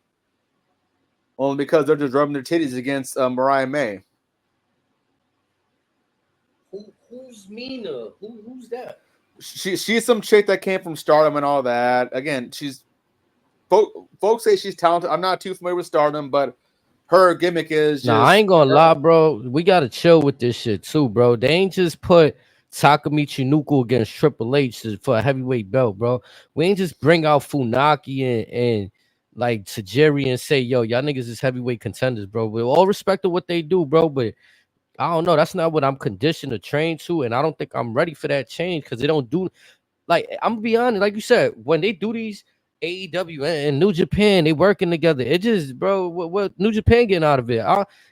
Only because they're just rubbing their titties against Mariah May.
Who's Mina? Who's that?
She's some chick that came from Stardom and all that. Again, folks say she's talented. I'm not too familiar with Stardom, but her gimmick is just...
I ain't gonna lie, bro. We gotta chill with this shit too, bro. They ain't just put Takamichi Nuku against Triple H for a heavyweight belt, bro. We ain't just bring out Funaki and like Tajiri and say, yo, y'all niggas is heavyweight contenders, bro. With all respect to what they do, bro, but I don't know. That's not what I'm conditioned to train to, and I don't think I'm ready for that change because they don't do... Like, I'm gonna be honest, like you said, when they do these AEW and New Japan, they working together. It just, bro, what New Japan getting out of it?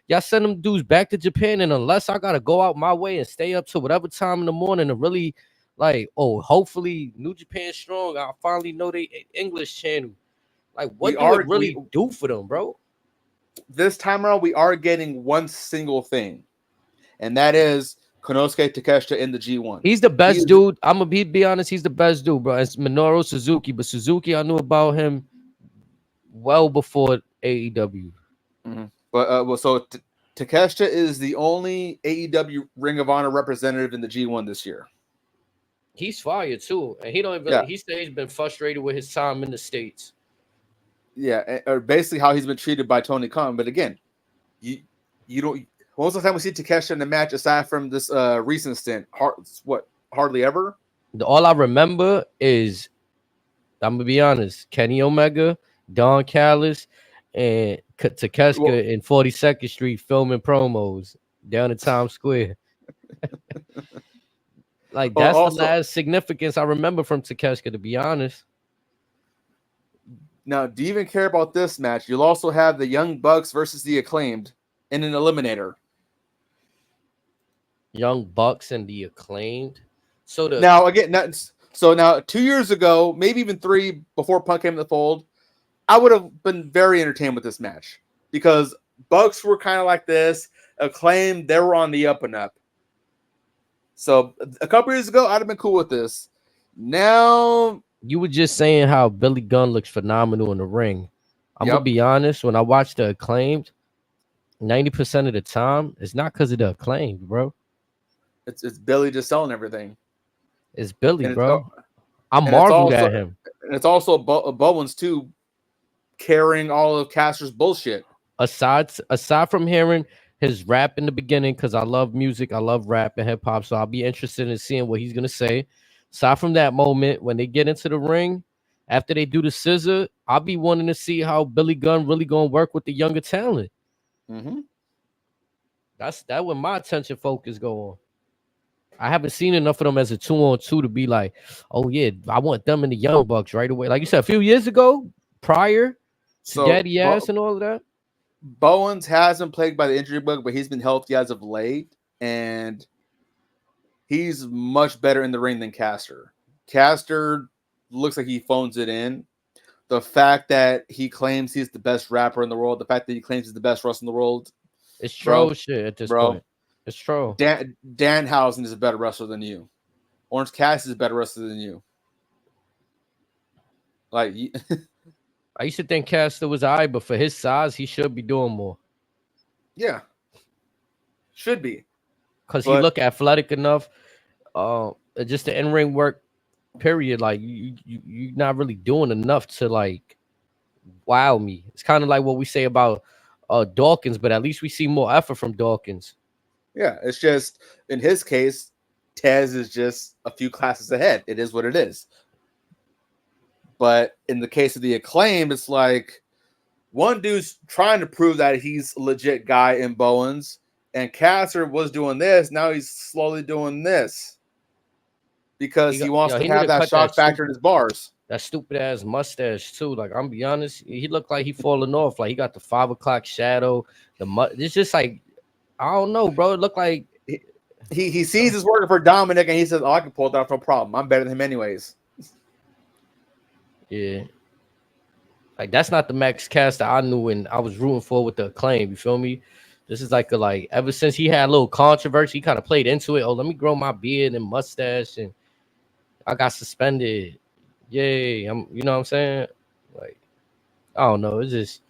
Y'all send them dudes back to Japan, and unless I gotta go out my way and stay up to whatever time in the morning to really, like, hopefully New Japan strong, I'll finally know they English channel. Like, what do it really do for them, bro?
This time around, we are getting one single thing, and that is Konosuke Takeshita in the G1.
He's the best dude. I'm gonna be honest. He's the best dude, bro. It's Minoru Suzuki, but Suzuki, I knew about him well before AEW.
Mm-hmm. But so Takeshita is the only AEW Ring of Honor representative in the G1 this year.
He's fired too, and he don't even. Yeah. He said he's been frustrated with his time in the States.
Yeah, or basically how he's been treated by Tony Khan. But again, you don't. When was the time we see Takeshita in the match aside from this recent stint? Hardly ever?
All I remember is, I'm going to be honest, Kenny Omega, Don Callis, and Takeshita in 42nd Street filming promos down in Times Square. Like, that's also the last significance I remember from Takeshita, to be honest.
Now, do you even care about this match? You'll also have the Young Bucks versus the Acclaimed in an eliminator.
Young Bucks and the Acclaimed. So
now 2 years ago, maybe even 3 before Punk came to the fold, I would have been very entertained with this match because Bucks were kind of like this. Acclaimed, they were on the up and up. So a couple years ago, I'd have been cool with this. Now,
you were just saying how Billy Gunn looks phenomenal in the ring. I'm gonna be honest. When I watch the Acclaimed, 90% of the time, it's not because of the Acclaimed, bro.
It's Billy just selling everything.
It's Billy, bro. I marveled at him.
And it's also Bowens too, carrying all of Caster's bullshit.
Aside from hearing his rap in the beginning, because I love music, I love rap and hip hop, so I'll be interested in seeing what he's gonna say. aside from that moment when they get into the ring, after they do the scissor, I'll be wanting to see how Billy Gunn really gonna work with the younger talent.
Mm-hmm.
That's where my attention focus go on. I haven't seen enough of them as a 2-on-2 to be like, oh yeah, I want them and the Young Bucks right away. Like you said, a few years ago, prior to Daddy Ass and all of that.
Bowens hasn't played by the injury bug, but he's been healthy as of late, and he's much better in the ring than Caster. Caster looks like he phones it in. The fact that he claims he's the best rapper in the world, the fact that he claims he's the best wrestler in the world,
it's troll shit at this point. It's troll.
Danhausen is a better wrestler than you. Orange Cassidy is a better wrestler than you. Like,
I used to think Caster was all right, but for his size, he should be doing more.
Yeah, should be,
because he look athletic enough. Just the in-ring work, period. Like you're not really doing enough to like wow me. It's kind of like what we say about Dawkins, but at least we see more effort from Dawkins.
Yeah, it's just in his case, Tez is just a few classes ahead. It is what it is. But in the case of the Acclaim, it's like one dude's trying to prove that he's a legit guy in Bowens, and Caster was doing this. Now he's slowly doing this because he wants to have that shock factor in his bars.
That stupid ass mustache too. Like I'm be honest, he looked like he falling off. Like he got the 5 o'clock shadow. It's just like I don't know, bro. It looked like
he sees he's working for Dominic, and he says, "Oh, I can pull it off, no problem. I'm better than him, anyways."
Yeah, like that's not the Max Caster I knew and I was rooting for with the Acclaim. You feel me? This is like ever since he had a little controversy, he kind of played into it. Oh, let me grow my beard and mustache, and I got suspended. Yay! You know what I'm saying? Like I don't know. It's just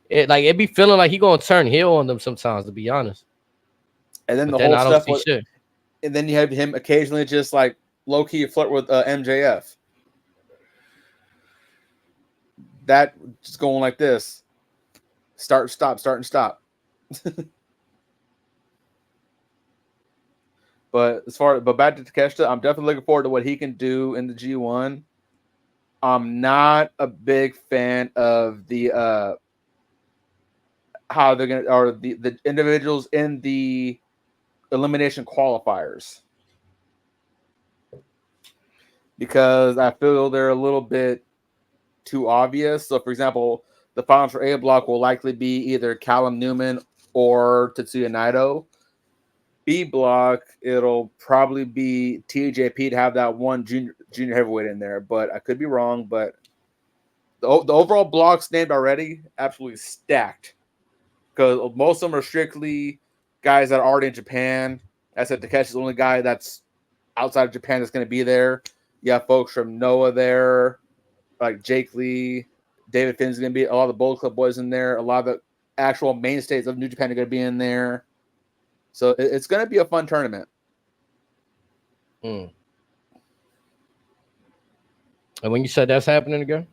it be feeling like he gonna turn heel on them sometimes, to be honest.
And then whole stuff with, and then you have him occasionally just like low key flirt with MJF. That just going like this. Start, stop, start, and stop. But back to Takeshita, I'm definitely looking forward to what he can do in the G1. I'm not a big fan of the how they're gonna, or the individuals in the elimination qualifiers, because I feel they're a little bit too obvious. So, for example, the finals for A block will likely be either Callum Newman or Tetsuya Naito. B block, it'll probably be TJP to have that one junior heavyweight in there, but I could be wrong. But the overall blocks named already, absolutely stacked, because most of them are strictly guys that are already in Japan. I said Takeshi's the only guy that's outside of Japan that's going to be there. You have folks from Noah there, like Jake Lee, David Finn's going to be, a lot of the Bullet Club boys in there. A lot of the actual mainstays of New Japan are going to be in there. So it's going to be a fun tournament.
And when you said that's happening again?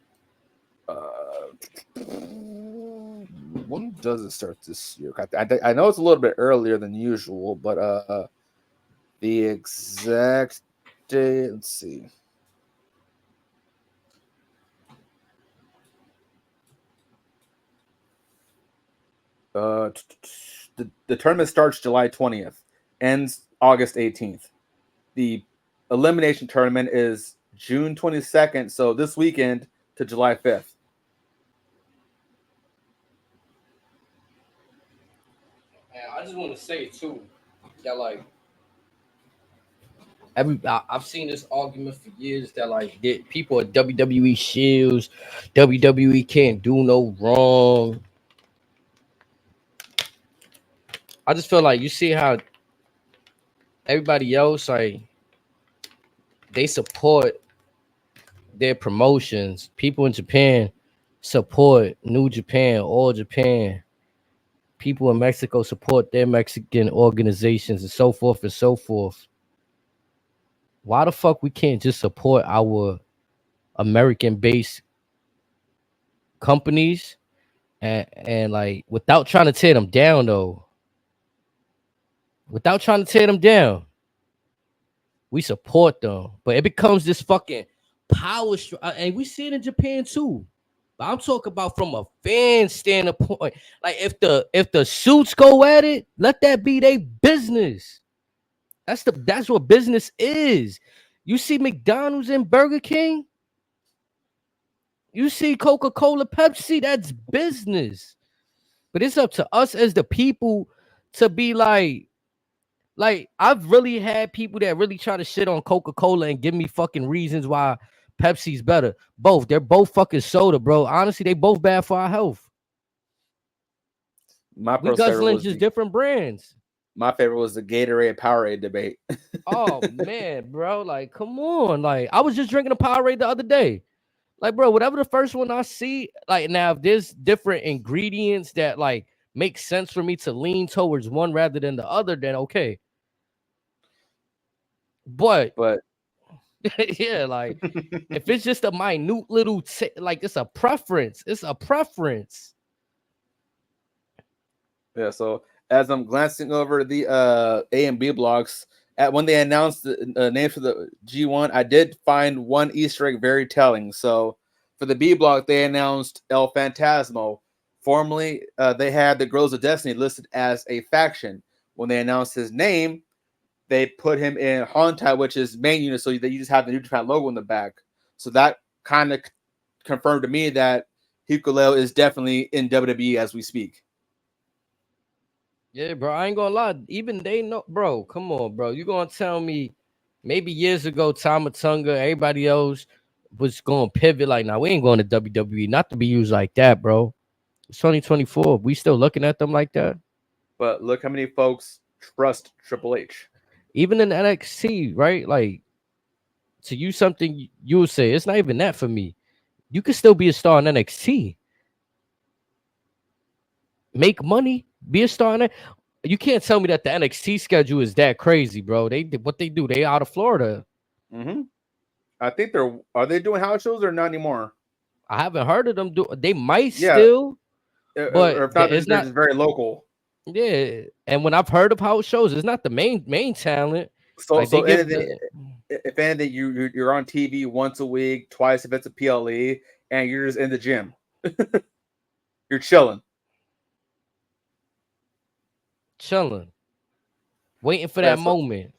When does it start this year? I know it's a little bit earlier than usual, but the exact day, let's see. The tournament starts July 20th, ends August 18th. The elimination tournament is June 22nd, so this weekend to July 5th.
I just want to say too that like I've seen this argument for years that like people are WWE shields, WWE can't do no wrong. I just feel like you see how everybody else like they support their promotions. People in Japan support New Japan, All Japan. People in Mexico support their Mexican organizations and so forth and so forth. Why the fuck we can't just support our American-based companies and like without trying to tear them down though? Without trying to tear them down. we support them. But it becomes this fucking power, and we see it in Japan too. But I'm talking about from a fan standpoint. Like if the suits go at it, let that be their business. That's what business is. You see McDonald's and Burger King. You see Coca-Cola, Pepsi. That's business. But it's up to us as the people to be like I've really had people that really try to shit on Coca-Cola and give me fucking reasons why Pepsi's better. Both. They're both fucking soda, bro. Honestly, they both bad for our health. We guzzling just different brands.
My favorite was the Gatorade Powerade debate.
Oh man, bro. Like, come on. Like, I was just drinking a Powerade the other day. Like, bro, whatever the first one I see, like now if there's different ingredients that like make sense for me to lean towards one rather than the other, then okay. But yeah, like if it's just a minute little like it's a preference. It's a preference.
Yeah, so as I'm glancing over the A and B blocks, when they announced the names for the G1, I did find one Easter egg very telling. So for the B block, they announced El Phantasmo. Formerly, they had the Girls of Destiny listed as a faction. When they announced his name, they put him in Hontai, which is main unit, so that you just have the New Japan logo in the back. So that kind of confirmed to me that Hikuleo is definitely in WWE as we speak.
Yeah, bro, I ain't gonna lie. Even they know, bro. Come on, bro. You gonna tell me maybe years ago, Tama Tonga, everybody else was gonna pivot like, nah, we ain't going to WWE. Not to be used like that, bro. It's 2024. We still looking at them like that.
But look how many folks trust Triple H.
Even in NXT, right? Like, to use something you would say, it's not even that for me. You can still be a star in NXT. Make money, be a star in it. You can't tell me that the NXT schedule is that crazy, bro. What they do, they out of Florida.
Mm-hmm. I think are they doing house shows or not anymore?
I haven't heard of them do. They might still, but
or if not,
it's not
just very local.
Yeah, and when I've heard of house shows, it's not the main talent.
So, like if anything, you're on TV once a week, twice if it's a PLE, and you're just in the gym. You're chilling,
waiting for that moment.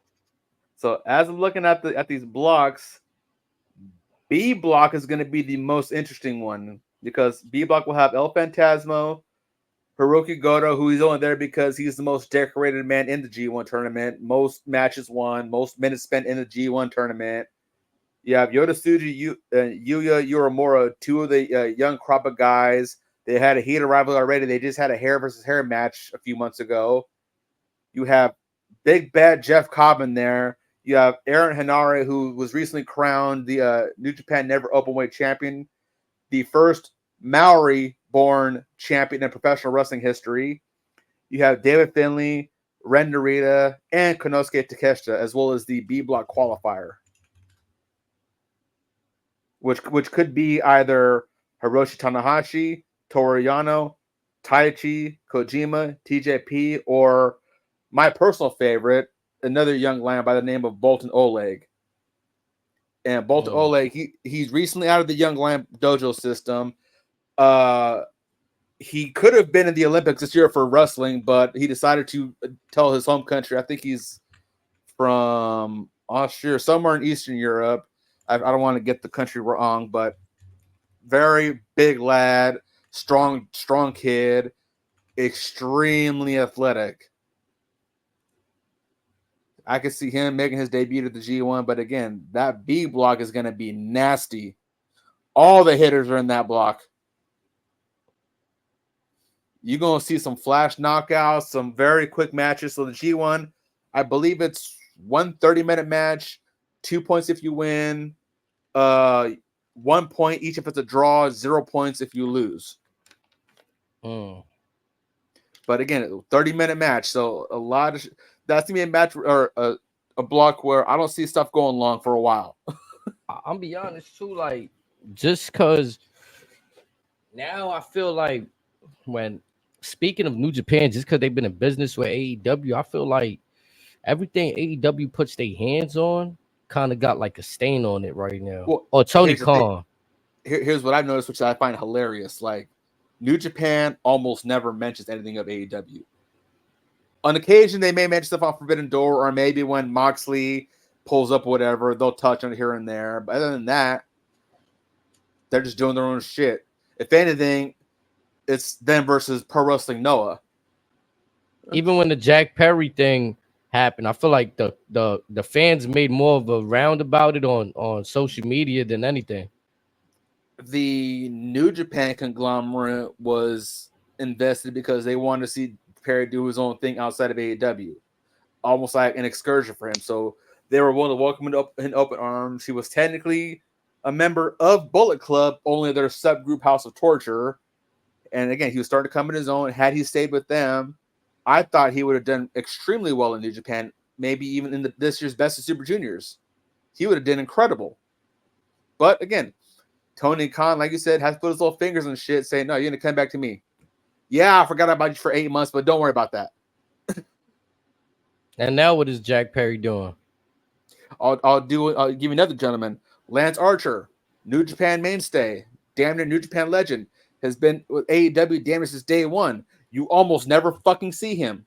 So as I'm looking at these blocks, B block is going to be the most interesting one because B block will have El Phantasmo, Hiroki Goto, who he's only there because he's the most decorated man in the G1 tournament. Most matches won, most minutes spent in the G1 tournament. You have Yota Tsuji, Yuya Uemura, two of the young crop of guys. They had a heated rivalry already. They just had a hair versus hair match a few months ago. You have Big Bad Jeff Cobb in there. You have Aaron Henare, who was recently crowned the New Japan Never Openweight champion, the first Maori-born champion in professional wrestling history. You have David Finlay, Ren Narita, and Konosuke Takeshita, as well as the B block qualifier, which could be either Hiroshi Tanahashi, Toru Yano, Taichi, Kojima, TJP, or my personal favorite, another young lion by the name of Bolton Oleg. And Bolton Oleg, he's recently out of the Young Lion Dojo system. He could have been in the Olympics this year for wrestling, but he decided to tell his home country. I think he's from Austria, somewhere in Eastern Europe. I don't want to get the country wrong, but very big lad, strong kid, extremely athletic. I could see him making his debut at the G1, but again, that B block is going to be nasty. All the hitters are in that block. You're going to see some flash knockouts, some very quick matches. So the G1, I believe it's 1 30-minute match, 2 points if you win, 1 point each if it's a draw, 0 points if you lose. But again, 30-minute match, so a lot of that's gonna be a match or a block where I don't see stuff going long for a while.
I'll be honest too, like just because now I feel like when speaking of New Japan, just because they've been in business with AEW, I feel like everything AEW puts their hands on, kind of got like a stain on it right now.
Well,
or Tony Khan.
Here's what I've noticed, which I find hilarious. Like, New Japan almost never mentions anything of AEW. On occasion, they may mention stuff on Forbidden Door, or maybe when Moxley pulls up whatever, they'll touch on it here and there. But other than that, they're just doing their own shit. If anything, it's them versus Pro Wrestling Noah.
Even when the Jack Perry thing happened, I feel like the fans made more of a round about it on social media than anything.
The New Japan conglomerate was invested because they wanted to see Perry do his own thing outside of AEW, almost like an excursion for him. So they were willing to welcome him in open arms. He was technically a member of Bullet Club, only their subgroup House of Torture. And again, he was starting to come in his own. Had he stayed with them, I thought he would have done extremely well in New Japan, maybe even in this year's Best of Super Juniors. He would have done incredible. But again, Tony Khan, like you said, has put his little fingers in shit, saying, no, you're going to come back to me. Yeah, I forgot about you for 8 months, but don't worry about that.
And now what is Jack Perry doing?
I'll give you another gentleman. Lance Archer, New Japan mainstay, damn near New Japan legend, has been with AEW damn near since day one. You almost never fucking see him.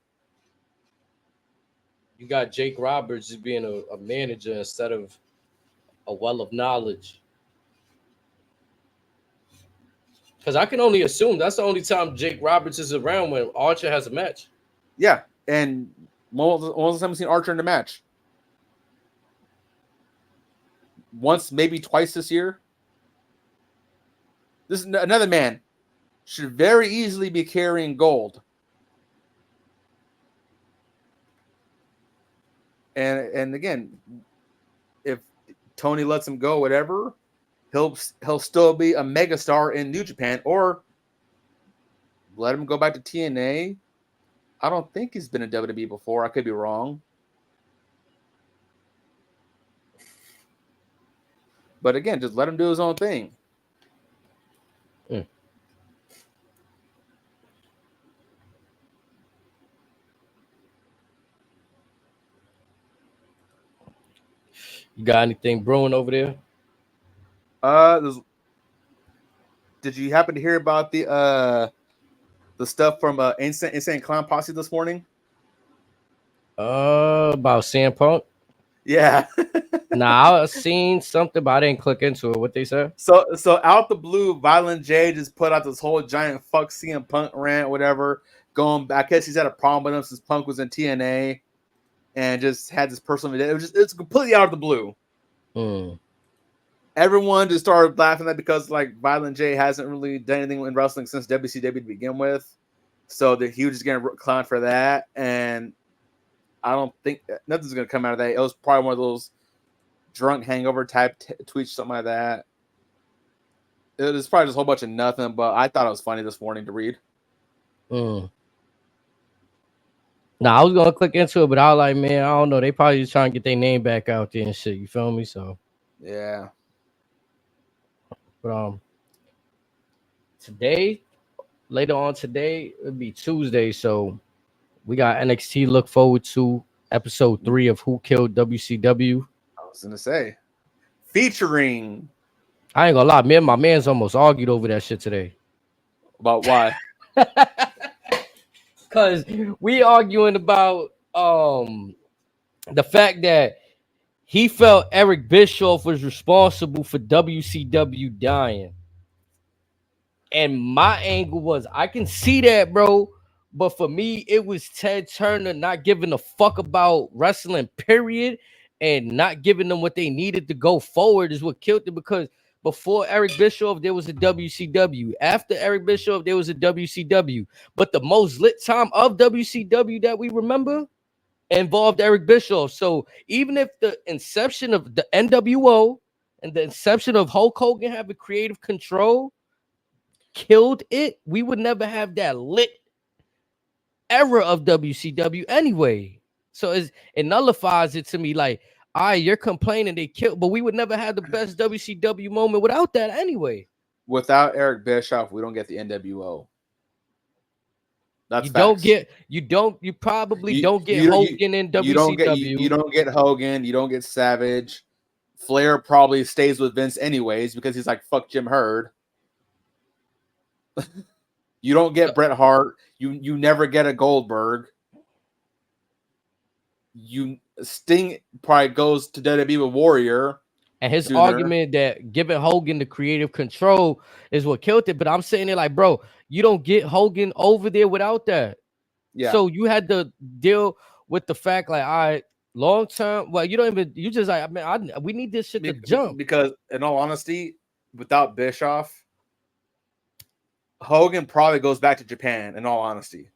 You got Jake Roberts just being a manager instead of a well of knowledge. Because I can only assume that's the only time Jake Roberts is around when Archer has a match.
Yeah, and when was the time we've seen Archer in the match? Once, maybe twice this year. This is another man. Should very easily be carrying gold. And again, if Tony lets him go, whatever, he'll still be a megastar in New Japan, or let him go back to TNA. I don't think he's been in WWE before. I could be wrong. But again, just let him do his own thing.
You got anything brewing over there?
Did you happen to hear about the stuff from Insane Clown Posse this morning?
About CM Punk?
Yeah.
Nah, I seen something, but I didn't click into it. What they said?
So out the blue, Violent J just put out this whole giant fuck CM Punk rant, whatever. Going back, I guess he's had a problem with him since Punk was in TNA, and just had this personal. It's completely out of the blue. Everyone just started laughing at that because like Violent J hasn't really done anything in wrestling since WCW to begin with, so that he was just getting clowned for that. And I don't think nothing's gonna come out of that. It was probably one of those drunk hangover type tweets, something like that. It was probably just a whole bunch of nothing, but I thought it was funny this morning to read.
Nah, I was gonna click into it, but I was like, man, I don't know. They probably just trying to get their name back out there and shit. You feel me? So
yeah.
But today, later on today, it'll be Tuesday. So we got NXT look forward to episode 3 of Who Killed WCW.
I was gonna say, featuring.
I ain't gonna lie, me and my man's almost argued over that shit today.
About why?
Because we arguing about the fact that he felt Eric Bischoff was responsible for WCW dying. And my angle was, I can see that, bro. But for me, it was Ted Turner not giving a fuck about wrestling, period. And not giving them what they needed to go forward is what killed it. Because before Eric Bischoff, there was a WCW. After Eric Bischoff, there was a WCW. But the most lit time of WCW that we remember involved Eric Bischoff. So even if the inception of the NWO and the inception of Hulk Hogan having creative control killed it, we would never have that lit era of WCW anyway. So it nullifies it to me like, all right, you're complaining they killed, but we would never have the best WCW moment without that anyway.
Without Eric Bischoff, we don't get the NWO. That's
you
facts.
You probably don't get Hogan in WCW.
You don't get Hogan. You don't get Savage. Flair probably stays with Vince anyways because he's like, fuck Jim Herd. You don't get Bret Hart. You never get a Goldberg. Sting probably goes to WWE with Warrior.
And his
sooner.
argument that giving Hogan the creative control is what killed it. But I'm saying it like, bro, you don't get Hogan over there without that.
Yeah.
So you had to deal with the fact, like, all right, long term. Well, you don't even. You just like, we need this shit to jump.
Because in all honesty, without Bischoff, Hogan probably goes back to Japan. In all honesty.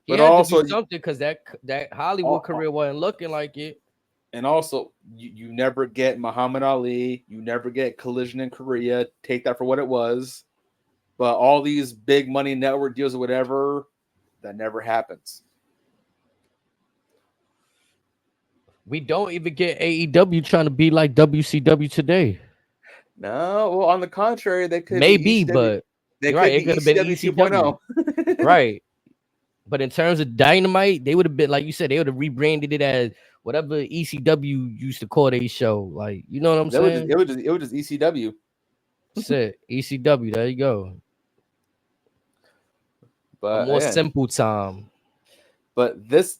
But also something because that Hollywood career wasn't looking like it.
And also, you never get Muhammad Ali. You never get Collision in Korea. Take that for what it was. But all these big money network deals or whatever, that never happens.
We don't even get AEW trying to be like WCW today.
No, well, on the contrary, they could
maybe,
be
but
they could be ECW 2.0.
Right. But in terms of Dynamite, they would have been, like you said, they would have rebranded it as whatever ECW used to call their show. Like, you know what I'm saying?
It was just ECW.
Said ECW. There you go.
But
a more simple time.
But this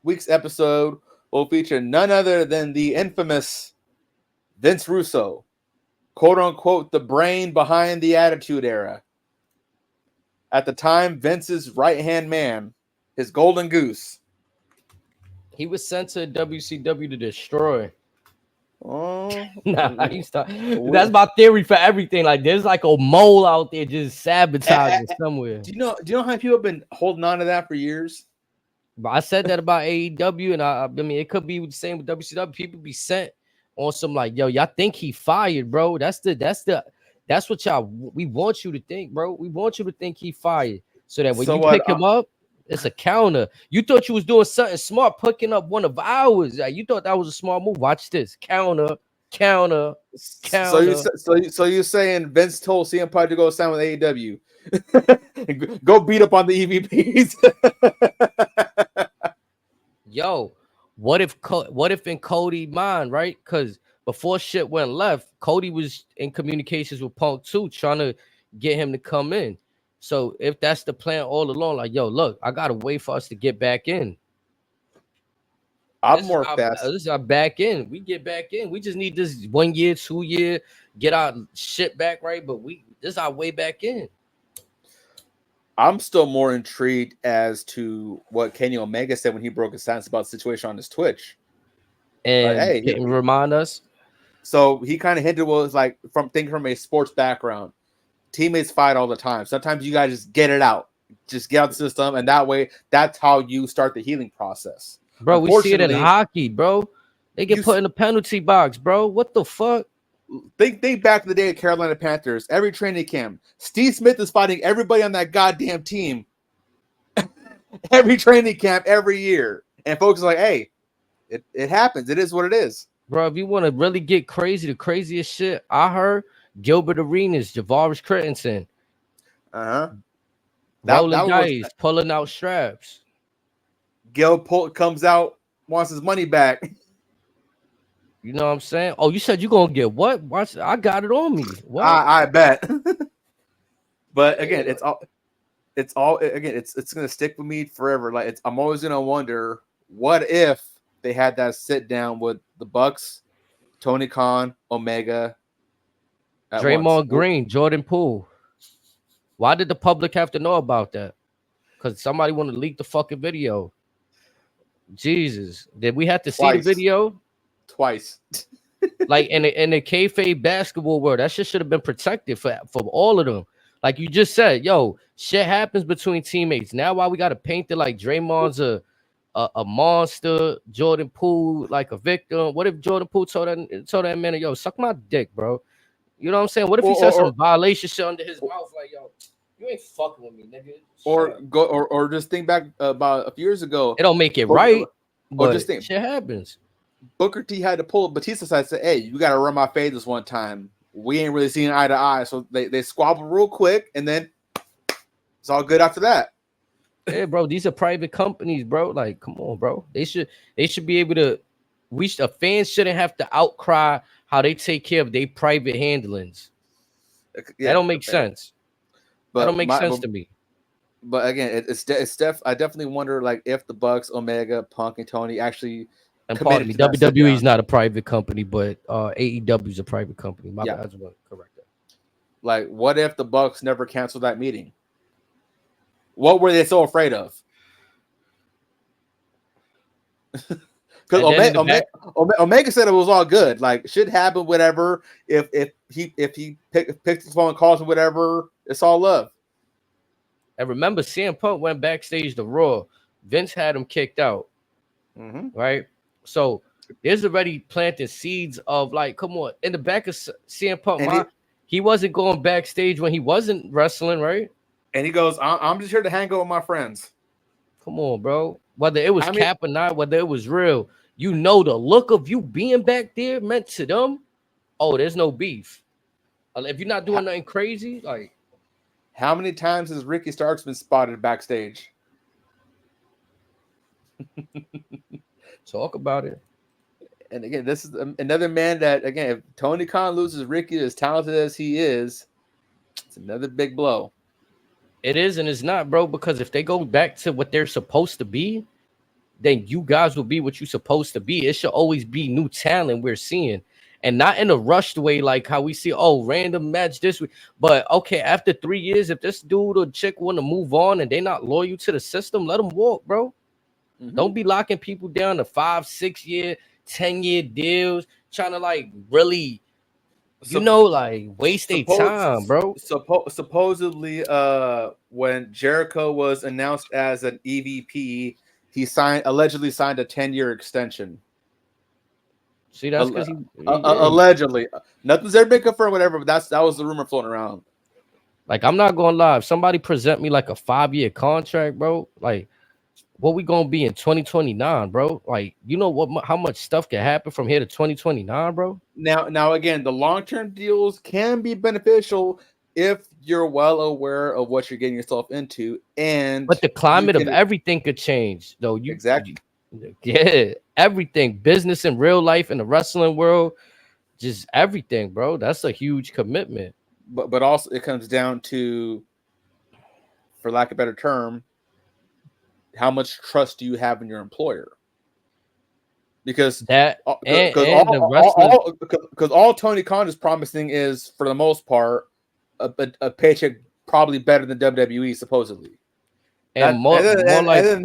week's episode will feature none other than the infamous Vince Russo, quote unquote, the brain behind the Attitude Era. At the time, Vince's right-hand man, his golden goose.
He was sent to WCW to destroy.
Oh,
that's my theory for everything. Like, there's like a mole out there just sabotaging somewhere.
Do you know how many people have been holding on to that for years?
But I said that about AEW, and I mean, it could be the same with WCW. People be sent on some like, yo, y'all think he fired, bro? That's what we want you to think, bro. We want you to think he fired, so that when you pick him up, it's a counter. You thought you was doing something smart, picking up one of ours. Like, you thought that was a smart move. Watch this, counter. So
you're saying Vince told CM Punk to go sign with AEW, go beat up on the EVPs?
Yo, what if in Cody mind, right? Because before shit went left, Cody was in communications with Punk too, trying to get him to come in. So if that's the plan all along, like, yo, look, I gotta wait for us to get back in.
This is
our back in. We get back in. We just need this 1 year, 2 year, get our shit back right. But this is our way back in.
I'm still more intrigued as to what Kenny Omega said when he broke his silence about the situation on his Twitch.
And can you remind us?
So he kind of hinted was like from a sports background. Teammates fight all the time. Sometimes you guys just get it out. Just get out the system, and that way, that's how you start the healing process.
Bro, we see it in hockey, bro. They get put in the penalty box, bro. What the fuck?
Think back to the day at Carolina Panthers. Every training camp, Steve Smith is fighting everybody on that goddamn team. Every training camp, every year. And folks are like, hey, it happens. It is what it is.
Bro, if you want to really get crazy, the craziest shit I heard, Gilbert Arenas, Javaris Crittenson. Rolling dice, pulling out straps.
Gil comes out, wants his money back.
You know what I'm saying? Oh, you said you're gonna get what? Watch, I got it on me. What?
I bet. But again, it's gonna stick with me forever. Like, I'm always gonna wonder, what if they had that sit down with the Bucks, Tony Khan, Omega,
Draymond Green, Jordan Poole. Why did the public have to know about that? Because somebody want to leak the fucking video. Jesus, did we have to see the video?
Twice.
Like in the kayfabe basketball world, that shit should have been protected for all of them. Like you just said, yo, shit happens between teammates. Now why we gotta paint it like Draymond's a monster, Jordan Poole like a victim? What if Jordan Poole told that man, yo, suck my dick, bro? You know what I'm saying? What if he said some violation shit under his mouth, like, yo, you ain't fucking with me, nigga?
Or just think back about a few years ago.
It don't make it right.
Or just think,
shit happens.
Booker T had to pull Batista aside and say, hey, you got to run my fade this one time. We ain't really seeing eye to eye. So they squabble real quick, and then it's all good after that.
Yeah, bro, these are private companies, bro. Like, come on, bro. They should be able to. A fan shouldn't have to outcry how they take care of their private handlings.
Yeah,
that don't make sense. That don't make sense to me.
But again, I definitely wonder like if the Bucks, Omega, Punk, and Tony actually.
And pardon me, WWE is not a private company, but AEW is a private company. My bad, I just want to correct that.
Like, what if the Bucks never canceled that meeting? What were they so afraid of? Because Omega said it was all good. Like, should happen, whatever. If he picks his phone, calls him, whatever, it's all love.
And remember, CM Punk went backstage to Raw. Vince had him kicked out. Right? So there's already planted seeds of like, come on, in the back of CM Punk mind, he wasn't going backstage when he wasn't wrestling, right?
And he goes, I'm just here to hang out with my friends.
Come on, bro. Whether it was cap or not, whether it was real, you know the look of you being back there meant to them, oh, there's no beef. If you're not doing nothing crazy, like.
How many times has Ricky Starks been spotted backstage?
Talk about it.
And again, this is another man that, again, if Tony Khan loses Ricky, as talented as he is, it's another big blow.
It is and it's not, bro, because if they go back to what they're supposed to be, then you guys will be what you're supposed to be. It should always be new talent we're seeing. And not in a rushed way, like how we see, random match this week. But okay, after 3 years, if this dude or chick want to move on and they're not loyal to the system, let them walk, bro. Don't be locking people down to 5, 6 year, 10-year deals, trying to like really, like waste their time, bro.
Supposedly, when Jericho was announced as an EVP, he allegedly signed a 10-year extension.
See, that's because
allegedly, nothing's ever been confirmed, whatever. But that was the rumor floating around.
Like, I'm not gonna lie, if somebody present me like a 5-year contract, bro, like, what we gonna be in 2029, bro? Like, you know what? How much stuff can happen from here to 2029, bro?
Now, again, the long-term deals can be beneficial if you're well aware of what you're getting yourself into,
but the climate of everything could change, though.
Exactly.
Yeah, everything, business and real life in the wrestling world, just everything, bro. That's a huge commitment.
But also it comes down to, for lack of a better term, how much trust do you have in your employer? Because all Tony Khan is promising is, for the most part, a paycheck probably better than WWE supposedly.
And
other than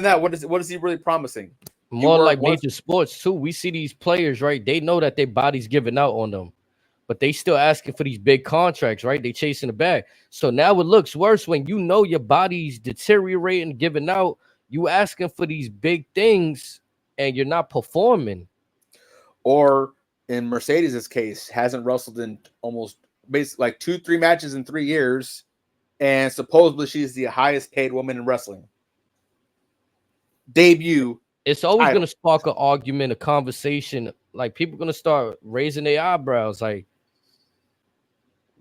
that, what is he really promising?
More like major sports too. We see these players, right? They know that their body's giving out on them, but they still asking for these big contracts, right? They chasing the bag. So now it looks worse when you know your body's deteriorating, giving out. You asking for these big things, and you're not performing.
Or in Mercedes' case, hasn't wrestled in almost basically like 2-3 matches in 3 years, and supposedly she's the highest paid woman in wrestling. Debut.
It's always going to spark an argument, a conversation. Like, people going to start raising their eyebrows. Like,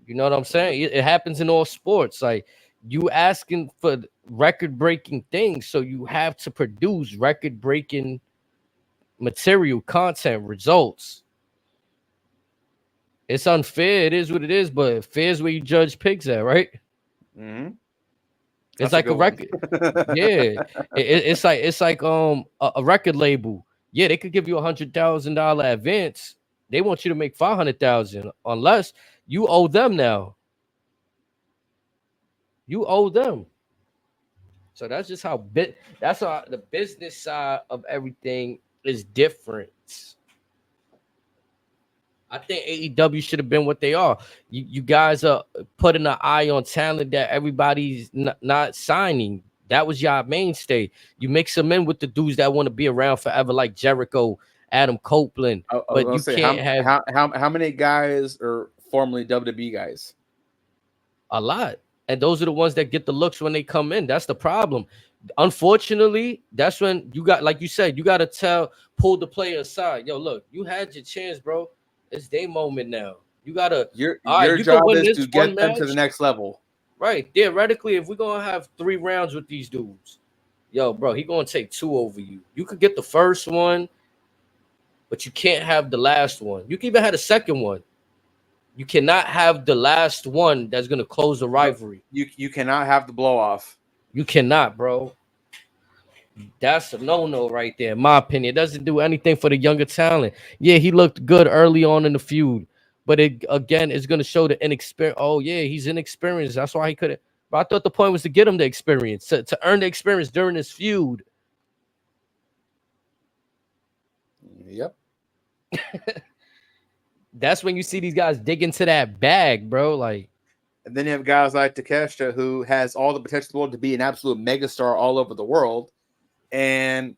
you know what I'm saying? It happens in all sports. Like, you asking for record-breaking things, so you have to produce record-breaking material, content, results. It's unfair. It is what it is, but fair is where you judge pigs at, right?
Mm-hmm.
It's like a record. Yeah. It's like a record label. Yeah, they could give you $100,000 advance. They want you to make $500,000 unless you owe them now. You owe them. So that's just how that's how the business side of everything is different. I think AEW should have been what they are. You guys are putting an eye on talent that everybody's not signing. That was your mainstay. You mix them in with the dudes that want to be around forever, like Jericho, Adam Copeland. But you can't have
how many guys are formerly WWE guys?
A lot. And those are the ones that get the looks when they come in. That's the problem. Unfortunately, that's when you got, like you said, you got to pull the player aside. Yo, look, you had your chance, bro. It's their moment now. You gotta.
Your job is to get them to the next level.
Right. Theoretically, if we're gonna have 3 rounds with these dudes, yo, bro, he gonna take 2 over you. You could get the first one, but you can't have the last one. You can even have the second one. You cannot have the last one that's gonna close the rivalry.
You cannot have the blow off.
You cannot, bro. That's a no-no right there, in my opinion. It doesn't do anything for the younger talent. Yeah, he looked good early on in the feud, but it again is gonna show the inexperience. Oh yeah, he's inexperienced. That's why he couldn't. But I thought the point was to get him the experience, to earn the experience during this feud.
Yep.
That's when you see these guys dig into that bag, bro. Like,
and then you have guys like Takeshita, who has all the potential in the world to be an absolute megastar all over the world, and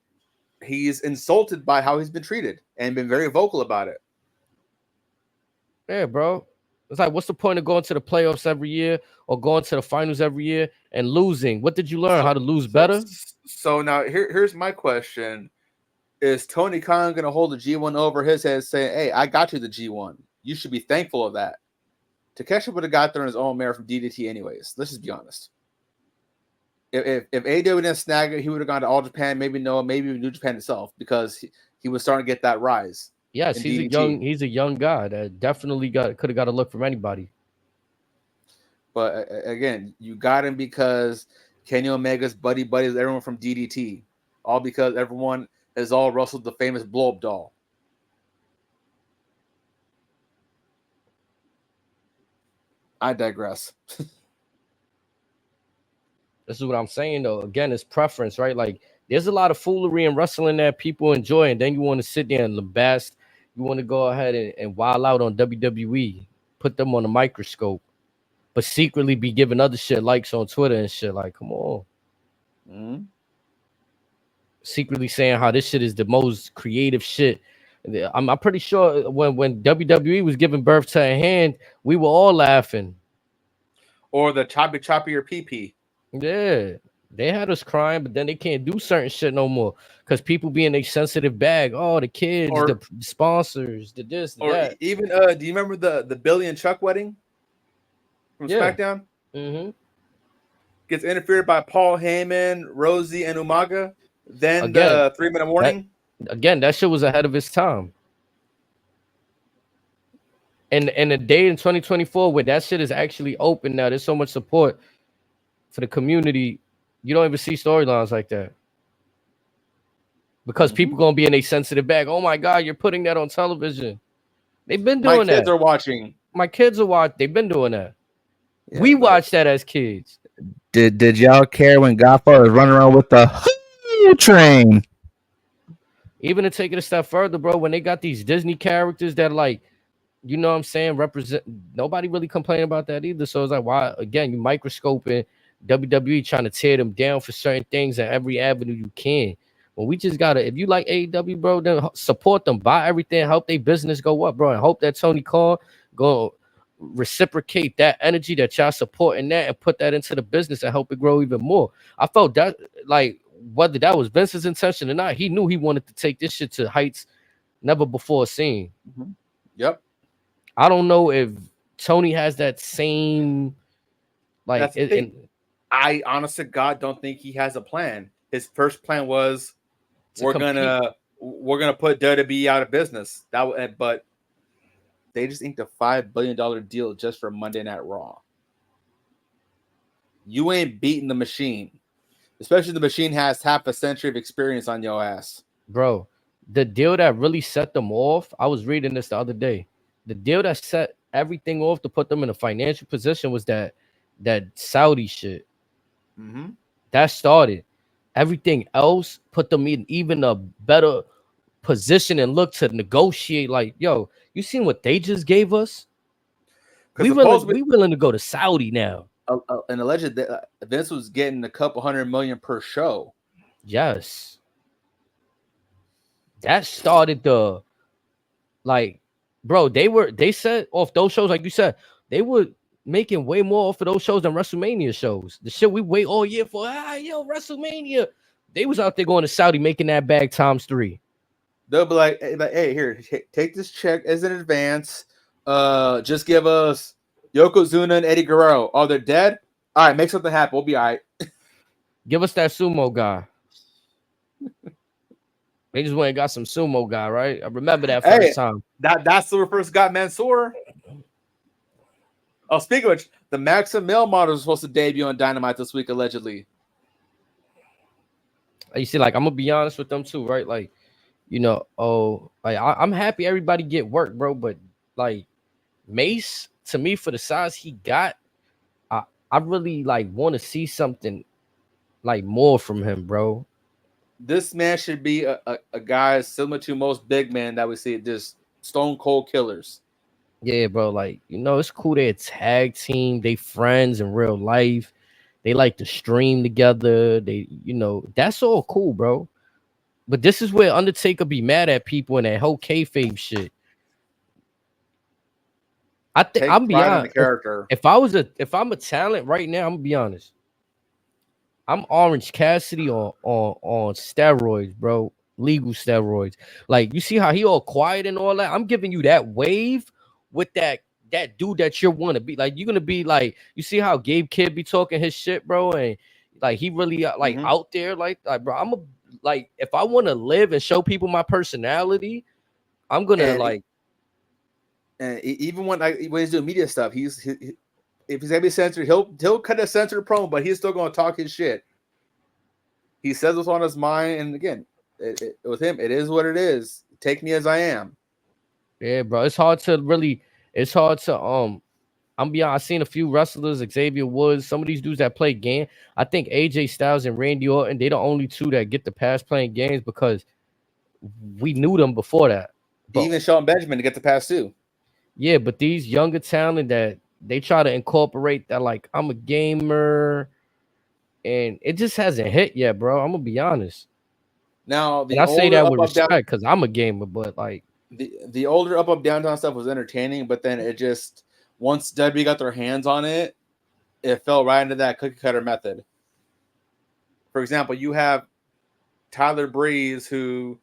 he's insulted by how he's been treated and been very vocal about it.
Yeah, bro. It's like, what's the point of going to the playoffs every year or going to the finals every year and losing? What did you learn? How to lose better?
So now here's my question. Is Tony Khan going to hold the G1 over his head saying, hey, I got you the G1. You should be thankful of that. Takeshi would have got there on his own merit from DDT anyways. Let's just be honest. If AEW didn't snag it, he would have gone to All Japan, maybe Noah, maybe New Japan itself, because he was starting to get that rise.
Yes, he's a young guy that definitely could have got a look from anybody.
But again, you got him because Kenny Omega's buddies, everyone from DDT, all because everyone has all wrestled the famous blow up doll. I digress.
This is what I'm saying, though. Again, it's preference, right? Like, there's a lot of foolery in wrestling that people enjoy, and then you want to sit there and lambast. You want to go ahead and wild out on WWE, put them on a microscope, but secretly be giving other shit likes on Twitter and shit. Like, come on.
Mm-hmm.
Secretly saying how this shit is the most creative shit. I'm pretty sure when WWE was giving birth to a hand, we were all laughing.
Or the choppy your pee-pee.
Yeah. They had us crying, but then they can't do certain shit no more because people be in a sensitive bag. Oh, the kids, the sponsors, the this, the that.
Even do you remember the Billy and Chuck wedding from SmackDown?
Mm-hmm.
Gets interfered by Paul Heyman, Rosie, and Umaga. Then the 3-minute warning.
That shit was ahead of its time. And the day in 2024 where that shit is actually open now, there's so much support for the community. You don't even see storylines like that because people gonna be in a sensitive bag. Oh my God, you're putting that on television. They've been doing that.
My kids are watching.
My kids are watching. They've been doing that. Yeah, we watched that as kids.
Did y'all care when Godfather was running around with the train?
Even to take it a step further, bro, when they got these Disney characters that like, you know what I'm saying, represent, nobody really complained about that either. So it's like, why, again, you microscoping WWE trying to tear them down for certain things in every avenue you can. Well, we just gotta, if you like AEW, bro, then support them, buy everything, help their business go up, bro, and hope that Tony Khan go reciprocate that energy that y'all supporting that and put that into the business and help it grow even more. I felt that, like, whether that was Vince's intention or not, he knew he wanted to take this shit to heights never before seen.
Mm-hmm. Yep.
I don't know if Tony has that same, like,
I honest to God don't think he has a plan. His first plan was we're gonna put WWE out of business. But they just inked a $5 billion deal just for Monday Night Raw. You ain't beating the machine, especially the machine has half a century of experience on your ass,
bro. The deal that really set them off, I was reading this the other day. The deal that set everything off to put them in a financial position was that Saudi shit.
Mm-hmm.
That started. Everything else put them in even a better position and look to negotiate. Like, yo, you seen what they just gave us? We willing to go to Saudi now.
And alleged that Vince was getting a couple $100 million per show.
Yes. That started the, like, bro, they said off those shows, like you said, they were making way more off of those shows than WrestleMania shows. The shit we wait all year for, WrestleMania. They was out there going to Saudi making that bag times 3.
They'll be like, hey, here, take this check as an advance. Just give us Yokozuna and Eddie Guerrero. Oh, they're dead? All right, make something happen. We'll be all right.
Give us that sumo guy. They just went and got some sumo guy, right? I remember that first time.
That's the first got Mansoor. Oh, speaking of which, the Maxim male model is supposed to debut on Dynamite this week, allegedly.
You see, like, I'm gonna be honest with them too, right? Like, you know, I'm happy everybody get work, bro. But like Mace, to me, for the size he got, I really like want to see something like more from him, bro.
This man should be a guy similar to most big men that we see, just stone cold killers.
Yeah, bro. Like, you know, it's cool they're a tag team, they friends in real life. They like to stream together. They, you know, that's all cool, bro. But this is where Undertaker be mad at people and that whole kayfabe shit. I think I'm be honest. If I'm a talent right now, I'm gonna be honest. I'm Orange Cassidy on steroids, bro. Legal steroids. Like, you see how he all quiet and all that? I'm giving you that wave with that dude that you want to be. Like, you're gonna be like, you see how Gabe Kidd be talking his shit, bro, and like he really like out there, like bro. I'm a like, if I want to live and show people my personality, I'm gonna
and even when he's doing media stuff, if he's gonna be censored, he'll cut a censored promo, but he's still gonna talk his shit. He says what's on his mind, and again, with him, it is what it is. Take me as I am.
Yeah, bro. It's hard to I'm beyond. I've seen a few wrestlers, Xavier Woods, some of these dudes that play game. I think AJ Styles and Randy Orton, they the only two that get the pass playing games because we knew them before that.
But even Shelton Benjamin to get the pass too.
Yeah, but these younger talent that they try to incorporate that, like, I'm a gamer, and it just hasn't hit yet, bro. I'm gonna be honest.
Now,
I say that with respect because I'm a gamer, but like
the older up downtown stuff was entertaining, but then it just, once WWE got their hands on it, it fell right into that cookie cutter method. For example, you have Tyler Breeze, who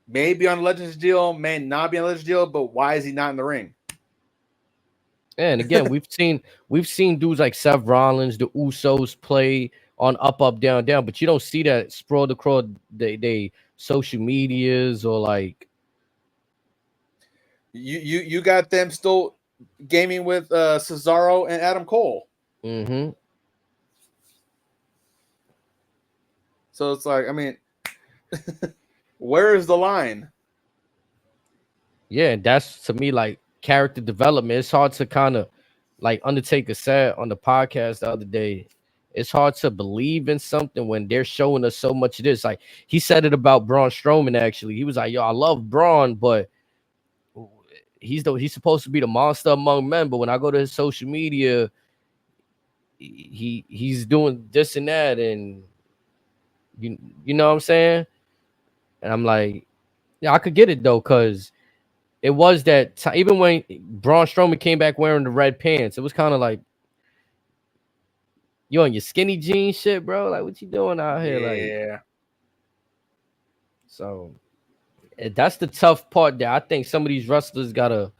may be on a Legends deal, may not be on a Legends deal, but why is he not in the ring?
And again, we've seen dudes like Seth Rollins, the Usos play on up, down, but you don't see that sprawled across they social medias or like.
You got them still gaming with Cesaro and Adam Cole.
Mm-hmm.
So it's like, I mean, where is the line?
Yeah, and that's, to me, like, character development. It's hard to kind of, like Undertaker said on the podcast the other day, it's hard to believe in something when they're showing us so much of this. Like, he said it about Braun Strowman, actually. He was like, yo, I love Braun, but he's supposed to be the monster among men. But when I go to his social media, he's doing this and that, and you know what I'm saying? And I'm like, yeah, I could get it though, because it was that time, even when Braun Strowman came back wearing the red pants, it was kind of like, you on your skinny jeans shit, bro? Like, what you doing out here?
Yeah.
Like, so that's the tough part there. I think some of these wrestlers gotta.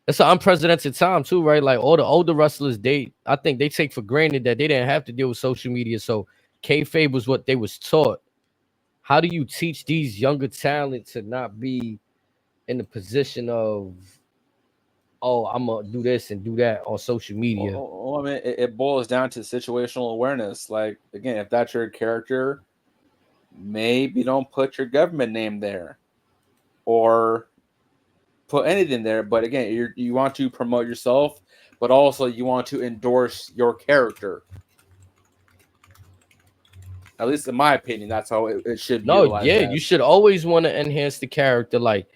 It's an unprecedented time too, right? Like, all the older wrestlers, I think they take for granted that they didn't have to deal with social media. So kayfabe was what they was taught. How do you teach these younger talent to not be in the position of, oh, I'm gonna do this and do that on social media?
Well, I mean, it boils down to situational awareness. Like, again, if that's your character, maybe don't put your government name there, or put anything there. But again, you want to promote yourself, but also you want to endorse your character. At least in my opinion, that's how it should be.
No, yeah, you should always want to enhance the character. Like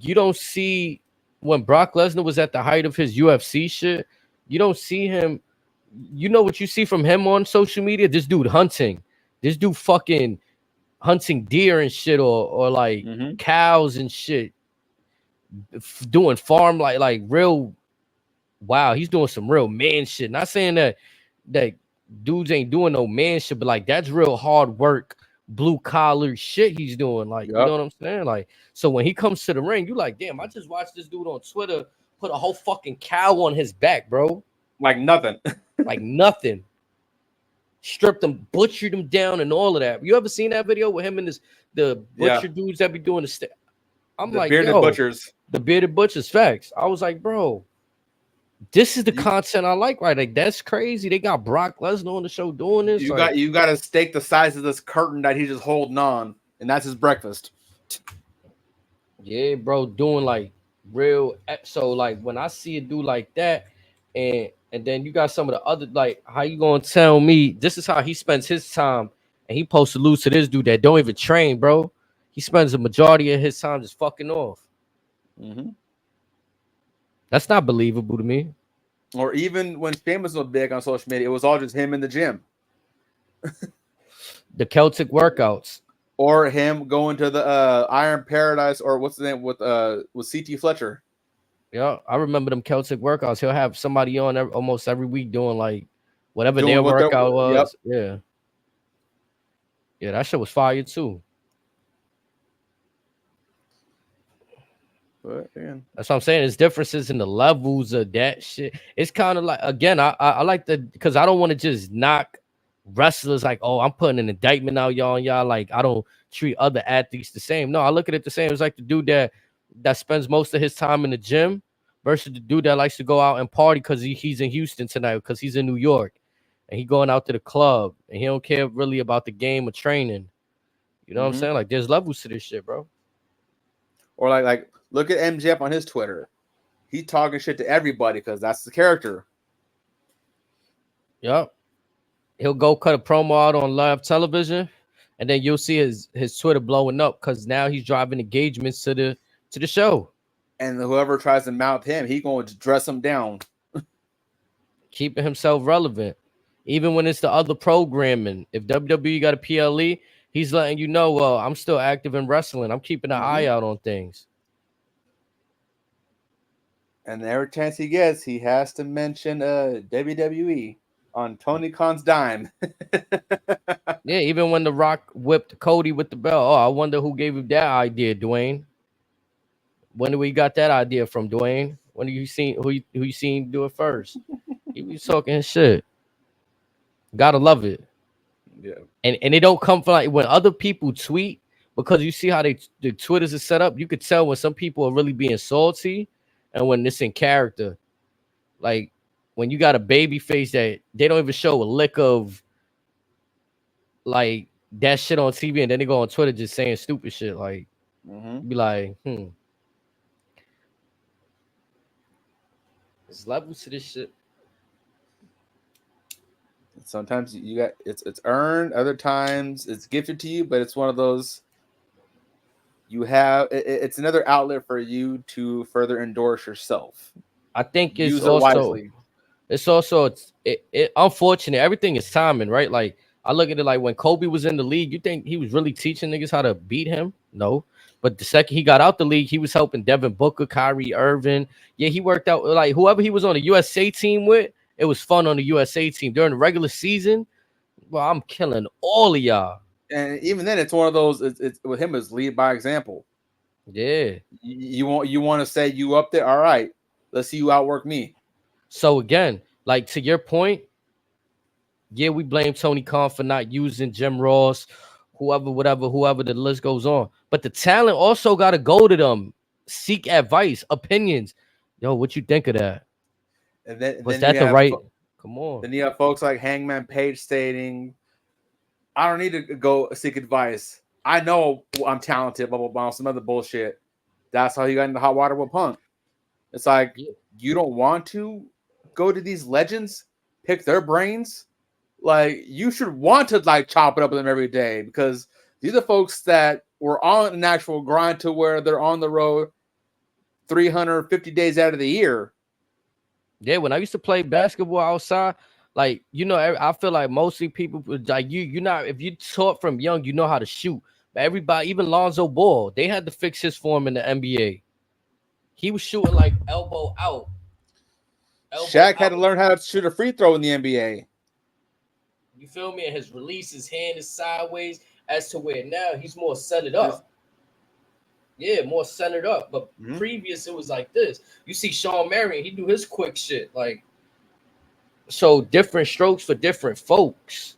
you don't see when Brock Lesnar was at the height of his UFC shit, you don't see him. You know what you see from him on social media? This dude hunting. This dude fucking hunting deer and shit, or like cows and shit. Doing farm like real. Wow, he's doing some real man shit. Not saying that dudes ain't doing no man shit, but like, that's real hard work, blue collar shit he's doing. Like, you know what I'm saying? Like, so when he comes to the ring, you like, damn, I just watched this dude on Twitter put a whole fucking cow on his back, bro.
Like nothing.
Like nothing. Stripped him, butchered him down, and all of that. You ever seen that video with him and the butcher dudes that be doing the I'm
the
like,
bearded butchers.
The bearded butchers, facts. I was like, bro, this is the content I like, right? Like, that's crazy. They got Brock Lesnar on the show doing this.
You got to stake the size of this curtain that he's just holding on, and that's his breakfast.
Yeah, bro, doing like real. So like when I see a dude like that, and then you got some of the other, like, how you gonna tell me this is how he spends his time, and he supposed to lose to this dude that don't even train, bro? He spends the majority of his time just fucking off.
Mm-hmm.
That's not believable to me.
Or even when Sheamus was big on social media, it was all just him in the gym.
The Celtic workouts.
Or him going to the Iron Paradise, or what's the name with CT Fletcher.
Yeah, I remember them Celtic workouts. He'll have somebody on almost every week doing like whatever their workout was. Yep. Yeah, that shit was fire too.
But man,
that's what I'm saying. There's differences in the levels of that shit. It's kind of like, again, I like because I don't want to just knock wrestlers like, oh, I'm putting an indictment out y'all and y'all like I don't treat other athletes the same. No, I look at it the same. It's like the dude that spends most of his time in the gym versus the dude that likes to go out and party because he's in Houston tonight because he's in New York and he going out to the club and he don't care really about the game or training. You know what I'm saying? Like there's levels to this shit, bro.
Or like look at MJF on his Twitter. He's talking shit to everybody because that's the character.
Yep. He'll go cut a promo out on live television, and then you'll see his Twitter blowing up because now he's driving engagements to the show.
And whoever tries to mouth him, he's going to dress him down.
Keeping himself relevant. Even when it's the other programming. If WWE got a PLE, he's letting you know, well, I'm still active in wrestling. I'm keeping an eye out on things.
And every chance he gets, he has to mention WWE on Tony Khan's dime.
Yeah, even when The Rock whipped Cody with the belt. Oh, I wonder who gave him that idea, Dwayne. When do we got that idea from, Dwayne? When have you seen who you seen do it first? He was talking his shit. Gotta love it.
Yeah.
And it don't come from like when other people tweet, because you see how the Twitters are set up, you could tell when some people are really being salty and when it's in character. Like when you got a baby face that they don't even show a lick of like that shit on TV, and then they go on Twitter just saying stupid shit. Like be like, there's levels to this shit.
Sometimes you got it's earned, other times it's gifted to you, but it's one of those you have it's another outlet for you to further endorse yourself.
I think it's also unfortunate. Everything is timing, right? Like I look at it like when Kobe was in the league, you think he was really teaching niggas how to beat him? No. But the second he got out the league, he was helping Devin Booker, Kyrie Irving. Yeah, he worked out like whoever he was on the USA team with. It was fun on the USA team during the regular season. Well, I'm killing all of y'all.
And even then, it's one of those. It's with him as lead by example.
Yeah.
You want to say you up there? All right, let's see you outwork me.
So again, like to your point, yeah, we blame Tony Khan for not using Jim Ross, whoever, the list goes on. But the talent also got to go to them, seek advice, opinions. Yo, what you think of that?
And then
was that the right? Come on.
Then you have folks like Hangman Page stating, "I don't need to go seek advice. I know I'm talented." Blah blah blah. Some other bullshit. That's how you got into hot water with Punk. It's like you don't want to go to these legends, pick their brains. Like you should want to like chop it up with them every day because these are folks that were on an actual grind to where they're on the road 350 days out of the year.
Yeah, when I used to play basketball outside, like, you know, I feel like mostly people like you're not, if you taught from young, you know how to shoot. But everybody, even Lonzo Ball, they had to fix his form in the NBA. He was shooting like elbow out.
Shaq had to learn how to shoot a free throw in the NBA.
You feel me? And his release, his hand is sideways as to where now he's more set it up. Yeah, more centered up. But previous, it was like this. You see Sean Marion, he do his quick shit. Like, so different strokes for different folks.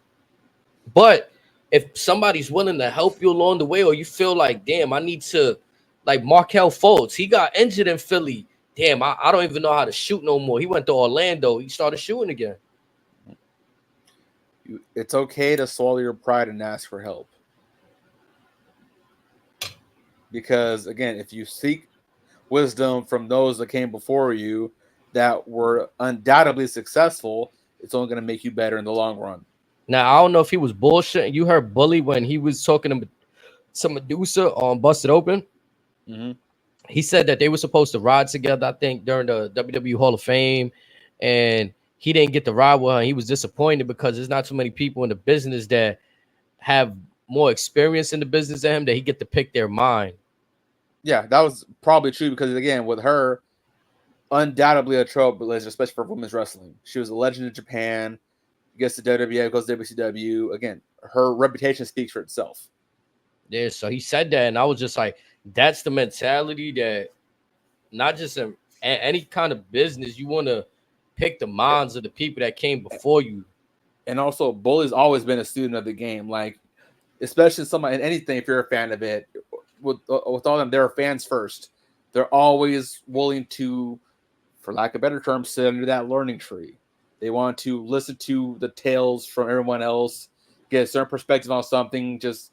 But if somebody's willing to help you along the way, or you feel like, damn, I need to, like Markelle Fultz, he got injured in Philly. Damn, I don't even know how to shoot no more. He went to Orlando. He started shooting again.
It's okay to swallow your pride and ask for help. Because, again, if you seek wisdom from those that came before you that were undoubtedly successful, it's only going to make you better in the long run.
Now, I don't know if he was bullshitting. You heard Bully when he was talking to Medusa on Busted Open. He said that they were supposed to ride together, I think, during the WWE Hall of Fame. And he didn't get to ride with her. He was disappointed because there's not too many people in the business that have more experience in the business than him that he get to pick their mind.
Yeah, that was probably true because, again, with her, undoubtedly a trailblazer, especially for women's wrestling. She was a legend in Japan, gets to WWE, goes to WCW. Again, her reputation speaks for itself.
Yeah, so he said that, and I was just like, that's the mentality that not just in any kind of business, you want to pick the minds of the people that came before you.
And also, Bully's always been a student of the game. Like, especially somebody in anything, if you're a fan of it, with all them, they're fans first. They're always willing to, for lack of a better term, sit under that learning tree. They want to listen to the tales from everyone else, get a certain perspective on something, just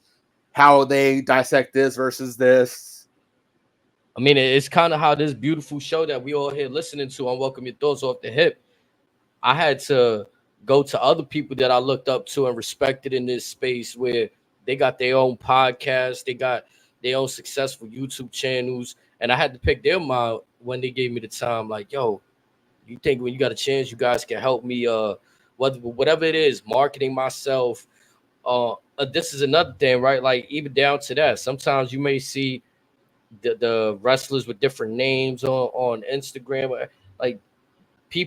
how they dissect this versus this.
I mean, it's kind of how this beautiful show that we all here listening to, Unwelcome Your Thoughts Off the Hip, I had to go to other people that I looked up to and respected in this space where they got their own podcast, they got their own successful YouTube channels, and I had to pick their mind when they gave me the time. Like, yo, you think when you got a chance, you guys can help me, whatever it is, marketing myself. This is another thing, right? Like, even down to that, sometimes you may see the wrestlers with different names on Instagram. Like,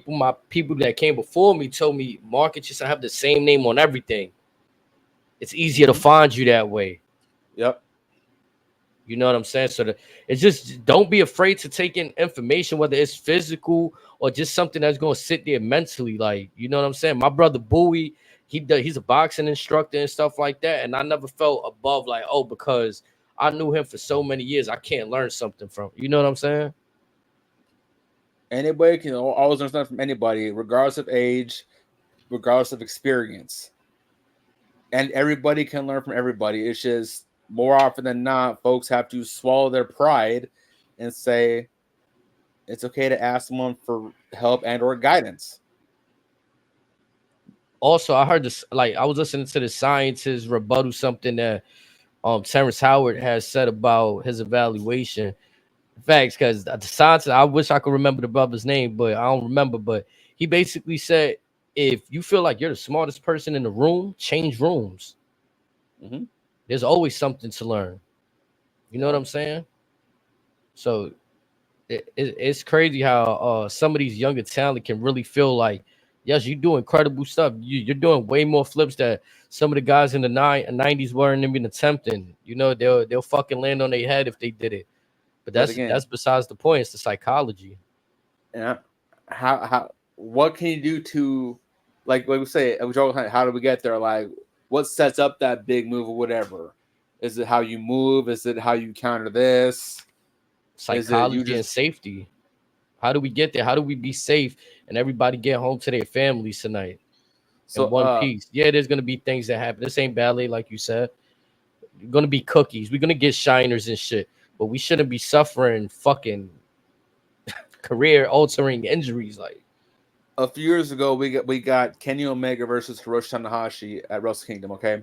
my people that came before me told me, market yourself, have the same name on everything. It's easier to find you that way.
Yep.
You know what I'm saying? So it's just, don't be afraid to take in information, whether it's physical or just something that's going to sit there mentally. Like, you know what I'm saying? My brother Bowie, he's a boxing instructor and stuff like that. And I never felt above, like, oh, because I knew him for so many years, I can't learn something from. You know what I'm saying?
Anybody can always learn something from anybody, regardless of age, regardless of experience. And everybody can learn from everybody. It's just, more often than not, folks have to swallow their pride and say it's okay to ask someone for help and or guidance.
Also, I heard this, like, I was listening to the scientist rebuttal something that Terrence Howard has said about his evaluation. Facts, because the scientist, I wish I could remember the brother's name, but I don't remember. But he basically said, if you feel like you're the smartest person in the room, change rooms. There's always something to learn. You know what I'm saying? So it's crazy how some of these younger talent can really feel like, yes, you do incredible stuff. You're doing way more flips that some of the guys in the 90s weren't even attempting. You know, they'll fucking land on their head if they did it. But that's besides the point. It's the psychology.
Yeah. What can you do to, like we say, how do we get there? Like, what sets up that big move or whatever? Is it how you move? Is it how you counter this?
Psychology and safety. How do we get there? How do we be safe and everybody get home to their families tonight? So in one piece. Yeah, there's gonna be things that happen. This ain't ballet, like you said. We're gonna be cookies. We're gonna get shiners and shit, but we shouldn't be suffering fucking career-altering injuries. Like,
a few years ago, we got Kenny Omega versus Hiroshi Tanahashi at Wrestle Kingdom. Okay,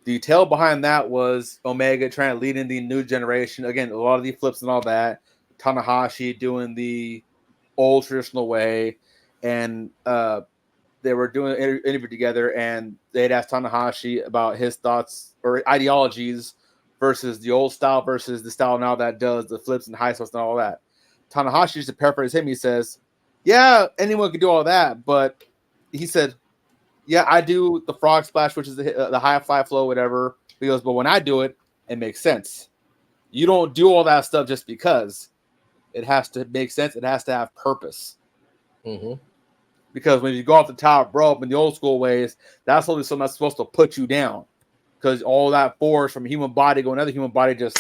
the tale behind that was Omega trying to lead in the new generation. Again, a lot of the flips and all that. Tanahashi doing the old traditional way, and they were doing an interview together, and they'd asked Tanahashi about his thoughts or ideologies versus the old style versus the style now that does the flips and high spots and all that. Tanahashi, just to paraphrase him, he says, yeah, anyone can do all that, but he said, yeah, I do the frog splash, which is the high fly flow, whatever. He goes, but when I do it, it makes sense. You don't do all that stuff just because. It has to make sense. It has to have purpose.
Mm-hmm.
Because when you go off the top rope in the old school ways, that's only something that's supposed to put you down. Because all that force from a human body going another human body just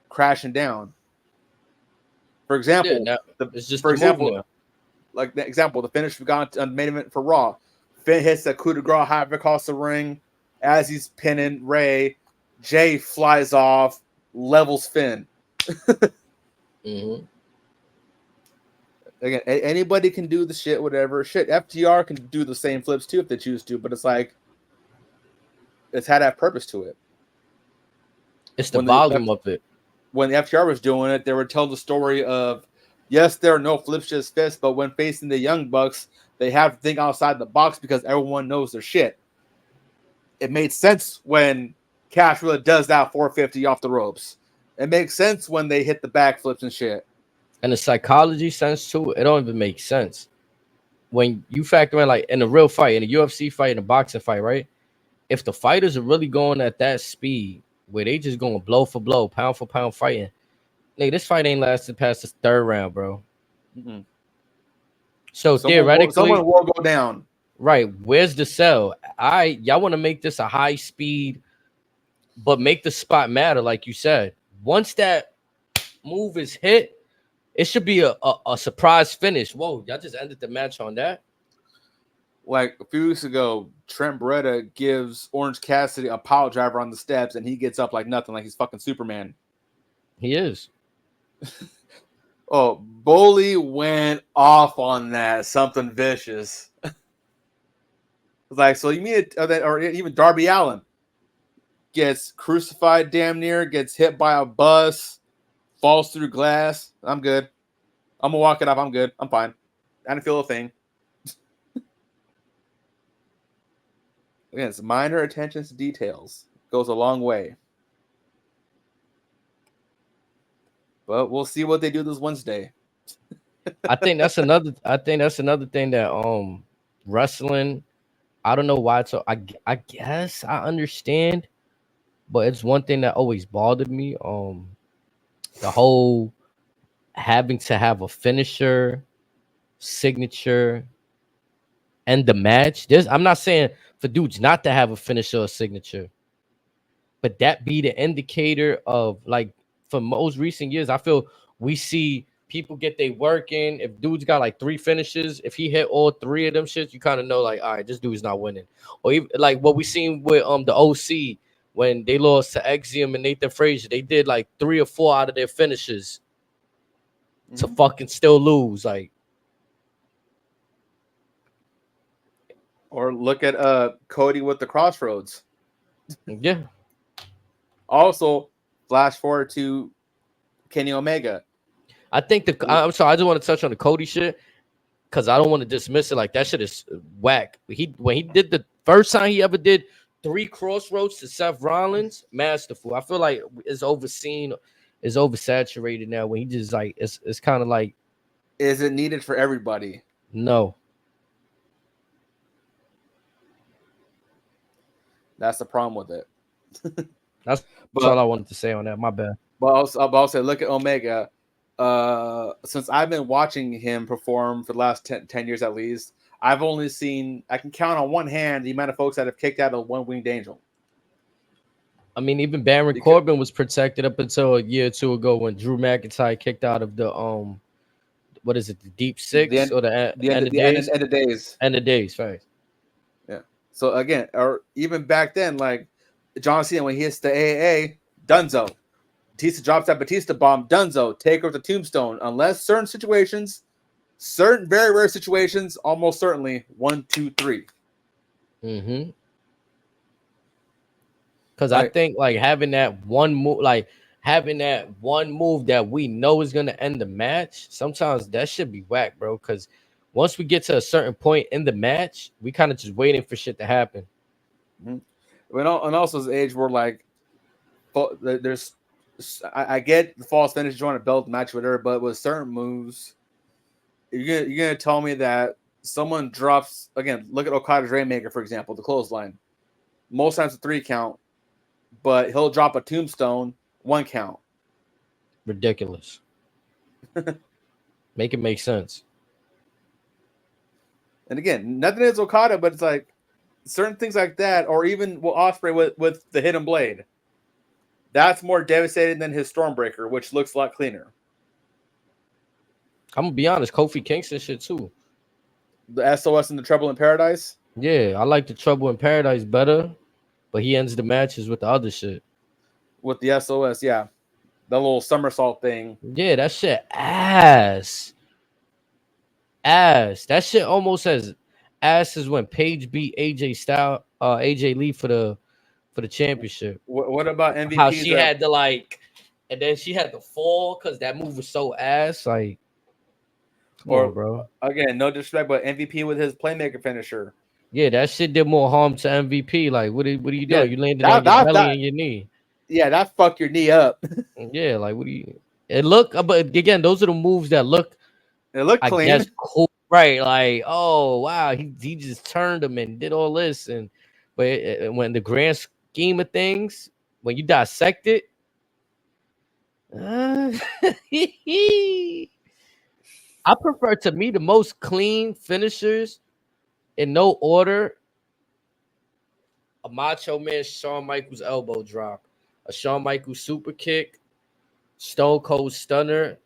crashing down. For example,
it's just the
finish we got on the main event for Raw. Finn hits the coup de grace high across the ring as he's pinning Ray. Jay flies off, levels Finn.
Mm-hmm.
Again, anybody can do the shit, whatever. Shit, FTR can do the same flips too if they choose to, but it's like it's had that purpose to it.
It's the volume of it.
When the FTR was doing it, they would tell the story of, yes, there are no flips, just fists, but when facing the Young Bucks, they have to think outside the box because everyone knows their shit. It made sense when Cash really does that 450 off the ropes. It makes sense when they hit the backflips and shit.
And the psychology sense too, it don't even make sense. When you factor in, like in a real fight, in a UFC fight, in a boxing fight, right? If the fighters are really going at that speed, where they just going blow for blow, pound for pound fighting, nigga, this fight ain't lasted past the third round, bro.
Mm-hmm.
So theoretically,
someone will go down.
Right? Where's the sell? Y'all want to make this a high speed, but make the spot matter, like you said. Once that move is hit, it should be a surprise finish. Whoa, y'all just ended the match on that.
Like a few weeks ago, Trent Beretta gives Orange Cassidy a pile driver on the steps, and he gets up like nothing, like he's fucking Superman.
He is.
Oh, Bully went off on that. Something vicious. Like, so you mean it, or even Darby Allin gets crucified damn near, gets hit by a bus, falls through glass. I'm good. I'm gonna walk it off. I'm good. I'm fine. I didn't feel a thing. Again, it's minor attention to details. Goes a long way. But we'll see what they do this Wednesday.
I think that's another thing that wrestling. I don't know why. So I guess I understand, but it's one thing that always bothered me. The whole having to have a finisher, signature, and the match. I'm not saying for dudes not to have a finisher or signature, but that be the indicator of, like, for most recent years, I feel we see people get their work in. If dude's got like 3 finishes, if he hit all 3 of them shits, you kind of know, like, all right, this dude's not winning. Or even like what we seen with the OC when they lost to Exium and Nathan Frazier, they did like 3 or 4 out of their finishes to fucking still lose. Like,
or look at Cody with the Crossroads.
Yeah.
Also, flash forward to Kenny Omega.
I think I'm sorry, I just want to touch on the Cody shit because I don't want to dismiss it. Like, that shit is whack. When he did the first time he ever did 3 Crossroads to Seth Rollins, masterful. I feel like it's overseen, is oversaturated now. When he just like it's kind of like,
is it needed for everybody?
No.
That's the problem with it.
That's all I wanted to say on that. My bad.
But I'll also look at Omega. Since I've been watching him perform for the last 10 years at least, I've only seen, I can count on one hand the amount of folks that have kicked out of One Winged Angel.
I mean, even Baron Corbin was protected up until a year or 2 ago when Drew McIntyre kicked out of the what is it, the Deep Six, or the end of days?
End of days.
End of days, right?
Yeah. So again, or even back then, like John Cena when he hits the AA, Dunzo. Batista drops that Batista bomb, Dunzo, take over the Tombstone. Unless certain situations, certain very rare situations, almost certainly 1, 2, 3.
Mm-hmm. Because I think like having that one move, that we know is gonna end the match, sometimes that should be whack, bro. Because once we get to a certain point in the match, we kind of just waiting for shit to happen.
Mm-hmm. And also his age, we're like, there's. I get the false finish, you want to build the match with her, but with certain moves, you're gonna tell me that someone drops, again, look at Okada's Rainmaker, for example, the clothesline. Most times a 3 count, but he'll drop a tombstone 1 count.
Ridiculous. Make it make sense.
And again, nothing is Okada, but it's like certain things like that, or even Ospreay with the hidden blade. That's more devastating than his Stormbreaker, which looks a lot cleaner.
I'm gonna be honest, Kofi Kingston shit too.
The SOS and the Trouble in Paradise.
Yeah, I like the Trouble in Paradise better, but he ends the matches with the other shit.
With the SOS, yeah. The little somersault thing.
Yeah, that shit ass. That shit almost as ass as when Paige beat AJ Lee for the championship.
What about MVP?
How she had to and then she had to fall because that move was so ass. Like, come on, bro.
Again, no disrespect, but MVP with his playmaker finisher.
Yeah, that shit did more harm to MVP. Like, what are you doing? Yeah, you landed on your belly and your knee.
Yeah, that fucked your knee up.
Yeah, like what do you? It look, but again, those are the moves that look.
It looked clean.
That's cool, right? Like, oh wow, he just turned him and did all this, but when the grand scheme of things, when you dissect it, I prefer, to me, the most clean finishers in no order: a Macho Man Shawn Michaels elbow drop, a Shawn Michaels super kick, Stone Cold Stunner.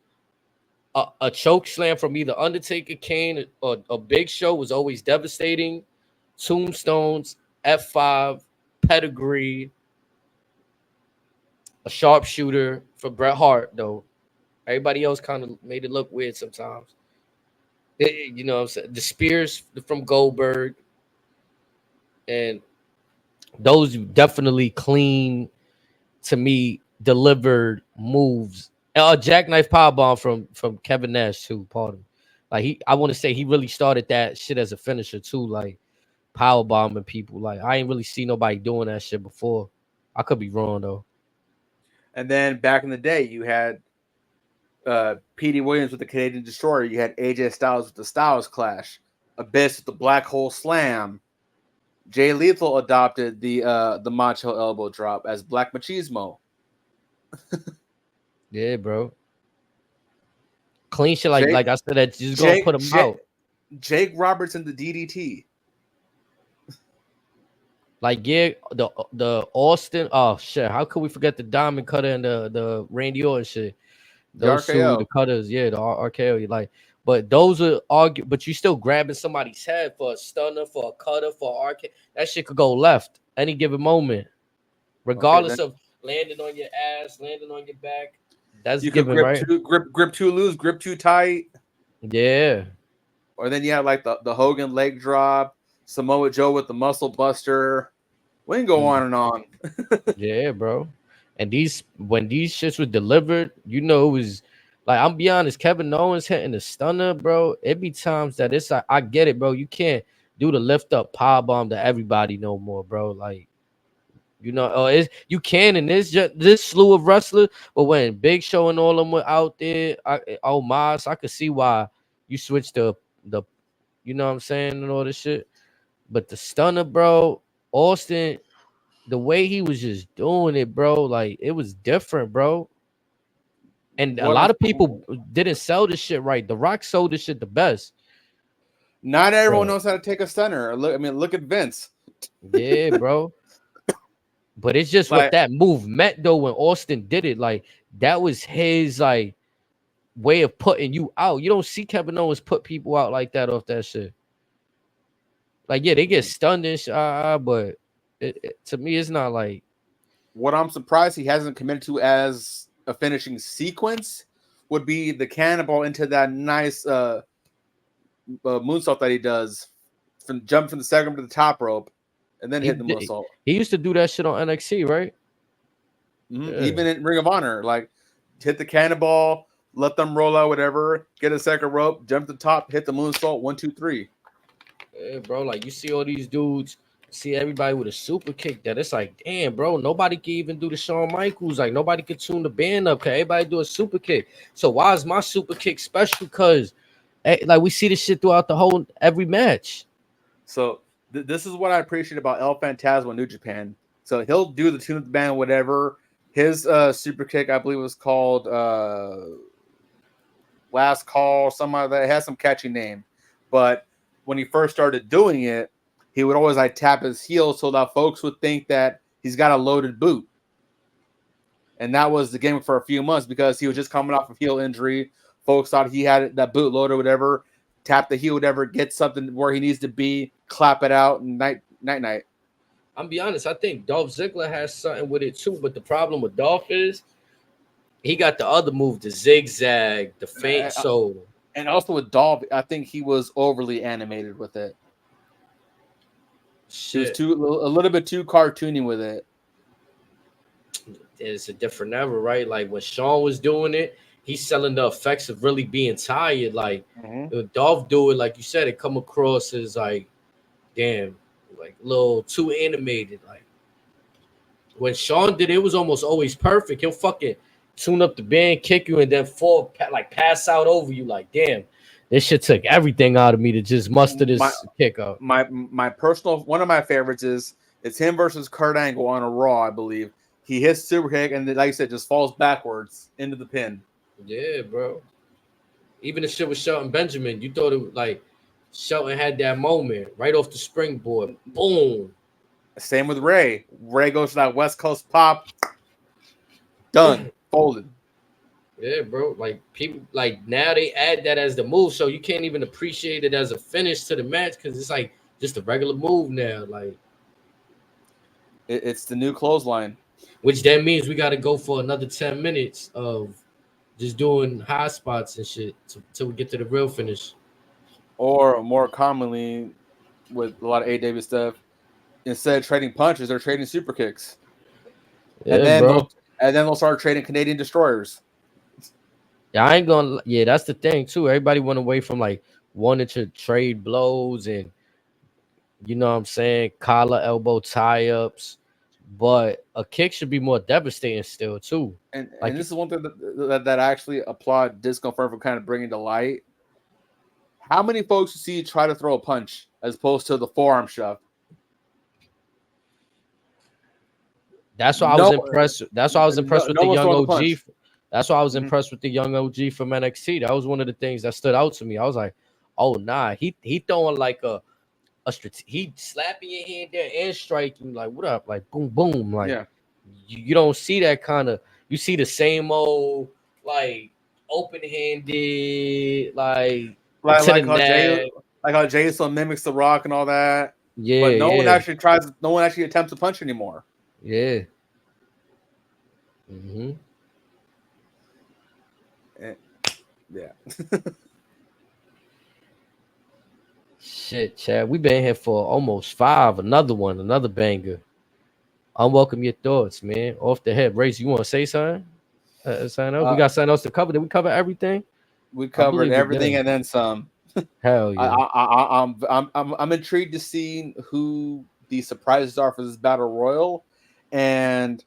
A choke slam from either Undertaker, Kane, or Big Show was always devastating. Tombstones, F5, pedigree, a sharpshooter for Bret Hart, though. Everybody else kind of made it look weird sometimes. You know what I'm saying? The spears from Goldberg. And those definitely clean, to me, delivered moves. Jackknife powerbomb from Kevin Nash too. Pardon. Like I want to say he really started that shit as a finisher too. Like powerbombing people. Like I ain't really see nobody doing that shit before. I could be wrong though.
And then back in the day, you had Petey Williams with the Canadian Destroyer. You had AJ Styles with the Styles Clash. Abyss with the Black Hole Slam. Jay Lethal adopted the Macho Elbow Drop as Black Machismo.
Yeah, bro. Clean shit like I said, that just gonna put him out.
Jake Roberts and the DDT.
Like, yeah, the Austin. Oh shit! How could we forget the Diamond Cutter and the Randy Orton shit? Those two, the cutters, yeah, the RKO. Like, but those are but you still grabbing somebody's head for a stunner, for a cutter, for RK. That shit could go left any given moment, regardless of landing on your ass, landing on your back. That's
you
given,
grip
right?
Grip too loose, grip too tight.
Yeah.
Or then you have like the Hogan leg drop, Samoa Joe with the muscle buster. We can go on and on.
Yeah, bro. And when these shits were delivered, you know, it was like, I'm be honest, Kevin Owens hitting the stunner, bro. It be times that it's like, I get it, bro. You can't do the lift up power bomb to everybody no more, bro. Like, you know, you can, and there's just this slew of wrestlers. But when Big Show and all them were out there, I could see why you switched the you know what I'm saying, and all this shit. But the stunner, bro, Austin, the way he was just doing it, bro, like it was different, bro. And a lot of people didn't sell this shit right. The Rock sold this shit the best.
Not everyone knows how to take a stunner. Look at Vince.
Yeah, bro. But it's just like, what that move meant though when Austin did it. Like that was his like way of putting you out. You don't see Kevin Owens put people out like that off that shit. Like, yeah, they get stunned and shit, but to me, it's not like.
What I'm surprised he hasn't committed to as a finishing sequence would be the cannonball into that nice moonsault that he does, jump from the second to the top rope, and then hit the moonsault.
He used to do that shit on NXT, right?
Mm-hmm. Yeah. Even in Ring of Honor, like hit the cannonball, let them roll out, whatever, get a second rope, jump to the top, hit the moonsault, 1, 2, 3.
Yeah, bro, like you see all these dudes, see everybody with a super kick that it's like, damn, bro, nobody can even do the Shawn Michaels. Like nobody can tune the band up. Cause everybody do a super kick. So why is my super kick special? Because like we see this shit throughout every match.
So this is what I appreciate about El Phantasmo in New Japan. So he'll do the tune of the band, whatever, His super kick, I believe, was called Last Call. Some of that. It has some catchy name, but when he first started doing it, he would always like tap his heel so that folks would think that he's got a loaded boot. And that was the gimmick for a few months because he was just coming off a heel injury. Folks thought he had that boot load or whatever. Tap the heel, whatever, get something where he needs to be, clap it out, and night.
I'm be honest, I think Dolph Ziggler has something with it too, but the problem with Dolph is he got the other move, the zigzag, the feint.
And also with Dolph, I think he was overly animated with it.
Shit.
He was a little bit too cartoony with it.
It's a different era, right? Like when Shawn was doing it, he's selling the effects of really being tired. Like if Dolph do it, like you said, it come across as like, damn, like a little too animated. Like when Shawn did it, it was almost always perfect. He'll fucking tune up the band, kick you, and then fall, like pass out over you. Like, damn, this shit took everything out of me to just muster this kick out.
My personal one of my favorites is it's him versus Kurt Angle on a Raw, I believe. He hits super kick and then, like you said, just falls backwards into the pin.
Yeah, bro. Even the shit with Shelton Benjamin, you thought it was like Shelton had that moment right off the springboard. Boom.
Same with Ray. Ray goes to that West Coast pop. Done. Folded.
Yeah, bro. Like people, like now they add that as the move, so you can't even appreciate it as a finish to the match because it's like just a regular move now. Like
it's the new clothesline.
Which that means we got to go for another 10 minutes of just doing high spots and shit till we get to the real finish.
Or more commonly, with a lot of AEW stuff, instead of trading punches, they're trading super kicks.
Yeah,
and then
bro.
They'll start trading Canadian destroyers.
Yeah, I ain't gonna. Yeah, that's the thing too. Everybody went away from like wanting to trade blows and you know what I'm saying, collar, elbow tie-ups. But a kick should be more devastating still too.
And this is one thing that I actually applaud Disco for kind of bringing to light. How many folks you see try to throw a punch as opposed to the forearm shove?
That's why I was impressed. That's why I was impressed with the young OG. That's why I was impressed with the young OG from NXT. That was one of the things that stood out to me. I was like, oh nah, he throwing like he slapping your hand there and striking like what up, like boom boom, like you don't see that kind of. You see the same old like open-handed like
how Jason mimics The Rock and all that.
Yeah,
but no one actually attempts to punch anymore.
Yeah.
Yeah.
Shit, Chad. We've been here for almost 5. Another banger. Unwelcome your thoughts, man. Off the hip. Race, you want to say something? Something else? We got something else to cover. Did we cover everything?
We covered everything and then some.
Hell yeah.
I'm intrigued to see who the surprises are for this battle royal, and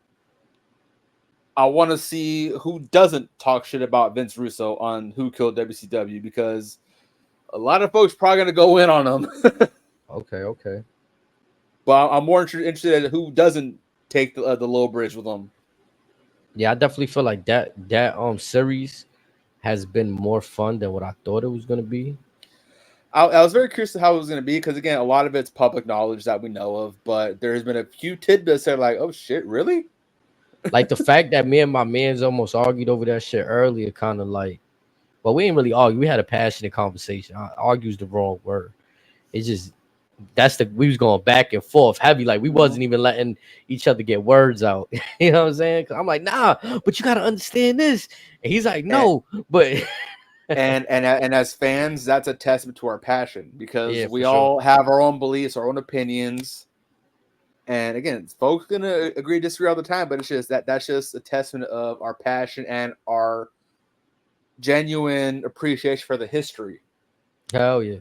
I want to see who doesn't talk shit about Vince Russo on Who Killed WCW, because a lot of folks probably gonna go in on him.
Okay.
But I'm more interested in who doesn't take the low bridge with them.
Yeah, I definitely feel like that series has been more fun than what I thought it was gonna be.
I was very curious to how it was gonna be because again, a lot of it's public knowledge that we know of, but there's been a few tidbits that are like, oh shit, really?
Like the fact that me and my mans almost argued over that shit earlier, kind of like, well, we didn't really argue. We had a passionate conversation. Argue's the wrong word. It's just we was going back and forth heavy. Like we wasn't even letting each other get words out. You know what I'm saying? Cause I'm like, nah, but you gotta understand this. And he's like, no, but
and as fans, that's a testament to our passion because we
sure.
all have our own beliefs, our own opinions. And again, folks gonna agree, disagree all the time, but it's just that's just a testament of our passion and our genuine appreciation for the history.
Hell yeah.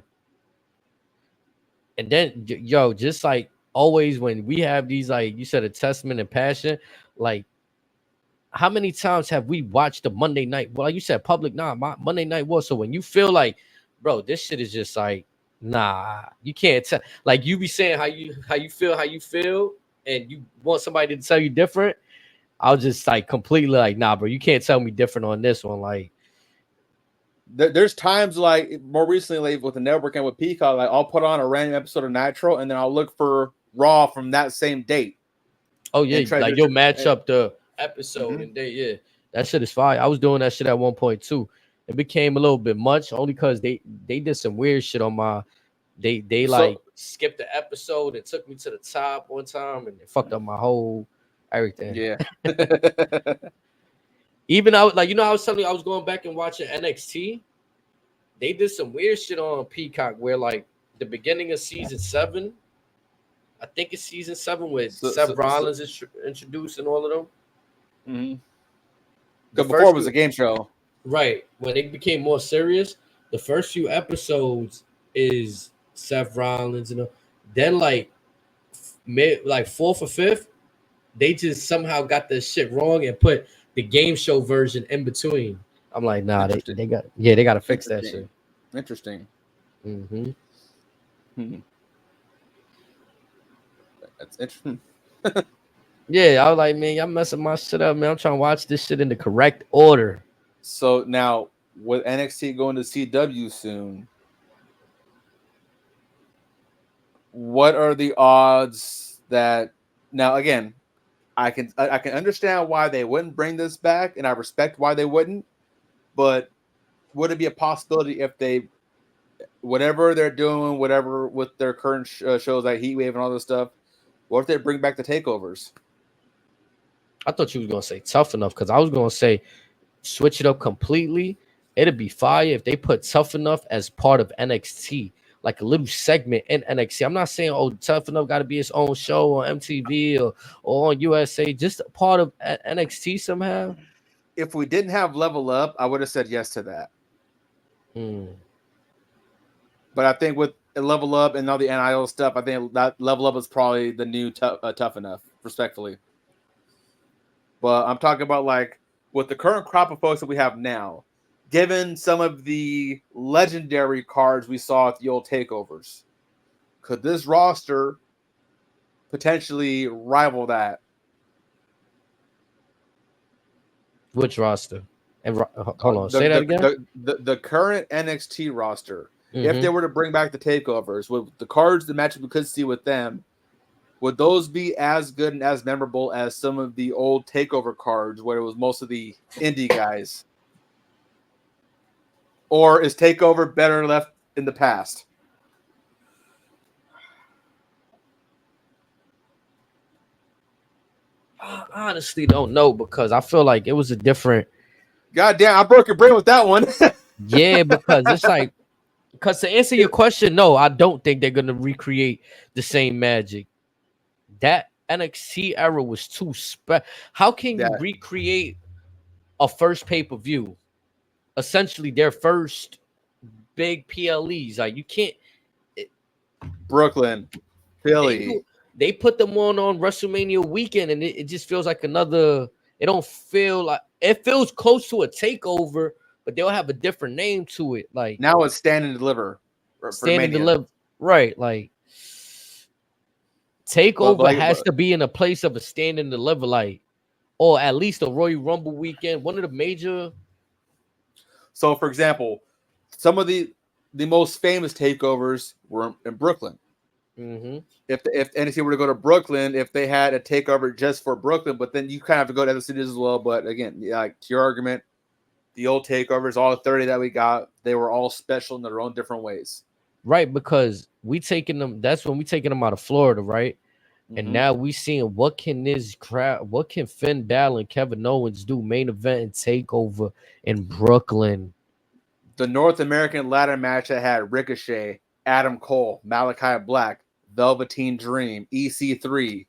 And then, yo, just like always, when we have these, like you said, a testament and passion, like how many times have we watched the Monday night? Well, like you said, public, Monday Night War. So when you feel like, bro, this shit is just like, nah, you can't tell. Like you be saying how you feel, and you want somebody to tell you different. I was just like completely like, nah, bro, you can't tell me different on this one. Like,
there's times like more recently, like with the network and with Peacock, like I'll put on a random episode of Nitro and then I'll look for Raw from that same date.
oh yeah, like you'll match up the episode and day. Yeah, that shit is fire. I was doing that shit at one point too. It became a little bit much only because they did some weird shit on my. They like skipped the episode and took me to the top one time and it fucked up my whole everything.
Yeah.
Even I was like, I was telling you I was going back and watching NXT. They did some weird shit on Peacock where like the beginning of season 7, I think it's season 7 with Seth Rollins introduced and all of them.
Mm-hmm. Because before it was a game show.
Right. When it became more serious, the first few episodes is Seth Rollins and then like 4th or 5th, they just somehow got this shit wrong and put the game show version in between. I'm like, nah, they got to fix that shit.
Interesting.
Mm-hmm.
That's interesting.
Yeah, I was like, man, y'all messing my shit up, man. I'm trying to watch this shit in the correct order.
So now with NXT going to CW soon, what are the odds that now again, I can understand why they wouldn't bring this back, and I respect why they wouldn't, but would it be a possibility if they whatever they're doing, whatever with their current shows like Heatwave and all this stuff, what if they bring back the takeovers?
I thought you was gonna say Tough Enough because I was gonna say switch it up completely. It'd be fire if they put Tough Enough as part of NXT, like a little segment in NXT. I'm not saying Tough Enough got to be its own show on MTV or on USA, just a part of NXT somehow.
If we didn't have Level Up, I would have said yes to that. But I think with Level Up and all the NIL stuff, I think that Level Up is probably the new Tough Enough, respectfully. But I'm talking about like with the current crop of folks that we have now, given some of the legendary cards we saw at the old takeovers, could this roster potentially rival that?
Which roster? And hold on, say that again.
The current NXT roster, if they were to bring back the takeovers with the cards, the matches we could see with them, would those be as good and as memorable as some of the old takeover cards where it was most of the indie guys? Or is takeover better left in the past?
I honestly don't know because I feel like it was a different.
Goddamn, I broke your brain with that one.
Yeah, because it's like, because to answer your question, no, I don't think they're gonna recreate the same magic. That NXT era was too special. How can you recreate a first pay-per-view? Essentially, their first big PLEs. Like you can't.
Brooklyn, Philly.
They put them on WrestleMania weekend, and it just feels like another. It don't feel like it feels close to a takeover, but they'll have a different name to it. Like
now it's Stand and Deliver.
Stand and Deliver, right? Like takeover has to be in a place of a Stand and Deliver, like, or at least a Royal Rumble weekend, one of the major.
So, for example, some of the most famous takeovers were in Brooklyn. If NXT were to go to Brooklyn, if they had a takeover just for Brooklyn, but then you kind of have to go to other cities as well. But again, like to your argument, the old takeovers, all 30 that we got, they were all special in their own different ways.
Right, because we taking them. That's when we taking them out of Florida, right? And now we seeing what can this crowd, what can Finn Balor and Kevin Owens do main event and takeover in Brooklyn?
The North American ladder match that had Ricochet, Adam Cole, Malachi Black, Velveteen Dream, EC3.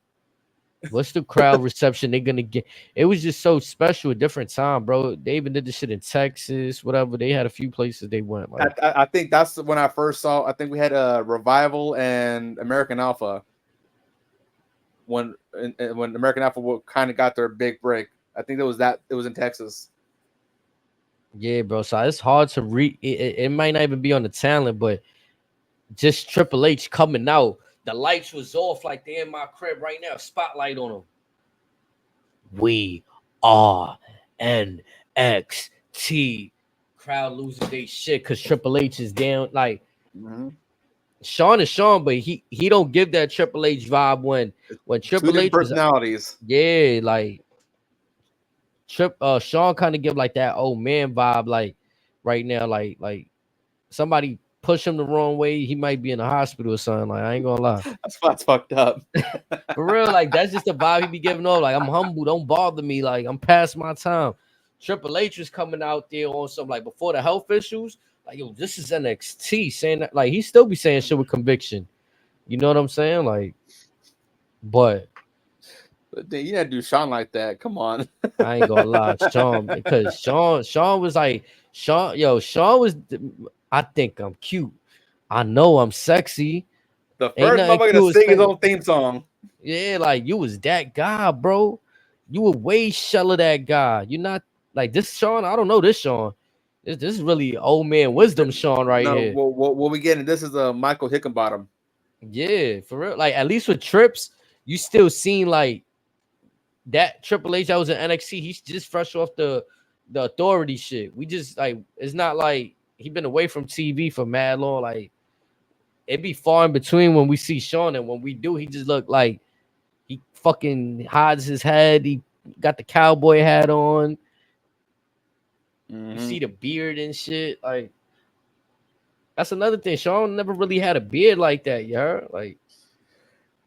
What's the crowd reception they're gonna get? It was just so special, a different time, bro. They even did this shit in Texas, whatever. They had a few places they went. Like,
I think that's when I first saw. I think we had a Revival and American Alpha. When American Alpha kind of got their big break, I think it was in Texas.
Yeah, bro. So it's hard to read. It might not even be on the talent, but just Triple H coming out. The lights was off like they in my crib right now. Spotlight on them. we are NXT. Crowd loses their shit because Triple H is down. Like Sean is Sean, but he don't give that Triple H vibe when Triple H was
personalities.
Like Sean kind of give like that old man vibe, like right now, like somebody push him the wrong way, he might be in the hospital or something. Like, I ain't gonna lie.
That's fucked up.
For real, like that's just the vibe he be giving off. Like, I'm humble, don't bother me. Like, I'm past my time. Triple H was coming out there on some like before the health issues. Like, yo, this is NXT, saying that. Like, he still be saying shit with conviction. You know what I'm saying? Like, but
you gotta do Sean like that. Come on.
I ain't gonna lie, Sean, because Sean was like, Sean was, I think I'm cute. I know I'm sexy.
The first motherfucker to sing his own theme song.
Yeah, like you was that guy, bro. You were way shell of that guy. You're not like this Sean. I don't know this Sean. This is really old man wisdom Sean right here.
What we getting? This is a Michael Hickenbottom.
Yeah, for real. Like, at least with Trips, you still seen like that Triple H that was in NXT. He's just fresh off the authority shit. We just like, it's not like he been away from TV for mad long. Like, it'd be far in between when we see Sean, and when we do, he just look like he fucking hides his head. He got the cowboy hat on. You see the beard and shit. Like, that's another thing. Sean never really had a beard like that, you heard? Like,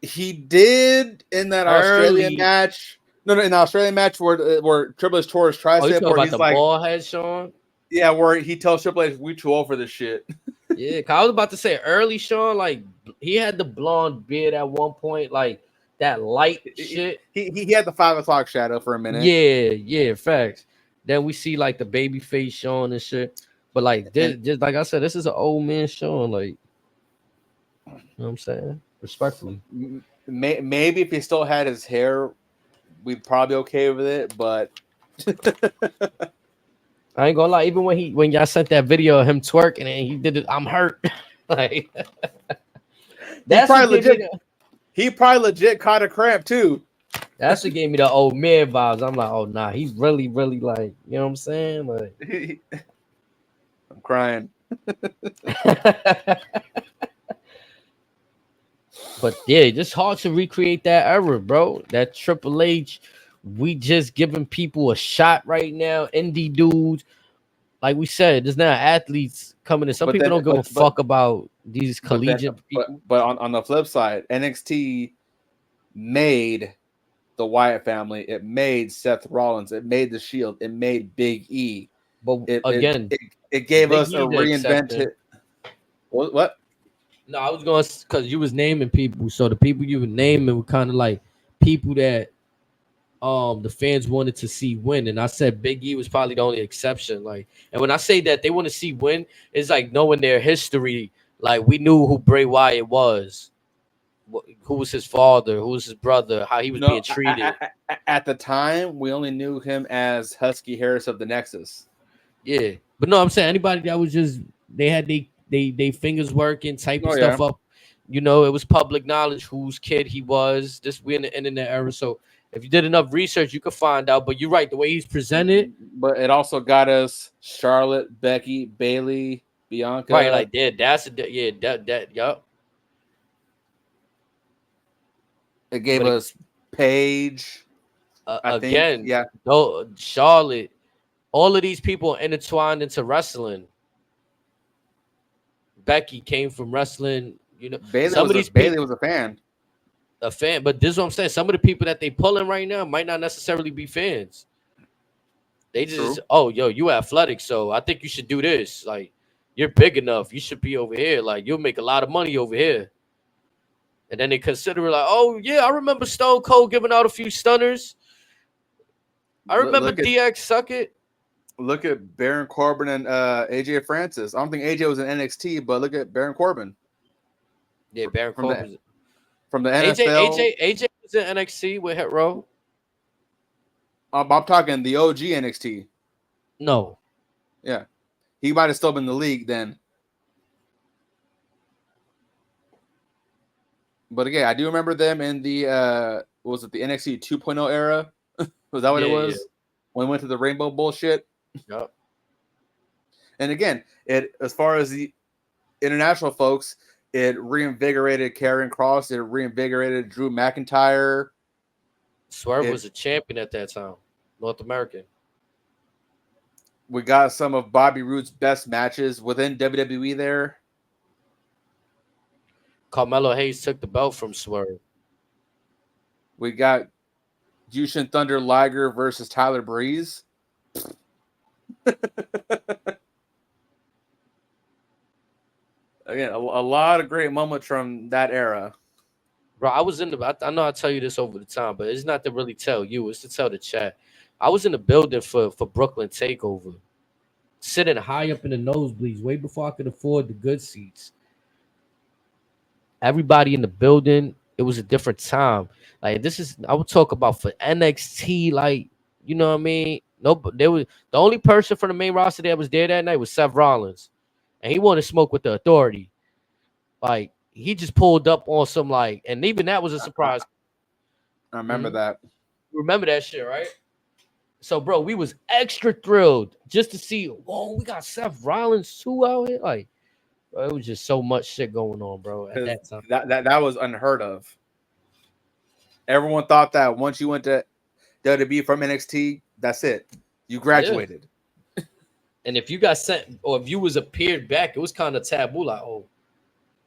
he did in that Australian match. No, in the Australian match where Triple H tore his tricep.
Oh, you talking about the ball head, Sean?
Yeah, where he tells Triple H, "We too old for this shit."
Yeah, cause I was about to say early Sean, like he had the blonde beard at one point, like that light shit.
He had the 5 o'clock shadow for a minute.
Yeah, facts. Then we see like the baby face Sean and shit. But like this, just like I said, this is an old man Sean. Like, you know what I'm saying? Respectfully.
Maybe if he still had his hair, we'd probably be okay with it. But
I ain't gonna lie. Even when y'all sent that video of him twerking and he did it, I'm hurt. Like,
that's probably legit. He probably legit caught a cramp too.
That's what gave me the old man vibes. I'm like, oh nah, he's really like, you know what I'm saying? Like,
I'm crying.
But yeah, just hard to recreate that era, bro. That Triple H, we just giving people a shot right now. Indie dudes, like we said, there's not athletes coming in. Some people don't give a fuck about these collegiate people.
But on the flip side, NXT made the Wyatt family. It made Seth Rollins. It made the Shield. It made Big E.
But
it gave us a reinvented. What?
No, I was going because you was naming people. So the people you were naming were kind of like people that the fans wanted to see win. And I said Big E was probably the only exception. Like, and when I say that they want to see win, it's like knowing their history. Like, we knew who Bray Wyatt was, who was his father, who was his brother, how he was being treated.
At the time, we only knew him as Husky Harris of the Nexus.
Yeah, but no, I'm saying anybody that was just they had they fingers working, typing stuff up. You know, it was public knowledge whose kid he was. We're in the internet era, so if you did enough research, you could find out. But you're right, the way he's presented.
But it also got us Charlotte, Becky, Bayley, Bianca.
Right, like that. Yup.
It gave us Paige.
Again, no, Charlotte. All of these people are intertwined into wrestling. Becky came from wrestling. You know,
Bayley was a fan.
But this is what I'm saying. Some of the people that they pulling right now might not necessarily be fans. They just, you athletic, so I think you should do this. Like, you're big enough. You should be over here. Like, you'll make a lot of money over here. And then they consider it like, oh, yeah, I remember Stone Cold giving out a few stunners. I remember DX suck it.
Look at Baron Corbin and AJ Francis. I don't think AJ was in NXT, but look at Baron Corbin.
Yeah, Baron Corbin.
From the NFL.
AJ was in NXT with Hit Row.
I'm talking the OG NXT.
No.
Yeah. He might have still been in the league then. But again, I do remember them in the the NXT 2.0 era Was that what it was?
Yeah.
When we went to the Rainbow bullshit?
Yep.
And again, as far as the international folks, it reinvigorated Karrion Kross. It reinvigorated Drew McIntyre.
Swerve was a champion at that time, North American.
We got some of Bobby Roode's best matches within WWE there.
Carmelo Hayes took the belt from Swerve.
We got Jushin Thunder Liger versus Tyler Breeze. Again, a lot of great moments from that era.
Bro, I was in the. I know I tell you this over the time, but it's not to really tell you. It's to tell the chat. I was in the building for Brooklyn Takeover, sitting high up in the nosebleeds, way before I could afford the good seats. Everybody in the building. It was a different time. Like this is. I would talk about for NXT. Like you know what I mean. No, there was the only person from the main roster that was there that night was Seth Rollins, and he wanted to smoke with the Authority. Like he just pulled up on some like, and even that was a surprise.
I remember that.
Remember that shit, right? So, bro, we was extra thrilled just to see. Whoa, we got Seth Rollins too out here. Like, bro, it was just so much shit going on, bro. At that time,
that was unheard of. Everyone thought that once you went to WWE from NXT, that's it. You graduated.
Yeah. And if you got sent, or if you was appeared back, it was kind of taboo. Like, oh,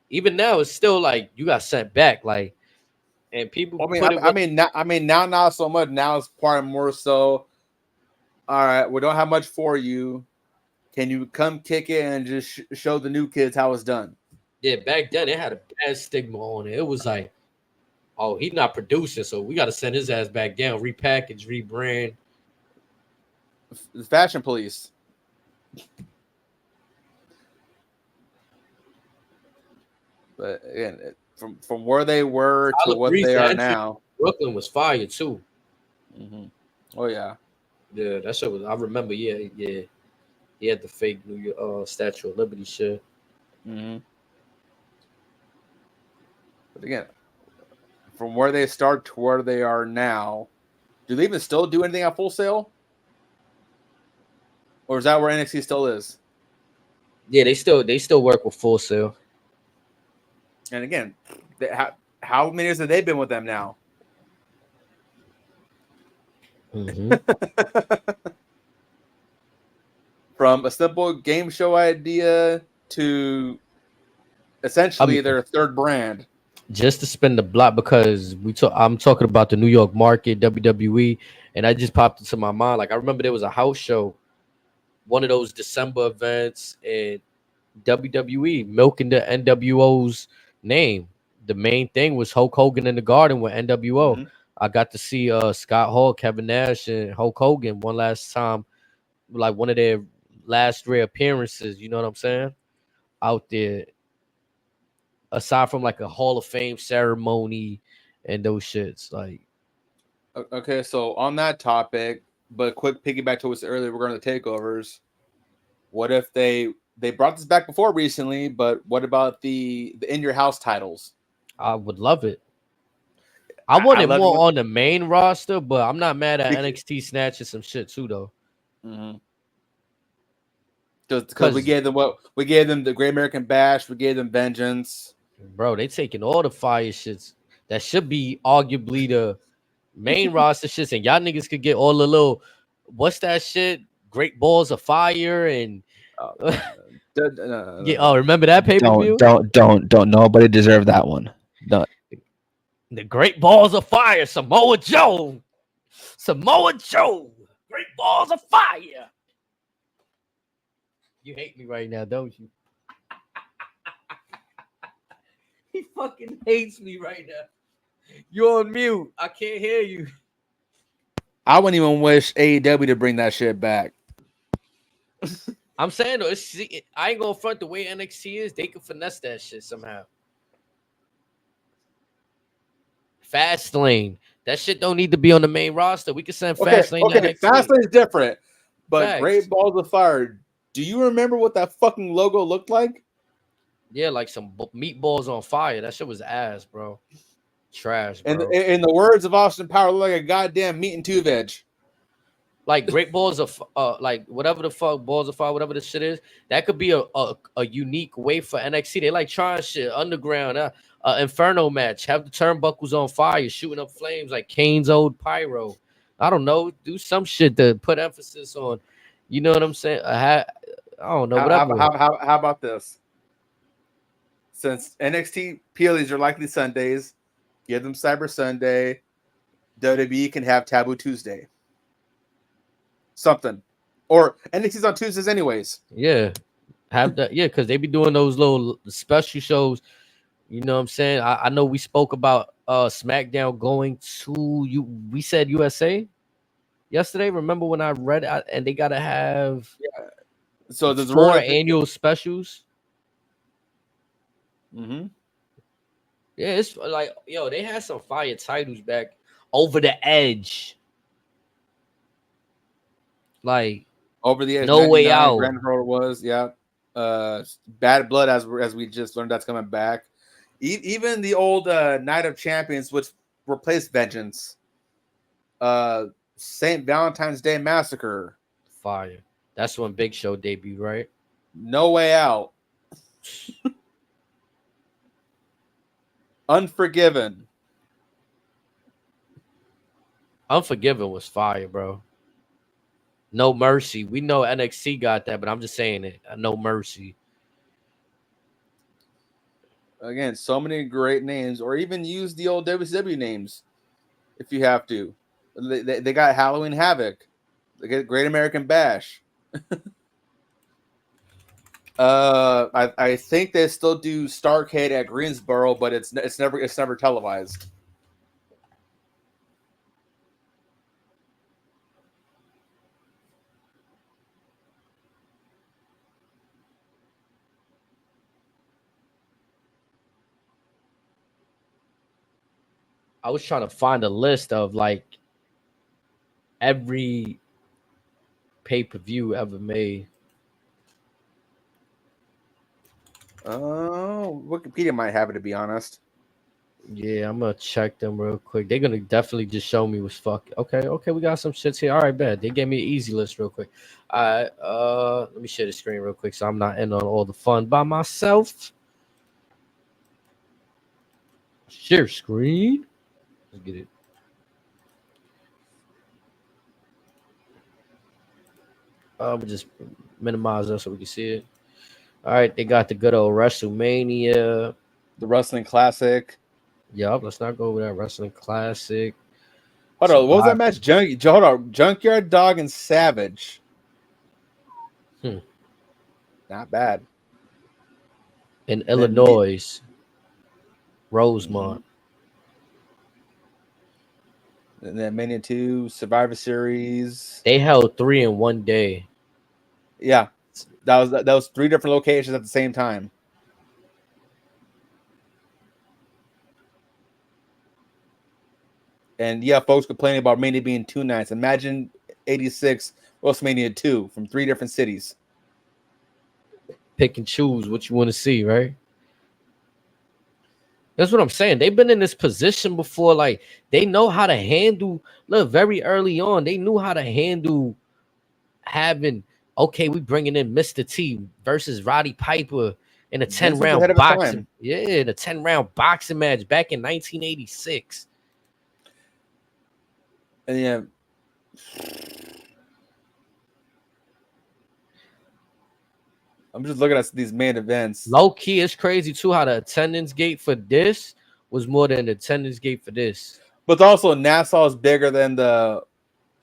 even now it's still like you got sent back. Like, and people.
I mean, now not so much. Now it's part more so. All right, we don't have much for you. Can you come kick it and just show the new kids how it's done?
Yeah, back then it had a bad stigma on it. It was like, oh, he's not producing, so we got to send his ass back down, repackage, rebrand.
The fashion police. But again, from where they were to what they are now,
Brooklyn was fire too.
Mm-hmm. Oh yeah.
Yeah, that shit was. I remember. Yeah. He had the fake New York Statue of Liberty shit.
Mm-hmm. But again, from where they start to where they are now, do they even still do anything at Full Sail? Or is that where NXT still is?
Yeah, they still work with Full Sail.
And again, how many years have they been with them now?
Mm-hmm.
From a simple game show idea to essentially their third brand.
Just to spin the block, because I'm talking about the New York market, WWE, and I just popped into my mind. Like I remember there was a house show, one of those December events, and WWE milking the NWO's name. The main thing was Hulk Hogan in the Garden with NWO. Mm-hmm. I got to see Scott Hall, Kevin Nash, and Hulk Hogan one last time, like one of their last rare appearances. You know what I'm saying? Out there. Aside from like a Hall of Fame ceremony and those shits, like.
Okay, so on that topic, but quick piggyback to what's earlier, we're going to takeovers. What if they brought this back before recently? But what about the in your house titles?
I would love it. I want it more on the main roster, but I'm not mad at NXT snatching some shit too, though.
Mm-hmm. Because we gave them the Great American Bash, we gave them Vengeance.
Bro, they taking all the fire shits that should be arguably the main roster shits, and y'all niggas could get all the little what's that shit? Great Balls of Fire and yeah. Oh, remember that pay-per-view?
Don't nobody deserve that one. Don't.
The Great Balls of Fire, Samoa Joe, Great Balls of Fire. You hate me right now, don't you? He fucking hates me right now. You're on mute. I can't hear you.
I wouldn't even wish AEW to bring that shit back.
I'm saying though, I ain't gonna front the way NXT is. They can finesse that shit somehow. Fastlane. That shit don't need to be on the main roster. We can send Fastlane to NXT.
Fastlane is different. But
Facts.
Great Balls of Fire. Do you remember what that fucking logo looked like?
Yeah, like some meatballs on fire. That shit was ass, bro. Trash, bro.
And in the words of Austin Power, looked like a goddamn meat and two veg.
like great balls of like whatever the fuck balls of fire, whatever the shit is. That could be a unique way for NXT. They like trying shit underground, Inferno match. Have the turnbuckles on fire, shooting up flames like Kane's old pyro. I don't know. Do some shit to put emphasis on. You know what I'm saying? I don't know. Whatever.
How about this? Since NXT PLEs are likely Sundays, give them Cyber Sunday. WWE can have Taboo Tuesday. Something. Or NXT's on Tuesdays anyways.
Yeah. Have that. Yeah, because they be doing those little special shows. You know what I'm saying? I know we spoke about SmackDown going to you. We said USA yesterday. Remember when I read it? And they gotta have
So there's
4 annual specials.
Mm-hmm.
Yeah, it's like they had some fire titles back. Over the Edge. Like
Over the Edge.
No Way Out.
Grand Road was, yeah. Bad Blood, as we just learned, that's coming back. Even the old Night of Champions, which replaced Vengeance. St. Valentine's Day Massacre.
Fire. That's when Big Show debuted, right?
No Way Out. Unforgiven.
Unforgiven was fire, bro. No Mercy. We know NXT got that, but I'm just saying it. No Mercy.
Again, so many great names, or even use the old WCW names if you have to. They got Halloween Havoc. They get Great American Bash. I think they still do Starrcade at Greensboro, but it's never televised.
I was trying to find a list of like every pay-per-view ever made.
Oh, Wikipedia might have it, to be honest.
Yeah, I'm gonna check them real quick. They're gonna definitely just show me what's fuck. Okay, we got some shits here. All right, bad. They gave me an easy list real quick. All right, let me share the screen real quick so I'm not in on all the fun by myself. Share screen. Let's get it. We'll just minimize that so we can see it. All right, they got the good old WrestleMania,
the Wrestling Classic.
Yup, let's not go over that Wrestling Classic.
Hold on, what was that match? Junkyard Dog and Savage. Not bad.
In Illinois, Rosemont.
And then Mania 2, Survivor Series.
They held 3 in one day.
Yeah, that was 3 different locations at the same time. And yeah, folks complaining about Mania being 2 nights. Imagine 86 WrestleMania 2 from 3 different cities.
Pick and choose what you want to see, right? That's what I'm saying. They've been in this position before. Like, they know how to handle. Look, very early on, they knew how to handle having. Okay, we bringing in Mr. T versus Roddy Piper in a 10-round boxing. Yeah, in a 10-round boxing match back in 1986.
And yeah. I'm just looking at these main events.
Low key, it's crazy too how the attendance gate for this was more than the attendance gate for this.
But also, Nassau is bigger than the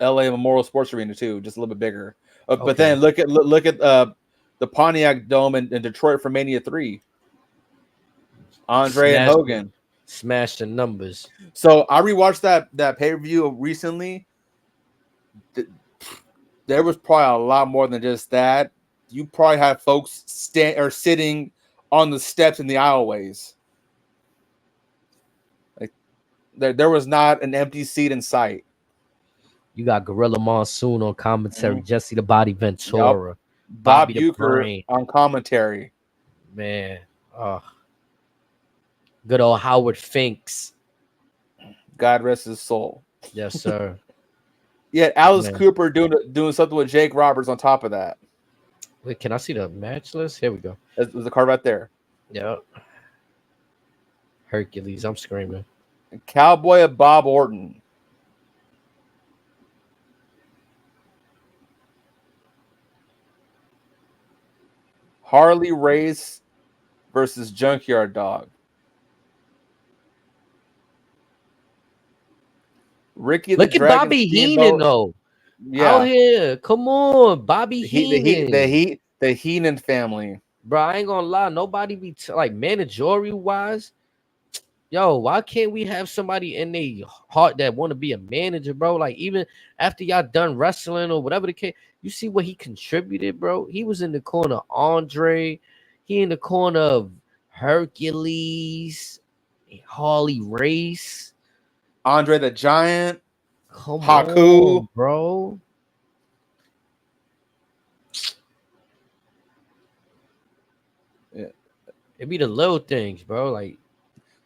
LA Memorial Sports Arena too, just a little bit bigger. But then look at the Pontiac Dome in Detroit for Mania 3. Andre and Hogan
smashed the numbers.
So I rewatched that pay-per-view recently. There was probably a lot more than just that. You probably had folks sitting on the steps in the aisleways. Like there was not an empty seat in sight.
You got Gorilla Monsoon on commentary, Jesse the Body Ventura,
yep. Bob Uecker on commentary.
Man, good old Howard Finks.
God rest his soul.
Yes, sir.
Yeah, Alice Cooper doing something with Jake Roberts on top of that.
Wait, can I see the match list? Here we go.
There's the card right there.
Yeah. Hercules, I'm screaming.
Cowboy Bob Orton. Harley Race versus Junkyard Dog. Ricky
Look
the
at
Dragon
Bobby
Steamboat.
Heenan though.
Yeah.
Out here. Come on, Bobby Heenan.
The Heenan family.
Bro, I ain't gonna lie. Nobody be like managerial wise. Yo, why can't we have somebody in their heart that want to be a manager, bro? Like, even after y'all done wrestling or whatever the case, you see what he contributed, bro. He was in the corner of Andre. He in the corner of Hercules, Harley Race,
Andre the Giant.
Come
Haku.
on, bro.
Yeah.
It be the little things, bro. Like,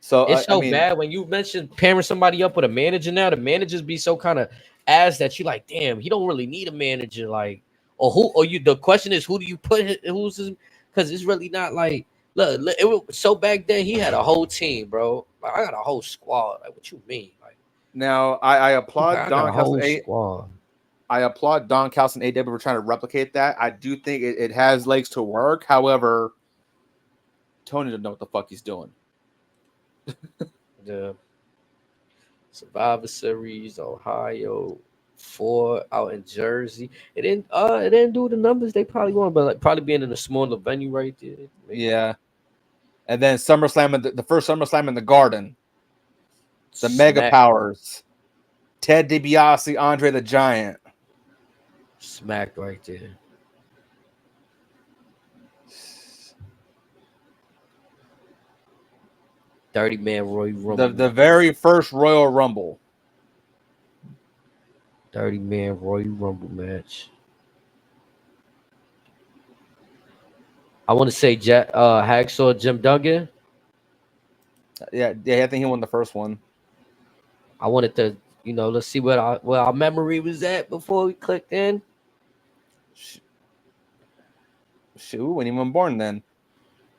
so
it's so bad when you mention pairing somebody up with a manager. Now the managers be so kind of ass that you like, damn, he don't really need a manager. Like, or who? Or you? The question is, who do you put? Who's his? Because it's really not like. Look, it was so back then he had a whole team, bro. Like, I got a whole squad. Like, what you mean? Like,
now I applaud Don
Calson.
I applaud Don Calson AW for trying to replicate that. I do think it has legs to work. However, Tony doesn't know what the fuck he's doing.
The Survivor Series, Ohio, 4 out in Jersey. It didn't do the numbers they probably want, but like probably being in a smaller venue right there.
Yeah. And then SummerSlam, the first SummerSlam in the Garden. The Mega Powers. Ted DiBiase, Andre the Giant.
Smack right there. $30-man Royal Rumble.
The very first Royal Rumble.
30-man Royal Rumble match. I want to say Hacksaw Jim Duggan.
Yeah, I think he won the first one.
I wanted to, let's see where our memory was at before we clicked in.
Shoot, when he was born then.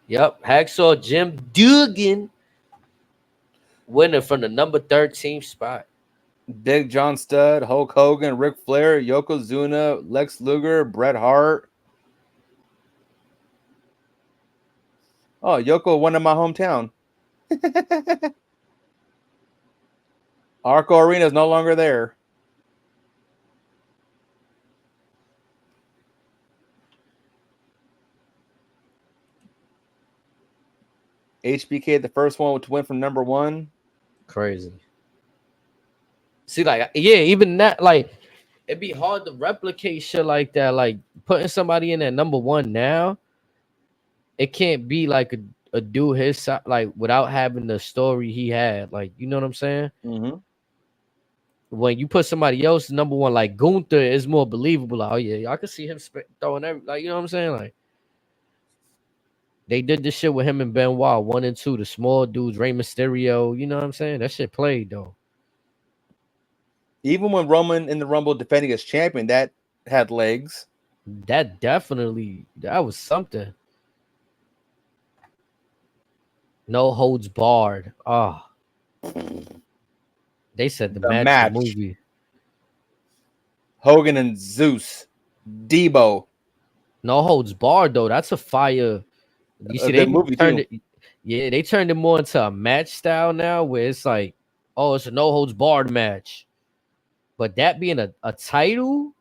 Yep, Hacksaw Jim Duggan. Winner from the number 13 spot.
Big John Studd, Hulk Hogan, Ric Flair, Yokozuna, Lex Luger, Bret Hart. Oh, Yoko won in my hometown. Arco Arena is no longer there. HBK, the first one to win from number 1.
Crazy. See, like, yeah, even that, like, it'd be hard to replicate shit like that. Like, putting somebody in at number 1 now, it can't be like a dude his side, like, without having the story he had. Like, you know what I'm saying?
Mm-hmm.
When you put somebody else number 1, like Gunther, is more believable. Like, oh yeah, I can see him throwing every, like, you know what I'm saying? Like, they did this shit with him and Benoit, 1 and 2, the small dudes, Rey Mysterio. You know what I'm saying? That shit played though.
Even when Roman in the Rumble defending as champion, that had legs.
That was something. No holds barred. Oh. They said the match. Movie.
Hogan and Zeus. Debo.
No holds barred though. That's a fire. You see, they turned it. Yeah, they turned it more into a match style now, where it's like, oh, it's a no holds barred match. But that being a title,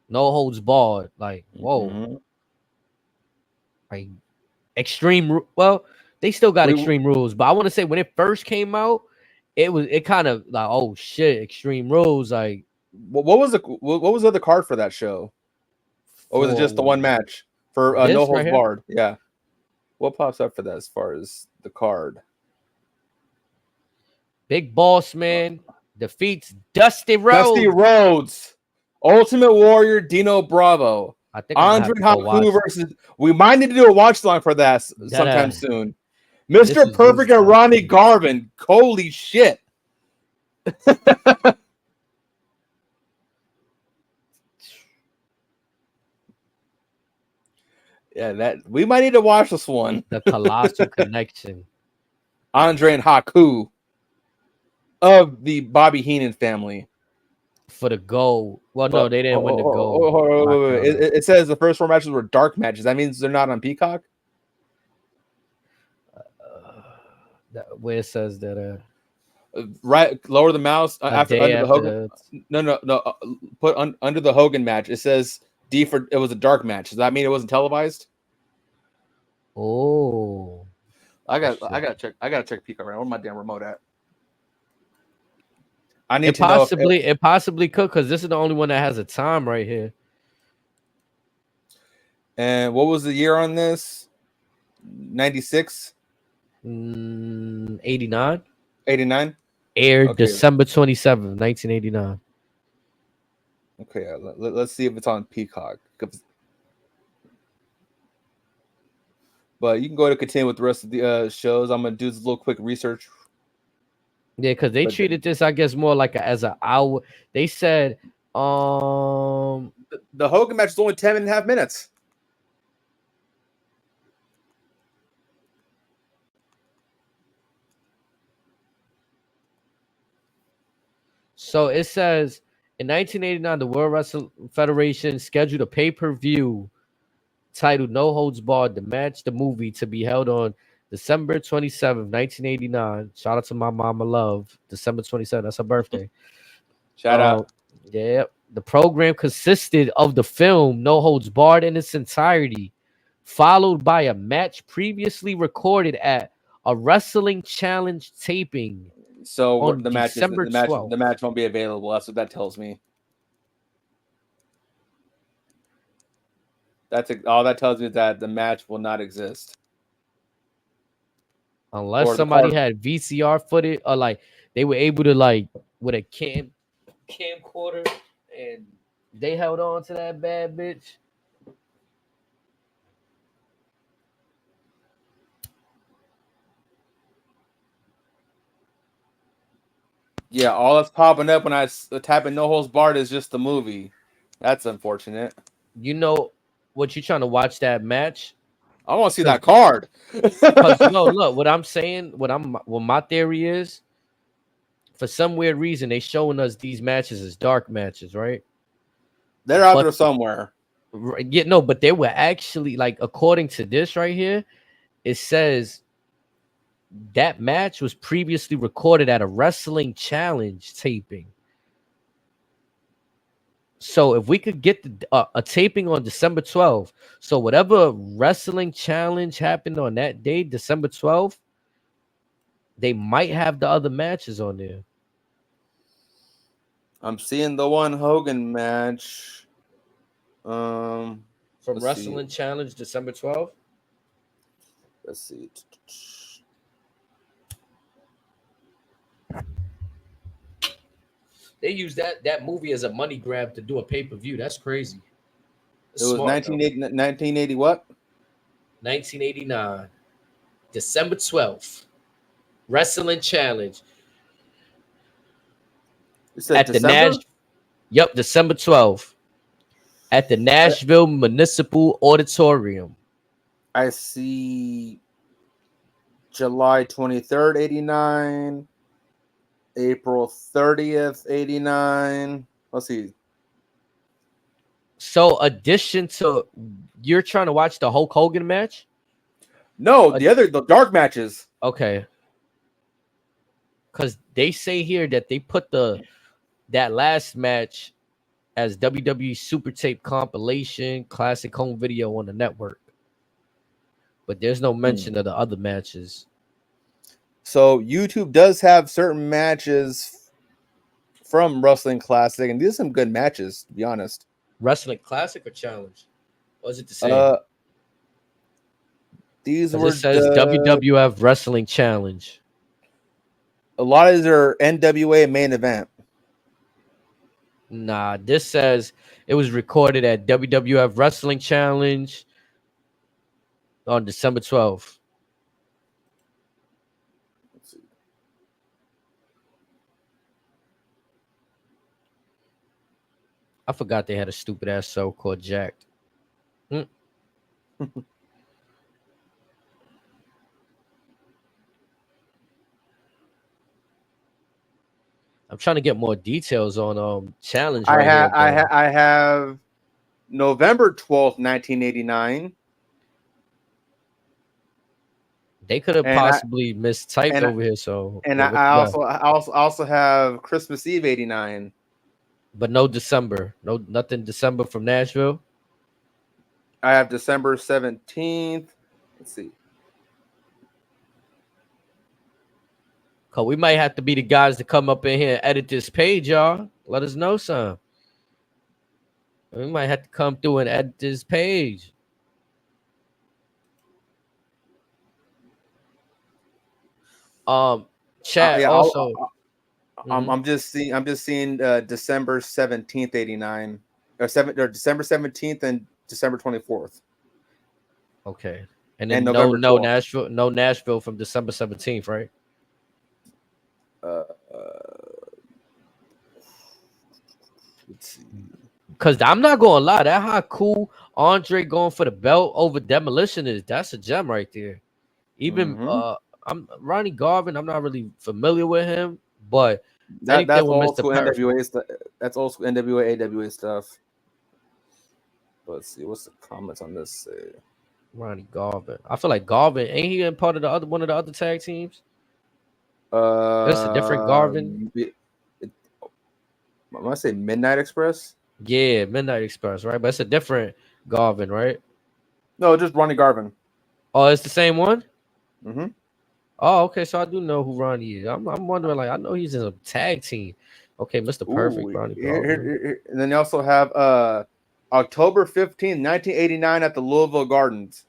no holds barred. Like, whoa. Mm-hmm. Like, extreme. Well, they still got extreme rules, but I want to say when it first came out, it kind of like, oh shit, extreme rules. Like,
what was the other card for that show? Or was it just the one match for no holds barred? Yeah. What pops up for that as far as the card?
Big Boss Man defeats Dusty Rhodes.
Dusty Rhodes. Ultimate Warrior Dino Bravo. I think Andre Haku versus. We might need to do a watch along for that sometime soon. Mr. Perfect and Ronnie Garvin. Holy shit. Yeah, that we might need to watch this one.
The Colossal Connection.
Andre and Haku of the Bobby Heenan family
For the gold. Well, no, they didn't win the gold.
Wait. It says the first 4 matches were dark matches. That means they're not on Peacock.
Where it says that
Right, lower the mouse after under the Hogan. No. Put under the Hogan match. It says D for it was a dark match. Does that mean it wasn't televised?
Oh,
I gotta check Peacock right now. Where's my damn remote at? I need to know.
It possibly could, because this is the only one that has a time right here.
And what was the year on this? 96?
89?
89?
Aired
Okay.
December 27th, 1989.
Okay, let's see if it's on Peacock. But you can go to continue with the rest of the shows. I'm gonna do this little quick research.
Yeah, because they treated this, I guess, more like as an hour. They said,
the Hogan match is only 10.5 minutes.
So it says in 1989, the World Wrestling Federation scheduled a pay-per-view titled No Holds Barred, the movie, to be held on December 27th, 1989. Shout out to my mama love. December 27th. That's her birthday.
Shout out.
Yeah. The program consisted of the film No Holds Barred in its entirety, followed by a match previously recorded at a Wrestling Challenge taping.
So
on
the
December 12th.
The match won't be available. That's what that tells me. All that tells me is that the match will not exist.
Unless somebody had VCR footage, or like they were able to, like, with a camcorder, and they held on to that bad bitch.
Yeah, all that's popping up when I tap in No Holds Barred is just the movie. That's unfortunate.
You know what, you trying to watch that match?
I want to see that card.
No, look, what I'm saying, what my theory is, for some weird reason, they showing us these matches as dark matches, right?
They're out there somewhere.
Yeah, no, but they were actually, like, according to this right here, it says that match was previously recorded at a Wrestling Challenge taping. So if we could get a taping on December 12th, so whatever Wrestling Challenge happened on that day, December 12th, they might have the other matches on there.
I'm seeing the one Hogan match. From
Wrestling Challenge, December 12th.
Let's see.
They use that movie as a money grab to do a pay-per-view. That's crazy.
It was 1980 what?
1989. December 12th. Wrestling Challenge.
At December?
December 12th. At the Nashville Municipal Auditorium.
I see July 23rd, 89. April 30th, 89. Let's see.
So, addition to, you're trying to watch the Hulk Hogan match?
No, the dark matches.
Okay. Because they say here that they put that last match as WWE Super Tape compilation classic home video on the network, but there's no mention of the other matches.
So YouTube does have certain matches from Wrestling Classic, and these are some good matches, to be honest.
Wrestling Classic or Challenge? Or is it the same?
These were.
It says WWF Wrestling Challenge.
A lot of these are NWA main event.
Nah, this says it was recorded at WWF Wrestling Challenge on December 12th.
Let's see.
I forgot they had a stupid ass show called Jacked. I'm trying to get more details on challenge right here.
I have November 12th, 1989.
They could have possibly mistyped over here. So,
and I also have Christmas Eve 89.
But no December, nothing December from Nashville.
I have December 17th. Let's see.
Cause we might have to be the guys to come up in here and edit this page, y'all. Let us know some. We might have to come through and edit this page. Chat
yeah,
also.
I'm just seeing December 17th, 89, or December 17th and December 24th.
Okay, and then no Nashville from December 17th, right?
Let's see.
Because I'm not gonna lie, that how cool Andre going for the belt over Demolition is. That's a gem right there. Even I'm Ronnie Garvin. I'm not really familiar with him, but
that's old school NWA. That's old school NWA AWA stuff. Let's see what's the comments on this say.
Ronnie Garvin. I feel like Garvin ain't he in part of the other one of the other tag teams? That's a different Garvin.
I want to say Midnight Express.
Yeah, Midnight Express, right? But it's a different Garvin, right?
No, just Ronnie Garvin.
Oh, it's the same one.
Mm-hmm.
Oh, okay. So I do know who Ronnie is. I'm wondering, like, I know he's in a tag team. Okay, Mr. Perfect, Ronnie Garvin.
And then you also have October 15th, 1989 at the Louisville Gardens.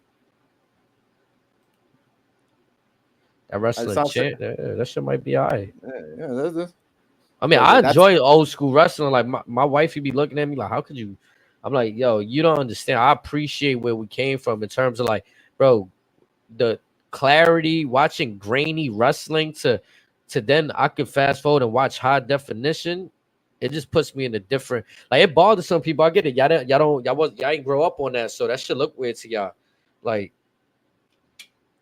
That wrestling shit, that shit might be all right.
Yeah,
I mean, I enjoy old school wrestling. Like my wife, be looking at me like, how could you? I'm like, yo, you don't understand. I appreciate where we came from in terms of like, bro, the clarity, watching grainy wrestling to then I could fast forward and watch high definition. It just puts me in a different, like, it bothers some people. I get it. Y'all ain't grow up on that, so that should look weird to y'all. Like,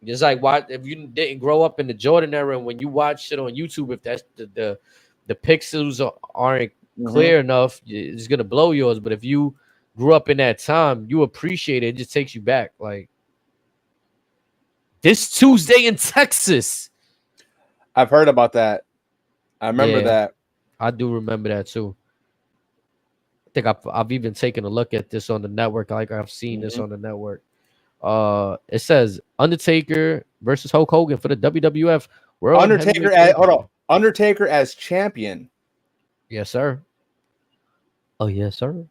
just like if you didn't grow up in the Jordan era, and when you watch shit on YouTube, if that's the pixels aren't clear enough, it's gonna blow yours. But if you grew up in that time, you appreciate it. It just takes you back. Like this Tuesday in Texas.
I've heard about that. I remember that.
I do remember that too. I think I've even taken a look at this on the network. Like I've seen this on the network. It says Undertaker versus Hulk Hogan for the WWF World
Undertaker as champion.
Yes, sir. Oh, yes, sir.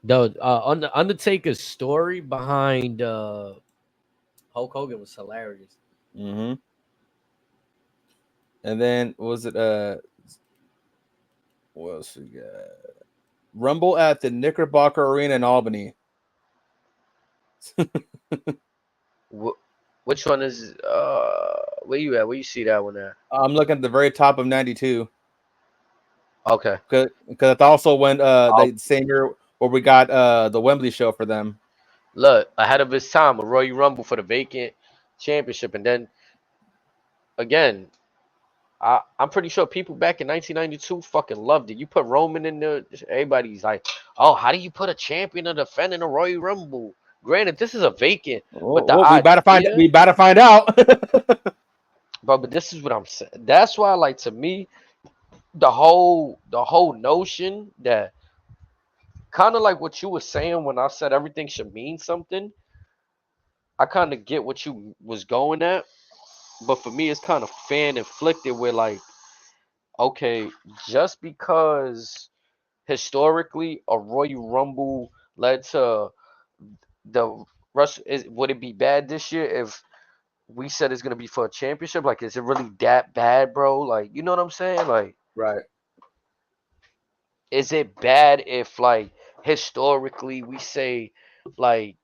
The Undertaker's story behind Hulk Hogan was hilarious.
Mm-hmm. And then was it what else we got? Rumble at the Knickerbocker Arena in Albany.
Which one is where you at? Where you see that one at?
I'm looking at the very top of 92.
Okay.
Because it also went the same year where we got the Wembley show for them.
Look, ahead of his time, a Royal Rumble for the vacant championship. And then again, I'm pretty sure people back in 1992 fucking loved it. You put Roman in there, everybody's like, oh, how do you put a champion of defending a Royal Rumble? Granted, this is a vacant, but
we about to find out.
But this is what I'm saying. That's why, like, to me, the whole notion that kind of like what you were saying when I said everything should mean something. I kind of get what you was going at, but for me, it's kind of fan inflicted. Where like, okay, just because historically a Royal Rumble led to the rush, would it be bad this year if we said it's gonna be for a championship? Like, is it really that bad, bro? Like, you know what I'm saying? Like,
right.
Is it bad if, like, historically we say, like,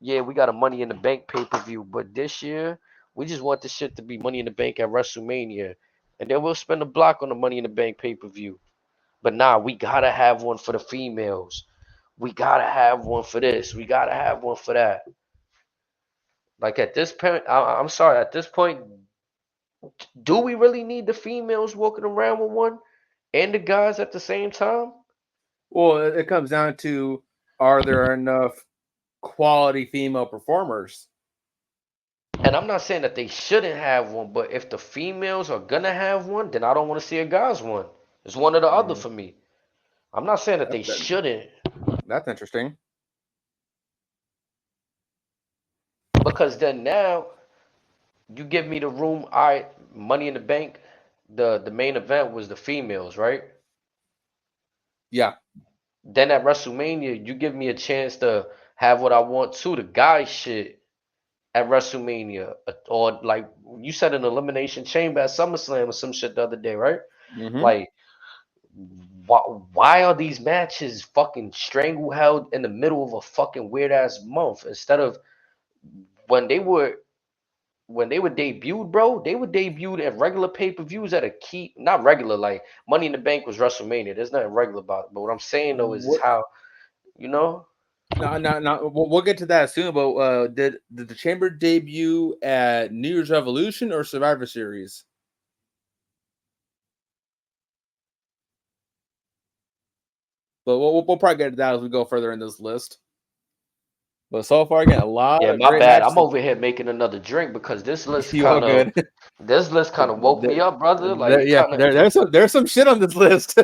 yeah, we got a Money in the Bank pay-per-view, but this year we just want this shit to be Money in the Bank at WrestleMania, and then we'll spend a block on the Money in the Bank pay-per-view. But nah, we gotta have one for the females. we gotta have one for this, we gotta have one for that. Like at this point, I'm sorry, at this point, do we really need the females walking around with one and the guys at the same time?
Well, it comes down to, are there enough quality female performers?
And I'm not saying that they shouldn't have one, but if the females are gonna have one, then I don't want to see a guy's one. It's one or the other for me. I'm not saying that they shouldn't.
That's interesting.
Because then now you give me the room. All right, Money in the Bank. The main event was the females, right?
Yeah.
Then at WrestleMania, you give me a chance to have what I want too, the guy shit at WrestleMania. Or like you said, an Elimination Chamber at SummerSlam or some shit the other day, right?
Mm-hmm.
Like, why are these matches fucking strangled in the middle of a fucking weird ass month instead of when they were debuted, bro? They were debuted at regular pay-per-views at a key, not regular, like Money in the Bank was WrestleMania. There's nothing regular about it. But what I'm saying though is how, you know.
No. We'll get to that soon. But did the Chamber debut at New Year's Revolution or Survivor Series? But we'll probably get to that as we go further in this list. But so far, again, a lot.
Yeah,
of
my
great
bad.
matches.
I'm over here making another drink because this list
You all
kind of
good?
this list kind of woke me up, brother. Like,
there's some shit on this list.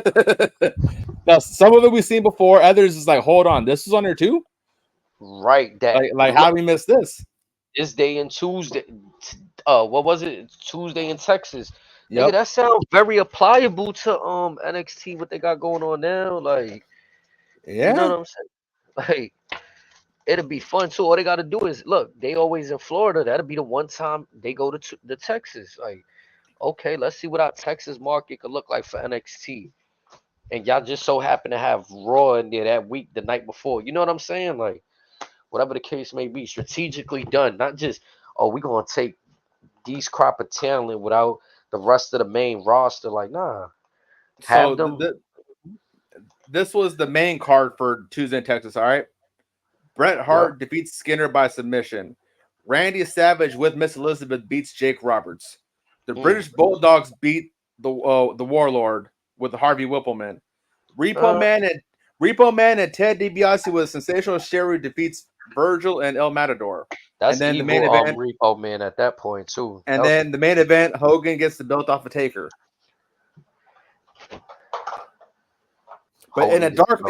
Now, some of it we've seen before. Others is like, hold on, this is on there too.
Right. That
like how we missed this?
This day in Tuesday. What was it? Tuesday in Texas.
Yep.
Nigga, that sounds very applicable to NXT. What they got going on now, like,
yeah,
you know what I'm saying? Like, it'll be fun too. All they got to do is look. They always in Florida. That'll be the one time they go to the Texas. Like, okay, let's see what our Texas market could look like for NXT. And y'all just so happen to have Raw in there that week, the night before. You know what I'm saying? Like, whatever the case may be, strategically done. Not just, oh, we're gonna take these crop of talent without the rest of the main roster. Like, nah. Have them.
This was the main card for Tuesday in Texas. All right. Bret Hart defeats Skinner by submission. Randy Savage with Miss Elizabeth beats Jake Roberts. The British Bulldogs beat the Warlord with Harvey Whippleman. Repo Man and Ted DiBiase with Sensational Sherry defeats Virgil and El Matador.
That's
and then
evil,
the main event,
Repo Man at that point too.
And then the main event, Hogan gets the belt off of Taker. But in a dark,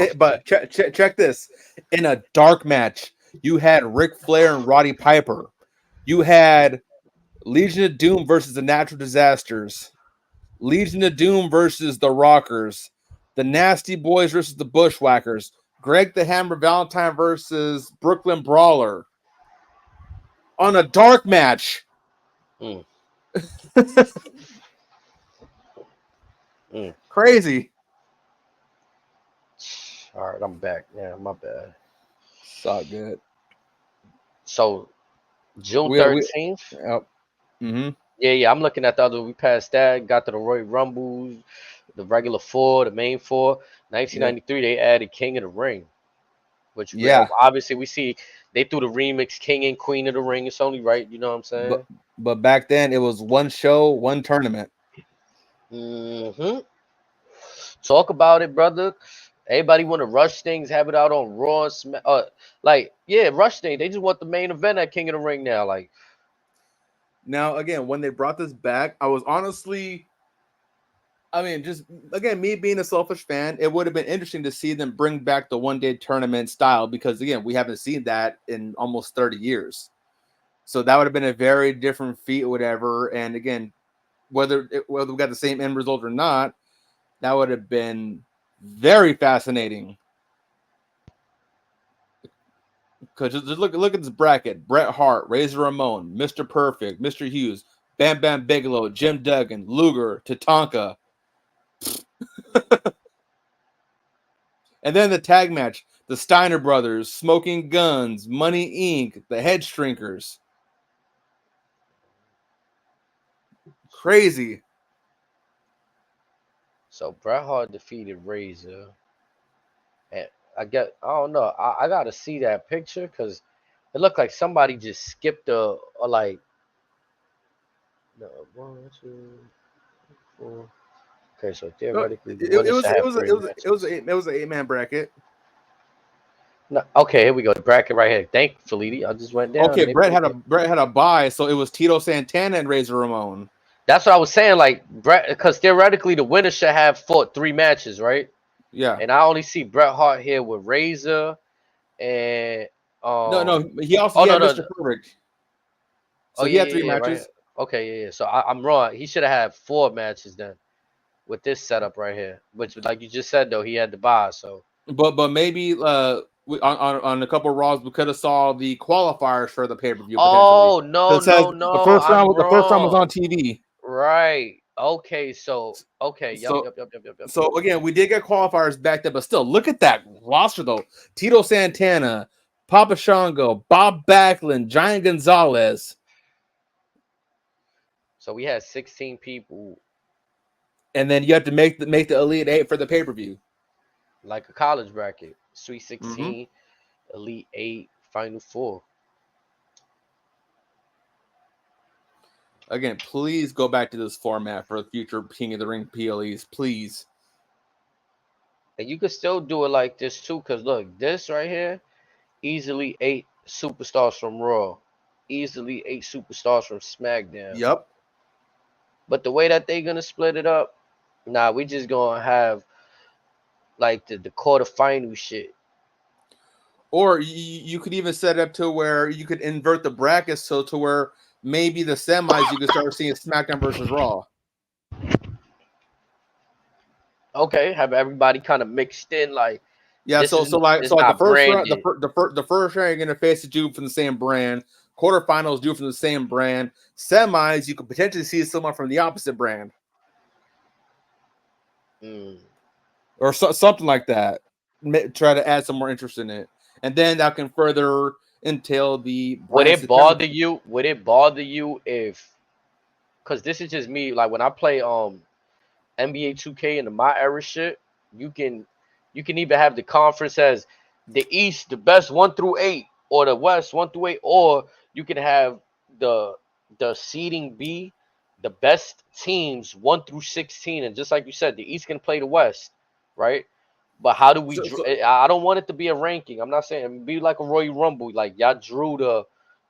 check this. In a dark match, you had Ric Flair and Roddy Piper. You had Legion of Doom versus the Natural Disasters. Legion of Doom versus the Rockers. The Nasty Boys versus the Bushwhackers. Greg the Hammer Valentine versus Brooklyn Brawler. On a dark match. Crazy.
All right, I'm back. Yeah, my bad.
It's all good.
So, June 13th. Yeah. I'm looking at the other. We passed that. Got to the Royal Rumbles, the regular four, the main four. 1993, they added King of the Ring, which obviously we see they threw the remix King and Queen of the Ring. It's only right, you know what I'm saying?
But back then it was one show, one tournament.
Talk about it, brother. Everybody want to rush things, have it out on Raw. Rush things. They just want the main event at King of the Ring now. Like,
now again, when they brought this back, I was honestly, just again, me being a selfish fan, it would have been interesting to see them bring back the one-day tournament style because again, we haven't seen that in almost 30 years. So that would have been a very different feat, or whatever. And again, whether we got the same end result or not, that would have been very fascinating. Because just look at this bracket: Bret Hart, Razor Ramon, Mr. Perfect, Mr. Hughes, Bam Bam Bigelow, Jim Duggan, Luger, Tatanka. And then the tag match: the Steiner Brothers, Smoking Guns, Money Inc., the Head Shrinkers. Crazy.
So Bret Hart defeated Razor. I don't know. I gotta see that picture because it looked like somebody just skipped a like. No, 1, 2, 4. Okay, so
No,
theoretically, the winner should have 3 matches.
It was an 8-man bracket.
No, okay, here we go. The bracket right here. Thankfully, I just went down.
Okay, Brett had a bye, so it was Tito Santana and Razor Ramon.
That's what I was saying. Like Brett, because theoretically, the winner should have fought 3 matches, right?
Yeah.
And I only see Bret Hart here with Razor and
no, he also had Mr. Perfect. So he had 3 matches.
Right. Okay, yeah. So I'm wrong. He should have had 4 matches then with this setup right here. Which, like you just said, though, he had to buy. So,
but maybe on a couple of Raws we could have saw the qualifiers for the pay-per-view.
Oh no.
The first round was on TV.
Right. Okay. So Yep.
So again, we did get qualifiers back then, but still, look at that roster though: Tito Santana, Papa Shango, Bob Backlund, Giant Gonzalez.
So we had 16 people,
and then you have to make the Elite 8 for the pay-per-view,
like a college bracket: Sweet 16, Elite 8, Final 4.
Again, please go back to this format for the future King of the Ring PLEs, please.
And you could still do it like this too, because look, this right here, easily 8 superstars from Raw, easily 8 superstars from SmackDown.
Yep.
But the way that they're gonna split it up, nah, we just gonna have like the quarterfinal shit.
Or you could even set it up to where you could invert the brackets to where maybe the semis you could start seeing SmackDown versus Raw.
Okay, have everybody kind of mixed in, like
the first round, the first round you're gonna face a dude from the same brand. Quarterfinals dude from the same brand. Semis you could potentially see someone from the opposite brand, or something like that. Try to add some more interest in it, and then that can further entail the.
Would it bother you? Would it bother you if? Because this is just me. Like when I play NBA 2K and the My Era shit, you can either have the conference as the East, the best 1 through 8, or the West 1 through 8, or you can have the seeding be the best teams 1 through 16, and just like you said, the East can play the West, right? But how do we? I don't want it to be a ranking. I'm not saying be like a Royal Rumble, like y'all drew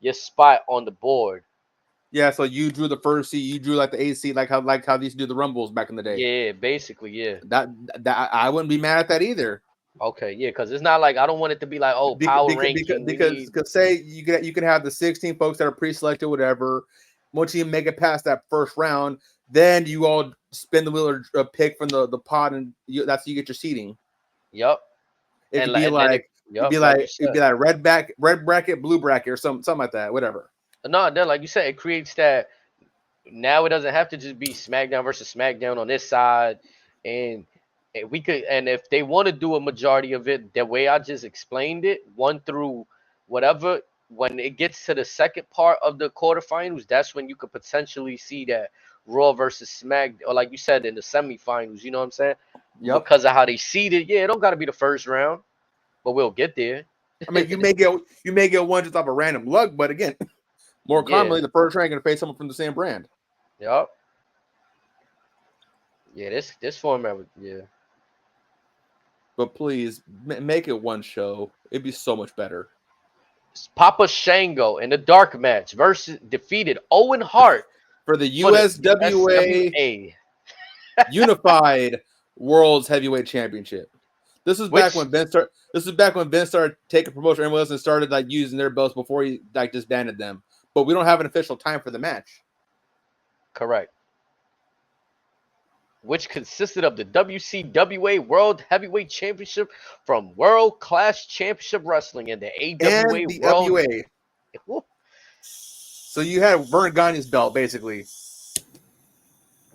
your spot on the board.
Yeah, so you drew the first seed, you drew like the 8th seed, like how they used to do the Rumbles back in the day.
Yeah, basically, yeah.
That I wouldn't be mad at that either.
Okay, yeah, because it's not like I don't want it to be like power ranking.
Because say you can have the 16 folks that are pre-selected, whatever. Once you make it past that first round, then you all spin the wheel or pick from the pot, and that's how you get your seeding.
Yep.
It'd be like red bracket, blue bracket, or something like that, whatever.
No, then like you said, it creates that. Now it doesn't have to just be SmackDown versus SmackDown on this side, and we could. And if they want to do a majority of it the way I just explained it, 1 through whatever, when it gets to the second part of the quarterfinals, that's when you could potentially see that Raw versus SmackDown, or like you said in the semifinals. You know what I'm saying?
Yep.
Because of how they seeded. Yeah, it don't got to be the first round, but we'll get there.
I mean, you may get one just off a random luck, but again. More commonly, the first round going to face someone from the same brand.
Yep. Yeah, this format, yeah.
But please make it one show. It'd be so much better.
Papa Shango in the dark match defeated Owen Hart
for the USWA Unified World's Heavyweight Championship. This is back when Vince started taking promotion everyone else and started like using their belts before he like disbanded them. But we don't have an official time for the match.
Correct. Which consisted of the WCWA World Heavyweight Championship from World Class Championship Wrestling and the AWA World.
So you had Vern Gagne's belt, basically.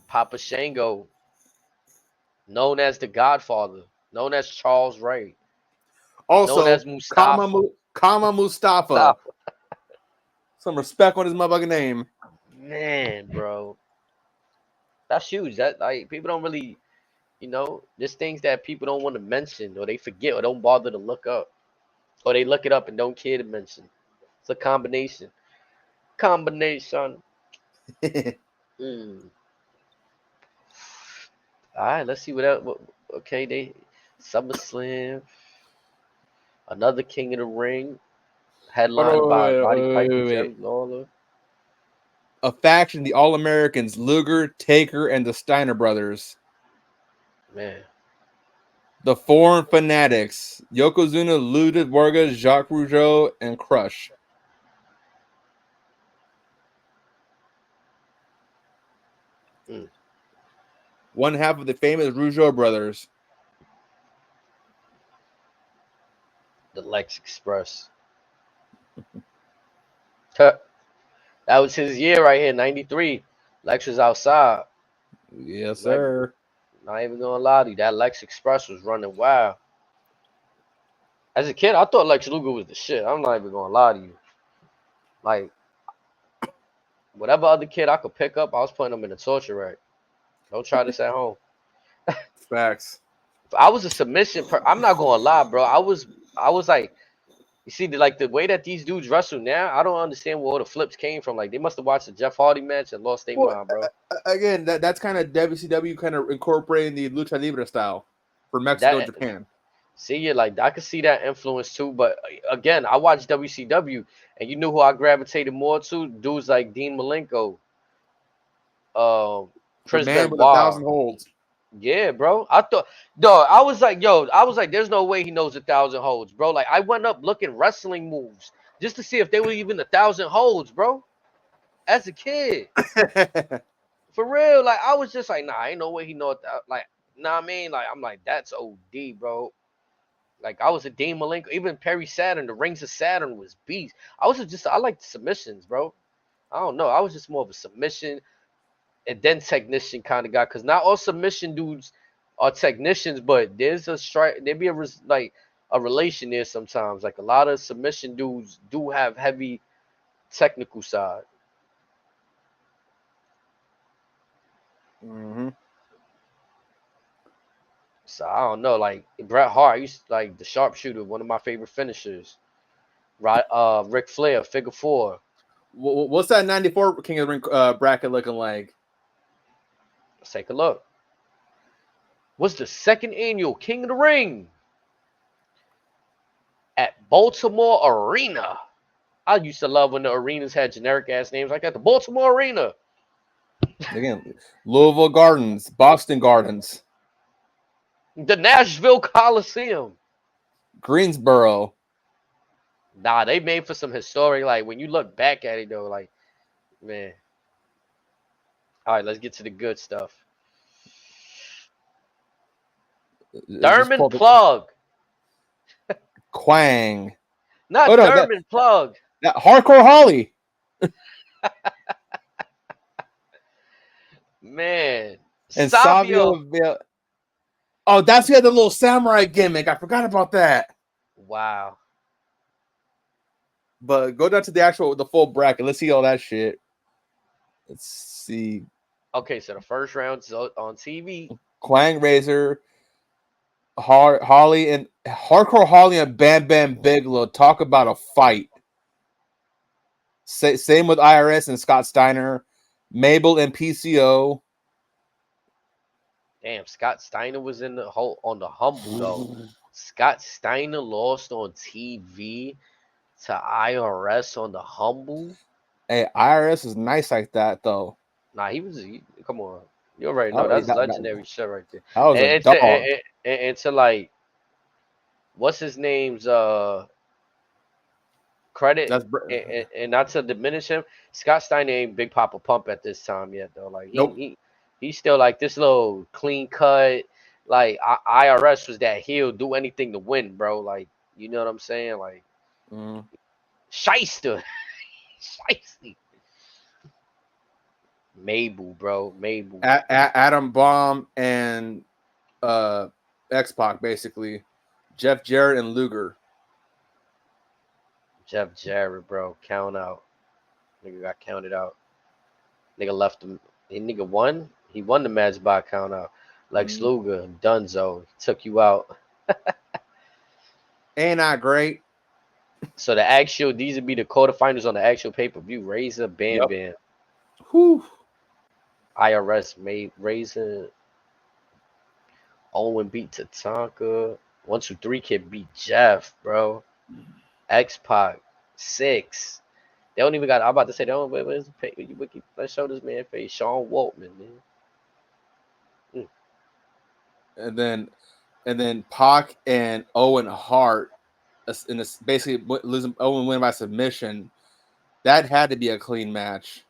Papa Shango, known as the Godfather, known as Charles Wright.
Also,
known as Mustafa.
Kama Mustafa. Some respect on his motherfucking name.
Man, bro. That's huge. That like people don't really You know, there's things that people don't want to mention, or they forget, or don't bother to look up, or they look it up and don't care to mention. It's a combination. Combination. Mm. All right, let's see what else. Okay, they SummerSlam. Another King of the Ring, headlined by Roddy Piper, Jerry Lawler.
A faction, the All Americans, Luger, Taker, and the Steiner brothers.
Man.
The Foreign Fanatics, Yokozuna, Ludwig Borga, Jacques Rougeau, and Crush.
Mm.
One half of the famous Rougeau brothers.
The Lex Express. That was his year right here, 93. Lex was outside.
Yes, sir.
Not even gonna lie to you, that Lex Express was running wild. As a kid, I thought Lex Luger was the shit. I'm not even gonna lie to you. Like, whatever other kid I could pick up, I was putting them in the torture rack. Don't try this at home.
Facts.
I was a submission. I'm not gonna lie, bro. I was like, you see, like the way that these dudes wrestle now, I don't understand where all the flips came from. Like they must have watched the Jeff Hardy match and lost their mind, bro.
Again, that's kind of WCW kind of incorporating the Lucha Libre style for Mexico and Japan.
See, yeah, like I could see that influence too. But again, I watched WCW, and you knew who I gravitated more to? Dudes like Dean Malenko, Chris
Man with
Benoit.
1,000 holds.
Yeah, bro. I thought, dog, I was like, there's no way he knows 1,000 holds, bro. Like, I went up looking wrestling moves just to see if they were even 1,000 holds, bro. As a kid, for real. Like, I was just like, nah, ain't no way he know it. Like, nah, I mean, like, I'm like, that's OD, bro. Like, I was a Dean Malenko, even Perry Saturn, the Rings of Saturn was beast. I like the submissions, bro. I don't know. I was just more of a submission and then technician kind of guy, because not all submission dudes are technicians, but there's a strike. There be a relation there sometimes. Like a lot of submission dudes do have heavy technical side.
Mm-hmm.
So I don't know. Like Bret Hart, used like the sharpshooter, one of my favorite finishers. Right, Ric Flair, figure four.
What's that 94 King of the Ring bracket looking like?
Let's take a look. What's the second annual King of the Ring at Baltimore Arena? I used to love when the arenas had generic ass names like that. The Baltimore Arena.
Again, Louisville Gardens, Boston Gardens,
The Nashville Coliseum.
Greensboro.
Nah, they made for some historic. Like when you look back at it, though, like man. All right, let's get to the good stuff. Thurman Plug.
Quang.
Not Thurman Plug.
That Hardcore Holly.
Man.
And Savio. Oh, that's the other little samurai gimmick. I forgot about that.
Wow.
But go down to the full bracket. Let's see all that shit. Let's see.
Okay, so the first round's on TV.
Quang Razor, Holly and Hardcore Holly and Bam Bam Bigelow. Talk about a fight. Same with IRS and Scott Steiner, Mabel and PCO.
Damn, Scott Steiner was on the Humble though. Scott Steiner lost on TV to IRS on the Humble.
Hey, IRS is nice like that though.
Nah, come on. You already know that's legendary shit right there.
That was a dog.
And to like, what's his name's credit, and not to diminish him, Scott Steiner ain't Big Papa Pump at this time yet though. Like he's still like this little clean cut. Like IRS was that he'll do anything to win, bro. Like you know what I'm saying? Like shyster, shiesty. Mabel, bro. Mabel.
Adam Bomb and X-Pac, basically. Jeff Jarrett and Luger.
Jeff Jarrett, bro. Count out. Nigga got counted out. Nigga left him. Nigga won. He won the match by count out. Lex Luger, Dunzo, took you out.
Ain't not great.
So these would be the quarterfinals on the actual pay-per-view. Razor, Bam Bam.
Whew.
IRS made Razor. Owen beat Tatanka. 1, 2, 3 Kid beat Jeff, bro. X-Pac, 6. They don't even got. I'm about to say they don't. Where's the pay? Let's show this man face. Sean Waltman, man.
And then Pac and Owen Hart, in this basically losing. Owen win by submission. That had to be a clean match.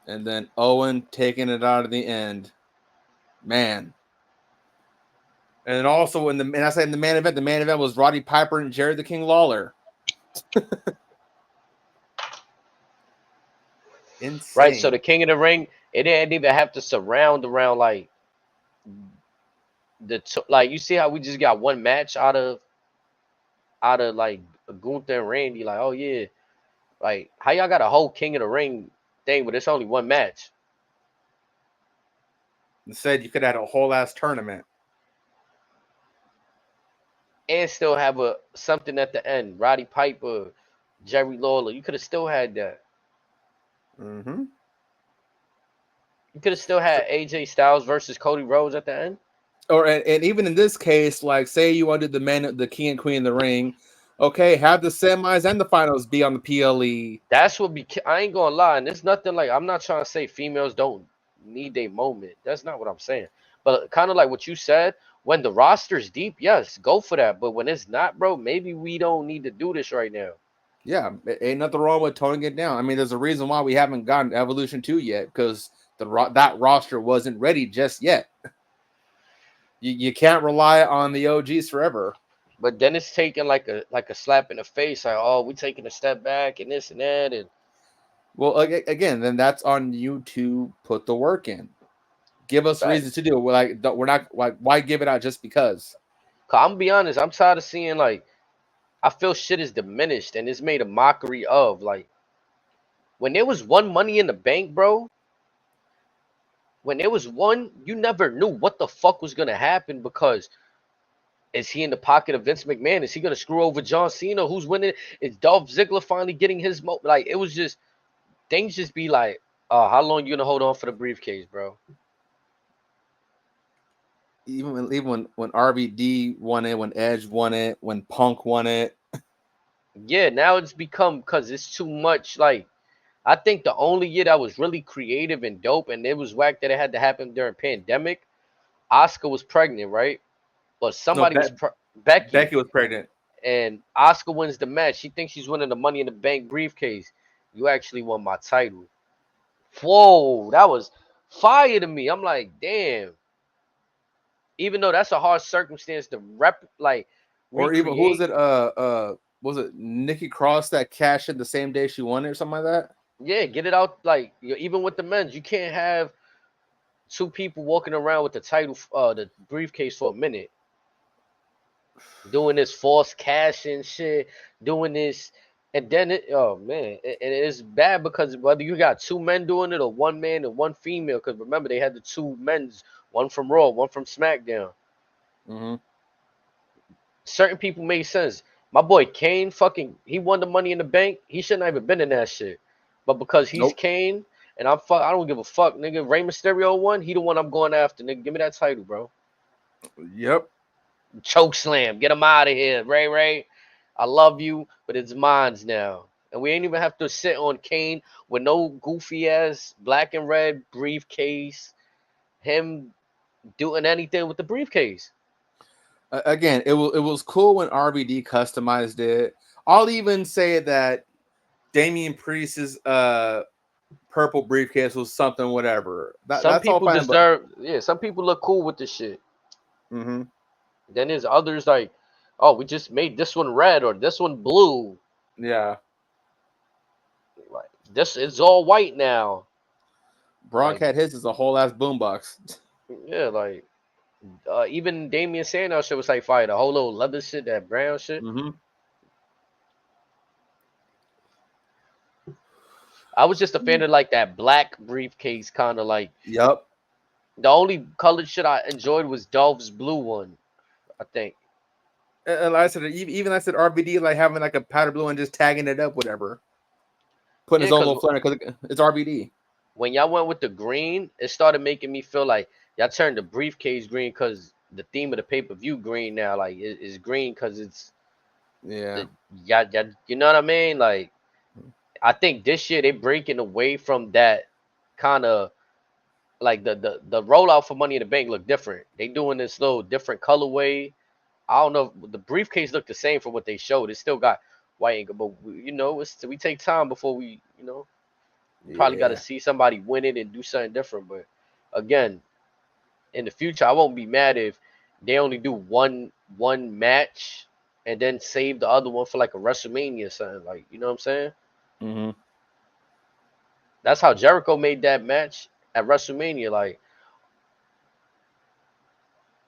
And then Owen taking it out of the end, man. And also in the main event was Roddy Piper and Jerry the King Lawler. Insane.
Right, so the King of the Ring, it didn't even have to surround around like like you see how we just got one match out of like Gunther and Randy. Like, oh yeah, like how y'all got a whole King of the Ring thing, but it's only one match.
Instead, you could have had a whole ass tournament.
And still have something at the end. Roddy Piper, Jerry Lawler. You could have still had that.
Mm-hmm.
You could have still had AJ Styles versus Cody Rhodes at the end.
And even in this case, like say you wanted the King and Queen of the Ring, okay, have the semis and the finals be on the PLE.
That's what I ain't gonna lie, and there's nothing like I'm not trying to say females don't need a moment. That's not what I'm saying. But kind of like what you said, when the roster's deep, yes, go for that. But when it's not, bro, maybe we don't need to do this right now.
Yeah, ain't nothing wrong with toning it down. I mean, there's a reason why we haven't gotten Evolution 2 yet, because that roster wasn't ready just yet. You can't rely on the OGs forever.
But then it's taking like a slap in the face, like, oh, we taking a step back and this and that, and
well, again, then that's on you to put the work in. Give us reasons to do it. We're not like, why give it out just because?
I'm gonna be honest, I'm tired of seeing like, I feel shit is diminished and it's made a mockery of like, when there was one Money in the Bank, bro. When there was one, you never knew what the fuck was gonna happen, because is he in the pocket of Vince McMahon? Is he gonna screw over John Cena? Who's winning? Is Dolph Ziggler finally getting his like? It was just things just be like, how long you gonna hold on for the briefcase, bro?
Even when RVD won it, when Edge won it, when Punk won it.
Yeah, now it's become, because it's too much. Like, I think the only year that was really creative and dope, and it was whack that it had to happen during pandemic, Asuka was pregnant, right? But somebody was Becky
was pregnant,
and Asuka wins the match. She thinks she's winning the Money in the Bank briefcase. You actually won my title. Whoa, that was fire to me. I'm like, damn. Even though that's a hard circumstance to recreate.
Or even who was it Nikki Cross that cashed in the same day she won it or something like that?
Yeah, get it out. Like, even with the men's, you can't have two people walking around with the title, the briefcase for a minute, doing this false cash and shit, doing this, and then it's bad, because whether you got two men doing it or one man and one female, because remember they had the two men's, one from Raw, one from SmackDown.
Mm-hmm.
Certain people made sense. My boy Kane, he won the Money in the Bank. He shouldn't have even been in that shit, but because he's Kane. And I don't give a fuck, nigga. Rey Mysterio won. He the one I'm going after, nigga. Give me that title, bro.
Yep.
Choke slam. Get him out of here, Ray. I love you, but it's mine's now. And we ain't even have to sit on Kane with no goofy ass black and red briefcase. Him doing anything with the briefcase.
Again, it was cool when RVD customized it. I'll even say that Damian Priest's purple briefcase was something, whatever.
Some people deserve. Yeah, some people look cool with this shit.
Mm-hmm.
Then there's others like, oh, we just made this one red or this one blue.
Yeah.
Like, this is all white now.
Brock had his as a whole ass boombox.
Yeah, like even Damian Sandow shit was like fire. The whole little leather shit, that brown shit.
Mm-hmm.
I was just a fan of like that black briefcase kind of like.
Yep.
The only colored shit I enjoyed was Dolph's blue one, I think.
And like I said, even I said RVD like having like a powder blue and just tagging it up, whatever. Putting his own little flair because it's RVD.
When y'all went with the green, it started making me feel like y'all turned the briefcase green because the theme of the pay-per-view green now, like is green because it's yeah, you know what I mean? Like I think this year they breaking away from that kind of like the rollout for Money in the Bank look different. They doing this little different colorway. I don't know. The briefcase looked the same from what they showed. It still got white ink, but you know, we take time before we, you know, probably got to see somebody win it and do something different. But again, in the future, I won't be mad if they only do one match and then save the other one for like a WrestleMania or something. Like, you know what I'm saying?
Mm-hmm.
That's how Jericho made that match at WrestleMania. Like,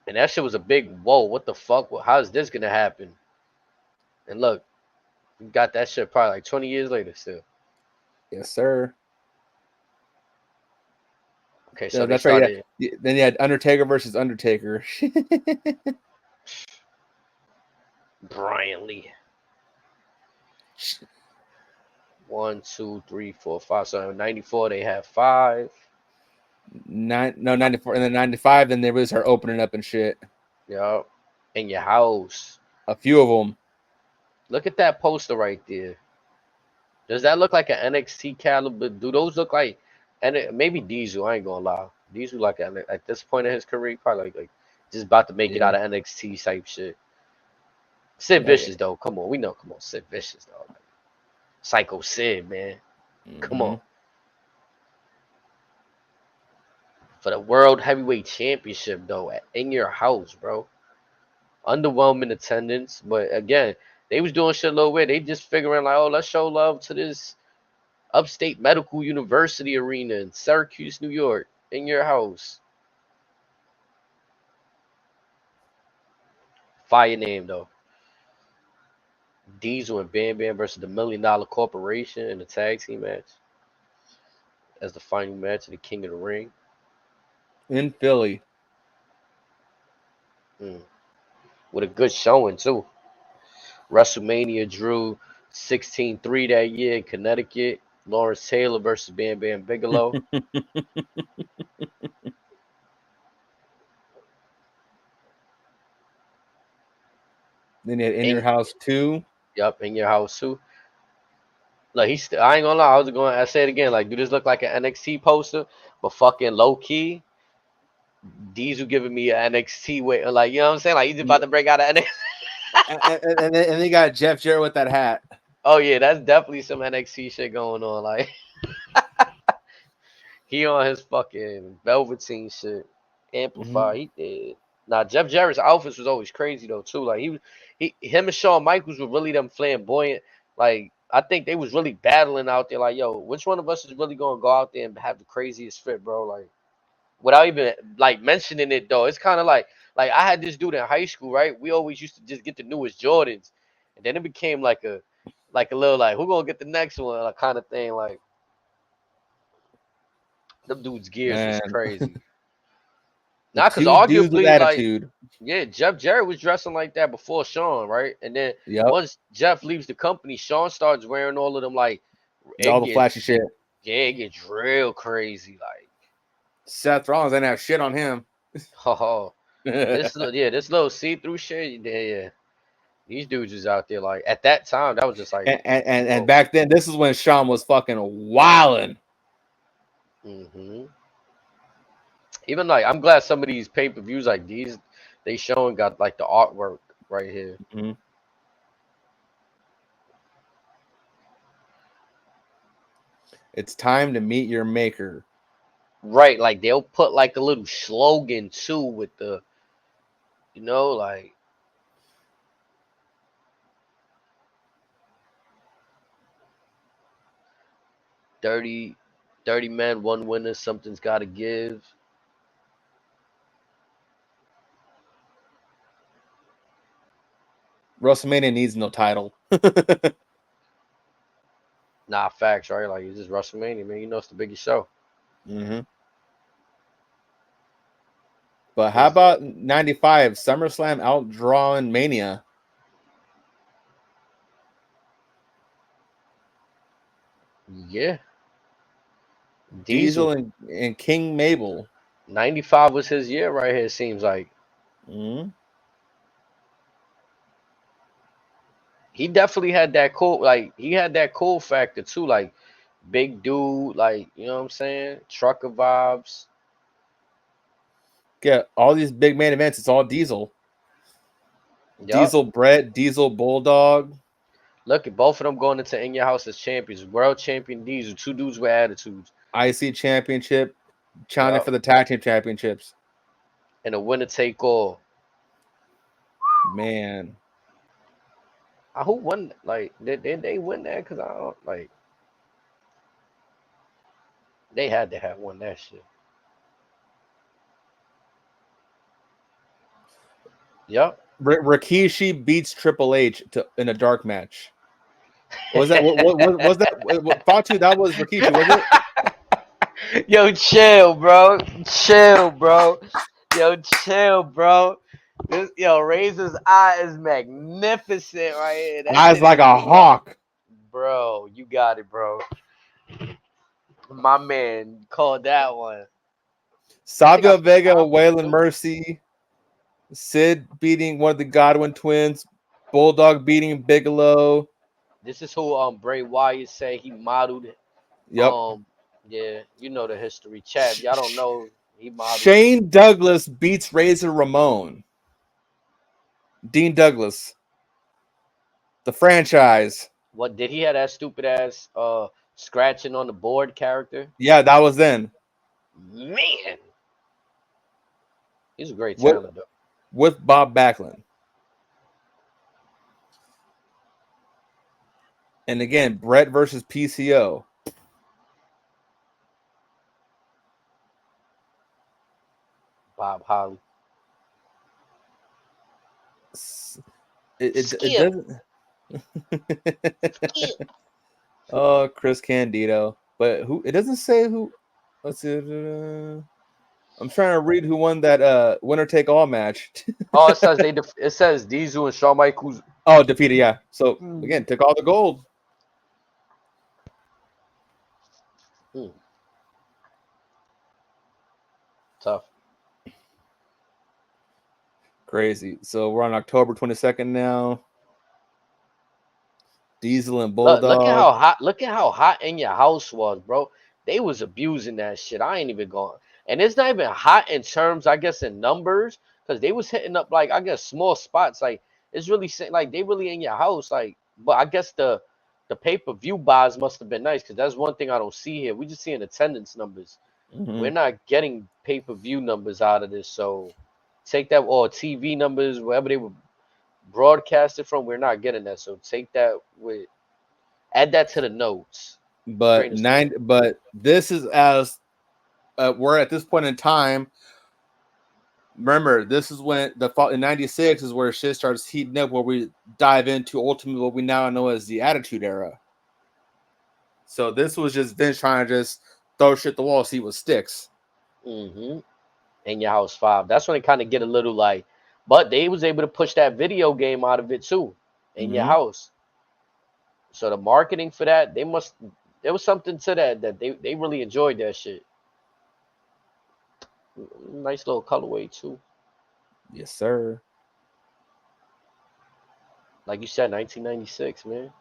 and that shit was a big whoa. What the fuck? How is this gonna happen? And look, we got that shit probably like 20 years later still.
Yes, sir.
Okay, so
that's right. Yeah. Then you had Undertaker versus Undertaker.
Brian Lee. 1, 2, 3, 4, 5. So in 94 they had 5.
94, and then 95. Then they really start opening up and shit.
Yeah, in your house.
A few of them.
Look at that poster right there. Does that look like an NXT caliber? Do those look like? And maybe Diesel. I ain't gonna lie. Diesel like at this point in his career, probably like just about to make it out of NXT type shit. Sid Vicious though, come on, we know. Come on, Sid Vicious though. Like, Psycho Sid, man. Come on. For the World Heavyweight Championship though, in your house, bro. Underwhelming attendance, but again, they was doing shit a little weird. They just figuring like, oh, let's show love to this Upstate Medical University Arena in Syracuse, New York, in your house. Fire name though. Diesel and Bam Bam versus the $1 Million Corporation in a tag team match as the final match of the King of the Ring
in Philly.
With a good showing too. WrestleMania drew 16-3 that year in Connecticut. Lawrence Taylor versus Bam Bam Bigelow.
Then you had In Your House too.
Yep, In Your House too. Like I ain't gonna lie, I say it again. Like, do this look like an NXT poster? But fucking low key, Diesel giving me an NXT way. Like, you know what I'm saying? Like, he's about to break out of NXT.
and then you got Jeff Jarrett with that hat.
Oh yeah, that's definitely some NXT shit going on. Like, he on his fucking Velveteen shit. Amplify. He did. Now Jeff Jarrett's outfits was always crazy though too. Like him and Shawn Michaels were really them flamboyant. Like, I think they was really battling out there. Like, yo, which one of us is really gonna go out there and have the craziest fit, bro? Like, without even like mentioning it though, it's kind of like I had this dude in high school, right? We always used to just get the newest Jordans, and then it became like a little like who gonna get the next one, like kind of thing. Like, them dudes' gears was crazy. Not because arguably, like, yeah, Jeff Jarrett was dressing like that before Shawn, right? And then once Jeff leaves the company, Shawn starts wearing all of them, like,
all the flashy shit.
Yeah, it gets real crazy. Like,
Seth Rollins didn't have shit on him.
Oh, this little see-through shit. Yeah. These dudes was out there, like, at that time, that was just like,
and back then, this is when Shawn was fucking wilding.
Even like, I'm glad some of these pay-per-views like these, they showing got like the artwork right here.
It's time to meet your maker.
Right, like they'll put like a little slogan too with the, you know, like, dirty men, one winner, something's got to give.
WrestleMania needs no title.
Nah, facts, right? Like it's just WrestleMania, man. You know it's the biggest show.
Mm-hmm. But how about 95 SummerSlam outdrawing Mania?
Yeah.
Diesel and King Mabel.
95 was his year right here, it seems like.
Mm-hmm.
He definitely had that cool, like, he had that cool factor too. Like, big dude, like, you know what I'm saying? Trucker vibes.
Yeah, all these big main events, it's all Diesel.
Yep.
Diesel Brett, Diesel Bulldog.
Look at both of them going into In Your House as champions. World champion Diesel, two dudes with attitudes.
IC championship, challenging
Yep.
for the tag team championships.
And a winner take all.
Man.
Who won? Like, did they win that? Because I don't, like, they had to have won that shit. Yep.
Rikishi beats Triple H in a dark match. Was that was that Fatu? That was Rikishi, was
it? Yo, chill, bro. Chill, bro. Yo, chill, bro. This, yo, Razor's eye is magnificent right here. That
eyes
shit
like
is
a hawk.
Bro, you got it, bro. My man called that one.
Savio Vega, Waylon Mercy, Sid beating one of the Godwin twins, Bulldog beating Bigelow.
This is who Bray Wyatt say he modeled it.
Yep.
Yeah, you know the history. Chad, y'all don't know he modeled.
Shane Douglas beats Razor Ramon. Dean Douglas. The franchise.
What did he have that stupid ass scratching on the board character?
Yeah, that was then.
Man. He's a great talent though.
With Bob Backlund. And again, Brett versus PCO.
Bob Holly.
It doesn't. Oh, Chris Candido. But who? It doesn't say who. Let's see. I'm trying to read who won that winner take all match.
Oh, it says it says Diesel and Shawn Michaels.
Oh, defeated, yeah. So again, took all the gold.
Tough.
Crazy. So we're on October 22nd now. Diesel and Bulldog.
Look at how hot In Your House was, bro. They was abusing that shit. I ain't even going. And it's not even hot in terms, I guess, in numbers, because they was hitting up like I guess small spots. Like it's really like they really In Your House. Like, but I guess the pay-per-view buys must have been nice because that's one thing I don't see here. We just seeing attendance numbers.
Mm-hmm.
We're not getting pay-per-view numbers out of this. So take that or TV numbers, wherever they were broadcasted from, we're not getting that. So take that with add that to the notes.
But this is as we're at this point in time. Remember, this is when in '96 is where shit starts heating up, where we dive into ultimately what we now know as the Attitude Era. So this was just Vince trying to just throw shit at the wall, see what sticks.
Mm-hmm. In Your House 5. That's when it kind of get a little like, but they was able to push that video game out of it too. In Your House. So the marketing for that, there was something to that they really enjoyed that shit. Nice little colorway too.
Yes, sir.
Like you said, 1996, man.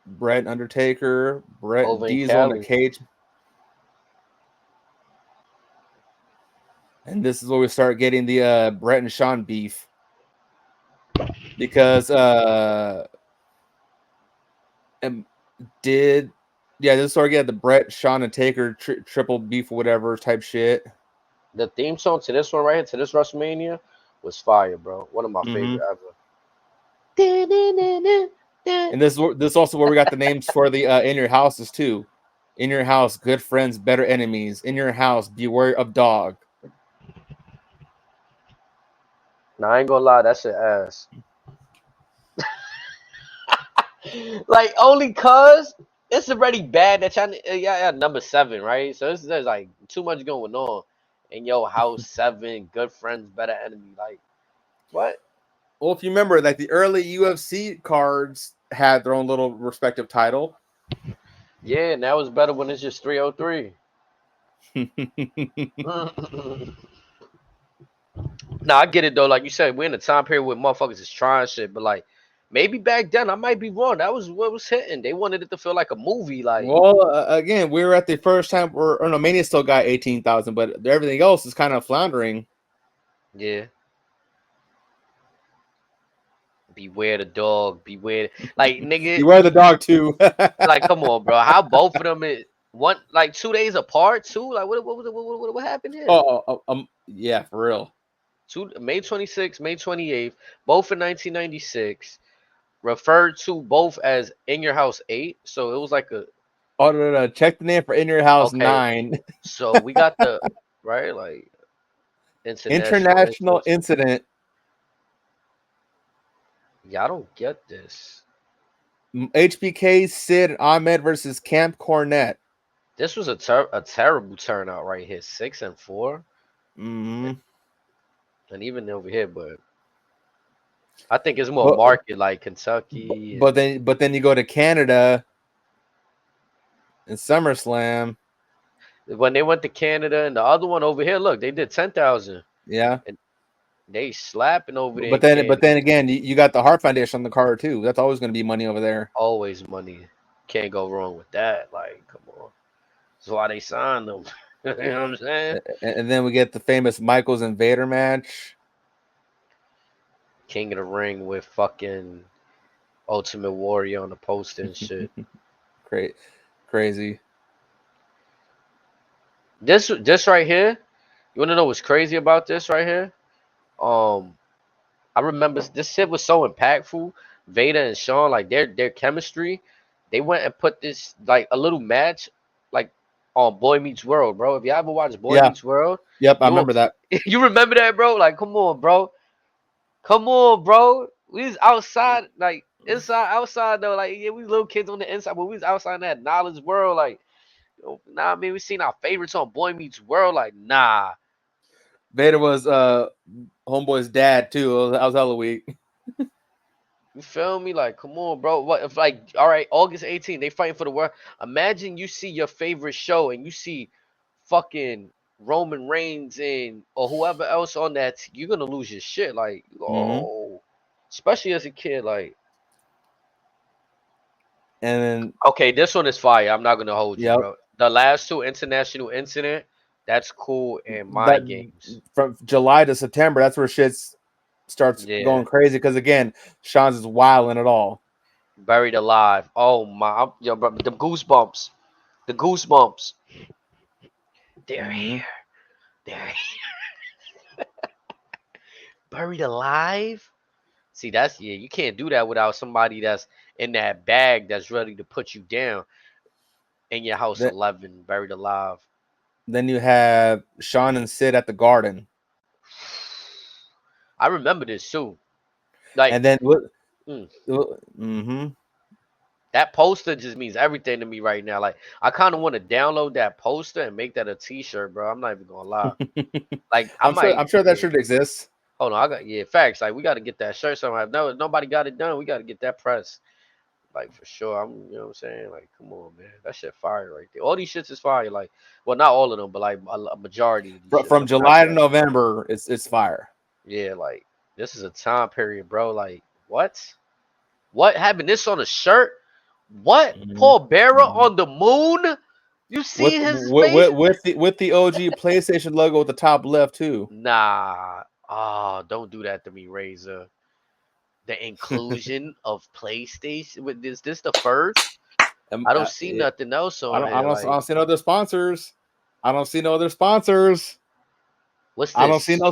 Brett Undertaker, Brett
Over
Diesel in a cage. And this is where we start getting the Brett and Shawn beef. Because this sort of get the Brett, Shawn, and Taker triple beef or whatever type shit.
The theme song to this one right here, to this WrestleMania, was fire, bro. One of my favorite ever.
And this also where we got the names for the In Your Houses too. In Your House, good friends, better enemies. In Your House, beware of dog.
Now I ain't gonna lie, that shit ass. Like only cause it's already bad that y'all number 7, right? So there's like too much going on in your house. 7 good friends, better enemy. Like what?
Well, if you remember, like the early UFC cards had their own little respective title.
Yeah, and that was better when it's just 303. Nah, I get it though. Like you said, we're in a time period where motherfuckers is trying shit, but like maybe back then I might be wrong. That was what was hitting. They wanted it to feel like a movie. Like,
Well, again, we were at the first time, or no, Mania still got 18,000, but everything else is kind of floundering.
yeah. Beware the dog. Beware, like nigga.
You wear the dog too.
Like, come on, bro. How both of them is one like 2 days apart too? Like, what happened here?
Yeah, for real.
May 26th, May 28th, both in 1996. Referred to both as In Your House 8. So it was like a
Oh no, check the name for In Your House
okay.
9.
So we got the right like
International incident.
Yeah, I don't get this.
HBK Sid Ahmed versus Camp Cornette.
This was a terrible turnout right here. 6-4.
Mm-hmm.
And even over here, but I think it's more market like Kentucky.
But then you go to Canada and SummerSlam.
When they went to Canada and the other one over here, look, they did 10,000.
Yeah.
And they slapping over there.
But then again, you got the Heart Foundation on the card too. That's always going to be money over there.
Always money. Can't go wrong with that. Like, come on. That's why they signed them. You know what I'm saying?
And then we get the famous Michaels and Vader match.
King of the Ring with fucking Ultimate Warrior on the poster and shit.
Crazy.
This right here, you want to know what's crazy about this right here? I remember this shit was so impactful. Vader and Shawn, like their chemistry, they went and put this like a little match like on Boy Meets World, bro. If you ever watched Boy Meets World,
yep, I remember that.
You remember that, bro? Like, come on, bro. Come on, bro. We was outside, like inside, outside though. Like, yeah, we little kids on the inside, but we was outside in that knowledge world. Like, nah, I mean, we seen our favorites on Boy Meets World. Like, nah.
Vader was Homeboy's dad too. That was hella weak.
You feel me? Like, come on, bro. What if like, all right, August 18th, they fighting for the world. Imagine you see your favorite show and you see fucking Roman Reigns and or whoever else on that, you're gonna lose your shit. Like, oh, especially as a kid, like.
And then
okay, this one is fire. I'm not gonna hold you, bro. The last two international incident, that's cool in my games.
From July to September, that's where shit starts going crazy. Because again, Shawn's is wilding it all.
Buried alive. Oh my, yo, bro, the goosebumps, the goosebumps. They're here. They're here. Buried alive. See, that's you can't do that without somebody that's in that bag that's ready to put you down. In your house 11, buried alive.
Then you have Shawn and Sid at the Garden.
I remember this too. Like,
and then
that poster just means everything to me right now. Like, I kind of want to download that poster and make that a T-shirt, bro. I'm not even gonna lie. Like,
I'm sure that shirt exists.
Oh no, I got facts. Like, we got to get that shirt somehow. No, nobody got it done. We got to get that press. Like, for sure. You know what I'm saying? Like, come on, man. That shit fire right there. All these shits is fire. Like, well, not all of them, but like a majority.
From July to November, it's fire.
Yeah, like, this is a time period, bro. Like, what? What? Having this on a shirt? What? Paul Bearer on the moon? You see his face?
With the OG PlayStation logo at the top left, too.
Nah. Oh, don't do that to me, Razor. The inclusion of PlayStation. Is this the first? I don't see nothing else on
I don't see no other sponsors. I don't see no other sponsors.
What's this?
I don't see no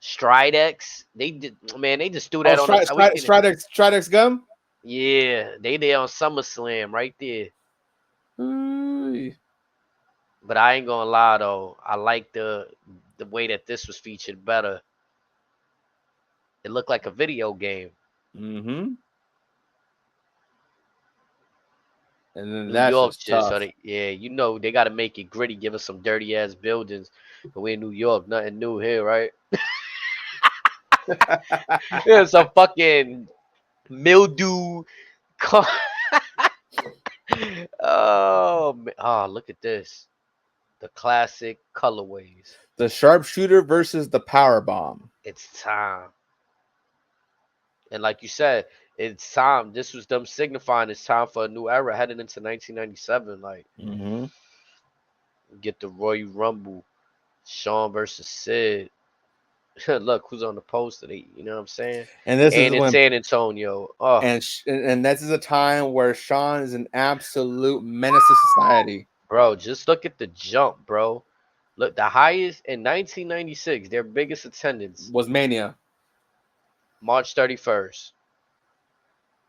Stridex. They did, man. They just threw that on
Stridex gum.
Yeah, they there on SummerSlam right there. But I ain't gonna lie though. I like the way that this was featured better. It looked like a video game.
And then
New York
just
shit.
tough.
So you know they got to make it gritty. Give us some dirty ass buildings. But we in New York, nothing new here, right? Yeah, some fucking mildew. Oh, man. Oh, look at this. The classic colorways.
The sharpshooter versus the power bomb.
It's time. And like you said, it's time. This was them signifying it's time for a new era heading into 1997. Like, get the Royal Rumble, Shawn versus Sid. Look who's on the poster. You know what I'm saying?
And this
and
is
in
when
San Antonio. Oh,
and this is a time where Shawn is an absolute menace to society.
Bro, just look at the jump, bro. Look, the highest in 1996, their biggest attendance
was Mania.
March 31st.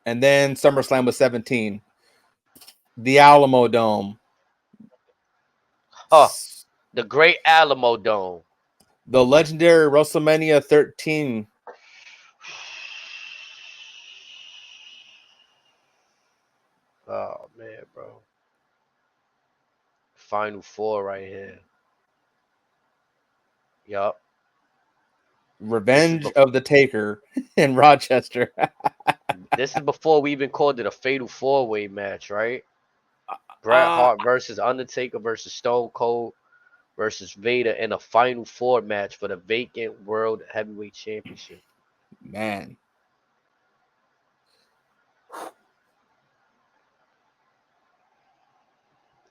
And then SummerSlam was 17. The Alamo Dome.
Oh, the Great Alamo Dome.
The legendary WrestleMania 13.
Oh, man, bro. Final Four right here. Yup.
Revenge of the Taker in Rochester.
This is before we even called it a Fatal 4-Way match, right? Bret Hart versus Undertaker versus Stone Cold versus Vader in a Final Four match for the vacant World Heavyweight Championship.
Man.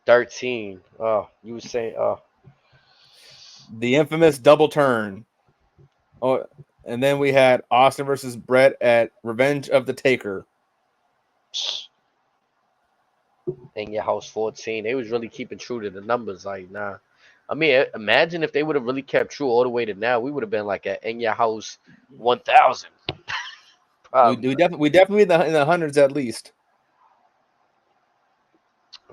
$13. Oh, you were saying,
the infamous double turn. Oh, and then we had Austin versus Brett at Revenge of the Taker.
In Your House 14. They was really keeping true to the numbers. Like, nah. I mean, imagine if they would have really kept true all the way to now. We would have been like at In Your House 1000.
We definitely in the hundreds at least.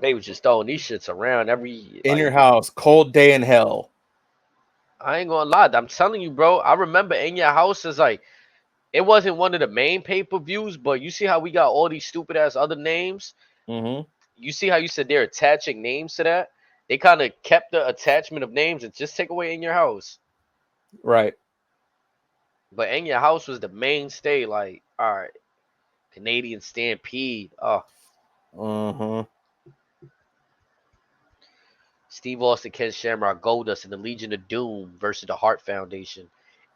They was just throwing these shits around every
In Your House, Cold Day in Hell.
I ain't gonna lie. I'm telling you, bro. I remember In Your House is like, it wasn't one of the main pay-per-views, but you see how we got all these stupid ass other names. You see how you said they're attaching names to that? They kind of kept the attachment of names and just take away In Your House.
Right.
But In Your House was the mainstay. Like, all right, Canadian Stampede. Oh. Steve Austin, Ken Shamrock, Goldust, and the Legion of Doom versus the Hart Foundation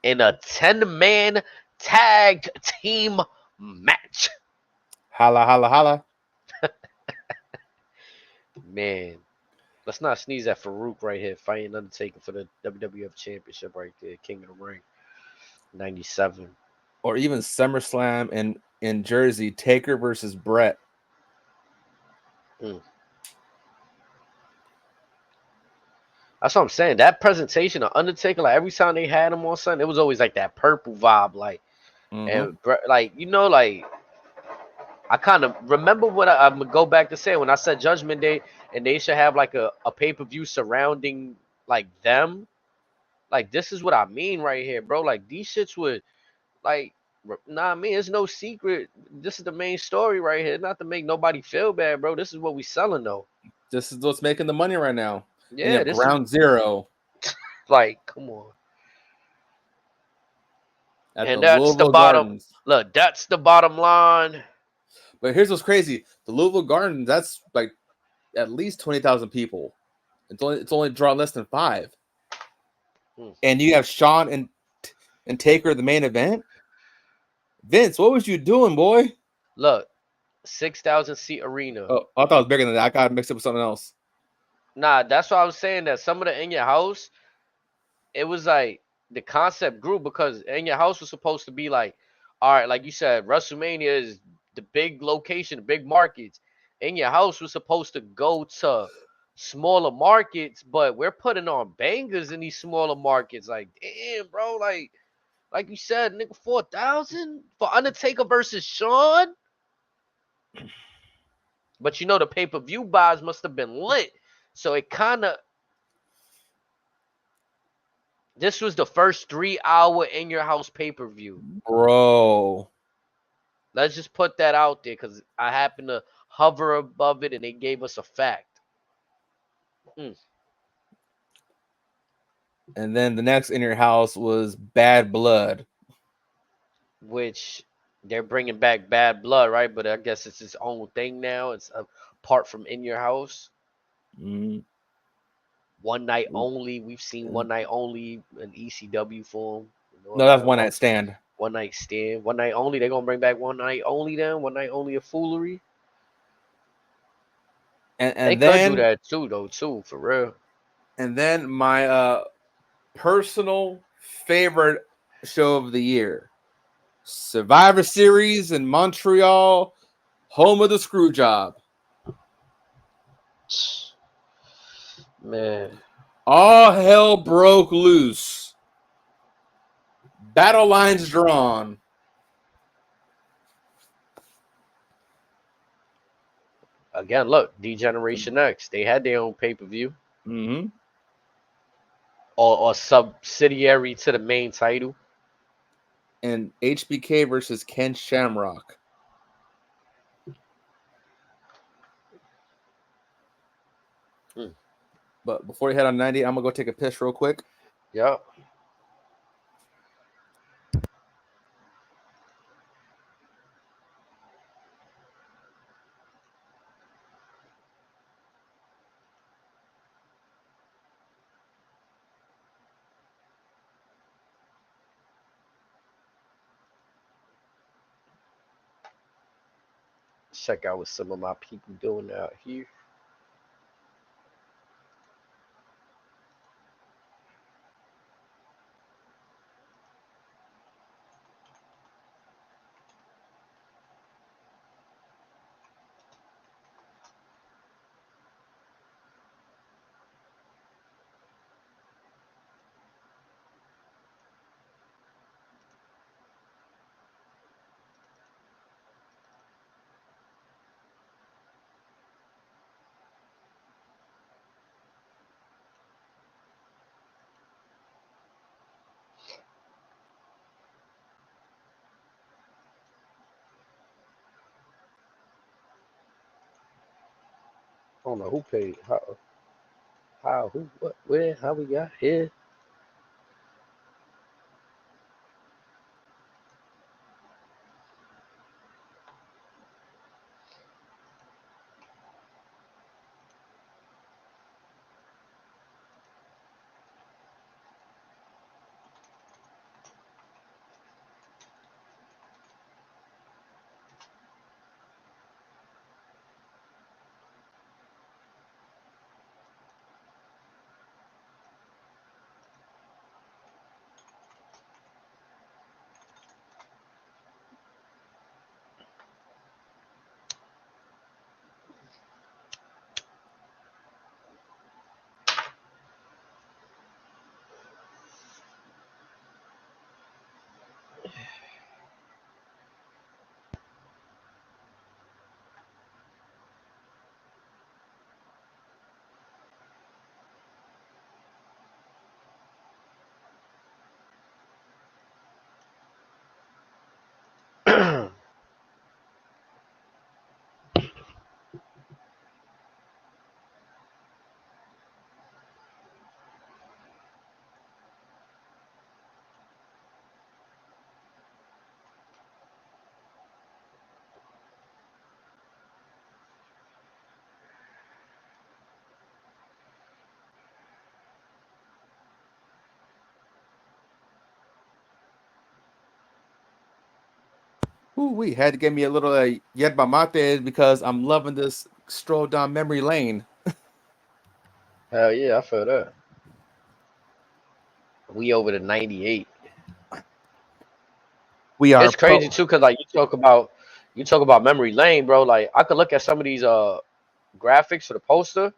in a 10-man tag team match.
Holla, holla, holla.
Man, let's not sneeze at Farouk right here, fighting Undertaker for the WWF Championship right there, King of the Ring, 97.
Or even SummerSlam in Jersey, Taker versus Brett.
That's what I'm saying. That presentation of Undertaker, like every time they had him on something, it was always like that purple vibe, like, and like, you know, like, I kind of remember what I'm gonna go back to say when I said Judgment Day, and they should have like a pay-per-view surrounding like them. Like, this is what I mean right here, bro. Like, these shits would, like, nah, I mean, it's no secret. This is the main story right here. Not to make nobody feel bad, bro. This is what we selling though.
This is what's making the money right now.
Yeah,
this Ground Zero.
Like, come on.
And
that's the bottom. Gardens. Look, that's the bottom line.
But here's what's crazy: the Louisville Gardens, that's like at least 20,000 people. It's only drawn less than 5. And you have Shawn and Taker the main event. Vince, what was you doing, boy?
Look, 6,000 seat arena.
Oh, I thought it was bigger than that. I got mixed up with something else.
Nah, that's why I was saying that some of the In Your House, it was like the concept grew because In Your House was supposed to be like, all right, like you said, WrestleMania is the big location, the big markets. In Your House was supposed to go to smaller markets, but we're putting on bangers in these smaller markets. Like, damn, bro, like you said, nigga, 4,000 for Undertaker versus Shawn. But you know the pay-per-view buys must have been lit. So it kind of, this was the first 3-hour In Your House pay-per-view.
Bro.
Let's just put that out there because I happen to hover above it, and they gave us a fact.
And then the next in your house was Bad Blood,
which they're bringing back Bad Blood, right? But I guess it's its own thing now. It's apart from In Your House. One Night Only. We've seen One Night Only in ECW form.
No, that's One Night Stand.
One Night Stand. One Night Only. They're gonna bring back One Night Only then. One Night Only a foolery.
And
they
then,
could do that too, for real.
And then my personal favorite show of the year, Survivor Series in Montreal, home of the screw job.
Man,
all hell broke loose. Battle lines drawn.
Again, look, D-Generation X. They had their own pay-per-view. Or subsidiary to the main title.
And HBK versus Ken Shamrock. But before we head on 90, I'm going to go take a piss real quick.
Yep. Check out what some of my people doing out here. I don't know who paid, how, who, what, where, how we got here.
Ooh, we had to give me a little yerba mate because I'm loving this stroll down memory lane.
Hell yeah, I feel that. We over to 98.
We are.
It's crazy too, cause like you talk about memory lane, bro. Like I could look at some of these graphics for the poster,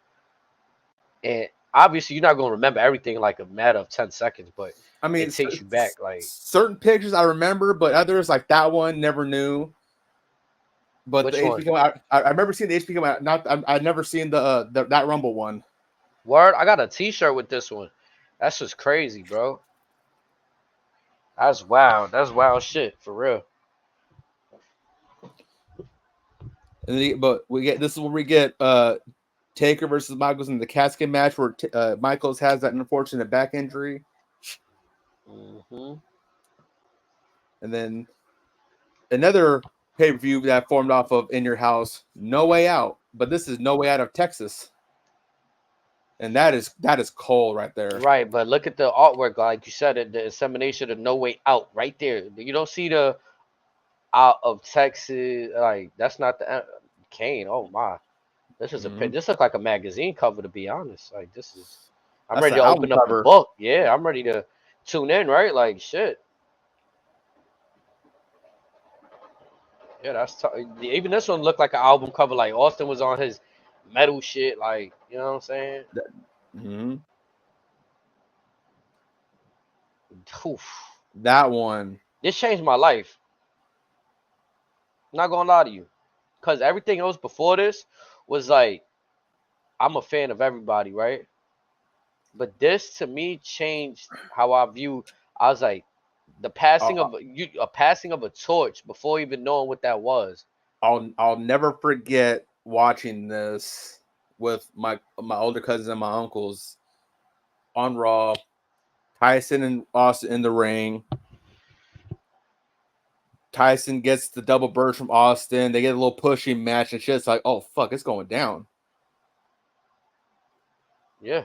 and obviously you're not gonna remember everything like a matter of 10 seconds, but
I mean,
it takes you back. Like
certain pictures I remember, but others like that one never knew. But
which
the
one?
HP come out, I remember seeing the HP come out. I've never seen the that Rumble one.
Word, I got a T-shirt with this one. That's just crazy, bro. That's wild. That's wild shit for real.
But we get this is where we get Taker versus Michaels in the casket match where Michaels has that unfortunate back injury.
Mm-hmm.
And then another pay-per-view that formed off of In Your House, No Way Out. But this is No Way Out of Texas. And that is cold right there.
Right, but look at the artwork, like you said, the insemination of No Way Out right there. You don't see the Out of Texas, like that's not the Kane. Oh my, this is this looks like a magazine cover, to be honest. Like this is, I'm ready to open up the book. Yeah, I'm ready to tune in. Right, like shit. Yeah, that's even this one looked like an album cover. Like Austin was on his metal shit. Like you know what I'm saying?
That one.
This changed my life. Not gonna lie to you, because everything else before this was like, I'm a fan of everybody, right? But this to me changed how I view. I was like, the passing of a passing of a torch before even knowing what that was.
I'll never forget watching this with my older cousins and my uncles on Raw. Tyson and Austin in the ring. Tyson gets the double burst from Austin. They get a little pushy match and shit. It's like, oh fuck, it's going down.
Yeah.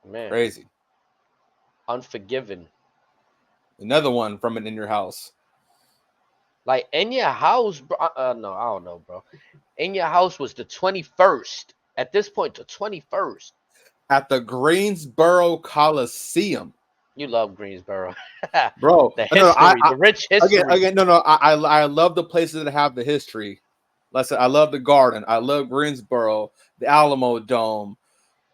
Man.
Crazy.
Unforgiven.
Another one from an In Your House.
Like In Your House, bro. No, I don't know, bro. In Your House was the 21st. At this point, the 21st.
At the Greensboro Coliseum.
You love Greensboro.
Bro.
The history, the rich history.
Again, I love the places that have the history. Listen, I love the Garden. I love Greensboro, the Alamo Dome,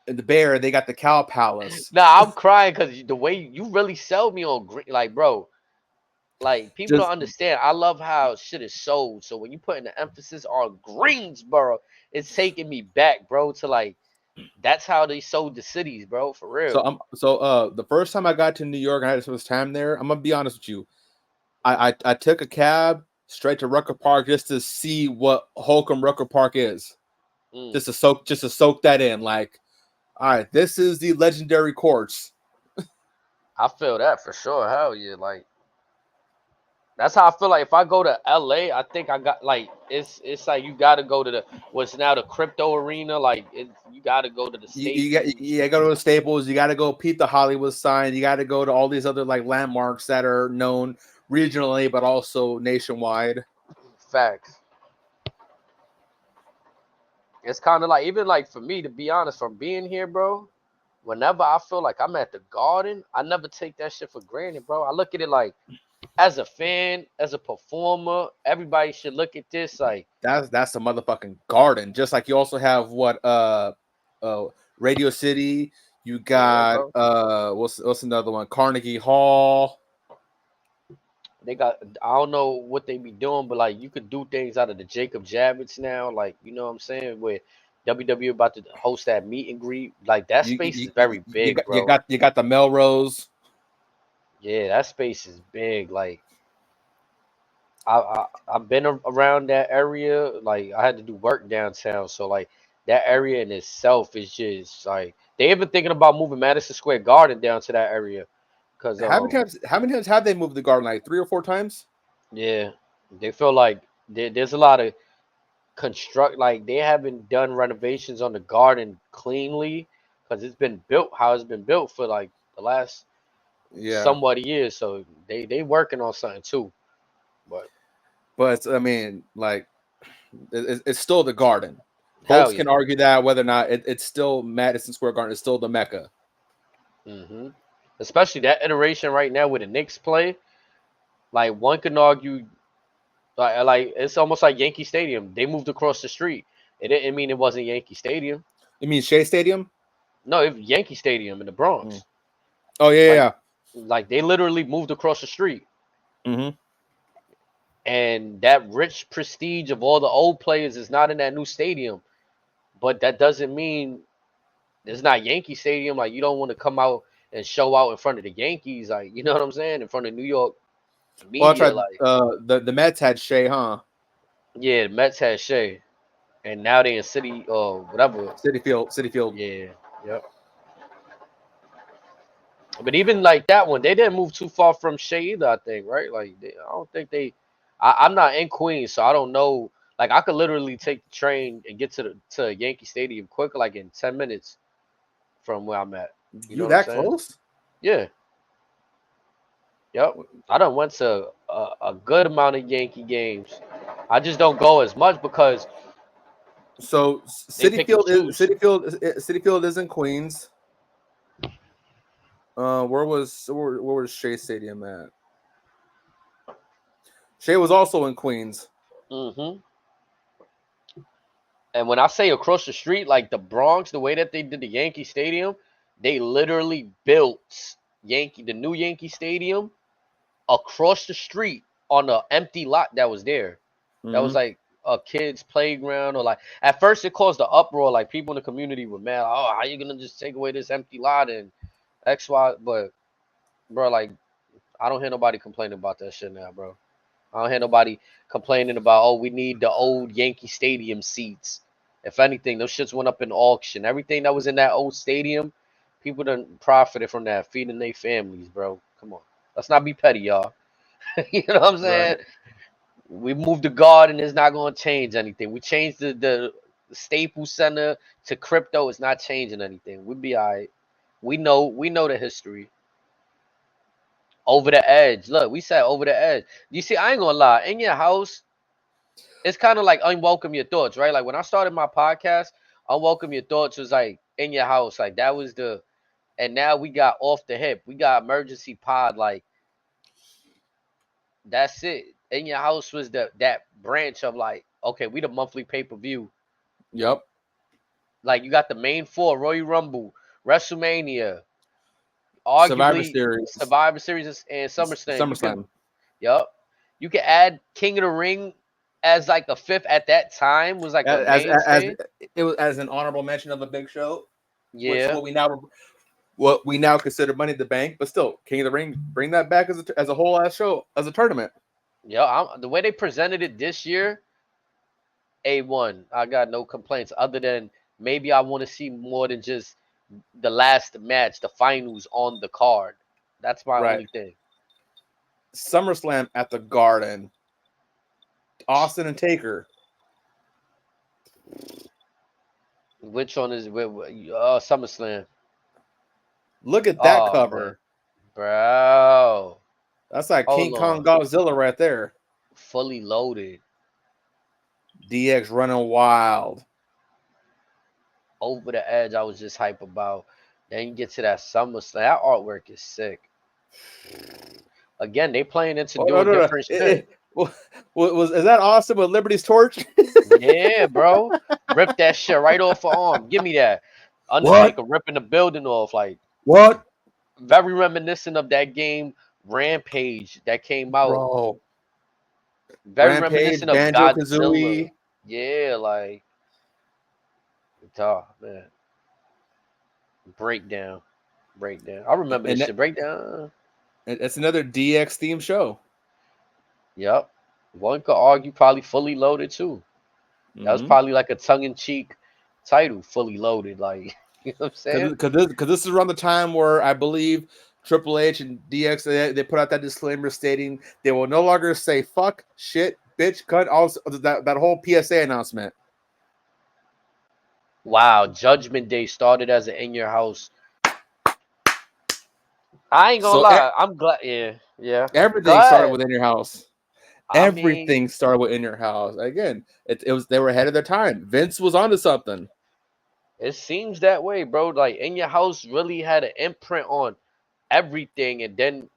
the Bear. They got the Cow Palace.
Nah, I'm crying because the way you really sell me on Green, like, bro, like people don't understand. I love how shit is sold. So when you put the emphasis on Greensboro, it's taking me back, bro, to like that's how they sold the cities, bro, for real.
So the first time I got to New York, and I had so much time there. I'm gonna be honest with you. I took a cab straight to Rucker Park just to see what Holcomb Rucker Park is. Just to soak that in. Like, all right, this is the legendary courts.
I feel that for sure. Hell yeah, like that's how I feel. Like if I go to LA, I think I got like it's like you got to go to the what's now the crypto arena. Like you got to go to the Staples.
You go to the Staples. You got to go peep the Hollywood sign. You got to go to all these other like landmarks that are known regionally, but also nationwide.
Facts. It's kind of like even like for me, to be honest, from being here, bro. Whenever I feel like I'm at the Garden, I never take that shit for granted, bro. I look at it like, as a fan, as a performer, everybody should look at this like
that's the motherfucking Garden. Just like you also have what Radio City. You got what's another one? Carnegie Hall.
They got I don't know what they be doing, but like you could do things out of the Jacob Javits now, like you know what I'm saying, where WWE about to host that meet and greet. Like that space is very big, bro.
You got the Melrose.
Yeah, that space is big. Like I've been around that area. Like I had to do work downtown, so like that area in itself is just like they even thinking about moving Madison Square Garden down to that area. Cause
how many times have they moved the Garden? Like 3 or 4 times?
Yeah, they feel like there's a lot of like they haven't done renovations on the Garden cleanly because it's been built how it's been built for like the last somewhat years. So they working on something too. But
I mean, like it's still the Garden.
Folks
can argue that whether or not it's still Madison Square Garden. It's still the Mecca.
Mm-hmm. Especially that iteration right now with the Knicks play. Like one can argue, like it's almost like Yankee Stadium. They moved across the street. It didn't mean it wasn't Yankee Stadium.
You mean Shea Stadium?
No, it was Yankee Stadium in the Bronx.
Oh yeah,
Like they literally moved across the street.
Mm-hmm.
And that rich prestige of all the old players is not in that new stadium. But that doesn't mean it's not Yankee Stadium. Like you don't want to come out and show out in front of the Yankees. Like, you know what I'm saying? In front of New York
Well, I tried.
like
The Mets had Shea, huh?
yeah, the Mets had Shea, and now they in City or whatever.
City Field.
Yeah, yep. But even like that one, they didn't move too far from Shea either. I think, right? Like I don't think they. I'm not in Queens, so I don't know. Like I could literally take the train and get to Yankee Stadium quick, like in 10 minutes from where I'm at. You know what I'm saying?
Close?
Yeah. Yep. I done went to a good amount of Yankee games. I just don't go as much because
So
they
City
pick and
Field
choose.
City Field is in Queens. Where was Shea Stadium at? Shea was also in Queens.
Mm-hmm. And when I say across the street, like the Bronx, the way that they did the Yankee Stadium, they literally built the new Yankee Stadium across the street on an empty lot that was there. That was like a kid's playground, or like at first it caused the uproar, like people in the community were mad. Oh, how you gonna just take away this empty lot and X, Y? But bro, like I don't hear nobody complaining about that shit now, bro. I don't hear nobody complaining about, oh, we need the old Yankee Stadium seats. If anything, those shits went up in auction. Everything that was in that old stadium, people done profited from that, feeding their families, bro. Come on. Let's not be petty, y'all. You know what I'm saying?
Right.
We moved the Garden, it's not going to change anything. We changed the Staples Center to crypto, it's not changing anything. We'll be all right. We know the history. Over the edge. Look, we said over the edge. You see, I ain't gonna lie. In your house, it's kind of like Unwelcome Your Thoughts, right? Like when I started my podcast, Unwelcome Your Thoughts was like in your house. Like that was and now we got Off the Hip. We got Emergency Pod. Like that's it. In your house was that branch of like, okay, we the monthly pay-per-view.
Yep.
Like you got the main four, Royal Rumble, WrestleMania,
Survivor
arguably
Series.
Survivor Series and SummerSlam.
SummerSlam.
Yep. You could add King of the Ring as like a fifth at that time, was like a mainstay.
It was as an honorable mention of a big show. Which
Yeah.
what we now consider Money in the Bank, but still King of the Ring, bring that back as a whole ass show, as a tournament.
Yeah, the way they presented it this year, A1. I got no complaints other than maybe I want to see more than just the last match, the finals on the card. That's my only thing.
SummerSlam at the Garden. Austin and Taker.
Which one is SummerSlam?
Look at that cover.
Man. Bro.
That's like King Kong Godzilla right there.
Fully loaded.
DX running wild.
Over the edge, I was just hype about. Then you get to that SummerSlam. That artwork is sick. Again, they playing into doing different shit.
Is that Austin with Liberty's torch?
Yeah, bro. Rip that shit right off her arm. Give me that. Undertaker ripping the building off. Like
what?
Very reminiscent of that game Rampage that came out.
Bro.
Very reminiscent of Godzilla. Yeah, like man. Breakdown. I remember this shit. Breakdown.
It's another DX themed show.
Yep. One could argue probably Fully Loaded too. That was probably like a tongue-in-cheek title, Fully Loaded. Like, you know what I'm saying?
Because this is around the time where I believe Triple H and DX they put out that disclaimer stating they will no longer say fuck, shit, bitch, cunt, all that whole PSA announcement.
Wow, Judgment Day started as an In Your House. I ain't gonna lie. I'm glad. Yeah.
Everything started within your house. Everything started within your house. Again, it was they were ahead of their time. Vince was onto something.
It seems that way, bro. Like In Your House really had an imprint on everything, and then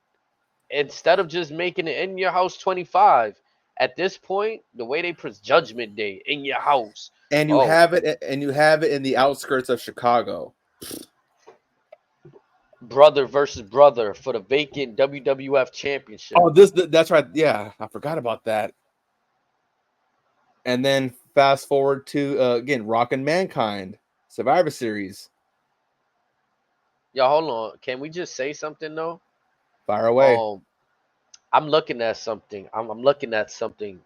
instead of just making it In Your House 25, at this point, the way they present Judgment Day In Your House,
and you have it in the outskirts of Chicago.
Brother versus brother for the vacant WWF championship.
Oh, that's right. Yeah, I forgot about that. And then fast forward to again, Rockin' Mankind Survivor Series.
Yo, hold on. Can we just say something though?
Fire away.
I'm looking at something. I'm looking at something.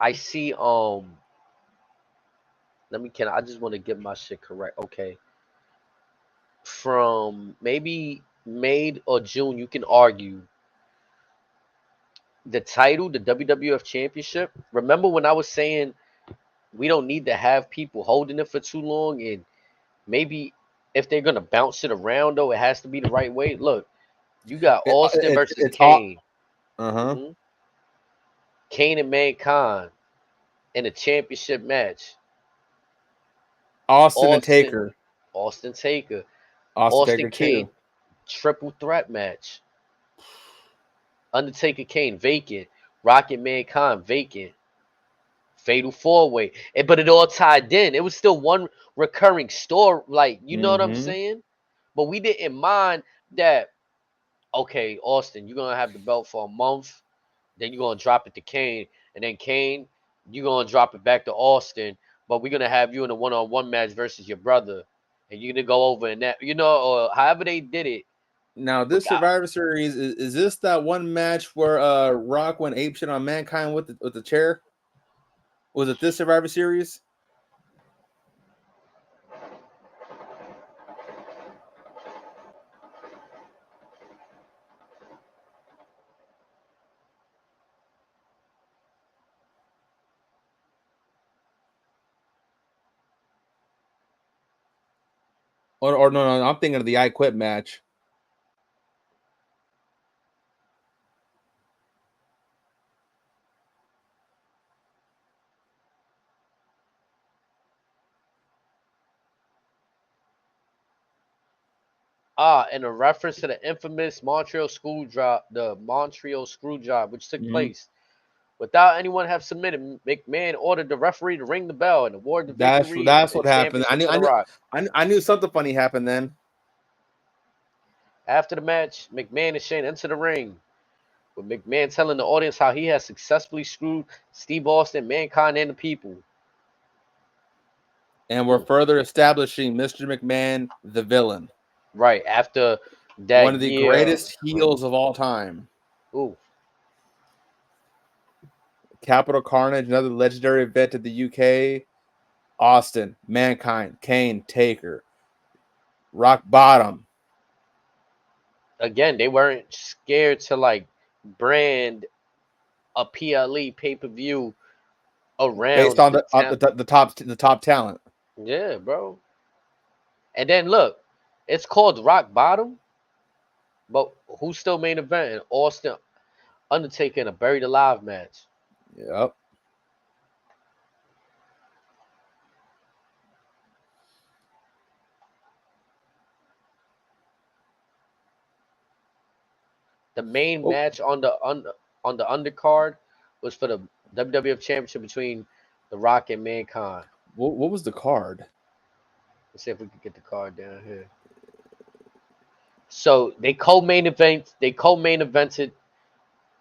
I see. I just want to get my shit correct. Okay. From maybe May or June, you can argue the title, the WWF Championship. Remember when I was saying we don't need to have people holding it for too long, and maybe if they're gonna bounce it around, though, it has to be the right way. Look, you got Austin versus Kane. Mm-hmm. Kane and Mankind in a championship match.
Austin and Taker.
Austin Taker.
Austin
Kane.
too.
Triple threat match. Undertaker Kane vacant. Rocket Mankind vacant. Fatal 4-way. But it all tied in. It was still one recurring story. Like, you know what I'm saying? But we didn't mind that, okay, Austin, you're going to have the belt for a month. Then you're going to drop it to Kane. And then Kane, you're going to drop it back to Austin. But we're going to have you in a one-on-one match versus your brother. And you're going to go over in that, or however they did it.
Now, this Survivor Series, is this that one match where Rock went apeshit on Mankind with the chair? Was it this Survivor Series? Or no, I'm thinking of the I Quit match.
In a reference to the infamous Montreal screw job, which took place without anyone have submitted. McMahon ordered the referee to ring the bell and award the victory.
That's what happened. I knew something funny happened then.
After the match, McMahon and Shane enter the ring, with McMahon telling the audience how he has successfully screwed Steve Austin, Mankind, and the people.
And we're further establishing Mr. McMahon, the villain.
Right, after that
one of the greatest heels of all time.
Ooh.
Capital Carnage, another legendary event in the UK. Austin, Mankind, Kane, Taker. Rock Bottom.
Again, they weren't scared to brand a PLE pay-per-view around
based on the top talent.
Yeah, bro. And then look, it's called Rock Bottom, but who's still main event? Austin, Undertaker in a Buried Alive match.
Yep.
The main match on the undercard was for the WWF Championship between The Rock and Mankind.
What was the card?
Let's see if we can get the card down here. So they co-main evented,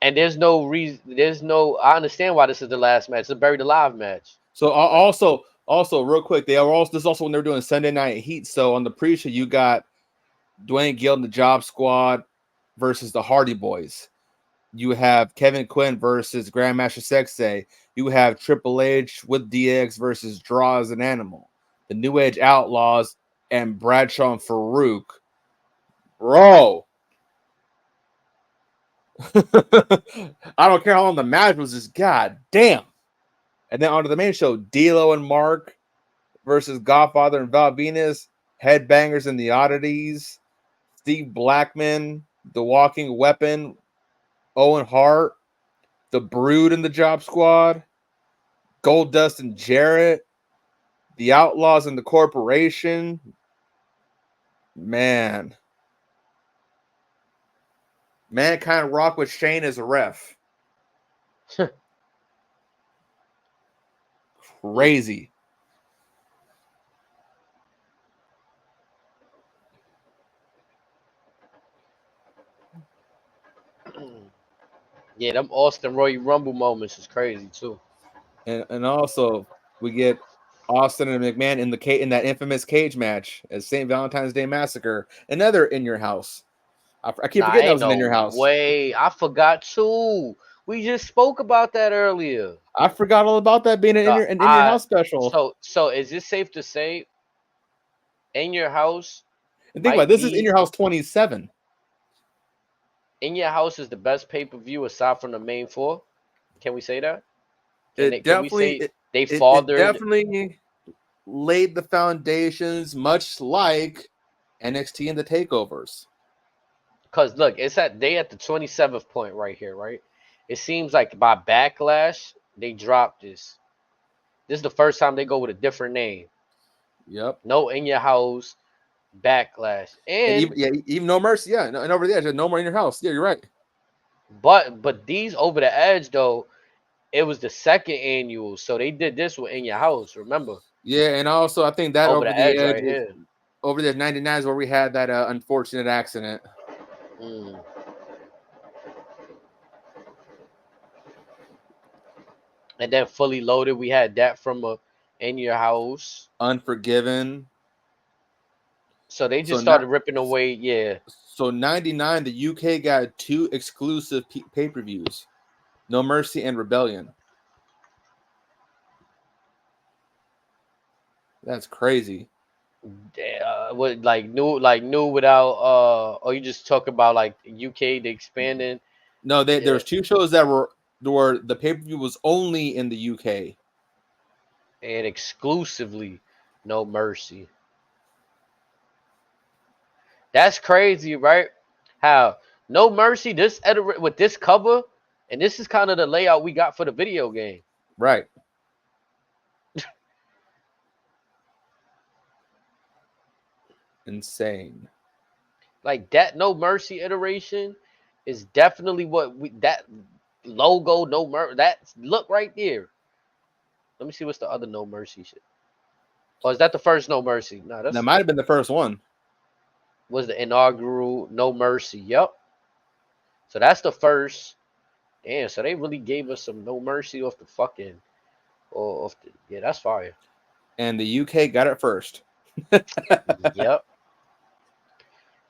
and there's no reason. I understand why this is the last match. It's a Buried Alive match.
So also real quick, this is also when they're doing Sunday Night Heat. So on the pre-show, you got Dwayne Gill and the Job Squad versus the Hardy Boys. You have Kevin Quinn versus Grandmaster Sexay. You have Triple H with DX versus Draw as an Animal. The New Age Outlaws and Bradshaw and Farouk. Bro. I don't care how long the match was, just god damn. And then onto the main show, D'Lo and Mark versus Godfather and Val Venus, Headbangers and the Oddities, Steve Blackman, The Walking Weapon, Owen Hart, The Brood and the Job Squad, Goldust and Jarrett, The Outlaws and the Corporation. Man. Mankind Rock with Shane as a ref. Crazy.
Yeah, them Austin Royal Rumble moments is crazy too.
And also we get Austin and McMahon in that infamous cage match at St. Valentine's Day Massacre. Another In Your House. I keep forgetting that was in your house.
Way, I forgot too. We just spoke about that earlier.
I forgot all about that being an in your house special.
So is it safe to say in your house?
And think about it, this is in your house 27.
In your house is the best pay-per-view aside from the main 4. Can we say that?
It definitely laid the foundations, much like NXT and the takeovers.
Because look, it's at the 27th point right here, right? It seems like by Backlash they dropped this. This is the first time they go with a different name.
Yep.
No in your house, Backlash, and
even No Mercy, and over the edge, no more in your house. Yeah, you're right.
But these over the edge though, it was the second annual, so they did this with in your house. Remember?
Yeah, and also I think that over the edge
right here.
Over there 99 is where we had that unfortunate accident.
And then Fully Loaded, we had that from in your house.
Unforgiven.
So they just started ripping away, yeah.
So 99, the UK got 2 exclusive pay-per-views. No Mercy and Rebellion. That's crazy.
What new without or you just talk about like UK the expanding?
No, there's 2 shows that were the pay-per-view was only in the UK.
And exclusively No Mercy. That's crazy, right? How No Mercy with this cover, and this is kind of the layout we got for the video game.
Right. Insane.
Like that No Mercy iteration is definitely that logo No Mercy. That look right there. Let me see what's the other No Mercy shit. Oh, is that the first No Mercy? No, that
might have been the first one.
Was the inaugural No Mercy? Yep. So that's the first. Damn. So they really gave us some No Mercy off the fucking. Yeah, that's fire.
And the UK got it first.
Yep.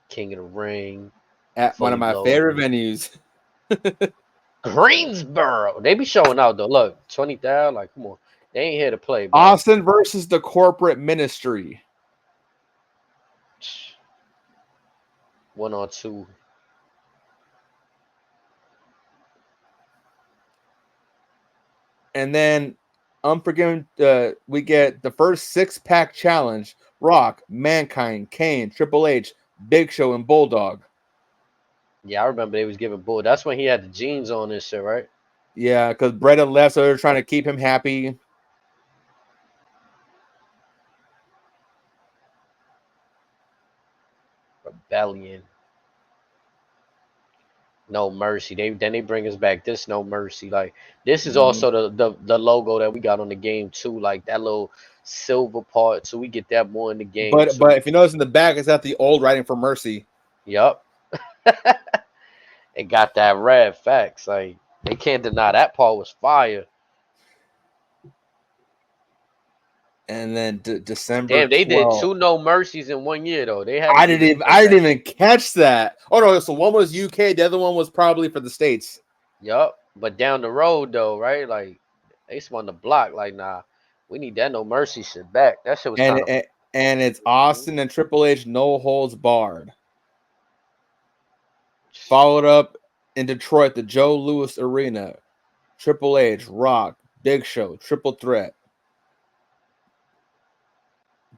King of the Ring.
At one of my favorite venues.
Greensboro. They be showing out though. Look, 20,000. Like, come on. They ain't here to play, bro.
Austin versus the Corporate Ministry.
1-on-2.
And then Unforgiven, we get the first 6-pack challenge. Rock, Mankind, Kane, Triple H, Big Show, and Bulldog.
Yeah, I remember they was giving Bull. That's when he had the jeans on and shit, right?
Yeah, because Brett had left, so they're trying to keep him happy.
Rebellion. No Mercy. Then they bring us back this No Mercy. Like this is also the logo that we got on the game too. Like that little silver part. So we get that more in the game.
But if you notice in the back, it's got the old writing for Mercy.
Yup. It got that red facts. Like they can't deny that part was fire.
And then December.
Damn, they
12th.
did 2 No Mercies in 1 year though. They had.
I didn't even catch that. Oh no! So one was UK, the other one was probably for the States.
Yup. But down the road though, right? Like they spun the block. Like nah, we need that No Mercy shit back. That shit was
and it's Austin and Triple H No Holds Barred. Followed up in Detroit, the Joe Louis Arena, Triple H, Rock, Big Show, Triple Threat.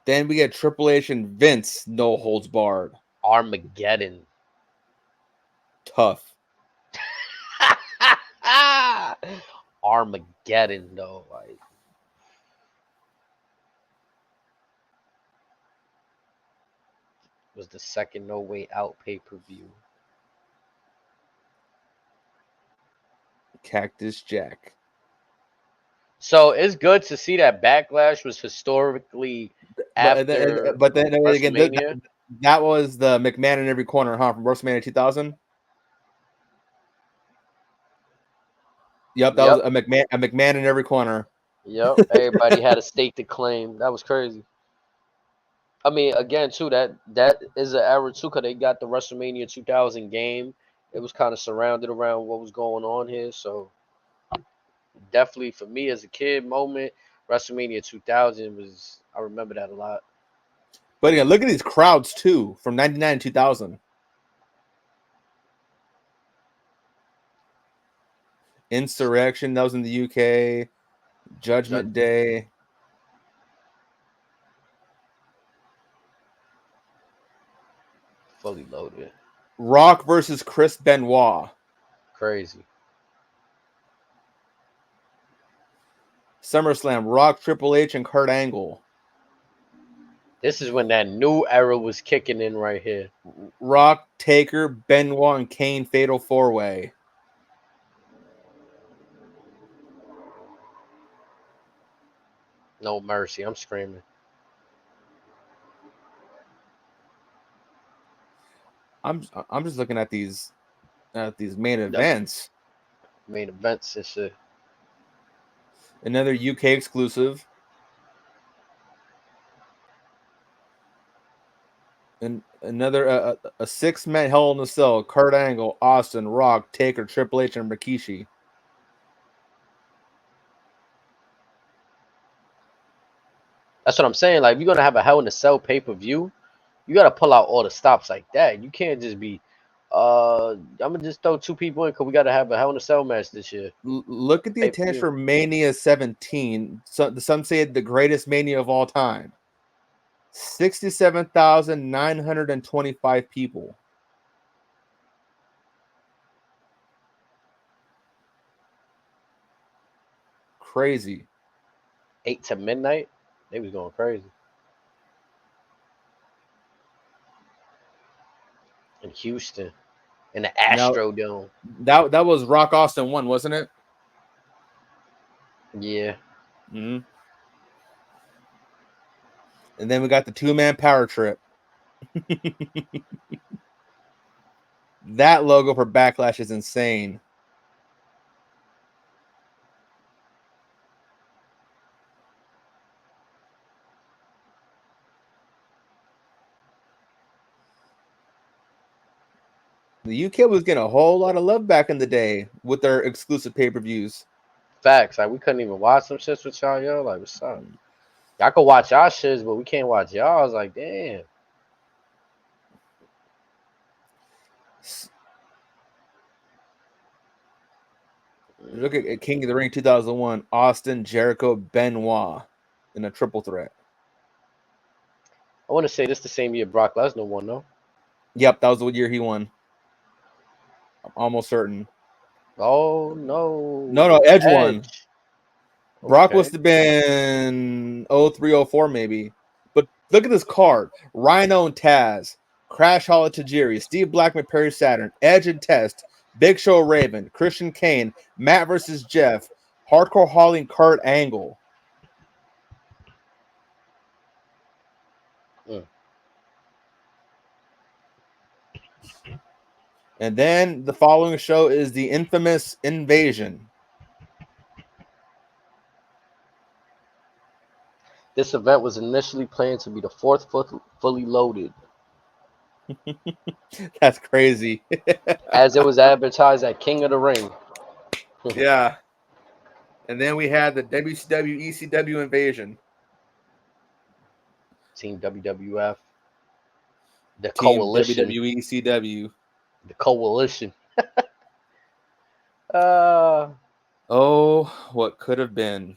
Then we get Triple H and Vince, No Holds Barred.
Armageddon.
Tough.
Armageddon, though. Like, was the second No Way Out pay-per-view.
Cactus Jack.
So it's good to see that Backlash was historically after
but then again, that was the McMahon in every corner, huh? From WrestleMania 2000. Yep, that was a McMahon in every corner.
Yep, everybody had a stake to claim. That was crazy. I mean, again, too, that is an era too, cause they got the WrestleMania 2000 game. It was kind of surrounded around what was going on here, so definitely for me as a kid moment, WrestleMania 2000 was. I remember that a lot.
But again, look at these crowds too from '99 and 2000. Insurrection, that was in the UK. Judgment Day.
Fully loaded.
Rock versus Chris Benoit.
Crazy.
SummerSlam, Rock, Triple H, and Kurt Angle.
This is when that new era was kicking in right here.
Rock, Taker, Benoit, and Kane Fatal 4-Way.
No mercy. I'm screaming.
I'm just looking at these main events.
Main events and shit.
Another UK exclusive. And another a 6-man Hell in a Cell. Kurt Angle, Austin, Rock, Taker, Triple H, and Rikishi.
That's what I'm saying. Like, if you're gonna have a Hell in a Cell pay-per-view, you gotta pull out all the stops like that. You can't just be I'm gonna just throw 2 people in because we gotta have a Hell in a Cell match this year.
Look at the attendance for Mania 17. Some say the greatest Mania of all time. 67,925 people. Crazy.
8 to midnight. They was going crazy. In Houston. In the Astrodome.
That was Rock Austin 1, wasn't it?
Yeah.
Mm-hmm. And then we got the 2-man power trip. That logo for Backlash is insane. The UK was getting a whole lot of love back in the day with their exclusive pay-per-views.
Facts. Like, we couldn't even watch some shits with y'all, yo. Like, what's up? Y'all could watch y'all shits, but we can't watch y'all. I was like, damn.
Look at King of the Ring 2001. Austin, Jericho, Benoit in a triple threat.
I want to say this the same year Brock Lesnar won, though.
Yep, that was the year he won. I'm almost certain.
Oh, no.
No, Edge won. Brock must have been 03, 04 maybe. But look at this card. Rhino and Taz. Crash Holly Tajiri. Steve Blackman, Perry Saturn. Edge and Test. Big Show Raven. Christian Kane. Matt versus Jeff. Hardcore Holly and Kurt Angle. And then the following show is the infamous Invasion.
This event was initially planned to be the 4th fully loaded.
That's crazy.
As it was advertised at King of the Ring.
Yeah. And then we had the WCW ECW Invasion.
Team WWF. The
Team
Coalition.
WWE ECW.
The Coalition.
Oh, what could have been.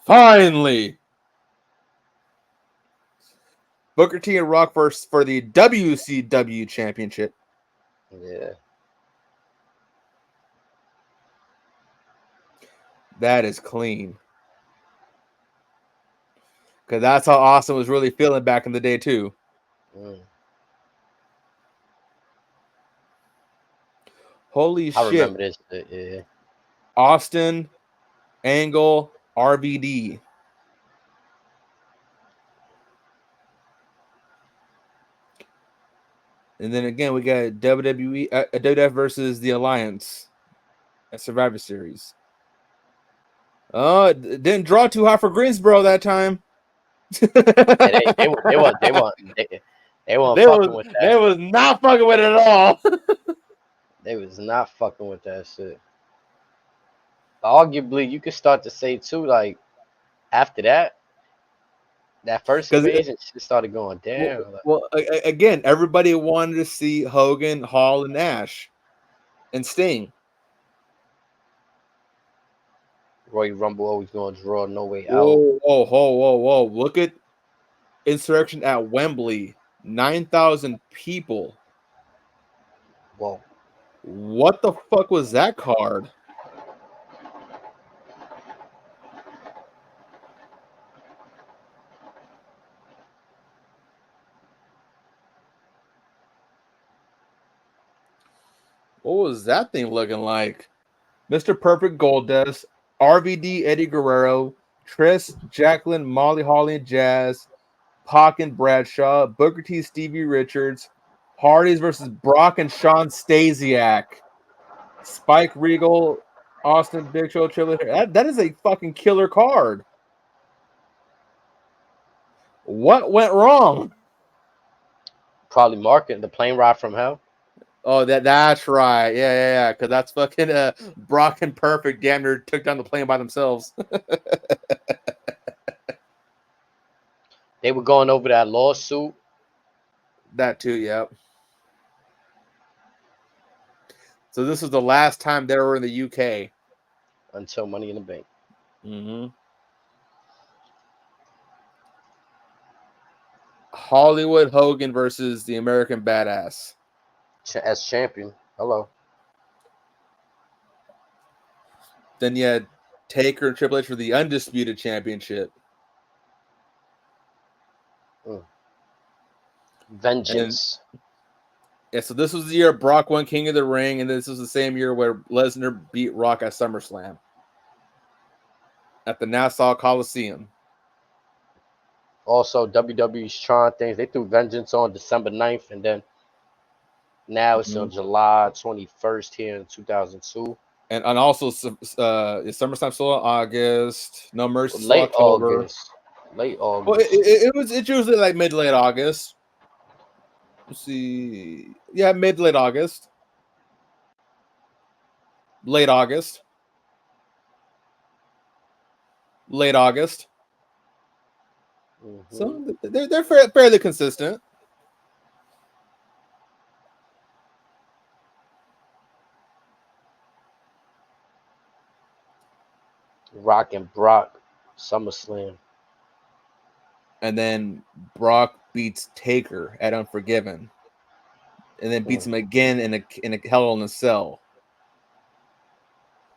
Finally. Booker T and Rock versus for the WCW Championship.
Yeah.
That is clean. Because that's how Austin was really feeling back in the day, too. Holy shit.
I remember this shit, yeah.
Austin, Angle, RVD. And then again, we got WWE, WWF versus the Alliance at Survivor Series. Oh, it didn't draw too hot for Greensboro that time.
Yeah, they weren't fucking with that.
They was not fucking with it at all.
They was not fucking with that shit. Arguably, you could start to say too, like after that first invasion, shit started going down.
Again, everybody wanted to see Hogan, Hall, and Nash, and Sting.
Royal Rumble always going to draw no way out.
Whoa! Look at Insurrection at Wembley, 9,000 people.
Whoa!
What the fuck was that card? What was that thing looking like? Mr. Perfect Goldust, RVD Eddie Guerrero, Trish, Jacqueline, Molly Holly and Jazz, Pac and Bradshaw, Booker T, Stevie Richards, Hardys versus Brock and Sean Stasiak, Spike Regal, Austin Big Show, Triple H. That is a fucking killer card. What went wrong?
Probably marketing the plane ride from hell.
Oh, that's right. Yeah. Because that's fucking Brock and Perfect damn near took down the plane by themselves.
They were going over that lawsuit.
That too, yep. So this was the last time they were in the UK.
Until Money in the Bank.
Mm-hmm. Hollywood Hogan versus the American Badass.
As champion. Hello.
Then you had Taker and Triple H for the Undisputed Championship.
Vengeance.
So this was the year Brock won King of the Ring, and this was the same year where Lesnar beat Rock at SummerSlam at the Nassau Coliseum.
Also, WWE's trying things. They threw Vengeance on December 9th, and then now it's on July 21st here in 2002.
And also, SummerSlam still in August. No Mercy
late
October.
Late August.
Well, it's usually like mid-late August. Let's see. Yeah, mid-late August. Late August. Late August.
Mm-hmm.
So they're fairly consistent.
Rock and Brock, SummerSlam.
And then Brock beats Taker at Unforgiven. And then beats him again in a Hell in a Cell.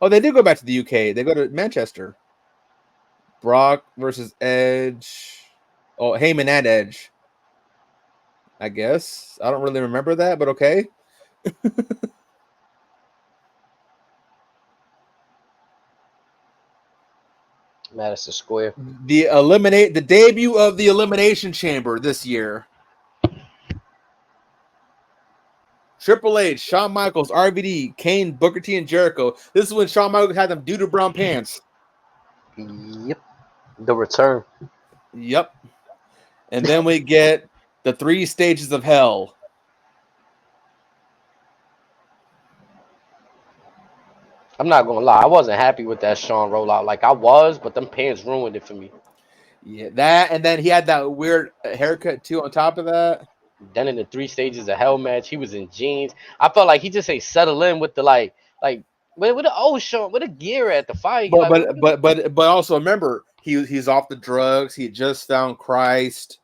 Oh, they did go back to the UK. They go to Manchester. Brock versus Edge. Oh, Heyman and Edge. I guess. I don't really remember that, but okay.
Madison Square.
The debut of the Elimination Chamber this year. Triple H, Shawn Michaels, RVD, Kane, Booker T, and Jericho. This is when Shawn Michaels had them doo-doo brown pants.
Yep. The return.
Yep. And then we get the 3 stages of hell.
I'm not gonna lie, I wasn't happy with that Shawn rollout. Like I was, but them pants ruined it for me.
Yeah, that, and then he had that weird haircut too on top of that.
Then in the 3 stages of hell match, he was in jeans. I felt like he just ain't settle in with the like with the old Shawn, with the gear at the fight.
But also remember, he's off the drugs. He just found Christ,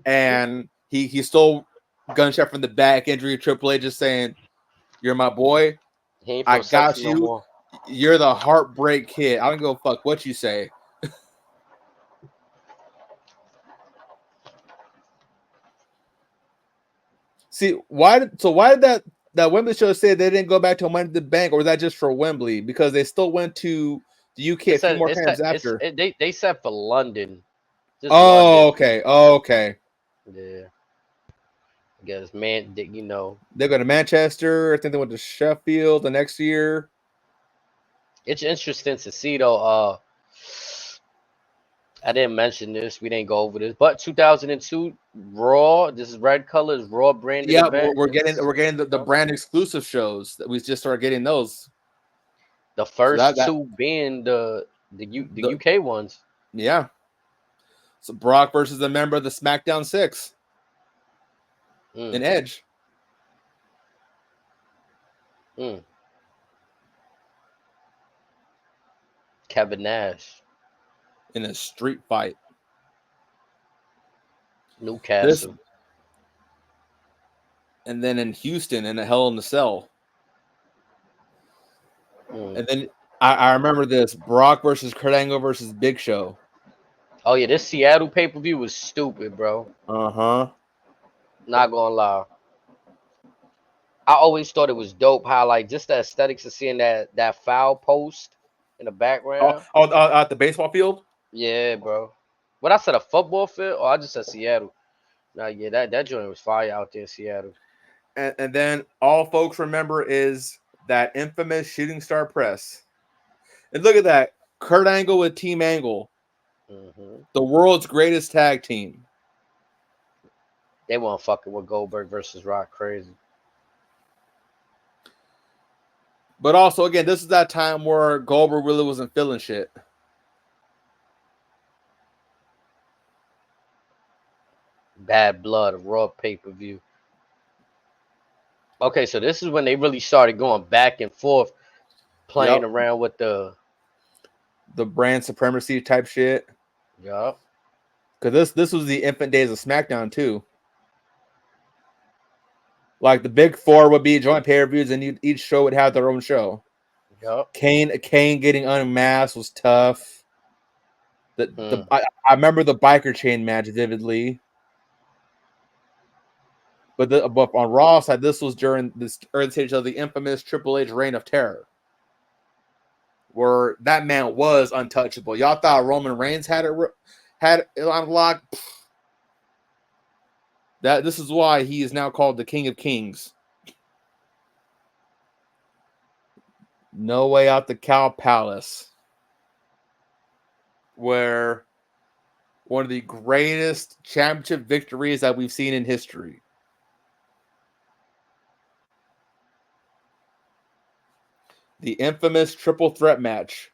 and he stole gunshot from the back. Injury. Triple H just saying, "You're my boy. I got you. No, you're the Heartbreak Kid. I don't give a fuck what you say." See, why did that Wembley show say they didn't go back to Money in the Bank, or was that just for Wembley? Because they still went to the UK a few more times after.
They said for London.
London. Okay.
Yeah. I guess, man, you know.
They go to Manchester. I think they went to Sheffield the next year.
It's interesting to see, though. I didn't mention this. We didn't go over this, but 2002 Raw. This is red colors. Raw branded
Yeah,
event.
we're getting the brand exclusive shows that we just started getting those.
The
So
first
that
two being the UK ones.
yeah. So Brock versus a member of the SmackDown 6 in Edge.
Kevin Nash
in a street fight.
Newcastle.
And then in Houston in a Hell in a Cell. And then I remember this Brock versus Kurt Angle versus Big Show.
Oh yeah, this Seattle pay-per-view was stupid, bro.
Uh-huh.
Not gonna lie. I always thought it was dope how like just the aesthetics of seeing that foul post in the background.
At the baseball field?
Yeah, bro. What I said, a football field? Oh, I just said Seattle. Nah, yeah, that joint was fire out there in Seattle.
And then all folks remember is that infamous shooting star press. And look at that. Kurt Angle with Team Angle. The world's greatest tag team.
They weren't fucking with Goldberg versus Rock crazy.
But also, again, this is that time where Goldberg really wasn't feeling shit.
Bad Blood, a Raw pay-per-view. Okay, so this is when they really started going back and forth, playing around with the
brand supremacy type shit.
Yup.
Because this was the infant days of SmackDown too. Like the big four would be joint pay-per-views, and each show would have their own show.
Yup.
Kane getting unmasked was tough. I remember the biker chain match vividly. But on Raw side, this was during this early stage of the infamous Triple H reign of terror, where that man was untouchable. Y'all thought Roman Reigns had it on lock. This is why he is now called the King of Kings. No Way Out the Cow Palace, where one of the greatest championship victories that we've seen in history. The infamous triple threat match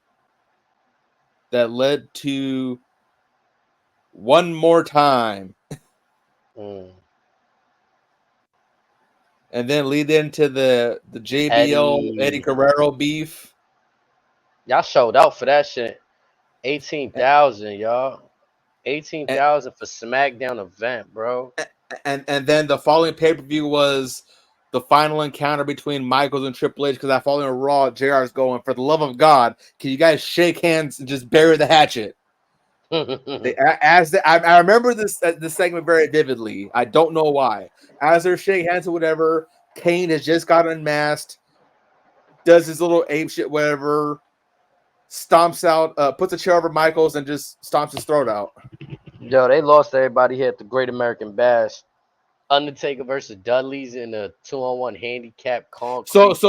that led to One More Time. And then lead into the JBL Eddie Guerrero beef.
Y'all showed out for that shit. 18,000, y'all. 18,000 for SmackDown event, bro.
And then the following pay-per-view was the final encounter between Michaels and Triple H, because that following Raw, JR is going, for the love of God, can you guys shake hands and just bury the hatchet? I remember this segment very vividly. I don't know why. As they're shaking hands or whatever, Kane has just got unmasked, does his little ape shit, whatever, stomps out, puts a chair over Michaels and just stomps his throat out.
Yo, they lost everybody here at the Great American Bash. Undertaker versus Dudley's in a 2-on-1 handicap concrete match.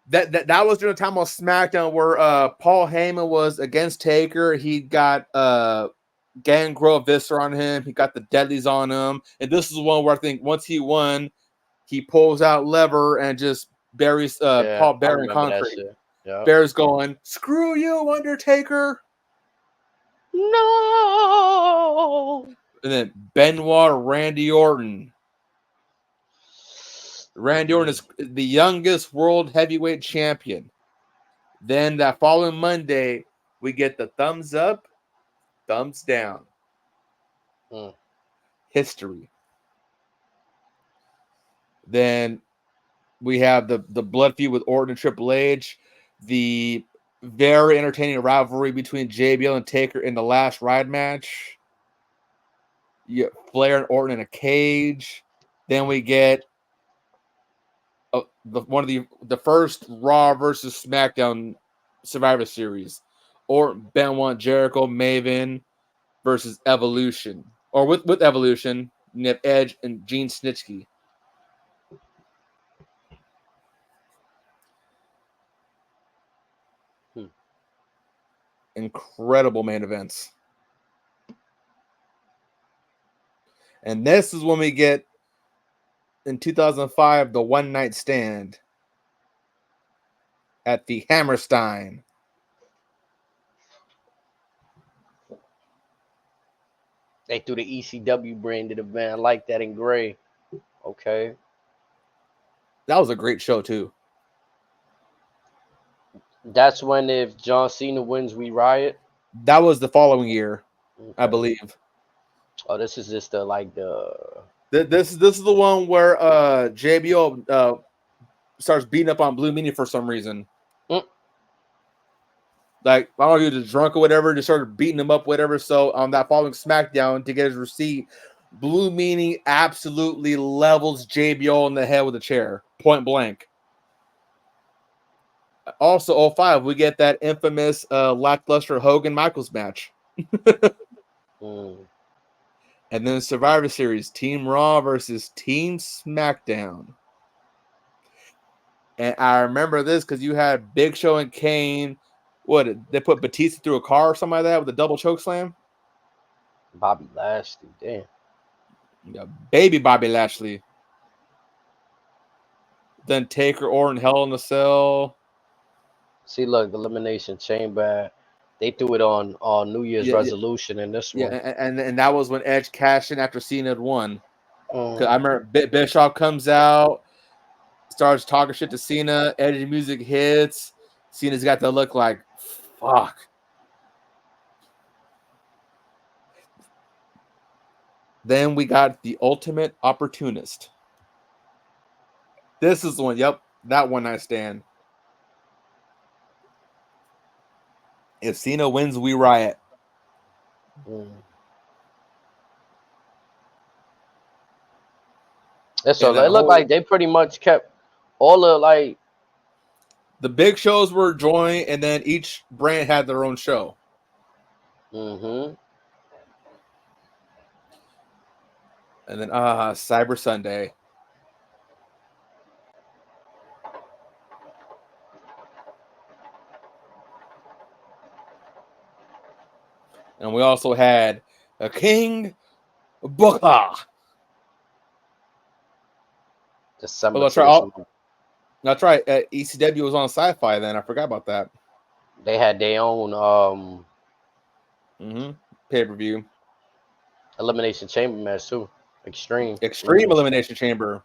That was during the time on SmackDown where Paul Heyman was against Taker. He got Gangrel Viscera on him. He got the Deadlies on him. And this is one where I think once he won, he pulls out lever and just buries Paul Bear in concrete.
Yep.
Bear's going, "Screw you, Undertaker."
No.
And then Benoit, Randy Orton. Randy Orton is the youngest world heavyweight champion. Then that following Monday, we get the thumbs up, thumbs down. History. Then we have the blood feud with Orton and Triple H. The very entertaining rivalry between JBL and Taker in the last Ride match. You get Flair and Orton in a cage. Then we get one of the first Raw versus SmackDown Survivor Series, or Benoit, Jericho, Maven versus Evolution, or with Evolution, you have Edge and Gene Snitsky. incredible main events. And this is when we get, in 2005, the one night stand at the Hammerstein.
They threw the ECW branded event. I like that in gray. Okay.
That was a great show too.
That's when if John Cena wins, we riot.
That was the following year,
Okay.
I believe.
Oh, this is just the
This is the one where JBO starts beating up on Blue Meanie for some reason. Like, I don't know if he was drunk or whatever, just started beating him up, whatever. So on that following SmackDown to get his receipt, Blue Meanie absolutely levels JBO in the head with a chair, point blank. Also, 05, we get that infamous lackluster Hogan Michaels match. And then Survivor Series, Team Raw versus Team SmackDown. And I remember this because you had Big Show and Kane. What, they put Batista through a car or something like that with a double choke slam?
Bobby Lashley, damn.
Yeah, baby Bobby Lashley. Then Taker, Orton, Hell in a Cell.
See, look, the Elimination Chamber. They threw it on New Year's resolution in this one.
Yeah, and that was when Edge cashed in after Cena had won. I remember Bischoff comes out, starts talking shit to Cena. Edge music hits. Cena's got the look like, fuck. Then we got the Ultimate Opportunist. This is the one. Yep, that one night stand. If Cena wins, we riot.
So it looked like they pretty much kept all the like
the big shows were joined, and then each brand had their own show. And then Cyber Sunday. And we also had a King Booker. That's right. ECW was on Sci-Fi then. I forgot about that.
They had their own
pay-per-view.
Elimination Chamber match too. Extreme
Elimination Chamber.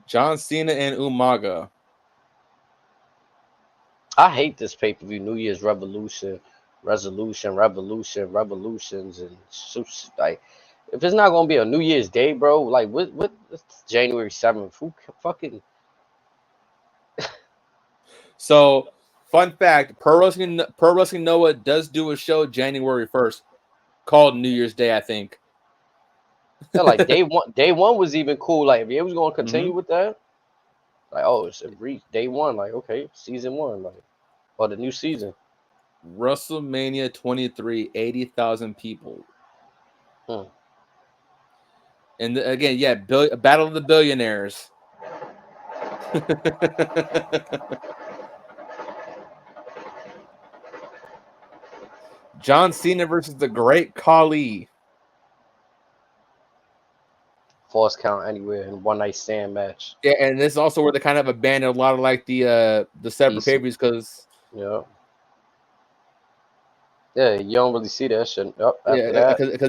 John Cena and Umaga.
I hate this pay-per-view. New Year's Revolutions, and like, if it's not gonna be a New Year's Day, bro, like what January 7th? Who fucking?
So, fun fact: Pro Wrestling Noah does do a show January 1st called New Year's Day, I think.
Yeah, like day one was even cool. Like if it was gonna continue with that, like it's day one. Like okay, season one, like or the new season.
WrestleMania 23, 80,000 people. And again, Battle of the Billionaires. John Cena versus the Great Khali.
False count anywhere in one night stand match.
Yeah, and this is also where they kind of abandoned a lot of like the separate pay-per-views because
you don't really see that shit.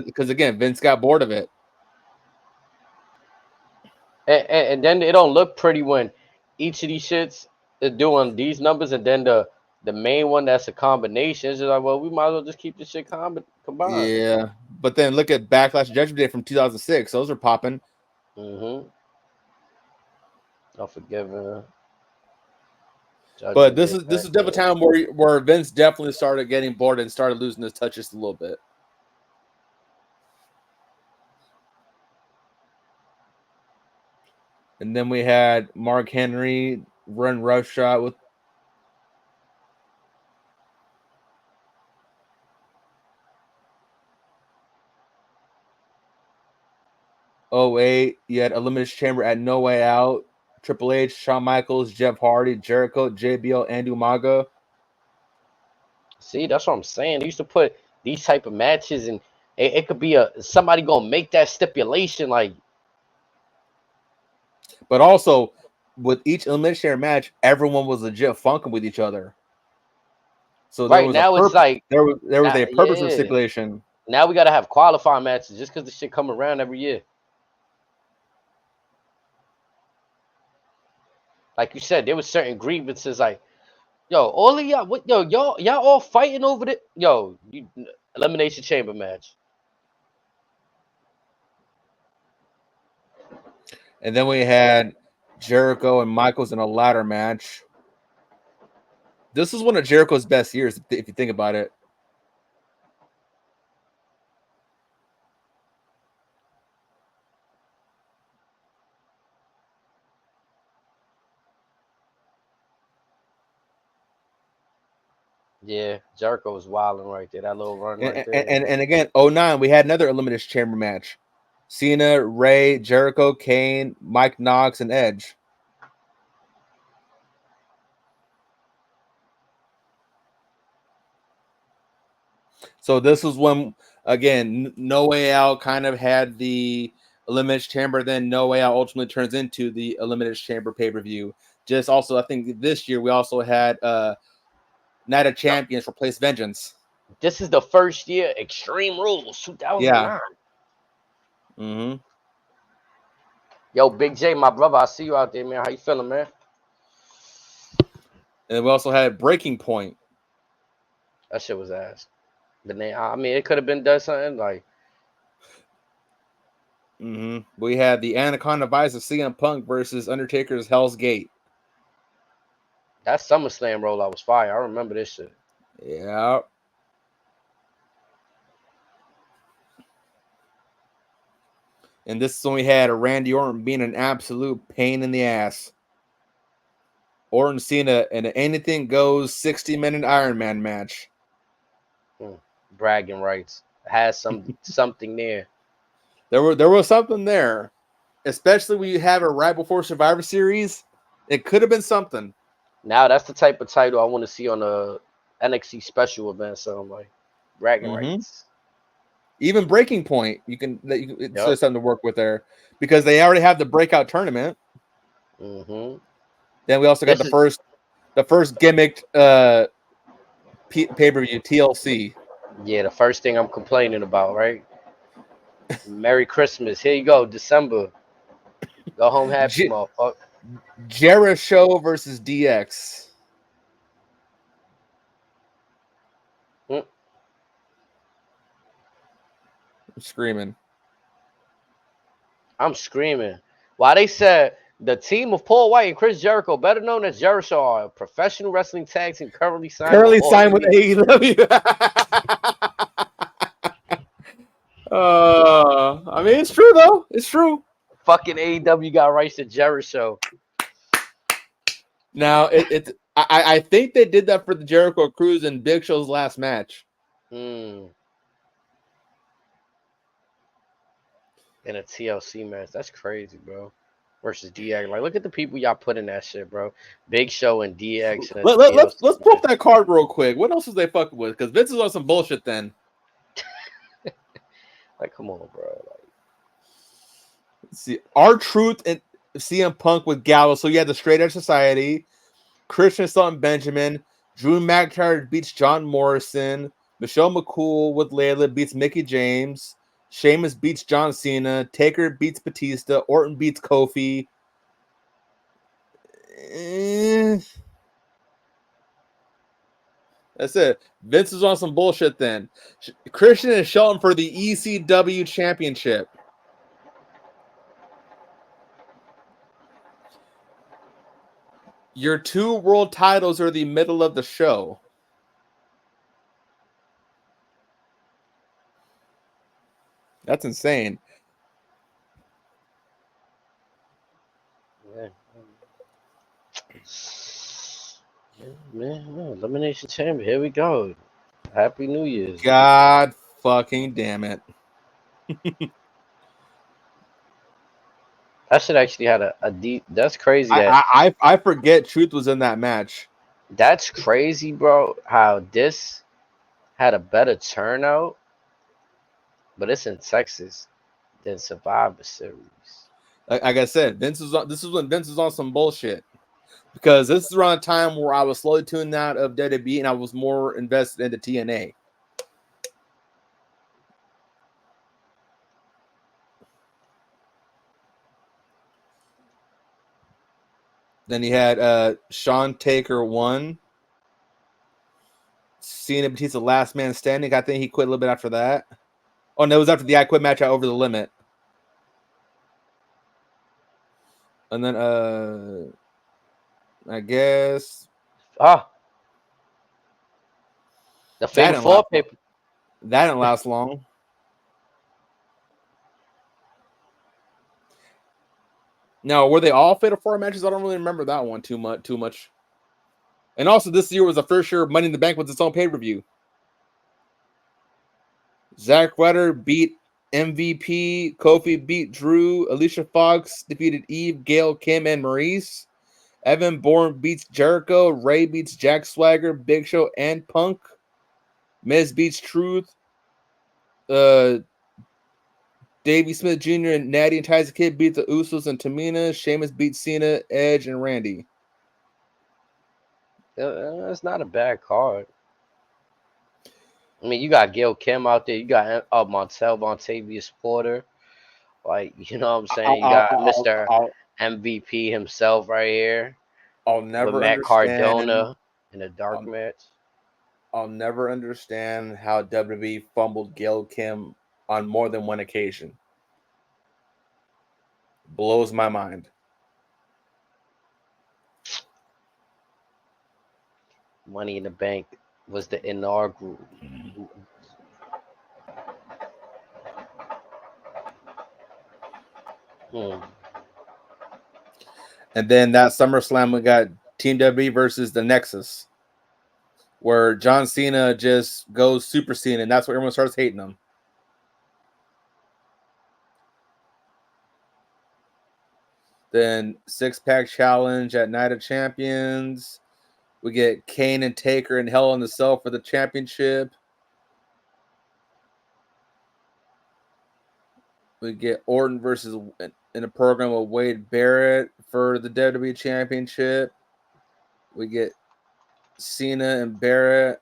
Because again, Vince got bored of it.
And then it don't look pretty when each of these shits is doing these numbers, and then the main one that's a combination is like, well, we might as well just keep this shit combined.
Yeah, but then look at Backlash Judgment Day from 2006; those are popping.
Unforgiven.
But this is definitely a time where Vince definitely started getting bored and started losing his touch just a little bit. And then we had Mark Henry run roughshod with. 08, you had Elimination Chamber at No Way Out. Triple H, Shawn Michaels, Jeff Hardy, Jericho, JBL, and Umaga.
See, that's what I'm saying. They used to put these type of matches, and it could be somebody gonna make that stipulation, like.
But also, with each Elimination Chamber match, everyone was legit funking with each other. So there
Right
was
now,
a purpose.
it's like
there was a purpose for
yeah.
stipulation.
Now we gotta have qualifying matches just because the shit come around every year. Like you said, there was certain grievances, like, yo, all of y'all, what, yo, y'all all fighting over it. Yo, Elimination Chamber match.
And then we had Jericho and Michaels in a ladder match. This was one of Jericho's best years, if you think about it.
Yeah, Jericho was wilding right there. That little run right there.
And again, 09, we had another Elimination Chamber match. Cena, Ray, Jericho, Kane, Mike Knox, and Edge. So this was when, again, No Way Out kind of had the Elimination Chamber. Then No Way Out ultimately turns into the Elimination Chamber pay-per-view. Just also, I think this year we also had Night of Champions replace Vengeance.
This is the first year Extreme Rules 2009.
Yeah. Mm-hmm.
Yo, Big J, my brother, I see you out there, man. How you feeling, man?
And we also had Breaking Point.
That shit was ass. But then, I mean, it could have been done something like.
Mm-hmm. We had the Anaconda Vice of CM Punk versus Undertaker's Hell's Gate.
That SummerSlam rollout was fire. I remember this shit.
Yeah. And this is when we had a Randy Orton being an absolute pain in the ass. Orton Cena in an anything goes 60-minute Iron Man match.
Bragging rights. Has something there.
There was something there. Especially when you have it right before Survivor Series. It could have been something.
Now that's the type of title I want to see on a NXT special event. So I'm like, bragging rights.
Even Breaking Point, it's something to work with there because they already have the breakout tournament.
Mm-hmm.
Then we also got the first gimmicked pay-per-view TLC.
Yeah, the first thing I'm complaining about, right? Merry Christmas. Here you go, December. Go home happy, motherfucker.
Jericho versus DX. I'm screaming. Why they said the team of Paul White and Chris Jericho, better known as Jericho, are a professional wrestling tag team currently signed with AEW. I mean, it's true though. It's true.
Fucking AEW got rights to Jericho.
Now I think they did that for the Jericho Cruise and Big Show's last match.
In a TLC match. That's crazy, bro. Versus DX. Like, look at the people y'all put in that shit, bro. Big Show and DX. And
let's pull up that card real quick. What else was they fucking with? Because Vince is on some bullshit then.
Like, come on, bro. Like,
let's see. R-Truth and CM Punk with Gallows. So you had the Straight Edge Society. Christian Sutton Benjamin. Drew McIntyre beats John Morrison. Michelle McCool with Layla beats Mickie James. Sheamus beats John Cena. Taker beats Batista. Orton beats Kofi. That's it. Vince is on some bullshit then. Christian and Shelton for the ECW Championship. Your 2 world titles are the middle of the show. That's insane.
yeah. Man, Elimination Chamber. Here we go. Happy New Year's.
God fucking damn it.
That shit actually had a deep. That's crazy. That
I forget Truth was in that match.
That's crazy, bro. How this had a better turnout, but it's in Texas than Survivor Series.
Like I said, this is when Vince was on some bullshit. Because this is around the time where I was slowly tuning out of WWE and I was more invested into TNA. Then he had Shawn Taker 1. Cena Batista last man standing. I think he quit a little bit after that. Oh, no, it was after the I Quit match at Over the Limit. And then I guess
the Fatal 4 paper.
That didn't last long. No, were they all Fatal 4 matches? I don't really remember that one too much. And also, this year was the first year Money in the Bank with its own pay-per-view. Zack Ryder beat MVP. Kofi beat Drew. Alicia Fox defeated Eve, Gail, Kim, and Maurice. Evan Bourne beats Jericho. Ray beats Jack Swagger, Big Show, and Punk. Miz beats Truth. Davey Smith Jr. and Natty and Tyson Kidd beat the Usos and Tamina. Sheamus beats Cena, Edge, and Randy.
It's not a bad card. I mean, you got Gail Kim out there. You got Montavious Porter. Like, you know what I'm saying? You got Mr. MVP himself right here.
I'll never
with Matt
understand
Cardona in a dark match.
I'll never understand how WWE fumbled Gail Kim on more than one occasion. Blows my mind.
Money in the Bank was the inaugural.
And then that SummerSlam, we got Team WWE versus the Nexus, where John Cena just goes Super Cena, and that's where everyone starts hating him. Then 6-pack challenge at Night of Champions. We get Kane and Taker in Hell in the Cell for the championship. We get Orton versus in a program with Wade Barrett for the WWE Championship. We get Cena and Barrett.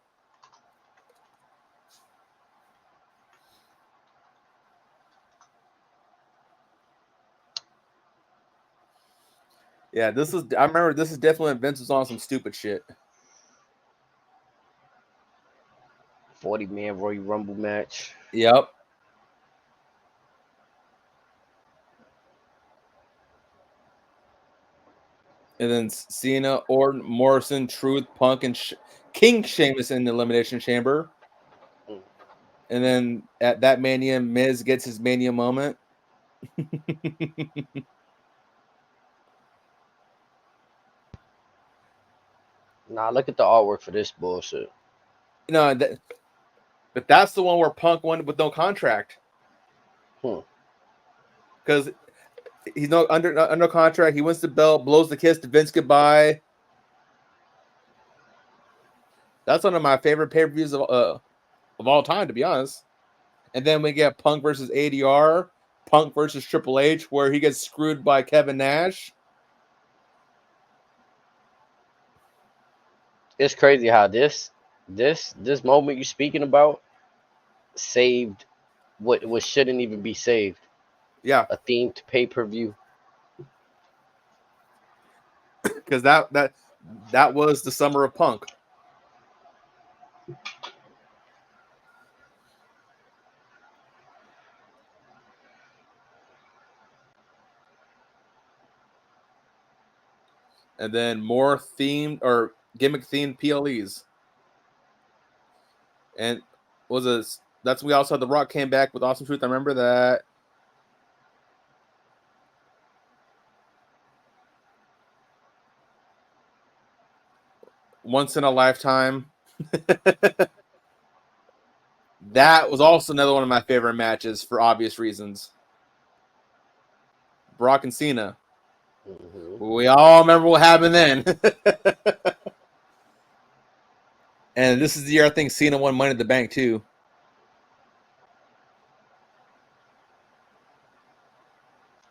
Yeah, I remember this is definitely when Vince was on some stupid shit.
40-man Royal Rumble match.
Yep. And then Cena, Orton, Morrison, Truth, Punk, and King Sheamus in the Elimination Chamber. And then at that Mania, Miz gets his Mania moment.
Nah, look at the artwork for this bullshit.
No, but that's the one where Punk won with no contract. Because he's under contract. He wins the belt, blows the kiss to Vince goodbye. That's one of my favorite pay-per-views of all time, to be honest. And then we get Punk versus ADR, Punk versus Triple H, where he gets screwed by Kevin Nash.
It's crazy how this moment you're speaking about saved what shouldn't even be saved.
Yeah,
a themed pay-per-view.
Because that was the summer of Punk. And then more themed or gimmick themed PLEs. And that's when we also had The Rock came back with Awesome Truth. I remember that. Once in a Lifetime. That was also another one of my favorite matches for obvious reasons. Brock and Cena. We all remember what happened then. And this is the year I think Cena won Money in the Bank too.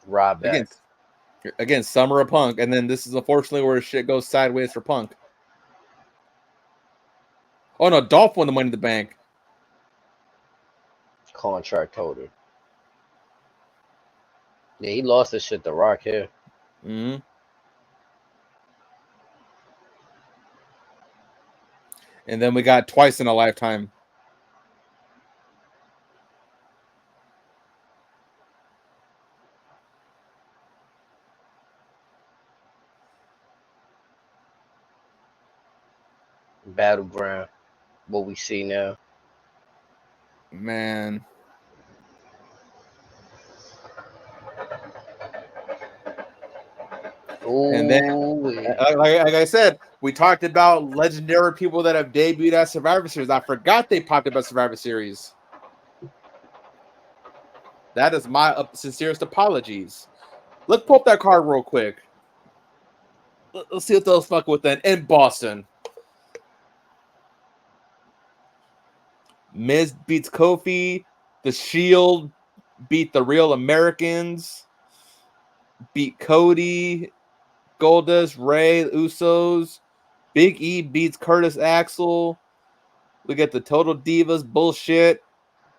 Ryback.
Again, Summer of Punk, and then this is unfortunately where shit goes sideways for Punk. Oh no, Dolph won the Money in the Bank.
Contract holder. Yeah, he lost this shit to Rock here.
Mm-hmm. And then we got Twice in a Lifetime.
Battleground. What we see now.
Man.
Ooh,
and then, like I said, we talked about legendary people that have debuted at Survivor Series. I forgot they popped up at Survivor Series. That is my sincerest apologies. Let's pull up that card real quick. Let's see what those fuck with then in Boston. Miz beats Kofi. The Shield beat the Real Americans. Beat Cody. Goldust, Ray, Usos. Big E beats Curtis Axel. We get the Total Divas bullshit.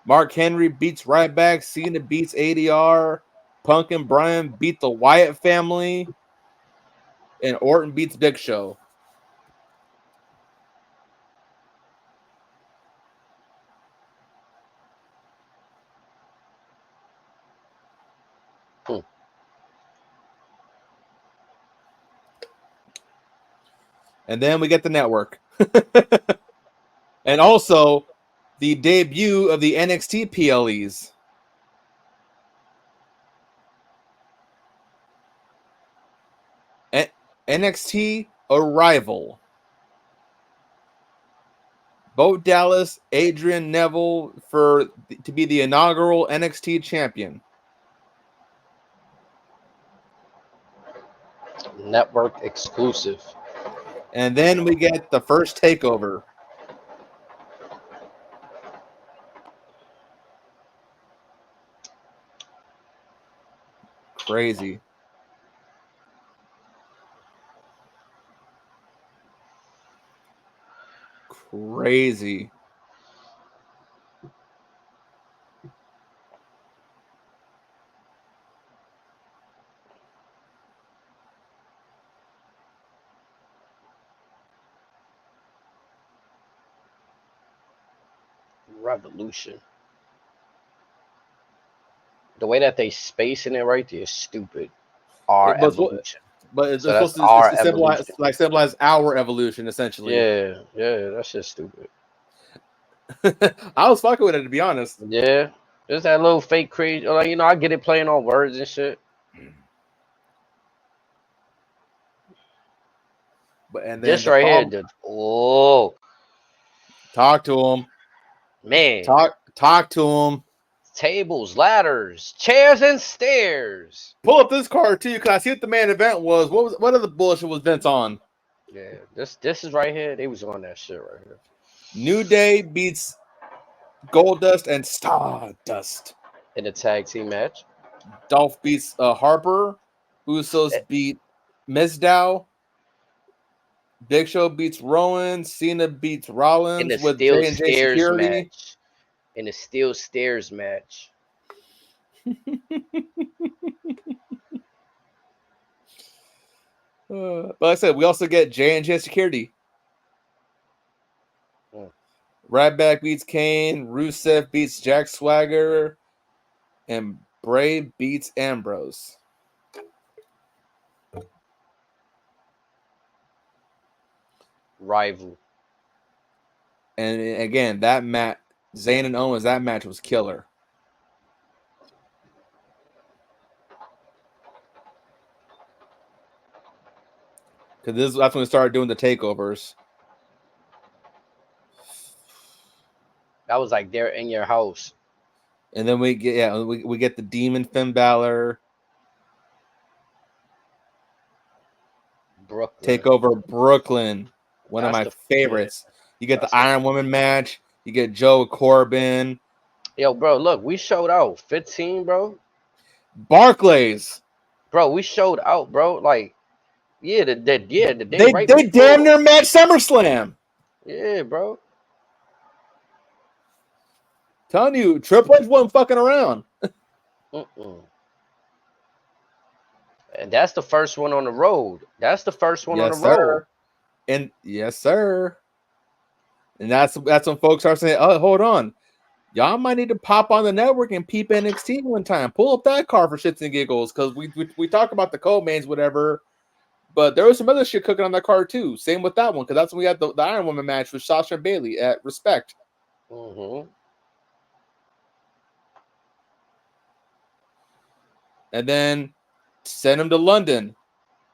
Mark Henry beats Ryback. Cena beats ADR. Punk and Bryan beat the Wyatt family. And Orton beats Big Show. And then we get the network. And also the debut of the NXT PLEs. NXT Arrival. Bo Dallas, Adrian Neville to be the inaugural NXT champion.
Network exclusive.
And then we get the first takeover. Crazy. Crazy.
Revolution. The way that they spacing it right there is stupid. Our evolution.
But it's
So
supposed to symbolize our evolution, essentially.
Yeah, that's just stupid.
I was fucking with it, to be honest.
Yeah, just that little fake crazy. Like, you know, I get it playing on words and shit.
But and then
this right here, dude. Oh,
talk to him,
man.
Talk to him.
Tables, ladders, chairs, and stairs.
Pull up this card too, because I see what the main event was. What other bullshit was Vince on?
Yeah, this is right here. They was on that shit right here.
New Day beats Goldust and Stardust
in a tag team match.
Dolph beats Harper. Usos beat Mizdow. Big Show beats Rowan. Cena beats Rollins with J&J Security.
Match. In a steel stairs match.
But like I said, we also get J&J Security. Ryback beats Kane. Rusev beats Jack Swagger. And Bray beats Ambrose.
Rival.
And again, that match, Zayn and Owens, that match was killer. Because that's when we started doing the takeovers.
That was like they're in your house.
And then we get we get the Demon Finn Balor. Take over Brooklyn. One of
That's
my
the-
favorites. You get
That's
the Iron Woman match. You get Joe Corbin.
Yo, bro, look, we showed out 15, bro.
Barclays.
Bro, we showed out, bro. Like, yeah, the day
They
right
damn
before.
near matched SummerSlam.
Yeah, bro.
Telling you, Triple H wasn't fucking around.
And that's the first one on the road. That's the first one on the
sir.
road.
And yes, sir. And that's when folks are saying, "Oh, hold on, y'all might need to pop on the network and peep NXT one time. Pull up that car for shits and giggles." Because we talk about the co-mains, whatever, but there was some other shit cooking on that card too. Same with that one, because that's when we had the Iron Woman match with Sasha and Bailey at Respect. And then send him to London.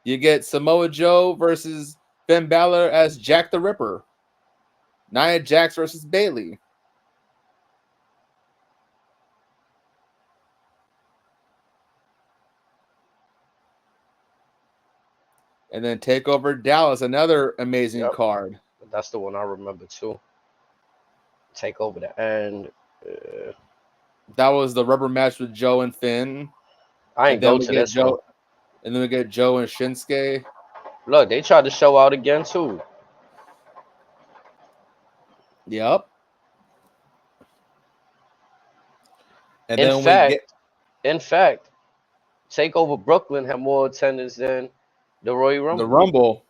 You get Samoa Joe versus Finn Balor as Jack the Ripper. Nia Jax versus Bailey. And then take over Dallas, another amazing card.
That's the one I remember too. Take over the end.
That was the rubber match with Joe and Finn.
I ain't go to this
Joe,
one.
And then we get Joe and Shinsuke.
Look, they tried to show out again too.
Yep. And
in fact, Take Over Brooklyn had more attendance than the Royal Rumble.
The Rumble.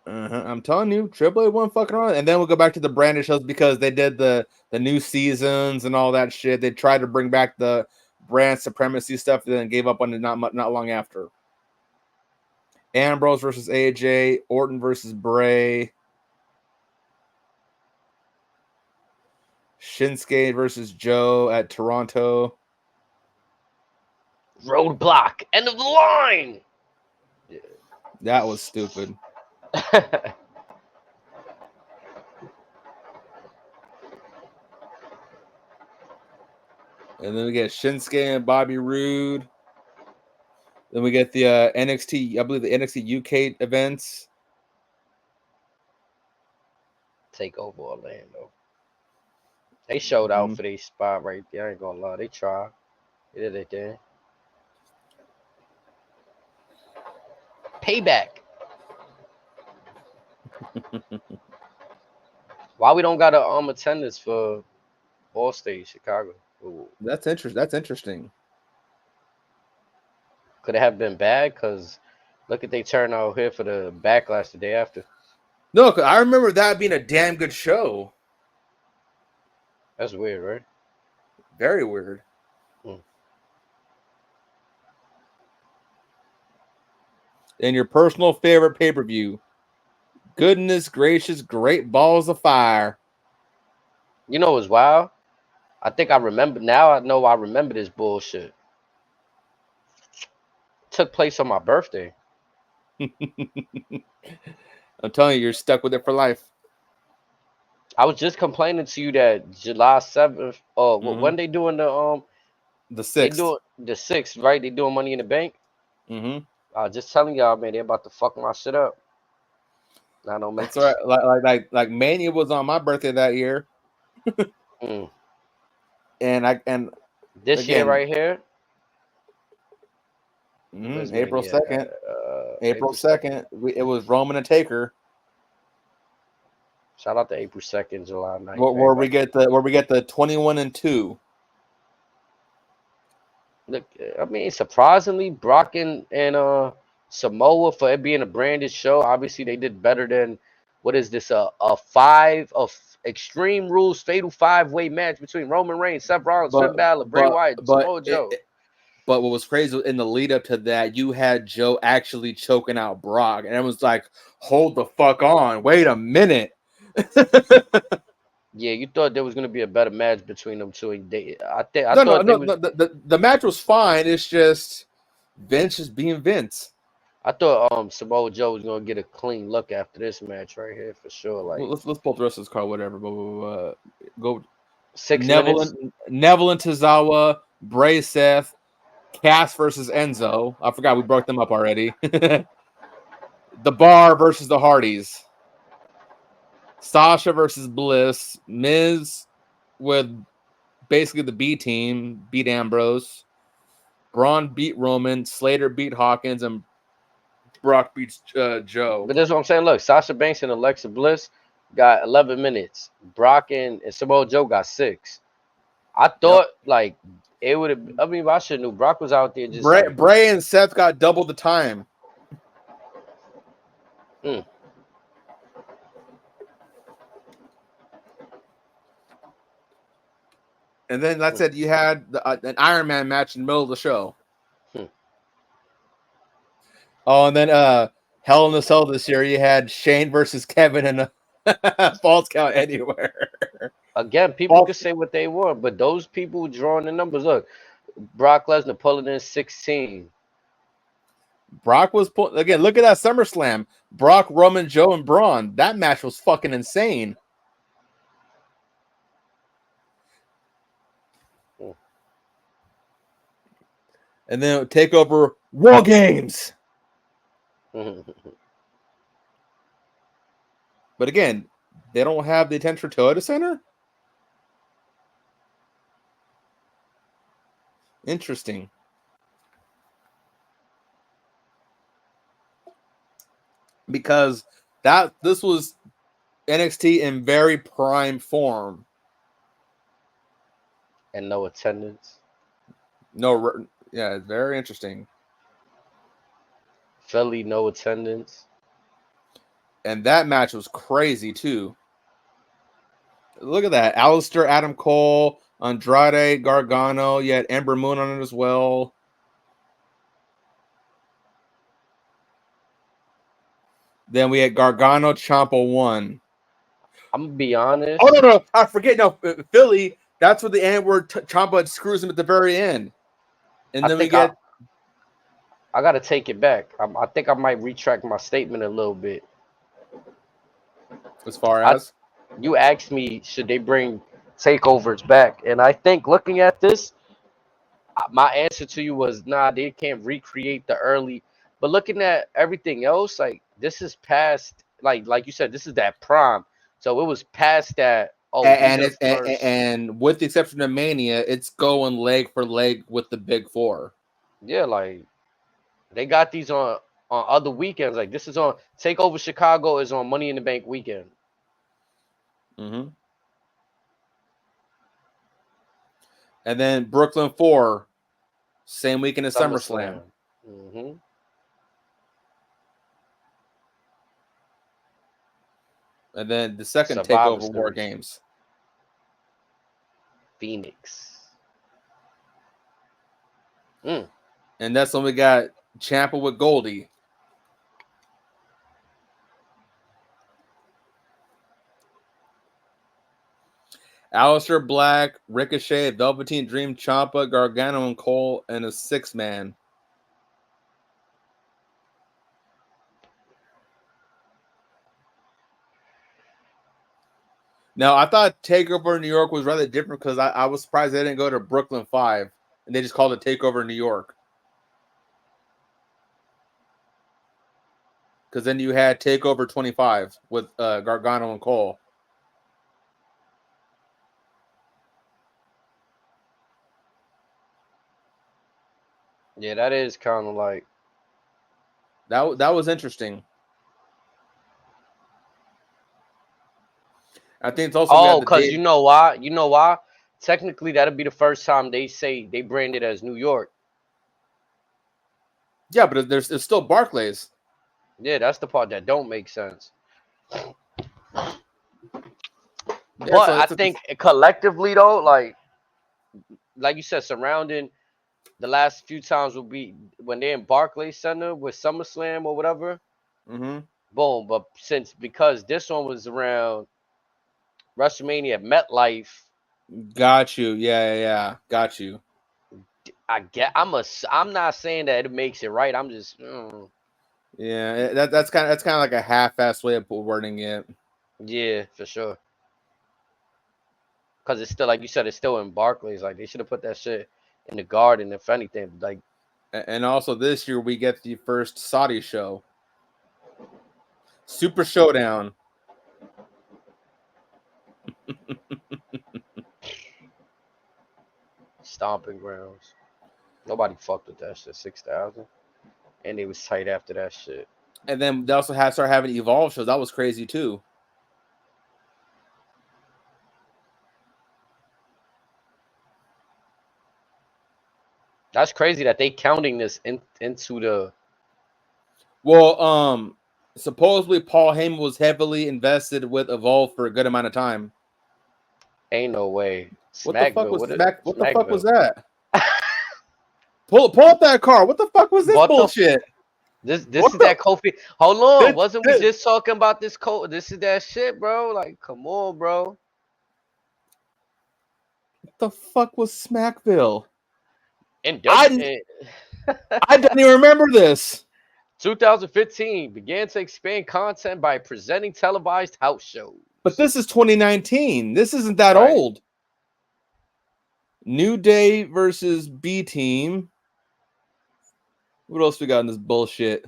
I'm telling you, Triple H wasn't fucking around. And then we'll go back to the branded shows because they did the new seasons and all that shit. They tried to bring back the brand supremacy stuff, and then gave up on it not long after. Ambrose versus AJ, Orton versus Bray, Shinsuke versus Joe at Toronto.
Roadblock, end of the line.
Yeah. That was stupid. And then we get Shinsuke and Bobby Roode. Then we get the NXT, I believe the NXT UK events.
Take over Orlando. They showed out for their spot right there. I ain't gonna lie. They tried. They did it there. Payback. Why we don't got a attendance for All State Chicago? Ooh.
That's interesting.
Could it have been bad? Because look at they turnout here for the Backlash the day after.
No, I remember that being a damn good show.
That's weird, right?
Very weird. And your personal favorite pay-per-view. Goodness gracious, Great Balls of Fire.
You know what's wild? I think I remember. Now I know I remember this bullshit. Took place on my birthday.
I'm telling you, you're stuck with it for life.
I was just complaining to you that July 7th. When they doing the
6th.
They doing the 6th, right? They doing Money in the Bank. I was just telling y'all, man, they about to fuck my shit up. I don't make.
That's right. Like Mania was on my birthday that year. And
this year right here.
April 2nd. April 2nd. It was Roman and Taker.
Shout out to April 2nd, July 9th.
Where we get the 21-2.
Look, I mean, surprisingly, Brock and Samoa, for it being a branded show, obviously they did better than what is this a Extreme Rules fatal 5-way match between Roman Reigns, Seth Rollins, Finn Balor, Bray Wyatt, Samoa Joe.
But what was crazy in the lead up to that, you had Joe actually choking out Brock, and it was like, hold the fuck on, wait a minute.
Yeah, you thought there was gonna be a better match between them two.
The match was fine. It's just Vince is being Vince.
I thought Samoa Joe was gonna get a clean look after this match right here for sure. Like
let's pull the rest of this card, whatever. Go
6
Neville
minutes.
Neville and Tozawa, Bray Seth, Cass versus Enzo. I forgot we broke them up already. The Bar versus the Hardys. Sasha versus Bliss. Miz with basically the B team beat Ambrose. Braun beat Roman. Slater beat Hawkins, and Brock beats Joe.
But that's what I'm saying. Look, Sasha Banks and Alexa Bliss got 11 minutes. Brock and Samoa Joe got 6. I thought like it would have. I mean, I should have knew Brock was out there just
Bray and Seth got double the time.
Mm.
And then that said, you had an Iron Man match in the middle of the show. Oh, and then Hell in a Cell this year, you had Shane versus Kevin and a Falls Count Anywhere.
Again, people could say what they want, but those people drawing the numbers. Look, Brock Lesnar pulling in 16.
Brock was again. Look at that SummerSlam. Brock, Roman, Joe, and Braun. That match was fucking insane. And then TakeOver War Games. But again, they don't have the attention for Toyota Center. Interesting. Because this was NXT in very prime form.
And no attendance.
No, yeah, it's very interesting.
Philly, no attendance.
And that match was crazy too. Look at that. Alistair, Adam Cole, Andrade, Gargano. You had Ember Moon on it as well. Then we had Gargano, Ciampa 1.
I'm going to be honest.
Oh, no. I forget. No, Philly, that's where the end where Ciampa screws him at the very end. And then we get...
I got to take it back. I think I might retract my statement a little bit.
As far as?
You asked me, should they bring takeovers back? And I think looking at this, my answer to you was, nah, they can't recreate the early. But looking at everything else, like, this is past, like you said, this is that prime. So it was past that. Oh,
and with the exception of Mania, it's going leg for leg with the big four.
Yeah, like, they got these on other weekends. Like, this is on TakeOver Chicago is on Money in the Bank weekend.
Mm-hmm. And then Brooklyn 4, same weekend as SummerSlam.
Mm-hmm.
And then the second
Survivor
TakeOver War
Series.
Games.
Phoenix.
And that's when we got Ciampa with Goldie. Aleister Black, Ricochet, Velveteen Dream, Ciampa, Gargano, and Cole, and a 6-man. Now, I thought TakeOver New York was rather different because I was surprised they didn't go to Brooklyn 5 and they just called it TakeOver New York. Because then you had TakeOver 25 with Gargano and Cole.
Yeah, that is kind of like
that was interesting. I think it's also
because you know why? Technically, that'll be the first time they say they brand it as New York.
Yeah, but it's still Barclays.
Yeah, that's the part that don't make sense.
Yeah,
but I think collectively though, like you said, surrounding the last few times will be when they're in Barclays Center with SummerSlam or whatever.
Mm-hmm.
Boom. But because this one was around WrestleMania at MetLife.
Got you. Yeah. Got you.
I'm not saying that it makes it right. I'm just
Yeah, that's kind of like a half-assed way of wording it.
Yeah, for sure. Because it's still, like you said, it's still in Barclays. Like, they should have put that shit in the garden, if anything. Like,
and also this year we get the first Saudi show, Super Showdown.
Stomping grounds. Nobody fucked with that shit. 6,000, and they was tight after that shit.
And then they also started having Evolve shows. That was crazy too.
That's crazy that they counting this into the.
Well, supposedly Paul Heyman was heavily invested with Evolve for a good amount of time.
Ain't no way.
What the fuck was
Smackville.
What the fuck was that? pull up that car. What the fuck was this bullshit?
This is that Kofi. Hold on, wasn't we just talking about this? This is that shit, bro. Like, come on, bro.
What the fuck was Smackville?
I
don't even remember this.
2015 began to expand content by presenting televised house shows.
But this is 2019. This isn't that old. New Day versus B Team. What else we got in this bullshit?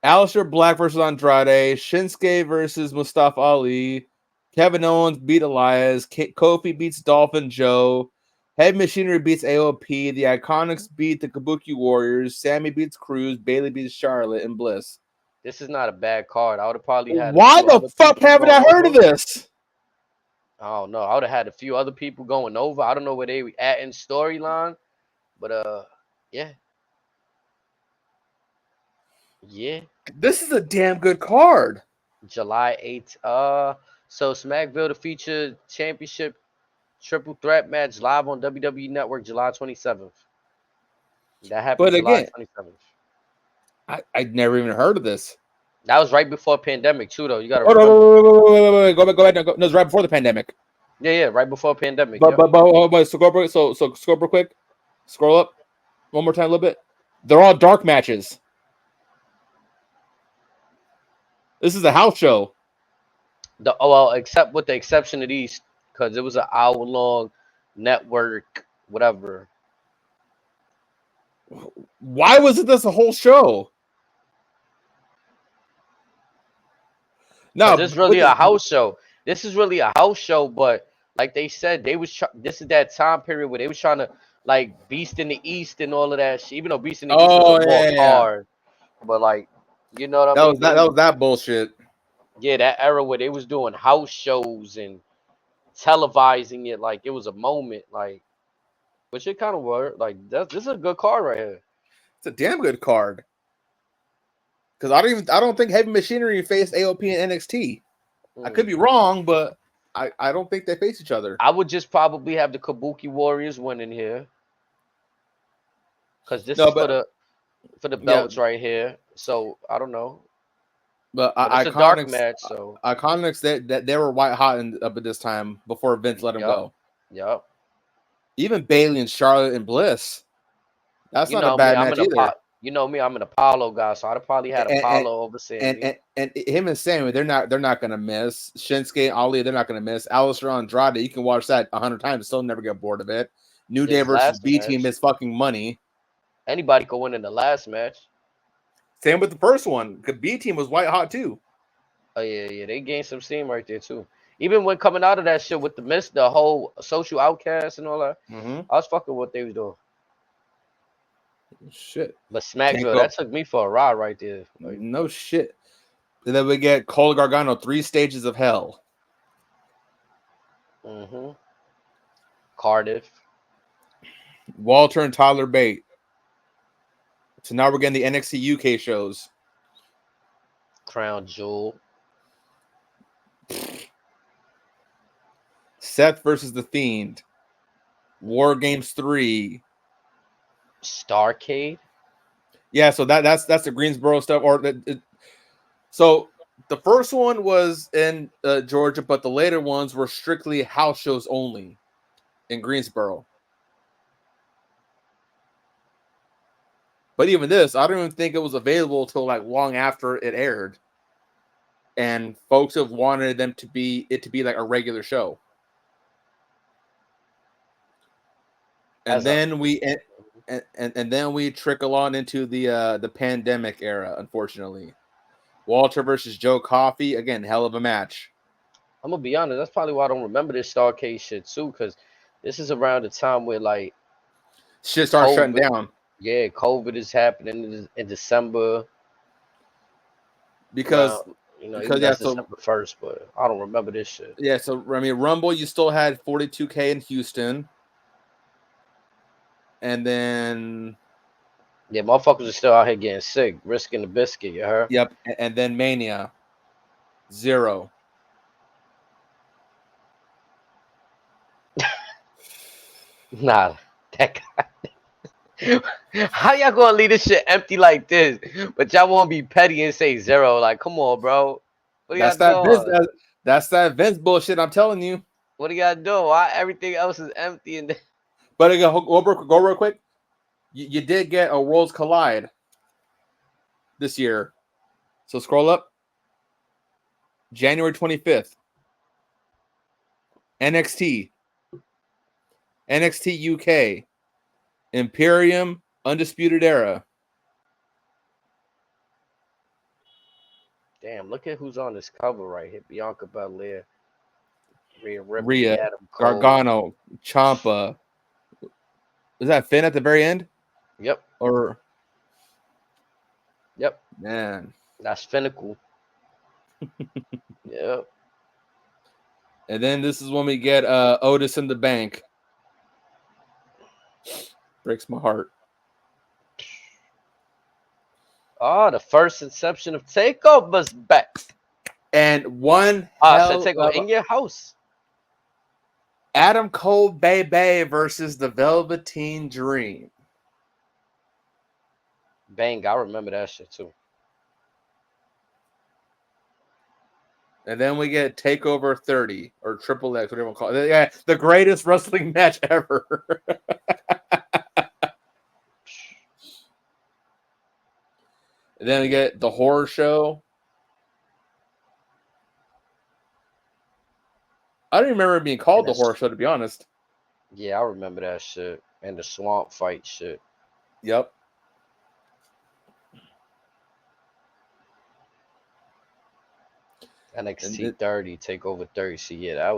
Aleister Black versus Andrade. Shinsuke versus Mustafa Ali. Kevin Owens beat Elias. Kofi beats Dolphin Joe. Heavy Machinery beats AOP. The Iconics beat the Kabuki Warriors. Sammy beats Cruz. Bailey beats Charlotte and Bliss.
This is not a bad card. I would have probably had.
Why the fuck haven't I heard of this?
I don't know. I would have had a few other people going over. I don't know where they were at in storyline, but yeah. Yeah.
This is a damn good card.
July 8th. So Smackville to feature championship triple threat match live on WWE Network July 27th. That happened July 27th.
I'd never even heard of this.
That was right before pandemic too, though. You gotta
wait. Go back. No, it was right before the pandemic.
Yeah, right before pandemic.
But so scroll real quick. Scroll up one more time a little bit. They're all dark matches. This is a house show.
Except with the exception of these, because it was an hour-long network, whatever.
Why wasn't this a whole show?
No, this is really a house show. This is really a house show, but like they said, they was this is that time period where they was trying to like Beast in the East and all of that shit. Even though Beast in the East was more hard, but like you know what I mean?
That was that bullshit.
Yeah, that era where they was doing house shows and televising it like it was a moment, like, which it kind of were. Like this is a good card right here.
It's a damn good card. Because I don't think Heavy Machinery faced AOP and NXT. I could be wrong, but I don't think they face each other.
I would just probably have the Kabuki Warriors winning here. Because this is for the belts right here. So I don't know.
But
it's a dark match, so
Iconics that they were white hot up at this time before Vince let them go.
Yep.
Even Bailey and Charlotte and Bliss. That's not a bad match either.
You know me, I'm an Apollo guy, so I'd have probably had Apollo over Sammy.
And him and Sammy, they're not gonna miss. Shinsuke, Ali, they're not gonna miss. Aleister Andrade, you can watch that 100 times and still never get bored of it. New Day versus B Team is fucking money.
Anybody could win in the last match.
Same with the first one. The B Team was white hot too.
Oh yeah, they gained some steam right there too. Even when coming out of that shit with the whole social outcast and all that, I was fucking what they was doing.
Shit.
But Smackville, that took me for a ride right there.
Like, no shit. And then we get Cole Gargano, 3 Stages of Hell.
Cardiff.
Walter and Tyler Bate. So now we're getting the NXT UK shows.
Crown Jewel.
Seth versus The Fiend. War Games 3.
Starcade.
Yeah, so that's the Greensboro stuff. So the first one was in Georgia, but the later ones were strictly house shows only in Greensboro. But even this, I don't even think it was available till like long after it aired, and folks have wanted them to be like a regular show. and then we trickle on into the pandemic era. Unfortunately, Walter versus Joe Coffey, again, hell of a match.
I'm gonna be honest. That's probably why I don't remember this Starcade shit too, because this is around the time where like
shit starts shutting down.
Yeah, COVID is happening in December.
Because
that's December 1st, but I don't remember this shit.
Yeah, so I mean, Rumble, you still had 42K in Houston, and then
motherfuckers are still out here getting sick, risking the biscuit. You heard?
Yep, and then Mania, 0.
Nah, that guy. How y'all gonna leave this shit empty like this? But y'all won't be petty and say 0. Like, come on, bro. What
that's that Vince, that's that Vince bullshit. I'm telling you.
What do y'all do? Why everything else is empty? And
but go real quick. You did get a Worlds Collide this year. So scroll up. January 25th. NXT UK. Imperium Undisputed Era.
Damn, look at who's on this cover right here. Bianca Belair.
Rhea, Gargano, Ciampa. Is that Finn at the very end?
Yep. Yep.
Man.
That's Finnical. Yep.
And then this is when we get Otis in the bank. Breaks my heart.
Oh, the first inception of Takeover's back.
And one
Takeover in your house.
Adam Cole Bay versus the Velveteen Dream.
Bang, I remember that shit too.
And then we get Takeover 30 or Triple X, whatever you want to call it. Yeah, the greatest wrestling match ever. And then we get the horror show. I don't remember it being called the horror show, to be honest.
Yeah, I remember that shit. And the swamp fight shit.
Yep.
NXT 30, Takeover 30. See, yeah,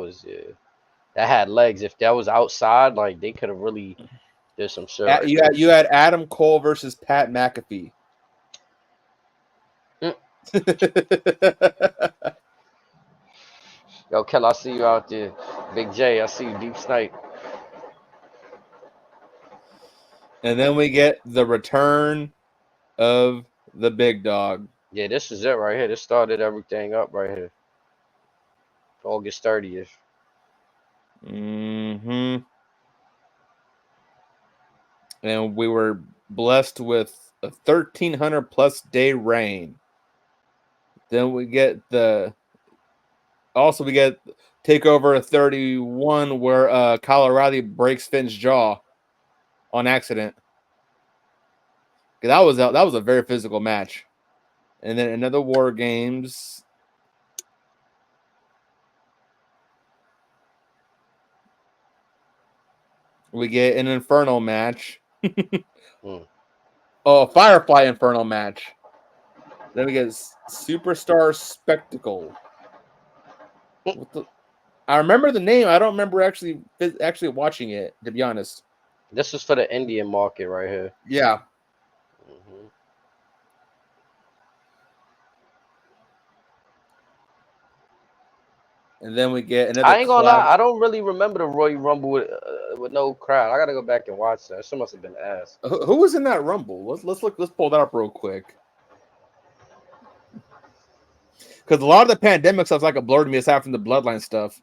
that had legs. If that was outside, like they could have really did some shit.
You had Adam Cole versus Pat McAfee.
Yo, Kel, I see you out there. Big J, I see you, Deep Snipe.
And then we get the return of the big dog.
Yeah, this is it right here. This started everything up right here. August 30th.
Mm-hmm. And we were blessed with a 1,300 plus day reign. Then we get we get Takeover 31 where Kyle O'Reilly breaks Finn's jaw on accident. That was a very physical match. And then another War Games. We get an Inferno match. Oh, a Firefly Inferno match. Then we get Superstar Spectacle. I remember the name. I don't remember actually watching it, to be honest.
This is for the Indian market right here.
Yeah.
Mm-hmm.
And then we get another.
I ain't gonna lie, I don't really remember the Royal Rumble with no crowd. I gotta go back and watch that. Shit must have been ass.
Who was in that Rumble? Let's pull that up real quick. Because a lot of the pandemic stuff's like a blur to me aside from the Bloodline stuff.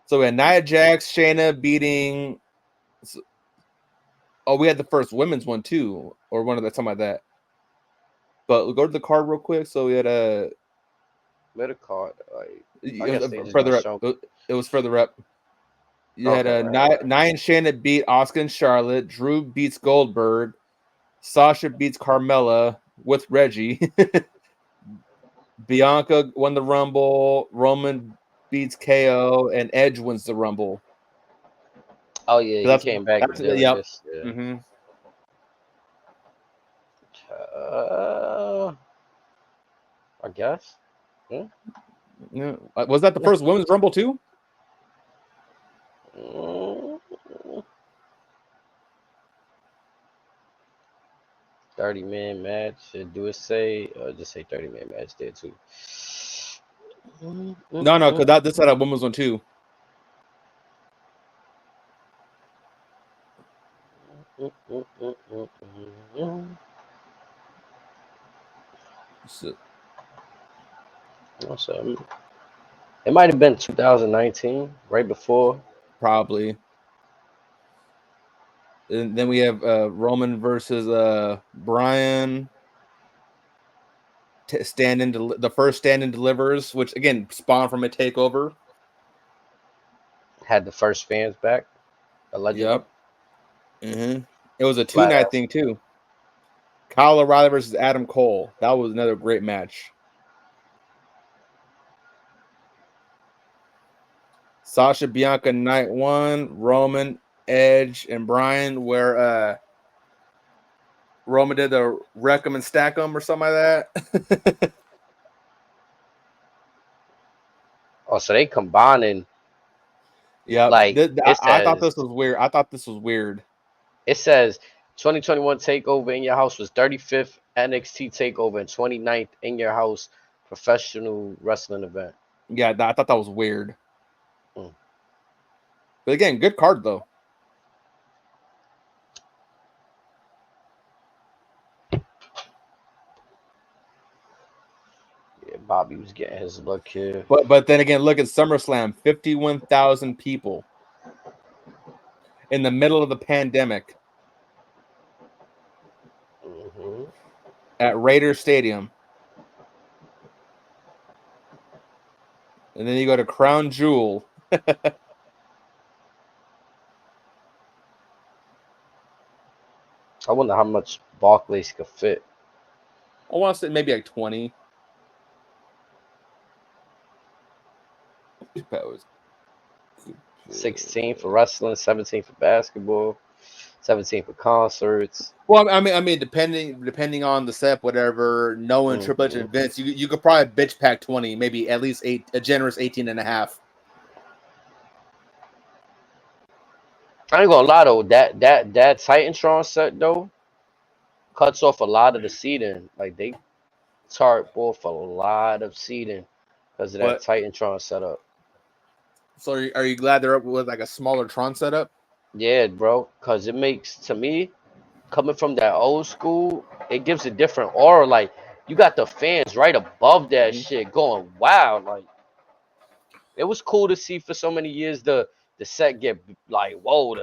So we had Nia Jax, Shayna beating. Oh, we had the first women's one too, or one of the something like that. But we'll go to the card real quick. So we had a.
Mid card,
further up. It was further up. You had Nia and Shayna beat Asuka and Charlotte. Drew beats Goldberg. Sasha beats Carmella with Reggie. Bianca won the Rumble. Roman beats KO, and Edge wins the Rumble.
Oh yeah, he
That's
came back to do
yep.
this. Yeah.
Mm-hmm.
I guess.
Yeah. Was that the first women's rumble too?
30-man match. Do it say? Just say 30-man match there too.
No, because this had a women's one too.
So, it might have been 2019, right before.
Probably. And then we have Roman versus Brian. The first stand and delivers, which again spawned from a takeover.
Had the first fans back. Allegedly.
Yep. Mm-hmm. It was a 2-night thing too. Kyle O'Reilly versus Adam Cole. That was another great match. Sasha Bianca night 1, Roman, Edge, and Bryan, where Roman did the wreck 'em and stack 'em or something like that.
Oh, so they combining.
Yeah,
like
I thought this was weird.
It says 2021 Takeover in Your House was 35th NXT Takeover and 29th in Your House professional wrestling event.
Yeah, I thought that was weird. But again, good card though.
Yeah, Bobby was getting his look here.
But then again, look at SummerSlam, 51,000 people in the middle of the pandemic at Raiders Stadium. And then you go to Crown Jewel.
I wonder how much Barclays could fit.
I want to say maybe like 20.
16 for wrestling, 17 for basketball, 17 for concerts.
Well, I mean, depending on the set, whatever. Knowing Triple H and Vince, you could probably bitch pack 20, maybe at least a generous 18 and a half.
I ain't gonna lie though, that Titantron set though cuts off a lot of the seating. Like they tarp off a lot of seating because of that Titantron setup.
So are you glad they're up with like a smaller Tron setup?
Yeah, bro, because it makes, to me, coming from that old school, it gives a different aura. Like you got the fans right above that shit going wild. Like it was cool to see for so many years the set get like, whoa,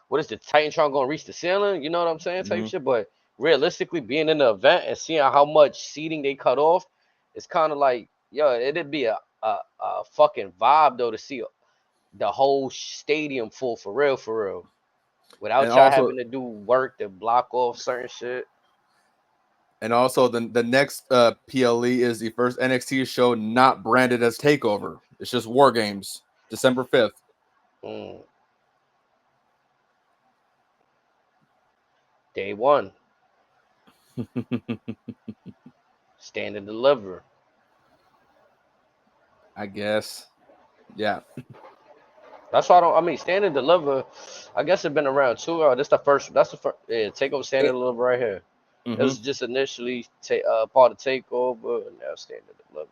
what is the Titantron gonna reach the ceiling? You know what I'm saying? Type shit. But realistically, being in the event and seeing how much seating they cut off, it's kind of like, yo, it'd be a fucking vibe though to see the whole stadium full for real, without y'all having to do work to block off certain shit.
And also, the next PLE is the first NXT show not branded as Takeover. It's just War Games, December 5th.
Day one. Stand and deliver.
I guess. Yeah.
That's why I mean, stand and deliver, I guess it's been around too. That's the first. Yeah, Takeover stand and deliver right here. It was just initially part of Takeover, and now stand and deliver.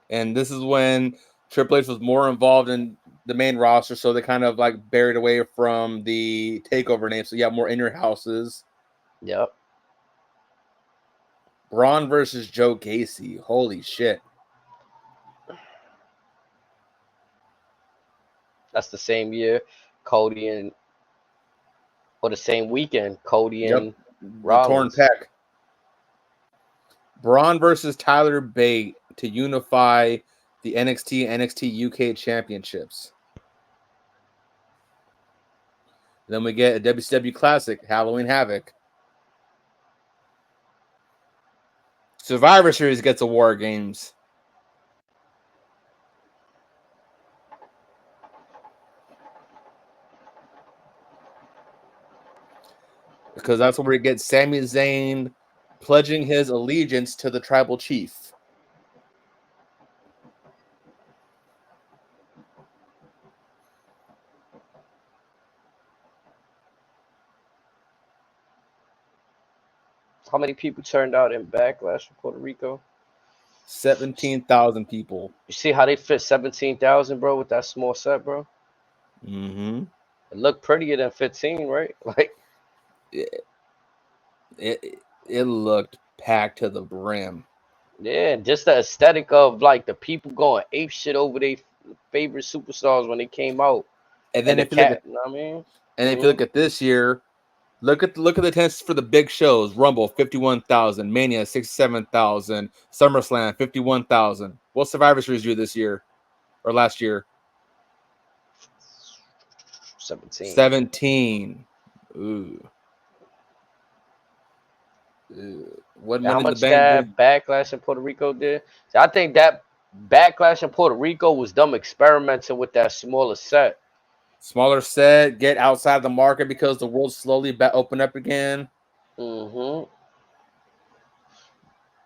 And this is when Triple H was more involved in the main roster, so they kind of like buried away from the Takeover name. So you have more in your houses.
Yep.
Braun versus Joe Gacy. Holy shit.
That's the same year, Cody and, or the same weekend, Cody and Rollins.
The torn pec. Braun versus Tyler Bate to unify the NXT UK championships. Then we get a WCW Classic, Halloween Havoc. Survivor Series gets a War Games. because that's where we get Sami Zayn pledging his allegiance to the tribal chief.
How many people turned out in Backlash from Puerto Rico?
17,000 people.
You see how they fit 17,000, bro, with that small set, bro?
Mm-hmm.
It looked prettier than 15, right? Like
it looked packed to the brim.
Yeah, just the aesthetic of like the people going ape shit over their favorite superstars when they came out.
And then if you look at, you know what I mean? And if you look at this year, look at the attendance for the big shows. Rumble 51,000, Mania 67,000, SummerSlam 51,000. What Survivor Series do this year or last year?
17.
Ooh. What
how much that Backlash in Puerto Rico did? So I think that Backlash in Puerto Rico was them experimenting with that smaller set.
Smaller set, get outside the market because the world slowly open up again.
Mm-hmm.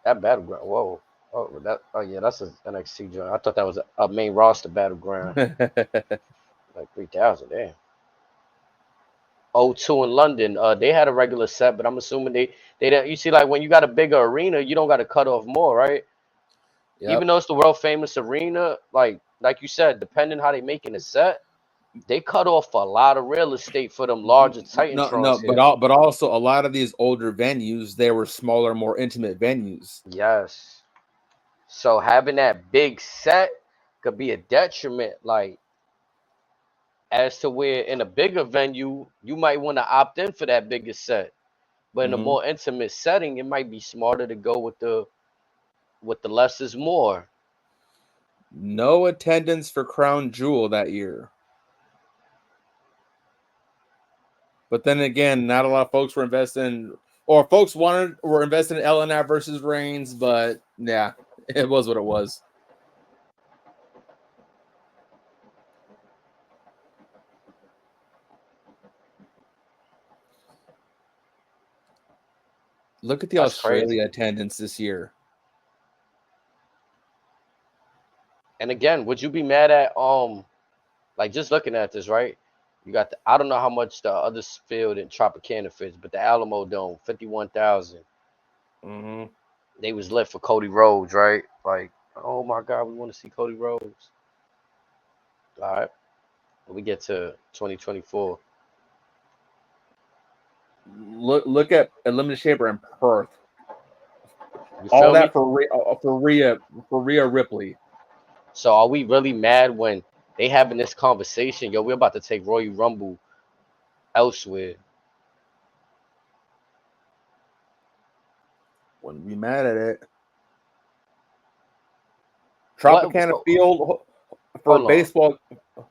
That battleground. Whoa. Oh yeah, that's an NXT joint. I thought that was a main roster battleground. Like 3,000, damn. O2 in London, they had a regular set, but I'm assuming they don't. You see, like when you got a bigger arena, you don't got to cut off more, right? Yep. Even though it's the world famous arena, like you said, depending how they making a set, they cut off a lot of real estate for them larger Titantrons.
But also a lot of these older venues, they were smaller, more intimate venues.
Yes. So having that big set could be a detriment, like as to where in a bigger venue, you might want to opt in for that bigger set. But in a more intimate setting, it might be smarter to go with the less is more.
No attendance for Crown Jewel that year. But then again, not a lot of folks were investing, or folks were invested in LNR versus Reigns, but yeah, it was what it was. Look at the Australia attendance this year.
And again, would you be mad at like just looking at this, right? You got I don't know how much the other field in Tropicana fits, but the Alamo Dome, 51,000. They was lit for Cody Rhodes, right? Like, oh my God, we want to see Cody Rhodes. All right, when we get to 2024.
Look at Elimination Chamber in Perth. All that for Rhea Ripley.
So are we really mad when they having this conversation? Yo, we're about to take Royal Rumble elsewhere.
Wouldn't be mad at it. Tropicana Field for baseball.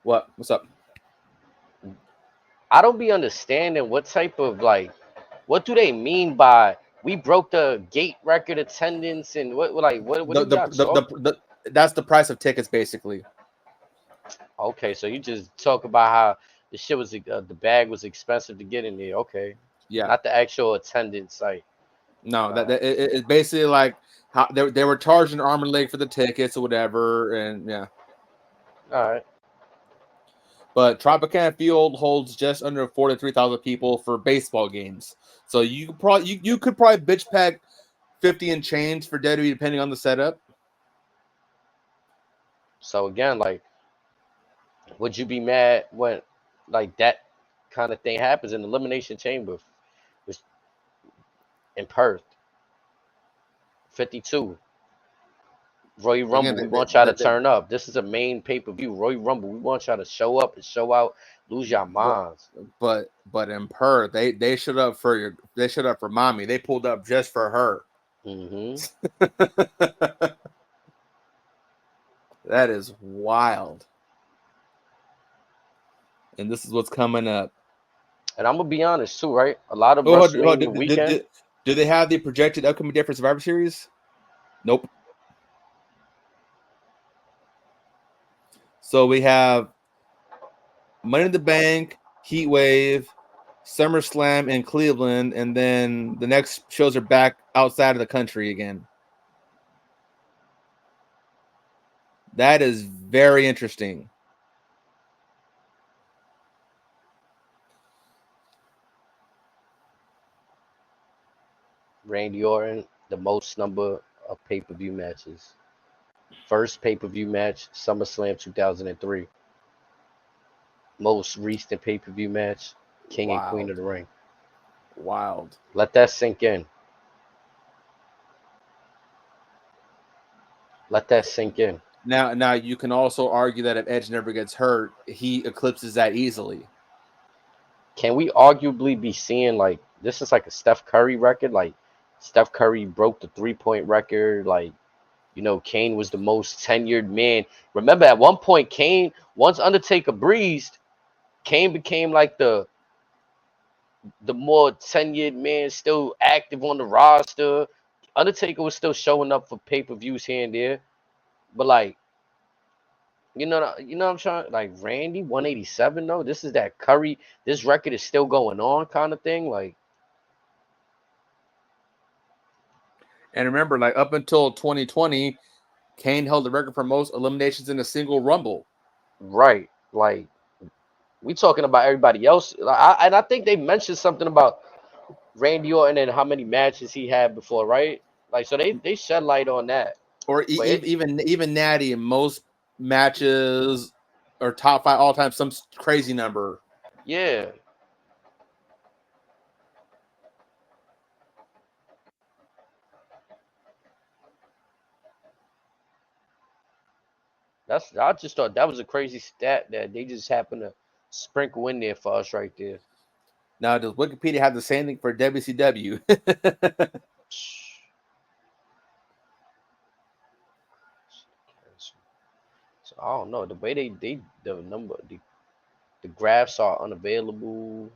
What's up?
I don't be understanding what type of what do they mean by we broke the gate record attendance and what
that's the price of tickets basically.
Okay, so you just talk about how the shit was the bag was expensive to get in there. Okay,
yeah,
not the actual attendance.
No, it's basically like how they were charging arm and leg for the tickets or whatever, and yeah.
All right.
But Tropicana Field holds just under 43,000 people for baseball games. So you could probably bitch pack 50 and change for WWE depending on the setup.
So again, would you be mad when that kind of thing happens in the Elimination Chamber, which in Perth, 52. Royal Rumble, we want y'all to turn up. This is a main pay-per-view. Royal Rumble, we want y'all to show up and show out, lose your minds.
But in Perth, they showed up for mommy. They pulled up just for her. That is wild. And this is what's coming up.
And I'm gonna be honest too, right? A lot of WrestleMania weekend.
Do they have the projected upcoming date for Survivor Series? Nope. So we have Money in the Bank, Heat Wave, SummerSlam in Cleveland, and then the next shows are back outside of the country again. That is very interesting.
Randy Orton, the most number of pay-per-view matches. First pay-per-view match, SummerSlam 2003. Most recent pay-per-view match, King and Queen of the Ring.
Wild.
Let that sink in. Let that sink in.
Now you can also argue that if Edge never gets hurt, he eclipses that easily.
Can we arguably be seeing like this is like a Steph Curry record? Like Steph Curry broke the 3-point record. Like, you know, Kane was the most tenured man. Remember, at one point, Kane, once Undertaker breezed, Kane became like the more tenured man, still active on the roster. Undertaker was still showing up for pay-per-views here and there, but like, you know what I'm trying, like Randy 187 though. This is that Curry. This record is still going on, kind of thing. Like,
and remember, like up until 2020, Kane held the record for most eliminations in a single Rumble.
Right, like we talking about everybody else. And I think they mentioned something about Randy Orton and how many matches he had before, right? Like, so they shed light on that.
Or even Natty in most matches or top 5 all time, some crazy number.
Yeah. I just thought that was a crazy stat that they just happened to sprinkle in there for us right there.
Now, does Wikipedia have the same thing for WCW?
So I don't know. The way the graphs are unavailable.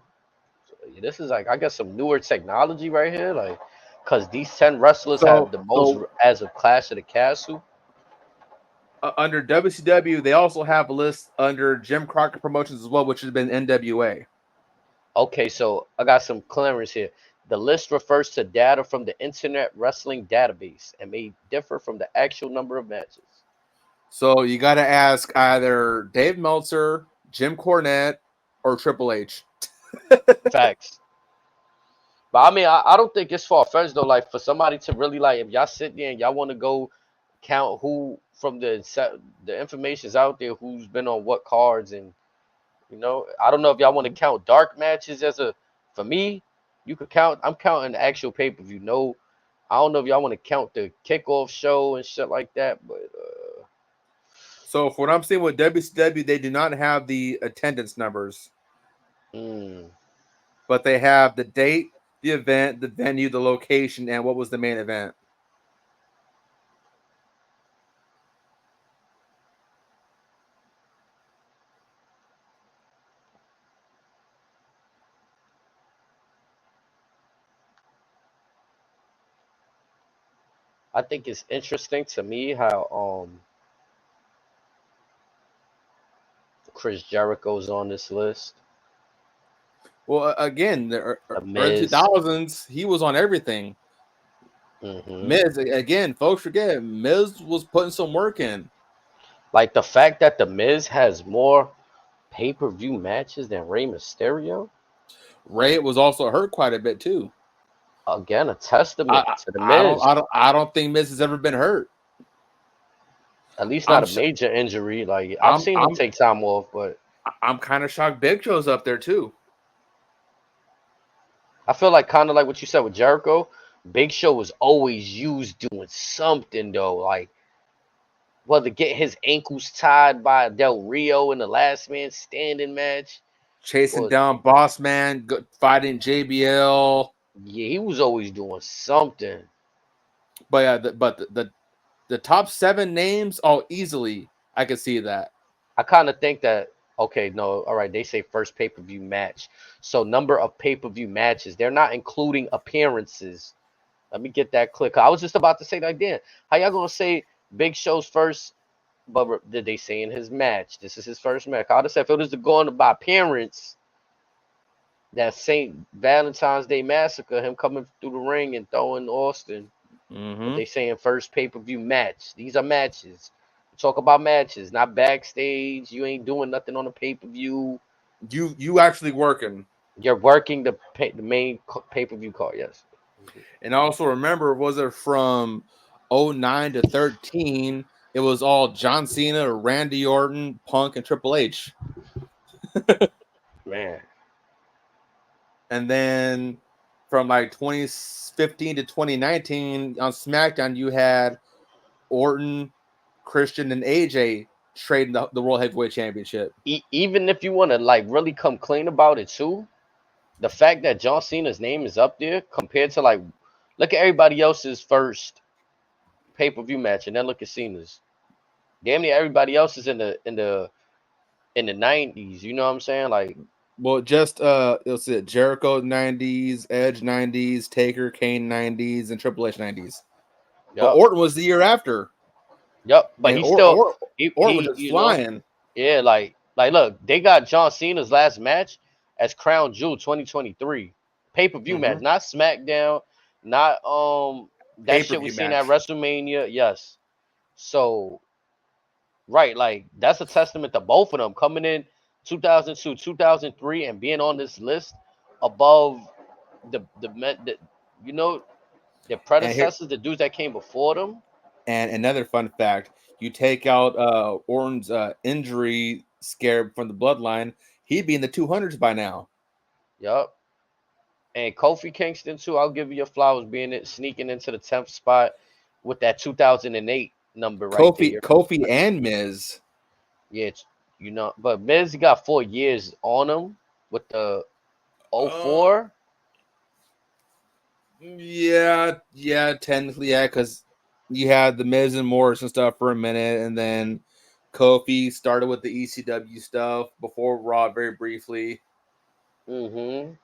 So, yeah, this is like, I guess, some newer technology right here. Like, because these 10 wrestlers have the most as of Clash of the Castle.
Under WCW, they also have a list under Jim Crockett Promotions as well, which has been NWA.
Okay, so I got some clearance here. The list refers to data from the Internet Wrestling Database and may differ from the actual number of matches.
So you got to ask either Dave Meltzer, Jim Cornette, or Triple H.
Facts. But I mean, I don't think it's far-fetched though. Like, for somebody to really, like, if y'all sit there and y'all want to go count who from the information's out there, who's been on what cards, and you know, I don't know if y'all want to count dark matches as a. For me, you could count. I'm counting the actual pay-per-view. No, I don't know if y'all want to count the kickoff show and shit like that, but.
So for what I'm seeing with WCW, they do not have the attendance numbers. But they have the date, the event, the venue, the location, and what was the main event.
I think it's interesting to me how Chris Jericho's on this list.
Well, again, the early 2000s, he was on everything. Miz, again, folks forget, Miz was putting some work in.
Like the fact that the Miz has more pay-per-view matches than Rey Mysterio.
Rey was also hurt quite a bit too.
Again, a testament to the Miz.
I don't think Miz has ever been hurt.
At least not a major injury. Like I've seen him take time off, but
I'm kind of shocked Big Show's up there too.
I feel like kind of like what you said with Jericho. Big Show was always used doing something though, like whether get his ankles tied by Del Rio in the Last Man Standing match,
chasing down Boss Man, fighting JBL.
Yeah, he was always doing something.
But yeah, the top 7 names, easily I could see that.
I kind of think that. Okay, no, all right. They say first pay-per-view match, so number of pay-per-view matches. They're not including appearances. Let me get that clear. I was just about to say that again. How y'all gonna say Big Show's first? But did they say in his match? This is his first match. I would have said if it was going by appearance, that St. Valentine's Day Massacre, him coming through the ring and throwing Austin. But they saying first pay-per-view match. These are matches. Talk about matches, not backstage. You ain't doing nothing on the pay-per-view.
You actually working.
You're working the main pay-per-view card, yes.
And also remember, was it from 09 to 13? It was all John Cena, Randy Orton, Punk, and Triple H.
Man.
And then from like 2015 to 2019 on SmackDown, you had Orton, Christian, and AJ trading the World Heavyweight Championship.
Even if you want to like really come clean about it too, the fact that John Cena's name is up there compared to like, look at everybody else's first pay-per-view match, and then look at Cena's. Damn near everybody else is in the 90s. You know what I'm saying? Like,
well, just let's see, Jericho 90s, Edge 90s, Taker, Kane 90s, and Triple H 90s. Yep. But Orton was the year after.
Yep, but and Orton
was just flying.
Yeah, like look, they got John Cena's last match as Crown Jewel 2023 pay-per-view match, not SmackDown, not that shit we seen at WrestleMania. Yes, so right, like that's a testament to both of them coming in 2002, 2003, and being on this list above the you know, the predecessors, the dudes that came before them.
And another fun fact: you take out Orton's injury scare from the bloodline, he'd be in the 200s by now.
Yup. And Kofi Kingston too. I'll give you your flowers, sneaking into the 10th spot with that 2008 number right there.
Kofi and Miz.
Yeah, you know, but Miz got 4 years on him with the 04.
Yeah, technically, yeah, because you had the Miz and Morris and stuff for a minute, and then Kofi started with the ECW stuff before Raw very briefly.
So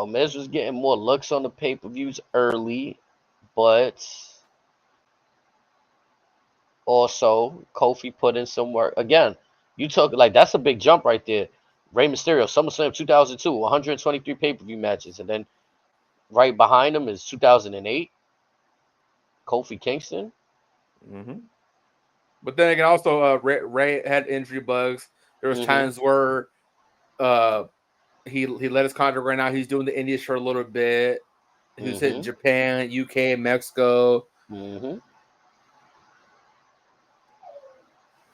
Miz was getting more looks on the pay-per-views early, but also Kofi put in some work. Again, you took like that's a big jump right there. Rey Mysterio, SummerSlam 2002, 123 pay-per-view matches, and then right behind him is 2008, Kofi Kingston.
But then again, also Ray had injury bugs. There was times where he let his contract right now. He's doing the Indies for a little bit. He's hitting Japan, UK, Mexico.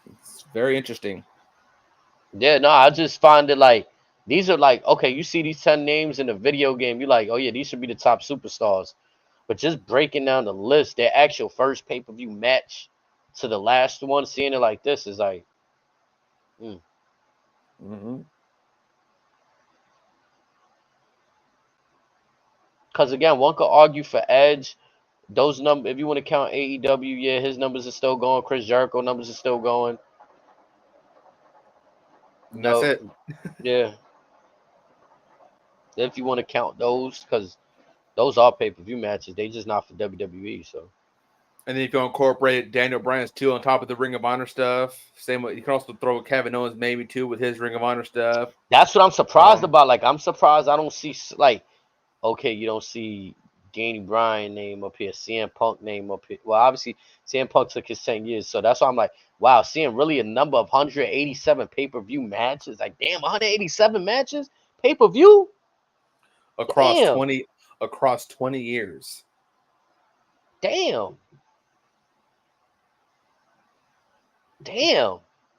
It's very interesting.
Yeah, no, I just find it like these are like, okay, you see these 10 names in a video game, you're like, oh yeah, these should be the top superstars. But just breaking down the list, their actual first pay-per-view match to the last one, seeing it like this is like, Because again, one could argue for Edge, those numbers, if you want to count AEW, yeah, his numbers are still going. Chris Jericho numbers are still going.
And that's it.
Yeah. If you want to count those, because those are pay-per-view matches. They just not for WWE, so.
And then if you incorporate Daniel Bryan's too on top of the Ring of Honor stuff, same way you can also throw Kevin Owens maybe too with his Ring of Honor stuff.
That's what I'm surprised about. Like, I'm surprised I don't see like, okay, you don't see Danny Bryan name up here, CM Punk name up here. Well, obviously CM Punk took his 10 years, so that's why I'm like, wow, seeing really a number of 187 pay-per-view matches. Like, damn, 187 matches pay-per-view
across 20 years.
Damn.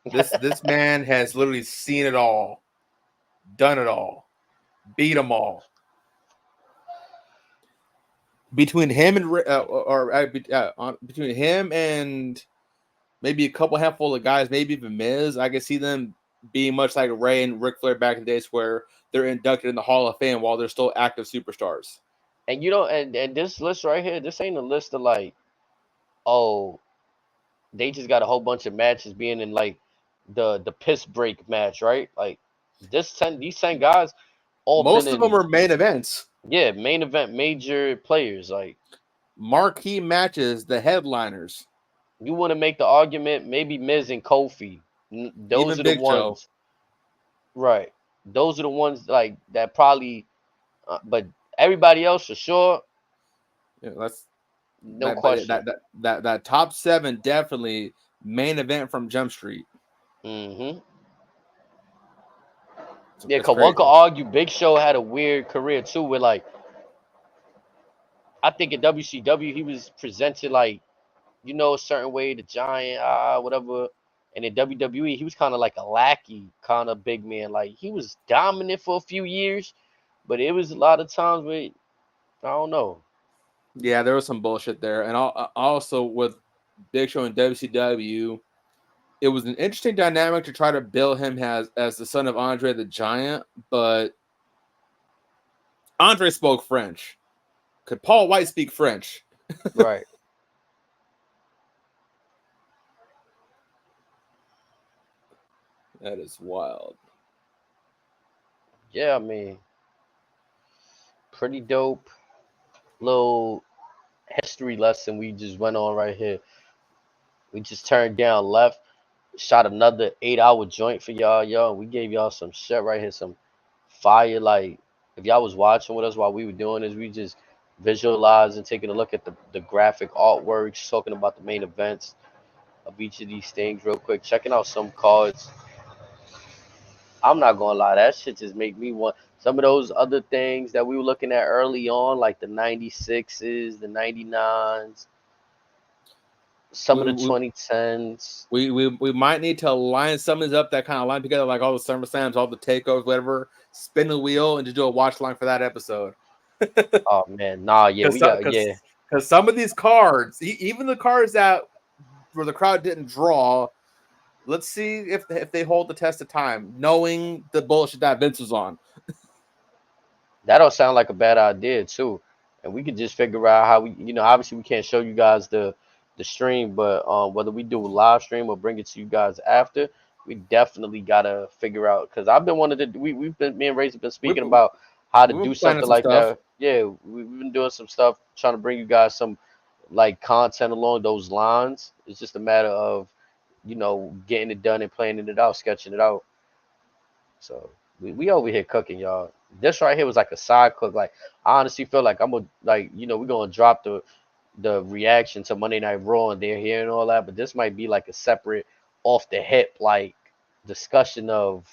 This man has literally seen it all, done it all, beat them all. Between him and between him and maybe a couple handful of guys, maybe even Miz, I can see them being much like Ray and Ric Flair back in the days where they're inducted in the Hall of Fame while they're still active superstars.
And you know, and this list right here, this ain't a list of like, oh, they just got a whole bunch of matches being in like the piss break match, right? Like these 10 guys, all
most of them are main events.
Yeah, main event major players, like
marquee matches, the headliners.
You want to make the argument, maybe Miz and Kofi. Those are the ones. Right. Those are the ones like that probably, but everybody else for sure.
Yeah, that's
no question.
That top 7 definitely main event from Jump Street.
Mm-hmm. Yeah,
It's
because one
crazy.
could argue Big Show had a weird career too, where like I think in WCW he was presented like, you know, a certain way, the Giant, whatever. And in WWE, he was kind of like a lackey kind of big man. Like he was dominant for a few years, but it was a lot of times where I don't know.
Yeah, there was some bullshit there, and also with Big Show and WCW, it was an interesting dynamic to try to bill him as the son of Andre the Giant, but Andre spoke French. Could Paul White speak French?
Right.
That is wild.
Yeah, I mean, pretty dope little history lesson we just went on right here. We just turned down left, shot another 8-hour joint for y'all. We gave y'all some shit right here, some fire. Like if y'all was watching with us while we were doing this, we just visualizing, taking a look at the graphic artworks, talking about the main events of each of these things real quick, checking out some cards. I'm not gonna lie, that shit just make me want some of those other things that we were looking at early on, like the 96s, the 99s, some of the 2010s.
We might need to line some of this up that kind of line together, like all the SummerSlams, all the takeovers, whatever. Spin the wheel and just do a watch line for that episode.
Oh man, nah, yeah, we got
because some of these cards, even the cards that where the crowd didn't draw, let's see if they hold the test of time, knowing the bullshit that Vince was on.
That don't sound like a bad idea too, and we could just figure out how we, you know, obviously we can't show you guys the stream, but whether we do a live stream or bring it to you guys after, we definitely gotta figure out, because I've been wanting to. We've been, me and Razor been speaking about how to do something like that. Yeah, we've been doing some stuff, trying to bring you guys some like content along those lines. It's just a matter of, you know, getting it done and planning it out, sketching it out. So we over here cooking, y'all. This right here was like a side cook. Like I honestly feel like I'm gonna, like, you know, we're gonna drop the reaction to Monday Night Raw and they're here and all that, but this might be like a separate off the hip like discussion of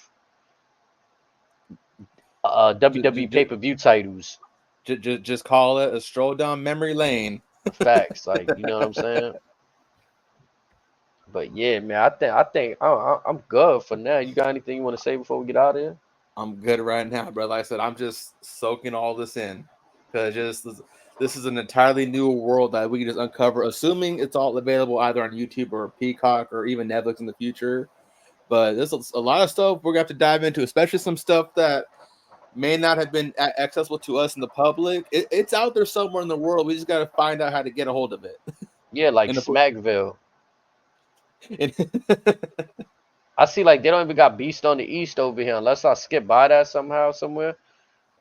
WWE pay-per-view titles.
Just call it a stroll down memory lane.
Facts, like, you know what I'm saying? But yeah, man, I think I'm good for now. You got anything you want to say before we get out of here?
I'm good right now, bro. Like I said, I'm just soaking all this in, because this is an entirely new world that we can just uncover, assuming it's all available either on YouTube or Peacock or even Netflix in the future. But there's a lot of stuff we're gonna have to dive into, especially some stuff that may not have been accessible to us in the public. It's out there somewhere in the world. We just got to find out how to get a hold of it.
Yeah, like Smackville. I see, like, they don't even got Beast on the East over here, unless I skip by that somehow, somewhere.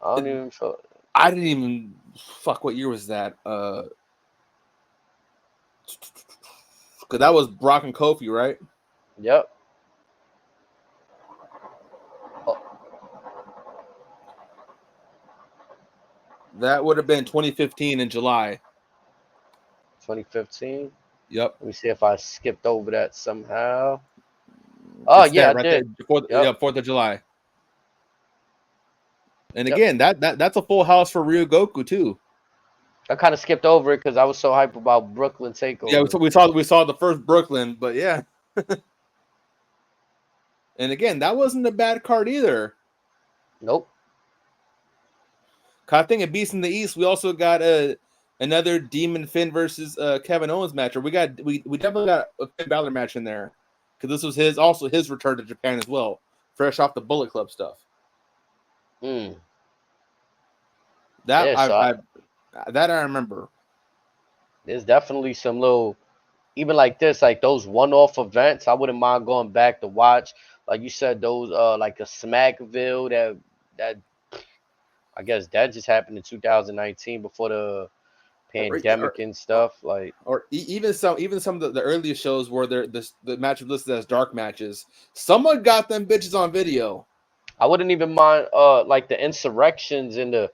I don't even feel.
I didn't even fuck. What year was that? Because that was Brock and Kofi, right?
Yep.
That would have been 2015 in July.
2015.
Yep.
Let me see if I skipped over that somehow. Oh yeah, I did.
Yeah, 4th of July. And again, that's a full house for Ryogoku too.
I kind of skipped over it because I was so hyped about Brooklyn Takeover.
Yeah, we saw the first Brooklyn, but yeah. And again, that wasn't a bad card either.
Nope.
I think at Beast in the East, we also got another Demon Finn versus Kevin Owens match. Or we definitely got a Finn Balor match in there, because this was his return to Japan as well, fresh off the Bullet Club stuff. That I remember.
There's definitely some little, even like this, like those one-off events, I wouldn't mind going back to watch. Like you said, those like a Smackville that I guess that just happened in 2019 before the pandemic and stuff. Like,
or even some of the earliest shows where the match was listed as dark matches. Someone got them bitches on video.
I wouldn't even mind like the insurrections and the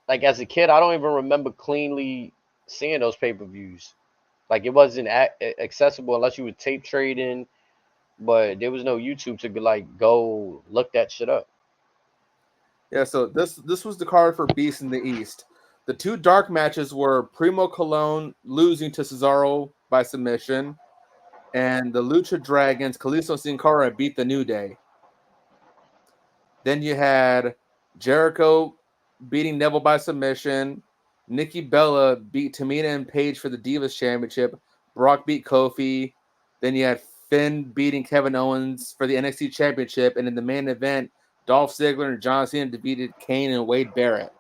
like. As a kid, I don't even remember cleanly seeing those pay-per-views. Like it wasn't accessible unless you were tape trading, but there was no YouTube to like go look that shit up.
Yeah, so this was the card for Beast in the East. The two dark matches were Primo Colon losing to Cesaro by submission, and the Lucha Dragons, Kalisto Sin Cara beat the New Day. Then you had Jericho beating Neville by submission. Nikki Bella beat Tamina and Paige for the Divas Championship. Brock beat Kofi. Then you had Finn beating Kevin Owens for the NXT Championship. And in the main event, Dolph Ziggler and John Cena defeated Kane and Wade Barrett.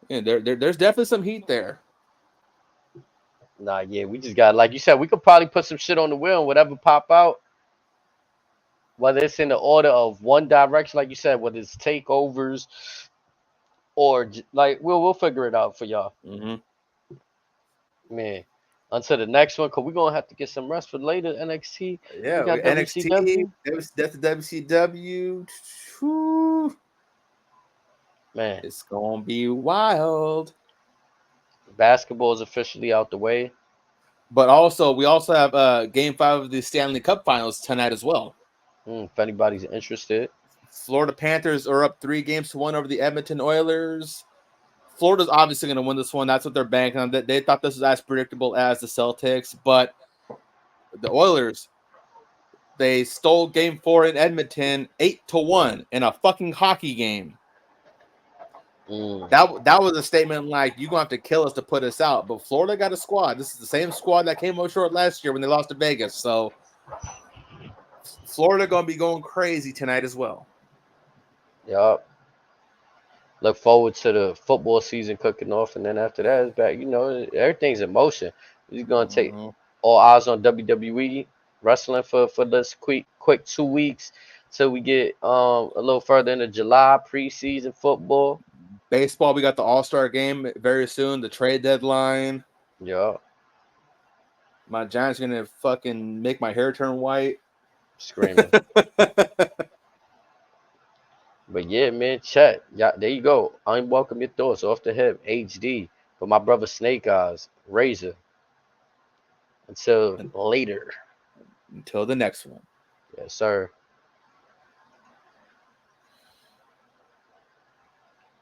Yeah, there's definitely some heat there.
Nah, yeah, we just got, like you said, we could probably put some shit on the wheel and whatever pop out, whether it's in the order of one direction, like you said, whether it's takeovers or like we'll figure it out for y'all. Man, until the next one, because we're gonna have to get some rest for later. NXT,
yeah, we got NXT, that's the WCW. Whew.
Man,
it's gonna be wild.
Basketball is officially out the way,
but also we also have Game 5 of the Stanley Cup Finals tonight as well.
If anybody's interested,
Florida Panthers are up 3-1 over the Edmonton Oilers. Florida's obviously going to win this one. That's what they're banking on. They thought this was as predictable as the Celtics, but the Oilers, they stole Game 4 in Edmonton 8-1 in a fucking hockey game. That was a statement like, you're going to have to kill us to put us out. But Florida got a squad. This is the same squad that came up short last year when they lost to Vegas. So Florida going to be going crazy tonight as well.
Yup. Look forward to the football season cooking off, and then after that, it's back. You know, everything's in motion. We're gonna take all eyes on WWE wrestling for this quick 2 weeks till we get a little further into July preseason football.
Baseball, we got the All-Star game very soon. The trade deadline.
Yeah.
My Giants are gonna fucking make my hair turn white.
Screaming. But yeah, man, chat. Yeah, there you go. Unwelcome your thoughts off the hip. HD for my brother Snake Eyes, Razor. Until later.
Until the next one.
Yes, sir.